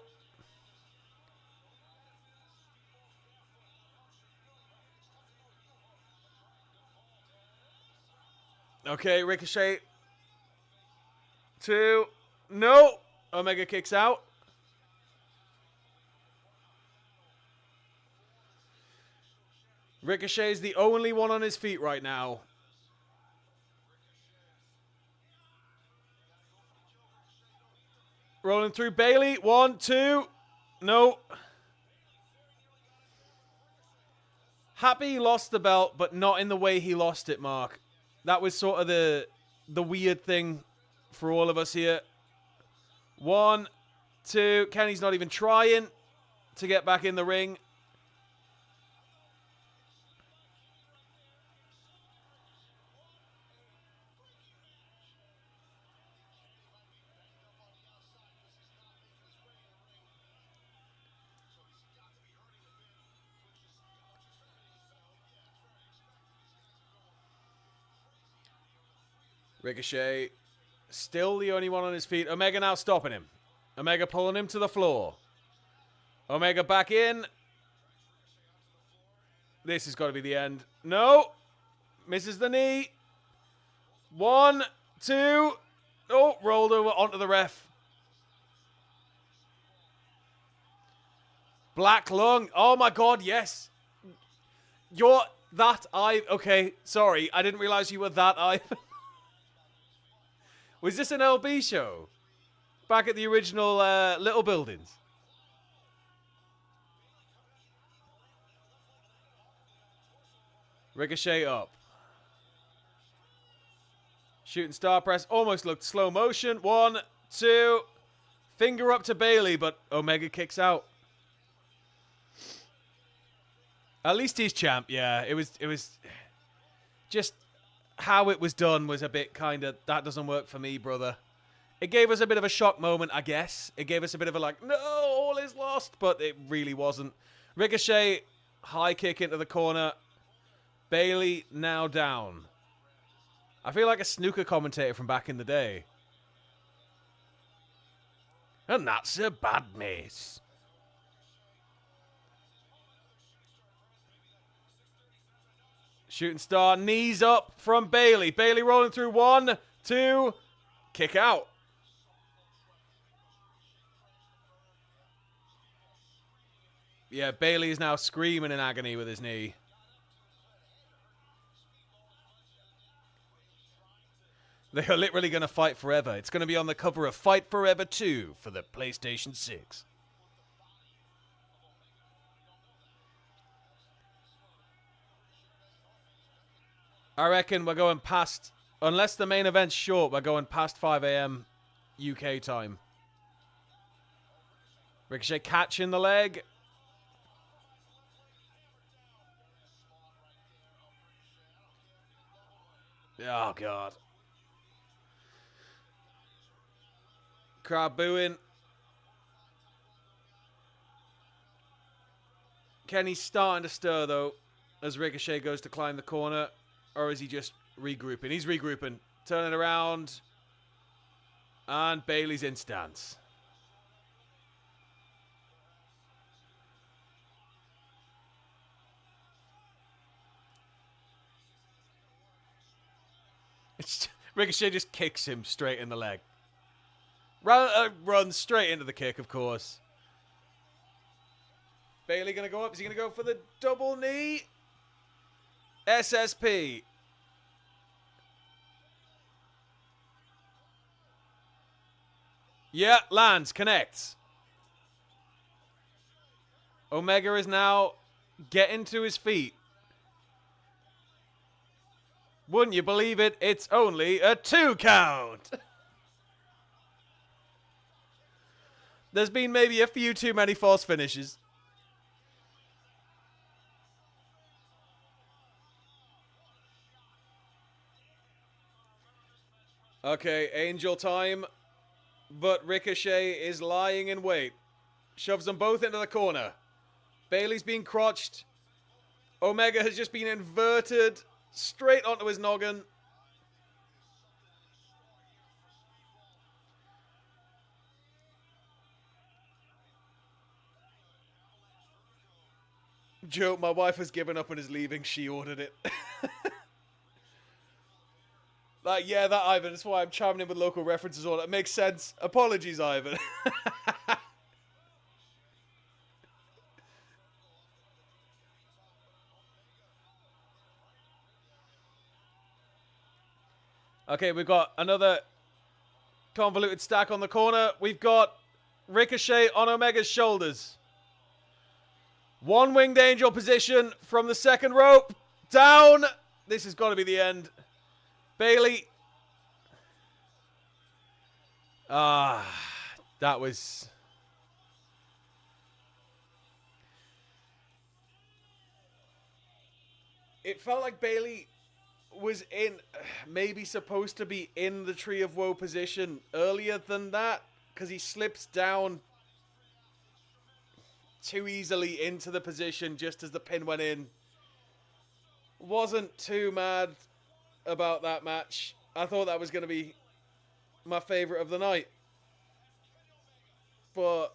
Okay, Ricochet. 2. No. Omega kicks out. Ricochet's the only one on his feet right now. Rolling through Bayley. 1, 2. No. Happy he lost the belt, but not in the way he lost it, Mark. That was sort of the weird thing for all of us here. 1, 2. Kenny's not even trying to get back in the ring. Ricochet, still the only one on his feet. Omega now stopping him. Omega pulling him to the floor. Omega back in. This has got to be the end. No. Misses the knee. 1, 2. Oh, rolled over onto the ref. Black lung. Oh my God, yes. You're that okay, sorry. I didn't realize you were that Ivan. Was this an LB show? back at the original little buildings. Ricochet up. Shooting star press. Almost looked slow motion. 1, 2. Finger up to Bayley, but Omega kicks out. At least he's champ, yeah. It was just how it was done was a bit kind of, that doesn't work for me, brother. It gave us a bit of a shock moment, I guess. It gave us a bit of a like, no, all is lost, but it really wasn't. Ricochet, high kick into the corner. Bayley now down. I feel like a snooker commentator from back in the day. And that's a bad miss. Shooting star, knees up from Bayley. Bayley rolling through 1, 2, kick out. Yeah, Bayley is now screaming in agony with his knee. They are literally going to fight forever. It's going to be on the cover of Fight Forever 2 for the PlayStation 6. I reckon we're going past, unless the main event's short, we're going past 5 a.m. UK time. Ricochet catching the leg. Oh, God. Crowd booing. Kenny's starting to stir, though, as Ricochet goes to climb the corner. Or is he just regrouping? He's regrouping. Turning around. And Bayley's in stance. Ricochet just kicks him straight in the leg. Runs straight into the kick, of course. Bayley going to go up. Is he going to go for the double knee? SSP. Yeah, lands, connects. Omega is now getting to his feet. Wouldn't you believe it? It's only a 2 count. There's been maybe a few too many false finishes. Okay, Angel time. But Ricochet is lying in wait. Shoves them both into the corner. Bayley's been crotched. Omega has just been inverted straight onto his noggin. Joe, my wife has given up and is leaving. She ordered it. Like, yeah, that Ivan. That's why I'm chiming in with local references. All that makes sense. Apologies, Ivan. Okay, we've got another convoluted stack on the corner. We've got Ricochet on Omega's shoulders. One winged angel position from the second rope. Down. This has got to be the end. Bayley. That was... It felt like Bayley was maybe supposed to be in the Tree of Woe position earlier than that, because he slips down too easily into the position just as the pin went in. Wasn't too mad about that match. I thought that was going to be my favorite of the night. But,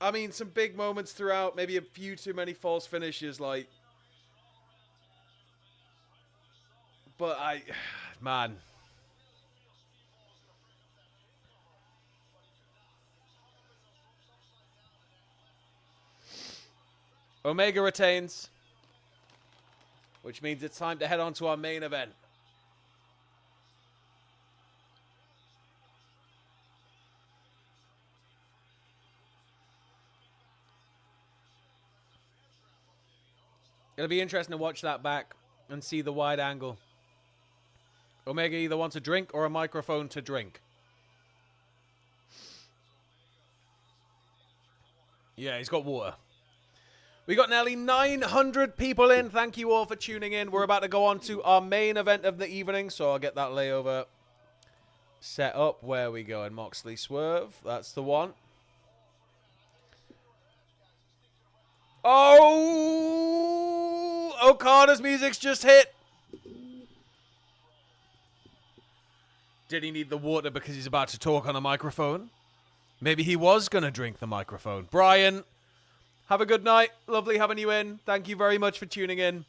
I mean, some big moments throughout, maybe a few too many false finishes, like... But man. Omega retains, which means it's time to head on to our main event. It'll be interesting to watch that back and see the wide angle. Omega either wants a drink or a microphone to drink. Yeah, he's got water. We got nearly 900 people in. Thank you all for tuning in. We're about to go on to our main event of the evening, so I'll get that layover set up. Where we go? And Moxley Swerve. That's the one. Oh! Okada's music's just hit. Did he need the water because he's about to talk on a microphone? Maybe he was going to drink the microphone. Bryan, have a good night. Lovely having you in. Thank you very much for tuning in.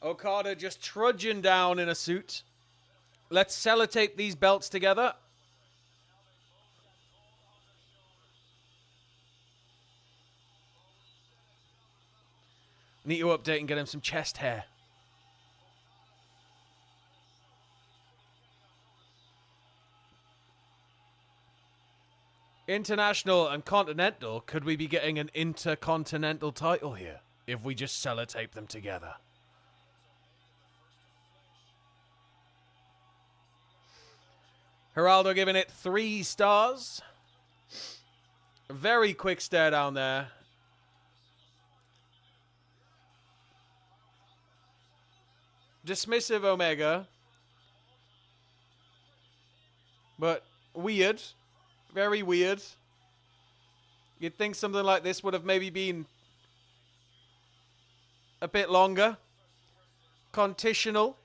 Okada just trudging down in a suit. Let's sellotape these belts together. Need to update and get him some chest hair. International and Continental. Could we be getting an Intercontinental title here if we just sellotape them together? Geraldo giving it 3 stars. Very quick stare down there. Dismissive Omega. But weird. Very weird. You'd think something like this would have maybe been a bit longer. Continental,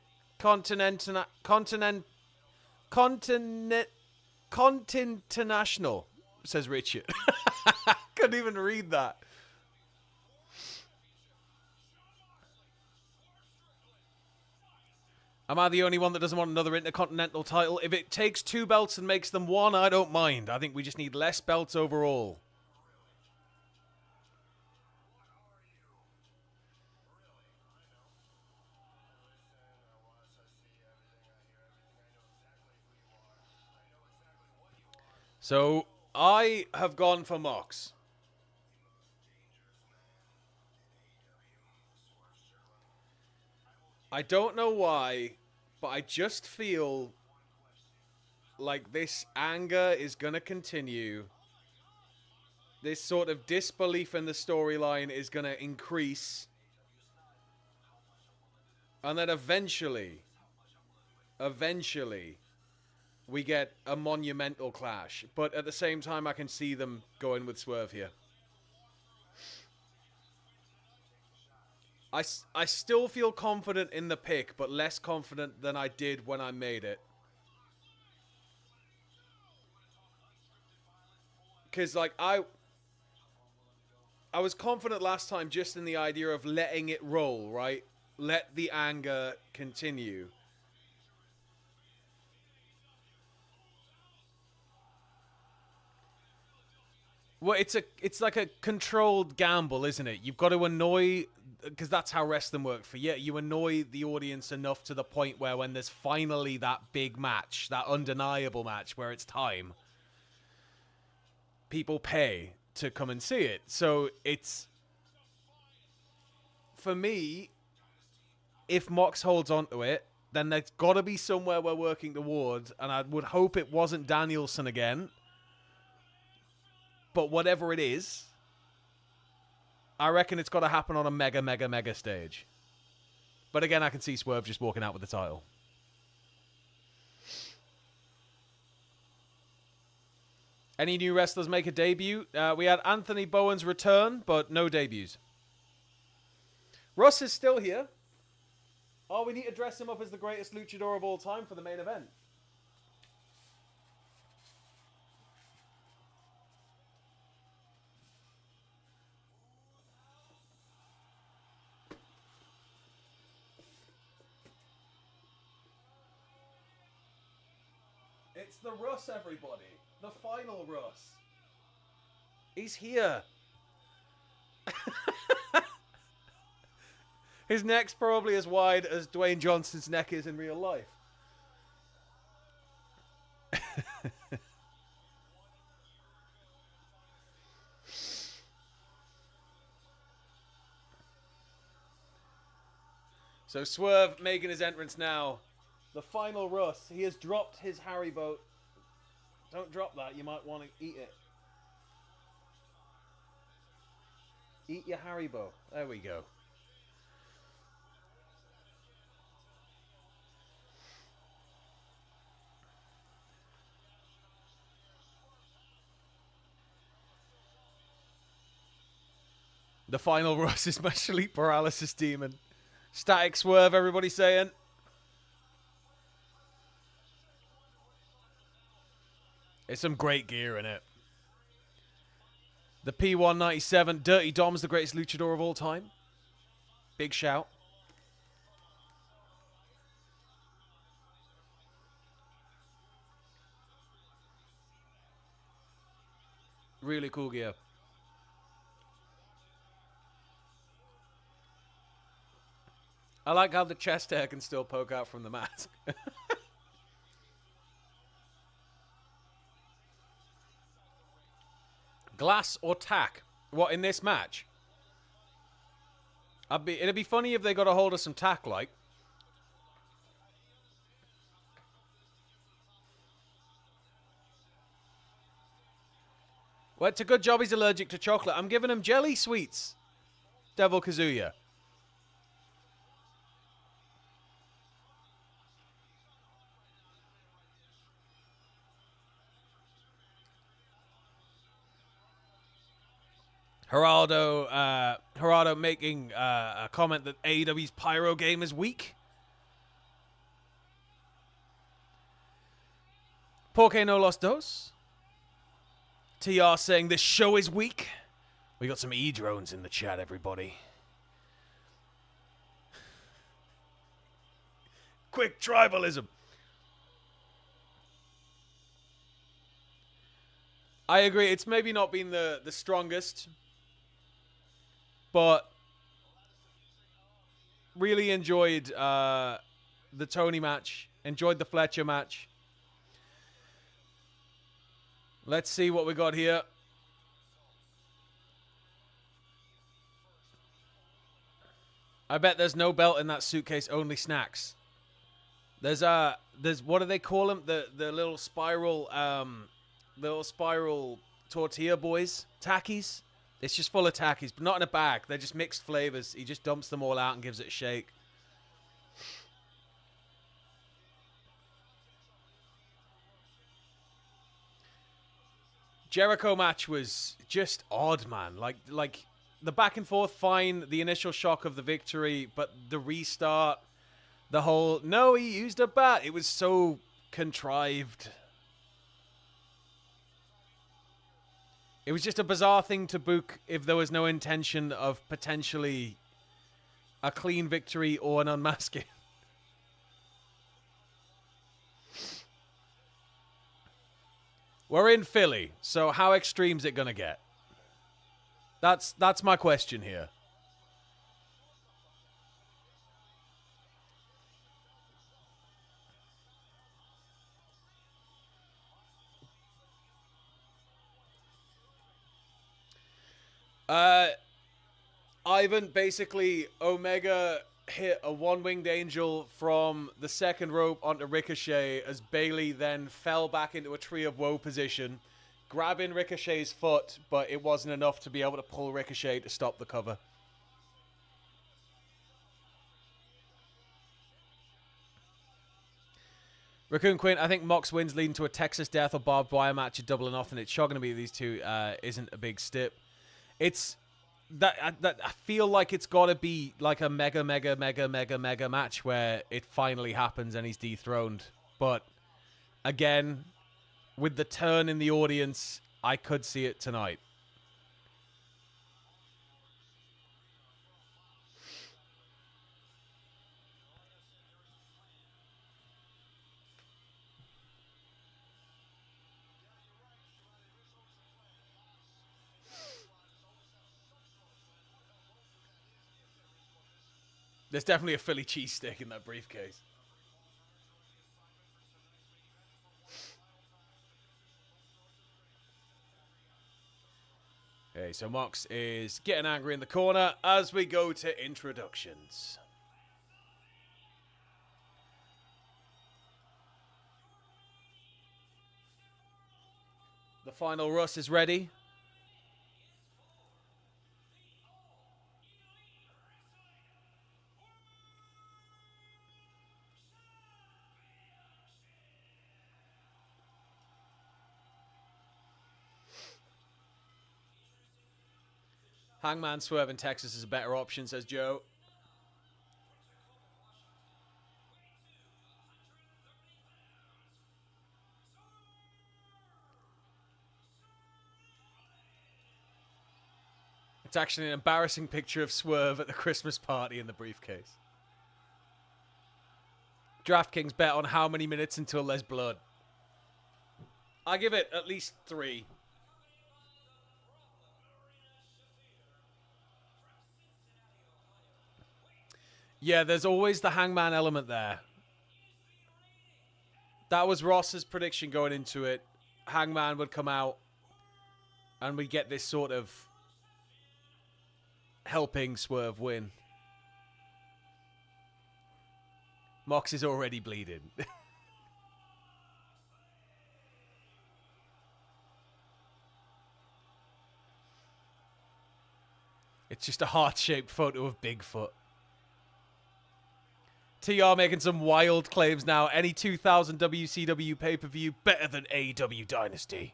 says Richard. Couldn't even read that. Am I the only one that doesn't want another Intercontinental title? If it takes 2 belts and makes them 1, I don't mind. I think we just need less belts overall. So, I have gone for Mox. I don't know why, but I just feel like this anger is going to continue. This sort of disbelief in the storyline is going to increase. And then eventually, we get a monumental clash. But at the same time, I can see them going with Swerve here. I still feel confident in the pick, but less confident than I did when I made it. Because, like, I was confident last time just in the idea of letting it roll, right? Let the anger continue. Well, it's like a controlled gamble, isn't it? You've got to annoy, because that's how wrestling works for you. You annoy the audience enough to the point where when there's finally that big match, that undeniable match where it's time, people pay to come and see it. So it's, for me, if Mox holds on to it, then there's got to be somewhere we're working towards, and I would hope it wasn't Danielson again. But whatever it is, I reckon it's got to happen on a mega stage. But again, I can see Swerve just walking out with the title. Any new wrestlers make a debut? We had Anthony Bowen's return, but no debuts. Russ is still here. Oh, we need to dress him up as the greatest luchador of all time for the main event. It's the Russ, everybody. The final Russ. He's here. His neck's probably as wide as Dwayne Johnson's neck is in real life. So Swerve making his entrance now. The final Russ. He has dropped his Haribo. Don't drop that. You might want to eat it. Eat your Haribo. There we go. The final Russ is my sleep paralysis demon. Static Swerve, everybody saying. It's some great gear in it. The P197, Dirty Dom's the greatest luchador of all time. Big shout. Really cool gear. I like how the chest hair can still poke out from the mask. Glass or tack? What, in this match? It'd be funny if they got a hold of some tack, like. Well, it's a good job he's allergic to chocolate. I'm giving him jelly sweets. Devil Kazuya. Gerardo making a comment that AEW's pyro game is weak. Porque no los dos. TR saying this show is weak. We got some E-drones in the chat, everybody. Quick tribalism. I agree. It's maybe not been the strongest, but really enjoyed the Toni match. Enjoyed the Fletcher match. Let's see what we got here. I bet there's no belt in that suitcase, only snacks. There's what do they call them? The little spiral tortilla boys, tackies. It's just full of tackies, but not in a bag. They're just mixed flavors. He just dumps them all out and gives it a shake. Jericho match was just odd, man. Like the back and forth, fine. The initial shock of the victory, but the restart, the whole, no, he used a bat. It was so contrived. It was just a bizarre thing to book if there was no intention of potentially a clean victory or an unmasking. We're in Philly, so how extreme is it going to get? That's my question here. Ivan, basically, Omega hit a one-winged angel from the second rope onto Ricochet as Bayley then fell back into a tree of woe position, grabbing Ricochet's foot, but it wasn't enough to be able to pull Ricochet to stop the cover. Raccoon Quint, I think Mox wins leading to a Texas Death or barbed wire match at Double or Nothing. It's shocking to me these two isn't a big stip. It's that I feel like it's got to be like a mega match where it finally happens and he's dethroned. But again, with the turn in the audience, I could see it tonight. There's definitely a Philly cheesesteak in that briefcase. Okay, so Mox is getting angry in the corner as we go to introductions. The final Russ is ready. Hangman Swerve in Texas is a better option, says Joe. It's actually an embarrassing picture of Swerve at the Christmas party in the briefcase. DraftKings bet on how many minutes until there's blood. I give it at least 3. Yeah, there's always the Hangman element there. That was Ross's prediction going into it. Hangman would come out and we get this sort of helping Swerve win. Mox is already bleeding. It's just a heart-shaped photo of Bigfoot. TR making some wild claims now. Any 2000 WCW pay-per-view better than AEW Dynasty.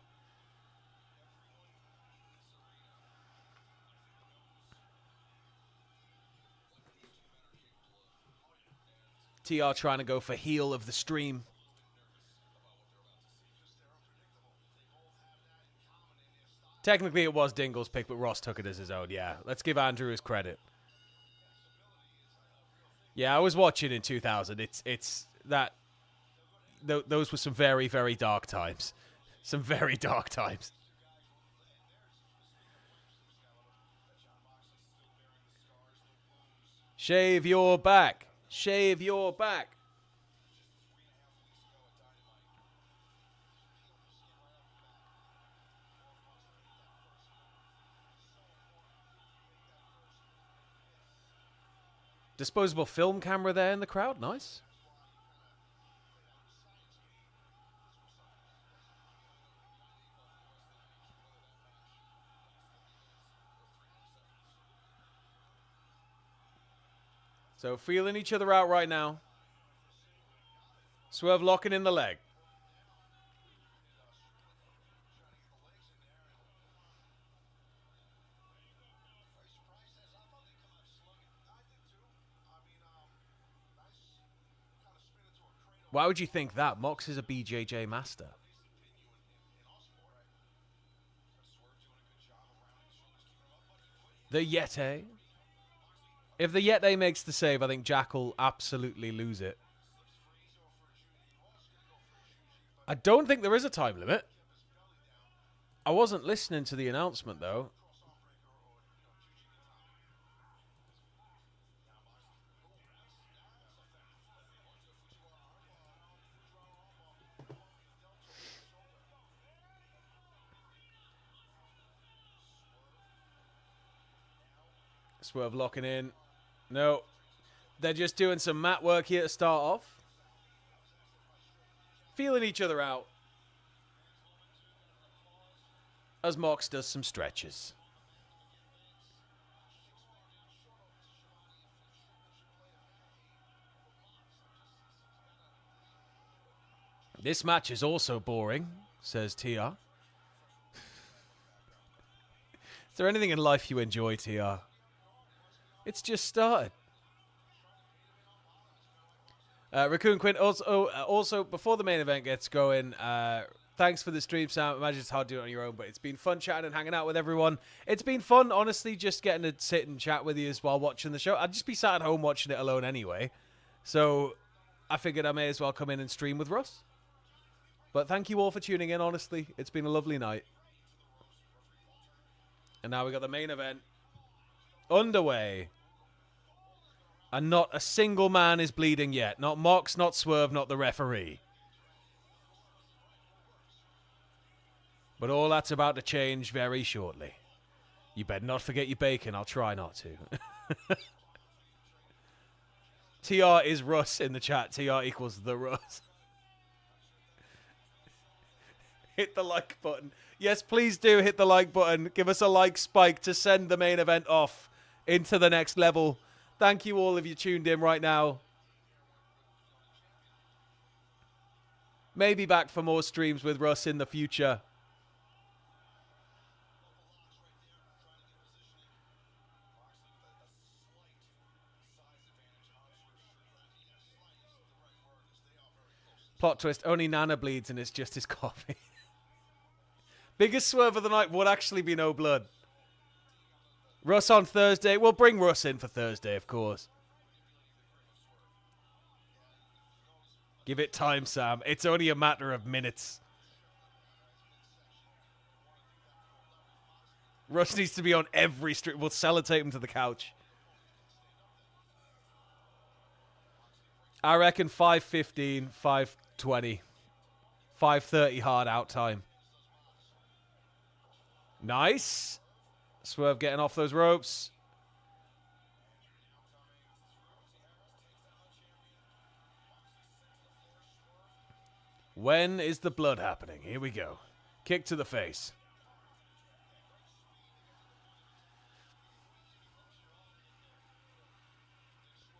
TR trying to go for heel of the stream. Technically it was Dingle's pick, but Ross took it as his own. Yeah, let's give Andrew his credit. Yeah, I was watching in 2000. It's that those were some very, very dark times. Some very dark times. Shave your back. Shave your back. Disposable film camera there in the crowd. Nice. So feeling each other out right now. Swerve locking in the leg. Why would you think that? Mox is a BJJ master. The Yeti. If the Yeti makes the save, I think Jack will absolutely lose it. I don't think there is a time limit. I wasn't listening to the announcement, though. Swerve locking in. No. They're just doing some mat work here to start off. Feeling each other out. As Mox does some stretches. This match is also boring, says TR. Is there anything in life you enjoy, TR? It's just started. Raccoon Quint also before the main event gets going, thanks for the stream, Sam. I imagine it's hard to do it on your own, but it's been fun chatting and hanging out with everyone. It's been fun, honestly, just getting to sit and chat with you while watching the show. I'd just be sat at home watching it alone anyway. So I figured I may as well come in and stream with Russ. But thank you all for tuning in, honestly. It's been a lovely night. And now we got the main event underway. And not a single man is bleeding yet. Not Mox, not Swerve, not the referee. But all that's about to change very shortly. You better not forget your bacon. I'll try not to. TR is Russ in the chat. TR equals the Russ. Hit the like button. Yes, please do hit the like button. Give us a like spike to send the main event off into the next level. Thank you all if you tuned in right now. Maybe back for more streams with Russ in the future. Plot twist, only Nana bleeds and it's just his coffee. Biggest swerve of the night would actually be no blood. Russ on Thursday. We'll bring Russ in for Thursday, of course. Give it time, Sam. It's only a matter of minutes. Russ needs to be on every stream. We'll sellotape him to the couch. I reckon 5:15, 5:20, 5:30 hard out time. Nice. Swerve getting off those ropes. When is the blood happening? Here we go. Kick to the face.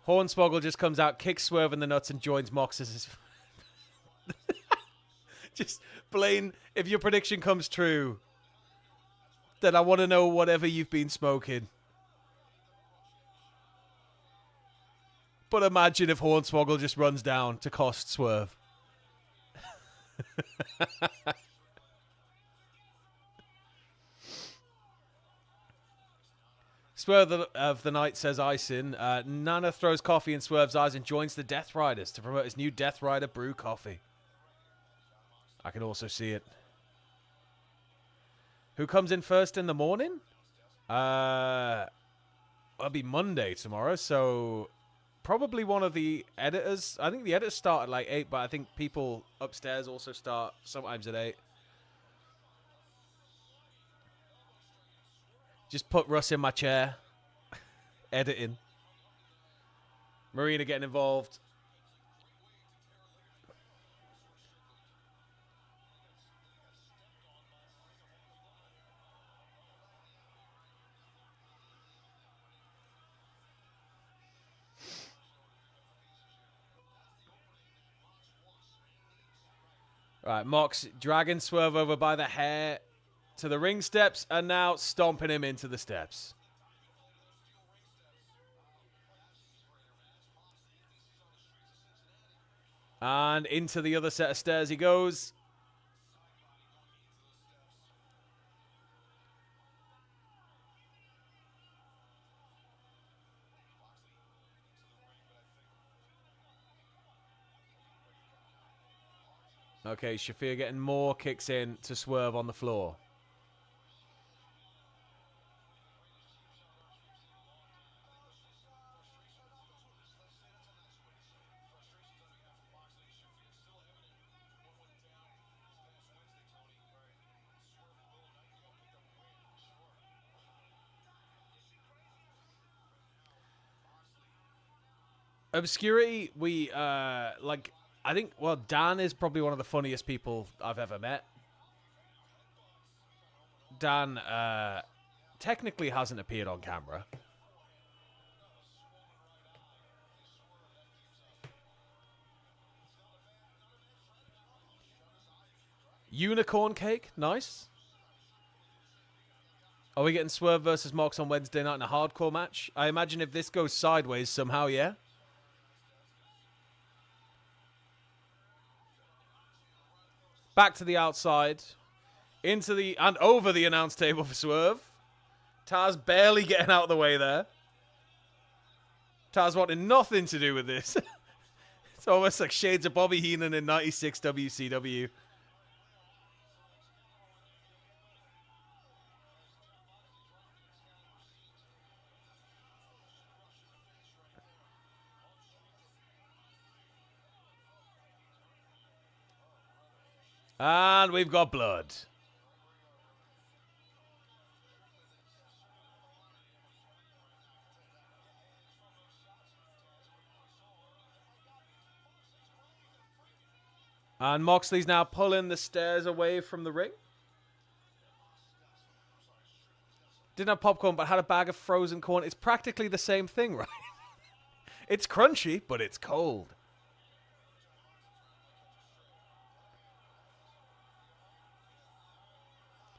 Hornswoggle just comes out, kicks Swerve in the nuts, and joins Mox as his... Just, Blaine, if your prediction comes true, then I want to know whatever you've been smoking. But imagine if Hornswoggle just runs down to cost Swerve. Swerve of the night says icing. Nana throws coffee in Swerve's eyes and joins the Death Riders to promote his new Death Rider brew coffee. I can also see it. Who comes in first in the morning? It'll be Monday tomorrow, so probably one of the editors. I think the editors start at like 8, but I think people upstairs also start sometimes at 8. Just put Russ in my chair. Editing. Marina getting involved. Right, Mox dragging Swerve over by the hair to the ring steps and now stomping him into the steps. And into the other set of stairs he goes. Okay, Shafir getting more kicks in to Swerve on the floor. Obscurity, I think, well, Dan is probably one of the funniest people I've ever met. Dan technically hasn't appeared on camera. Unicorn cake, nice. Are we getting Swerve versus Mox on Wednesday night in a hardcore match? I imagine if this goes sideways somehow, yeah. Back to the outside. Into the... and over the announce table for Swerve. Taz barely getting out of the way there. Taz wanting nothing to do with this. It's almost like shades of Bobby Heenan in 96 WCW. And we've got blood. And Moxley's now pulling the stairs away from the ring. Didn't have popcorn, but had a bag of frozen corn. It's practically the same thing, right? It's crunchy, but it's cold.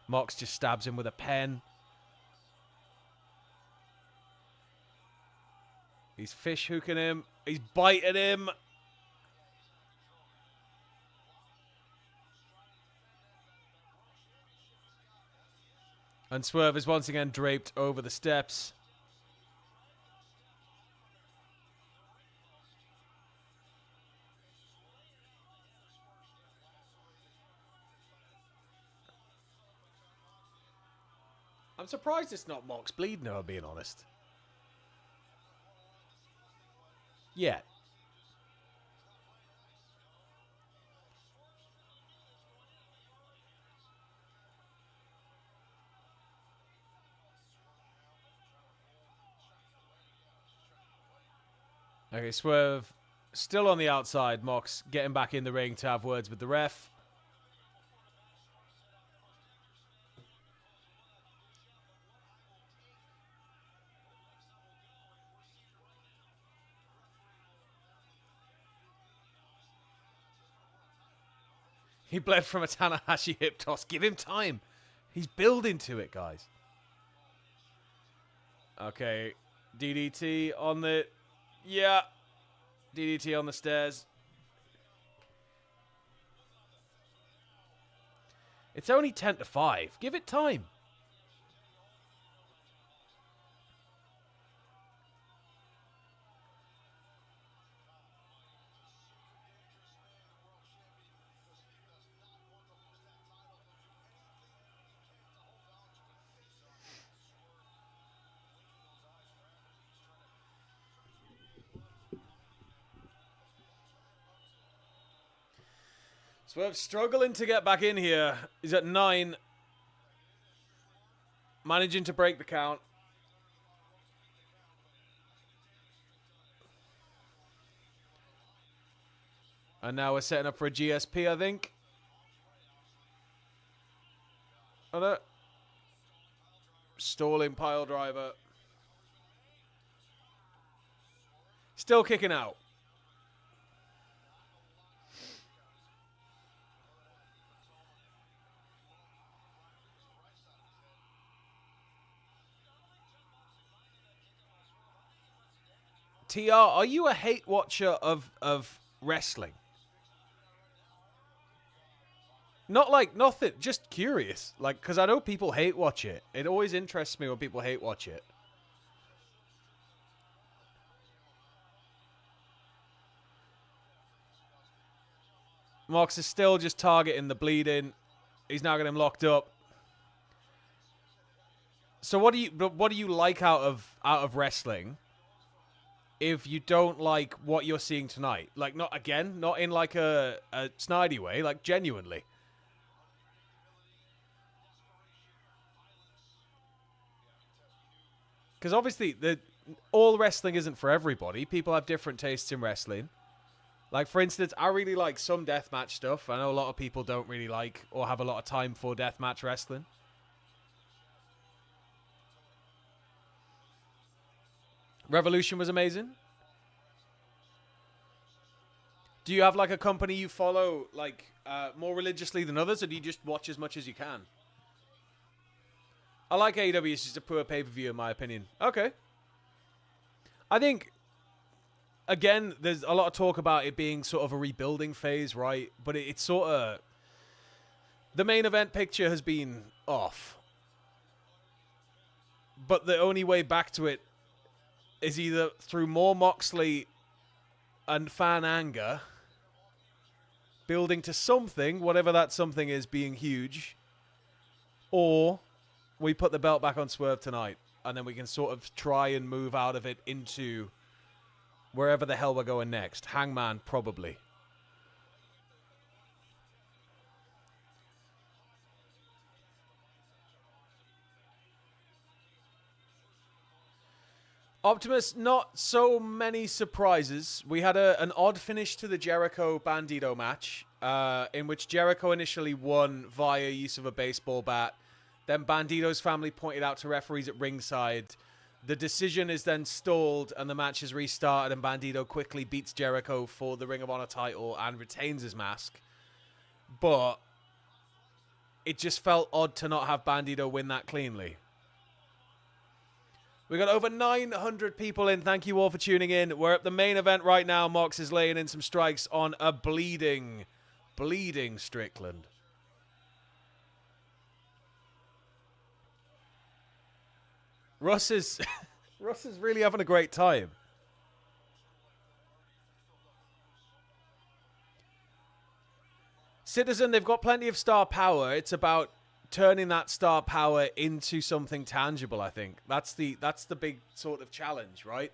Mox just stabs him with a pen. He's fish hooking him. He's biting him. And Swerve is once again draped over the steps. I'm surprised it's not Mox bleeding, if I'm being honest. Yeah. Okay, Swerve still on the outside. Mox getting back in the ring to have words with the ref. He bled from a Tanahashi hip toss. Give him time. He's building to it, guys. Okay. DDT on the... Yeah. DDT on the stairs. It's only 10-5. Give it time. Swerve struggling to get back in here. He's at 9. Managing to break the count. And now we're setting up for a GSP, I think. Oh, stalling pile driver. Still kicking out. TR, are you a hate watcher of wrestling? Not like nothing, just curious. Like, because I know people hate watch it. It always interests me when people hate watch it. Mox is still just targeting the bleeding. He's now got him locked up. So what do you like out of wrestling? If you don't like what you're seeing tonight, like not in like a snidey way, like genuinely. Because obviously, all wrestling isn't for everybody. People have different tastes in wrestling. Like, for instance, I really like some deathmatch stuff. I know a lot of people don't really like or have a lot of time for deathmatch wrestling. Revolution was amazing. Do you have like a company you follow like more religiously than others, or do you just watch as much as you can? I like AEW. It's just a poor pay-per-view in my opinion. Okay. I think, again, there's a lot of talk about it being sort of a rebuilding phase, right? But it's sort of... The main event picture has been off. But the only way back to it is either through more Moxley and fan anger, building to something, whatever that something is, being huge, or we put the belt back on Swerve tonight, and then we can sort of try and move out of it into wherever the hell we're going next. Hangman, probably. Optimus, not so many surprises. We had an odd finish to the Jericho Bandido match, in which Jericho initially won via use of a baseball bat. Then Bandido's family pointed out to referees at ringside. The decision is then stalled, and the match is restarted, and Bandido quickly beats Jericho for the Ring of Honor title and retains his mask. But it just felt odd to not have Bandido win that cleanly. We got over 900 people in. Thank you all for tuning in. We're at the main event right now. Mox is laying in some strikes on a bleeding Strickland. Russ is really having a great time. Citizen, they've got plenty of star power. It's about turning that star power into something tangible, I think. That's the big sort of challenge, right?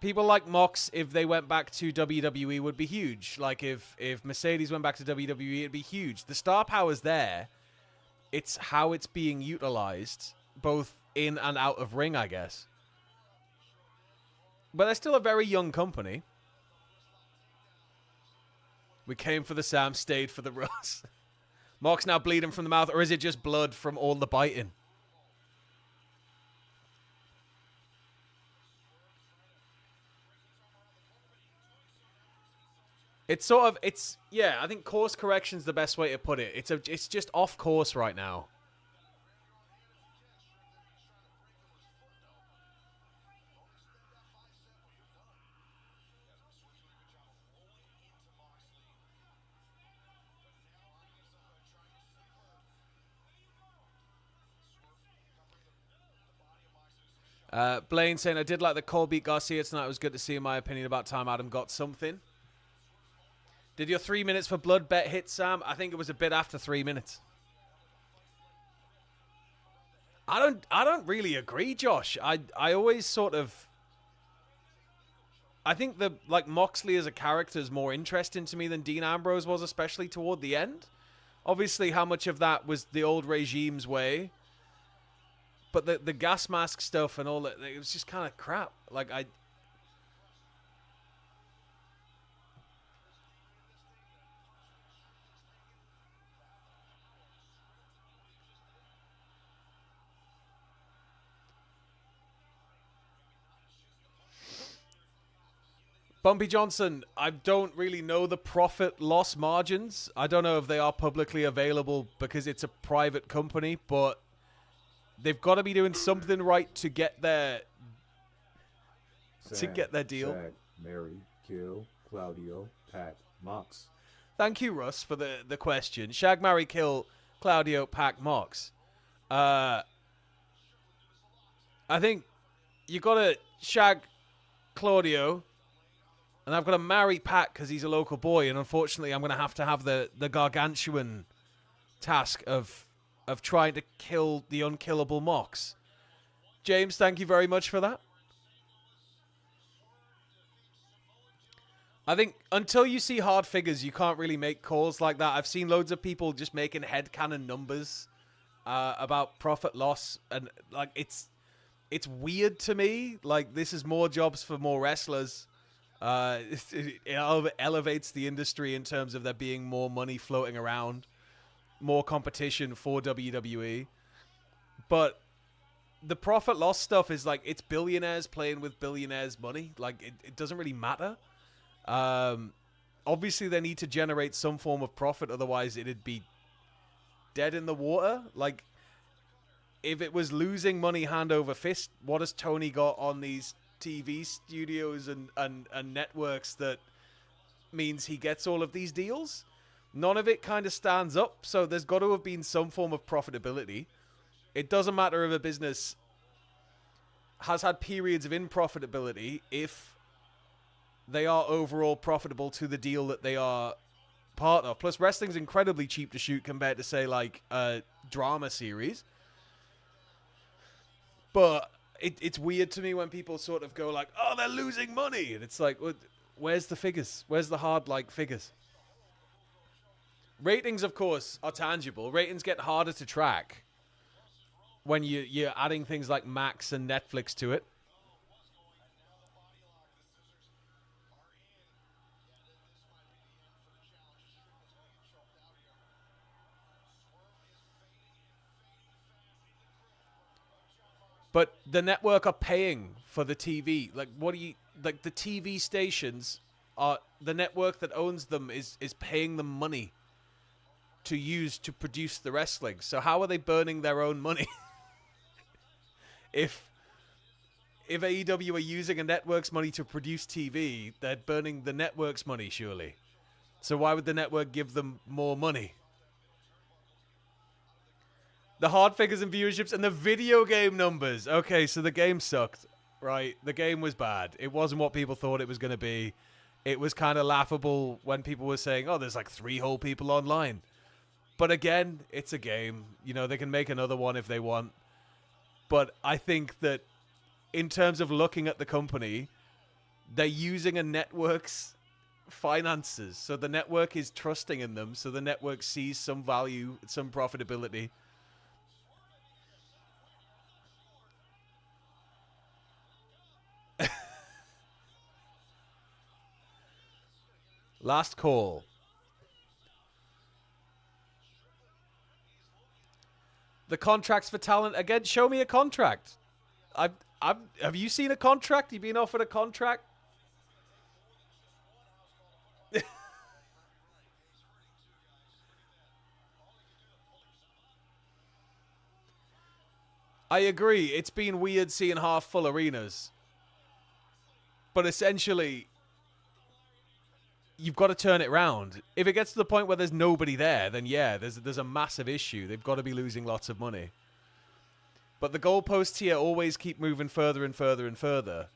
People like Mox, if they went back to WWE, would be huge. Like if Mercedes went back to WWE, it'd be huge. The star power's there. It's how it's being utilized, both in and out of ring, I guess. But they're still a very young company. We came for the Sam, stayed for the Russ. Mox now bleeding from the mouth, or is it just blood from all the biting? Yeah, I think course correction's the best way to put it. It's just off course right now. Blaine saying, I did like the Cole beat Garcia tonight. It was good to see, in my opinion, about time Adam got something. Did your 3 minutes for blood bet hit, Sam? I think it was a bit after 3 minutes. I don't really agree, Josh. I always sort of... I think Moxley as a character is more interesting to me than Dean Ambrose was, especially toward the end. Obviously, how much of that was the old regime's way. But the gas mask stuff and all that, it was just kind of crap. Bumpy Johnson, I don't really know the profit loss margins. I don't know if they are publicly available because it's a private company, but they've got to be doing something right to get their deal. Shag, Mary, Kill, Claudio, Pac, Mox. Thank you, Russ, for the question. Shag, marry, kill, Claudio, Pac, Mox. I think you got to shag Claudio, and I've got to marry Pac because he's a local boy, and unfortunately I'm going to have the gargantuan task of trying to kill the unkillable Mox. James, thank you very much for that. I think until you see hard figures, you can't really make calls like that. I've seen loads of people just making headcanon numbers about profit loss, and it's weird to me. Like, this is more jobs for more wrestlers. It elevates the industry in terms of there being more money floating around, more competition for WWE. But the profit loss stuff is it's billionaires playing with billionaires' money. It doesn't really matter. Obviously they need to generate some form of profit, otherwise it'd be dead in the water. If it was losing money hand over fist, what has Tony got on these TV studios and networks that means he gets all of these deals? None of it kind of stands up, so there's got to have been some form of profitability. It doesn't matter if a business has had periods of improfitability if they are overall profitable to the deal that they are part of. Plus, wrestling's incredibly cheap to shoot compared to, say, a drama series. But it's weird to me when people sort of go oh, they're losing money. And it's where's the figures? Where's the hard, figures? Ratings, of course, are tangible. Ratings get harder to track when you're adding things like Max and Netflix to it. But the network are paying for the TV. Like, what do you... Like, the TV stations are... The network that owns them is paying them money to use to produce the wrestling. So how are they burning their own money? If AEW are using a network's money to produce TV, they're burning the network's money, surely. So why would the network give them more money? The hard figures and viewerships and the video game numbers. Okay, so the game sucked, right? The game was bad. It wasn't what people thought it was going to be. It was kind of laughable when people were saying, oh, there's like 3 whole people online. But again, it's a game. You know, they can make another one if they want. But I think that in terms of looking at the company, they're using a network's finances. So the network is trusting in them. So the network sees some value, some profitability. Last call. The contracts for talent. Again, show me a contract. Have you seen a contract? You been offered a contract? I agree. It's been weird seeing half full arenas. But essentially, you've got to turn it around. If it gets to the point where there's nobody there, then yeah, there's a massive issue. They've got to be losing lots of money. But the goalposts here always keep moving further and further and further.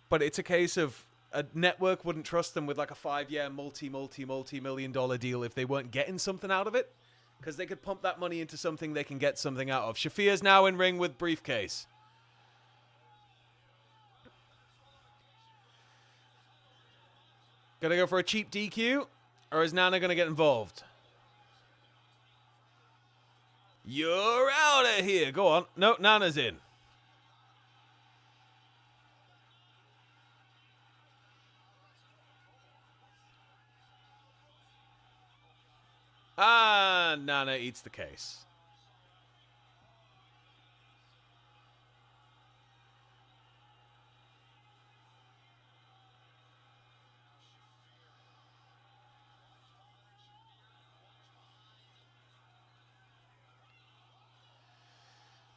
But it's a case of a network wouldn't trust them with like a 5-year multi-million dollar deal if they weren't getting something out of it. Because they could pump that money into something they can get something out of. Shafir's now in ring with briefcase. Gonna go for a cheap DQ? Or is Nana gonna get involved? You're out of here. Go on. No, Nana's in. Ah, Nana eats the case.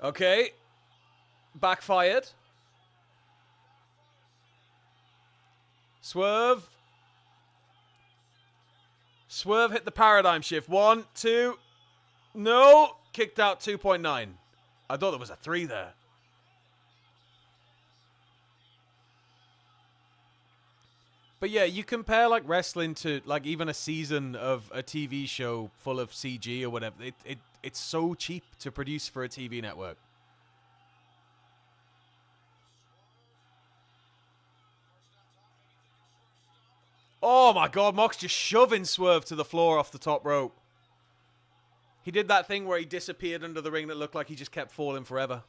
Okay. Backfired. Swerve. Swerve hit the paradigm shift. 1, 2. No. Kicked out 2.9. I thought there was a 3 there. But yeah, you compare like wrestling to like even a season of a TV show full of CG or whatever. It's so cheap to produce for a TV network. Oh my God, Mox just shoving Swerve to the floor off the top rope. He did that thing where he disappeared under the ring that looked like he just kept falling forever.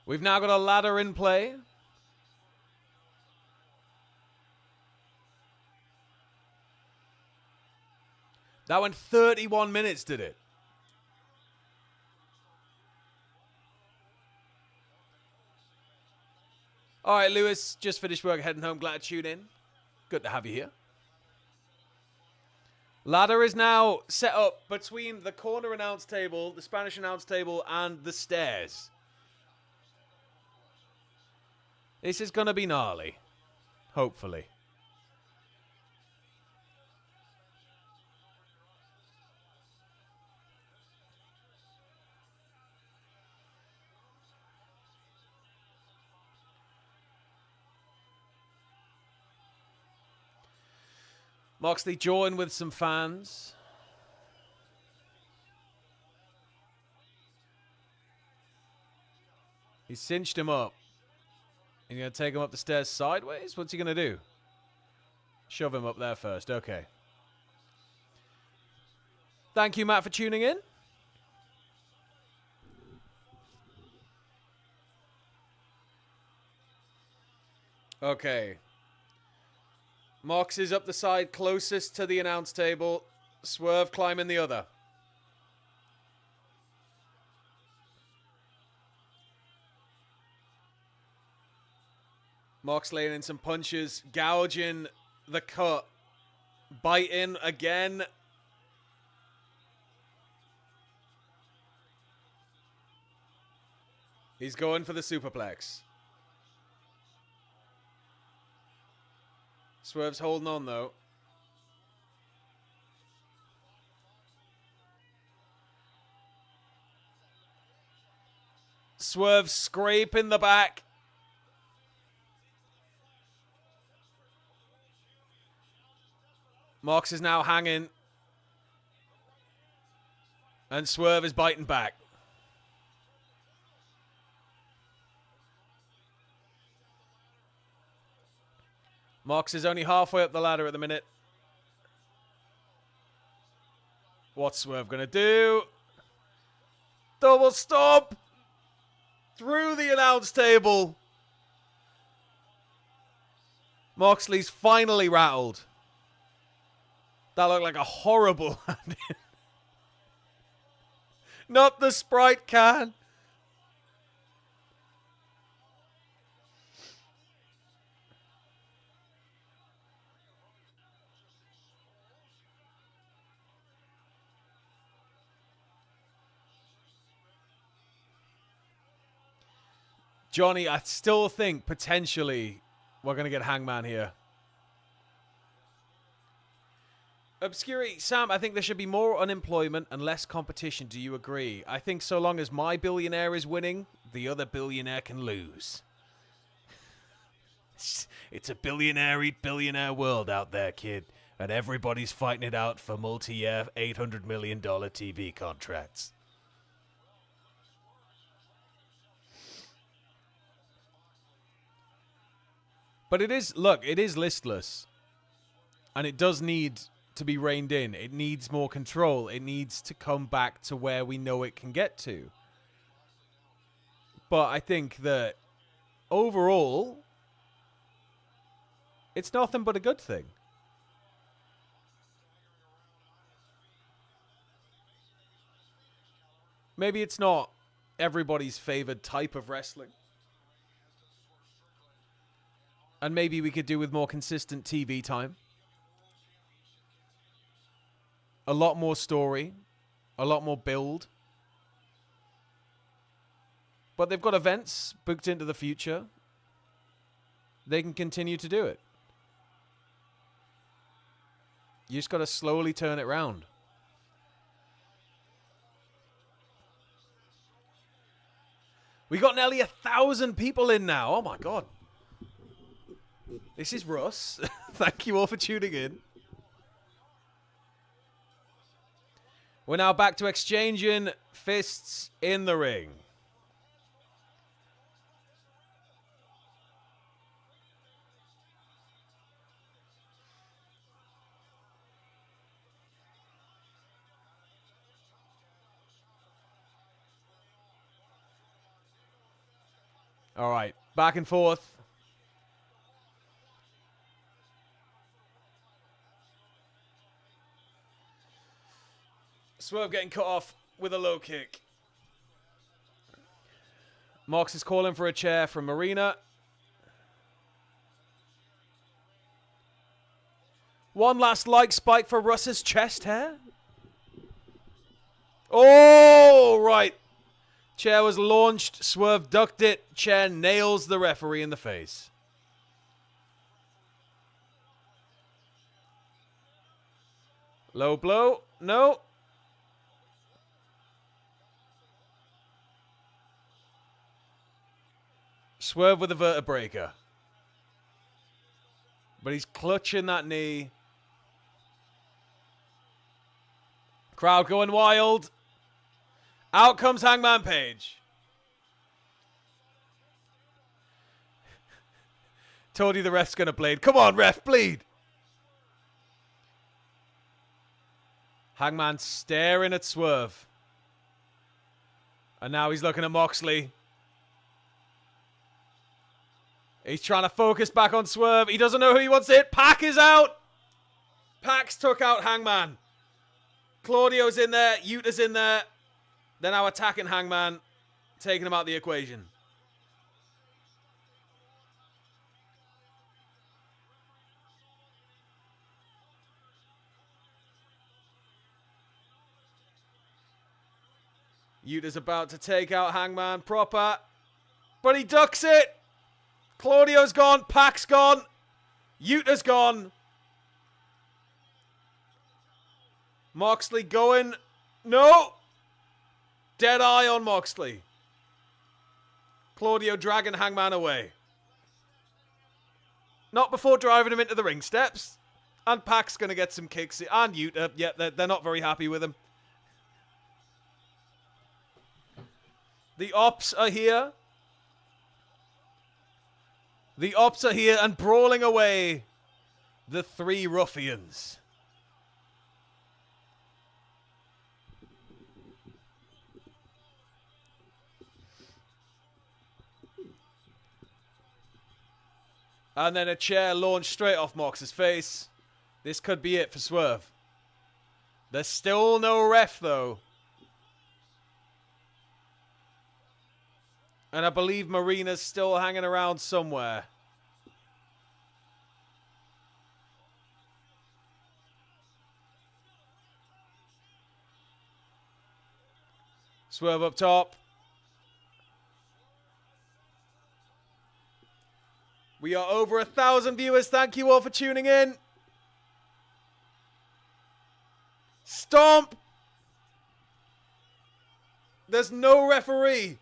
We've now got a ladder in play. That went 31 minutes, did it? All right, Lewis, just finished work, heading home. Glad to tune in. Good to have you here. Ladder is now set up between the corner announce table, the Spanish announce table, and the stairs. This is going to be gnarly. Hopefully. Moxley joined with some fans. He cinched him up. He's going to take him up the stairs sideways? What's he going to do? Shove him up there first. Okay. Thank you, Matt, for tuning in. Okay. Mox is up the side closest to the announce table. Swerve climbing the other. Mox laying in some punches, gouging the cut, biting again. He's going for the superplex. Swerve's holding on, though. Swerve scraping the back. Mox is now hanging. And Swerve is biting back. Mox is only halfway up the ladder at the minute. What's Swerve going to do? Double stomp! Through the announce table. Moxley's finally rattled. That looked like a horrible landing. Not the Sprite can. Johnny, I still think potentially we're going to get Hangman here. Obscurity, Sam, I think there should be more unemployment and less competition. Do you agree? I think so long as my billionaire is winning, the other billionaire can lose. It's a billionaire eat billionaire world out there, kid. And everybody's fighting it out for multi-year $800 million TV contracts. But it is, look, it is listless. And it does need to be reined in. It needs more control. It needs to come back to where we know it can get to. But I think that overall, it's nothing but a good thing. Maybe it's not everybody's favored type of wrestling. And maybe we could do with more consistent TV time. A lot more story. A lot more build. But they've got events booked into the future. They can continue to do it. You just got to slowly turn it around. We got nearly 1,000 people in now. Oh my God. This is Russ. Thank you all for tuning in. We're now back to exchanging fists in the ring. All right, back and forth. Swerve getting cut off with a low kick. Mox is calling for a chair from Marina. One last like spike for Russ's chest hair. Oh, right. Chair was launched. Swerve ducked it. Chair nails the referee in the face. Low blow. No. Swerve with a vertebraker. But he's clutching that knee. Crowd going wild. Out comes Hangman Page. Tony the ref's going to bleed. Come on, ref, bleed. Hangman staring at Swerve. And now he's looking at Moxley. He's trying to focus back on Swerve. He doesn't know who he wants to hit. Pac is out. Pac's took out Hangman. Claudio's in there. Yuta's in there. They're now attacking Hangman, taking him out of the equation. Yuta's about to take out Hangman proper, but he ducks it. Claudio's gone. Pac's gone. Yuta's gone. Moxley going. No. Dead eye on Moxley. Claudio dragging Hangman away. Not before driving him into the ring steps. And Pac's going to get some kicks. And Yuta, yeah, they're not very happy with him. The Ops are here. The Ops are here and brawling away the three ruffians. And then a chair launched straight off Mox's face. This could be it for Swerve. There's still no ref, though. And I believe Marina's still hanging around somewhere. Swerve up top. We are over 1,000 viewers. Thank you all for tuning in. Stomp. There's no referee.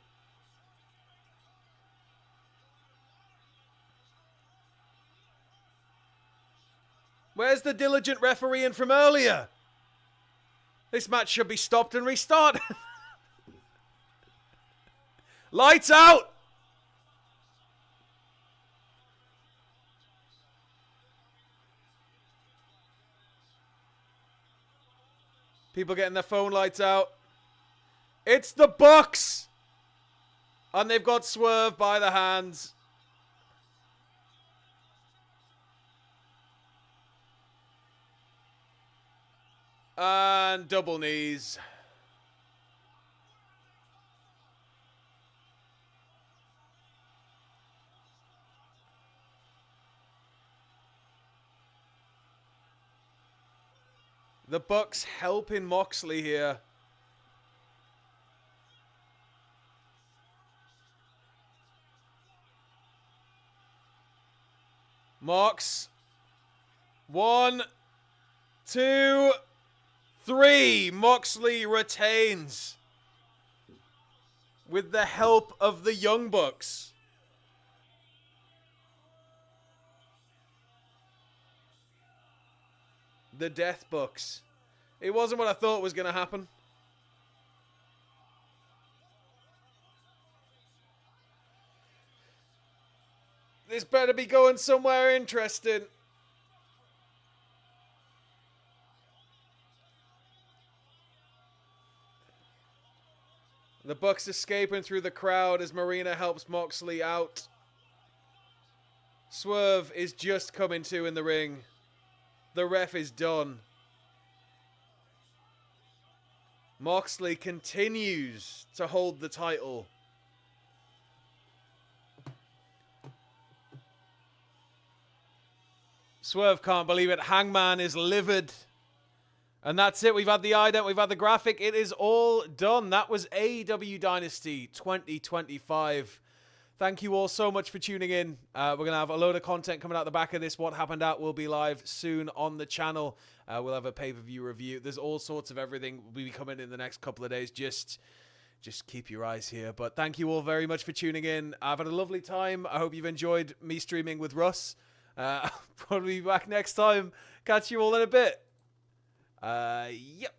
Where's the diligent refereeing from earlier? This match should be stopped and restarted. Lights out! People getting their phone lights out. It's the Bucks! And they've got Swerve by the hands. And double knees. The Bucks helping Moxley here. Mox. 1, 2, 3. Moxley retains. With the help of the Young Bucks. The Death Bucks. It wasn't what I thought was going to happen. This better be going somewhere interesting. The Bucks escaping through the crowd as Marina helps Moxley out. Swerve is just coming to in the ring. The ref is done. Moxley continues to hold the title. Swerve can't believe it. Hangman is livid. And that's it. We've had the ident, we've had the graphic. It is all done. That was AEW Dynasty 2025. Thank you all so much for tuning in. We're going to have a load of content coming out the back of this. What Happened Out will be live soon on the channel. We'll have a pay-per-view review. There's all sorts of everything will be coming in the next couple of days. Just keep your eyes here. But thank you all very much for tuning in. I've had a lovely time. I hope you've enjoyed me streaming with Russ. I'll probably be back next time. Catch you all in a bit. Yep.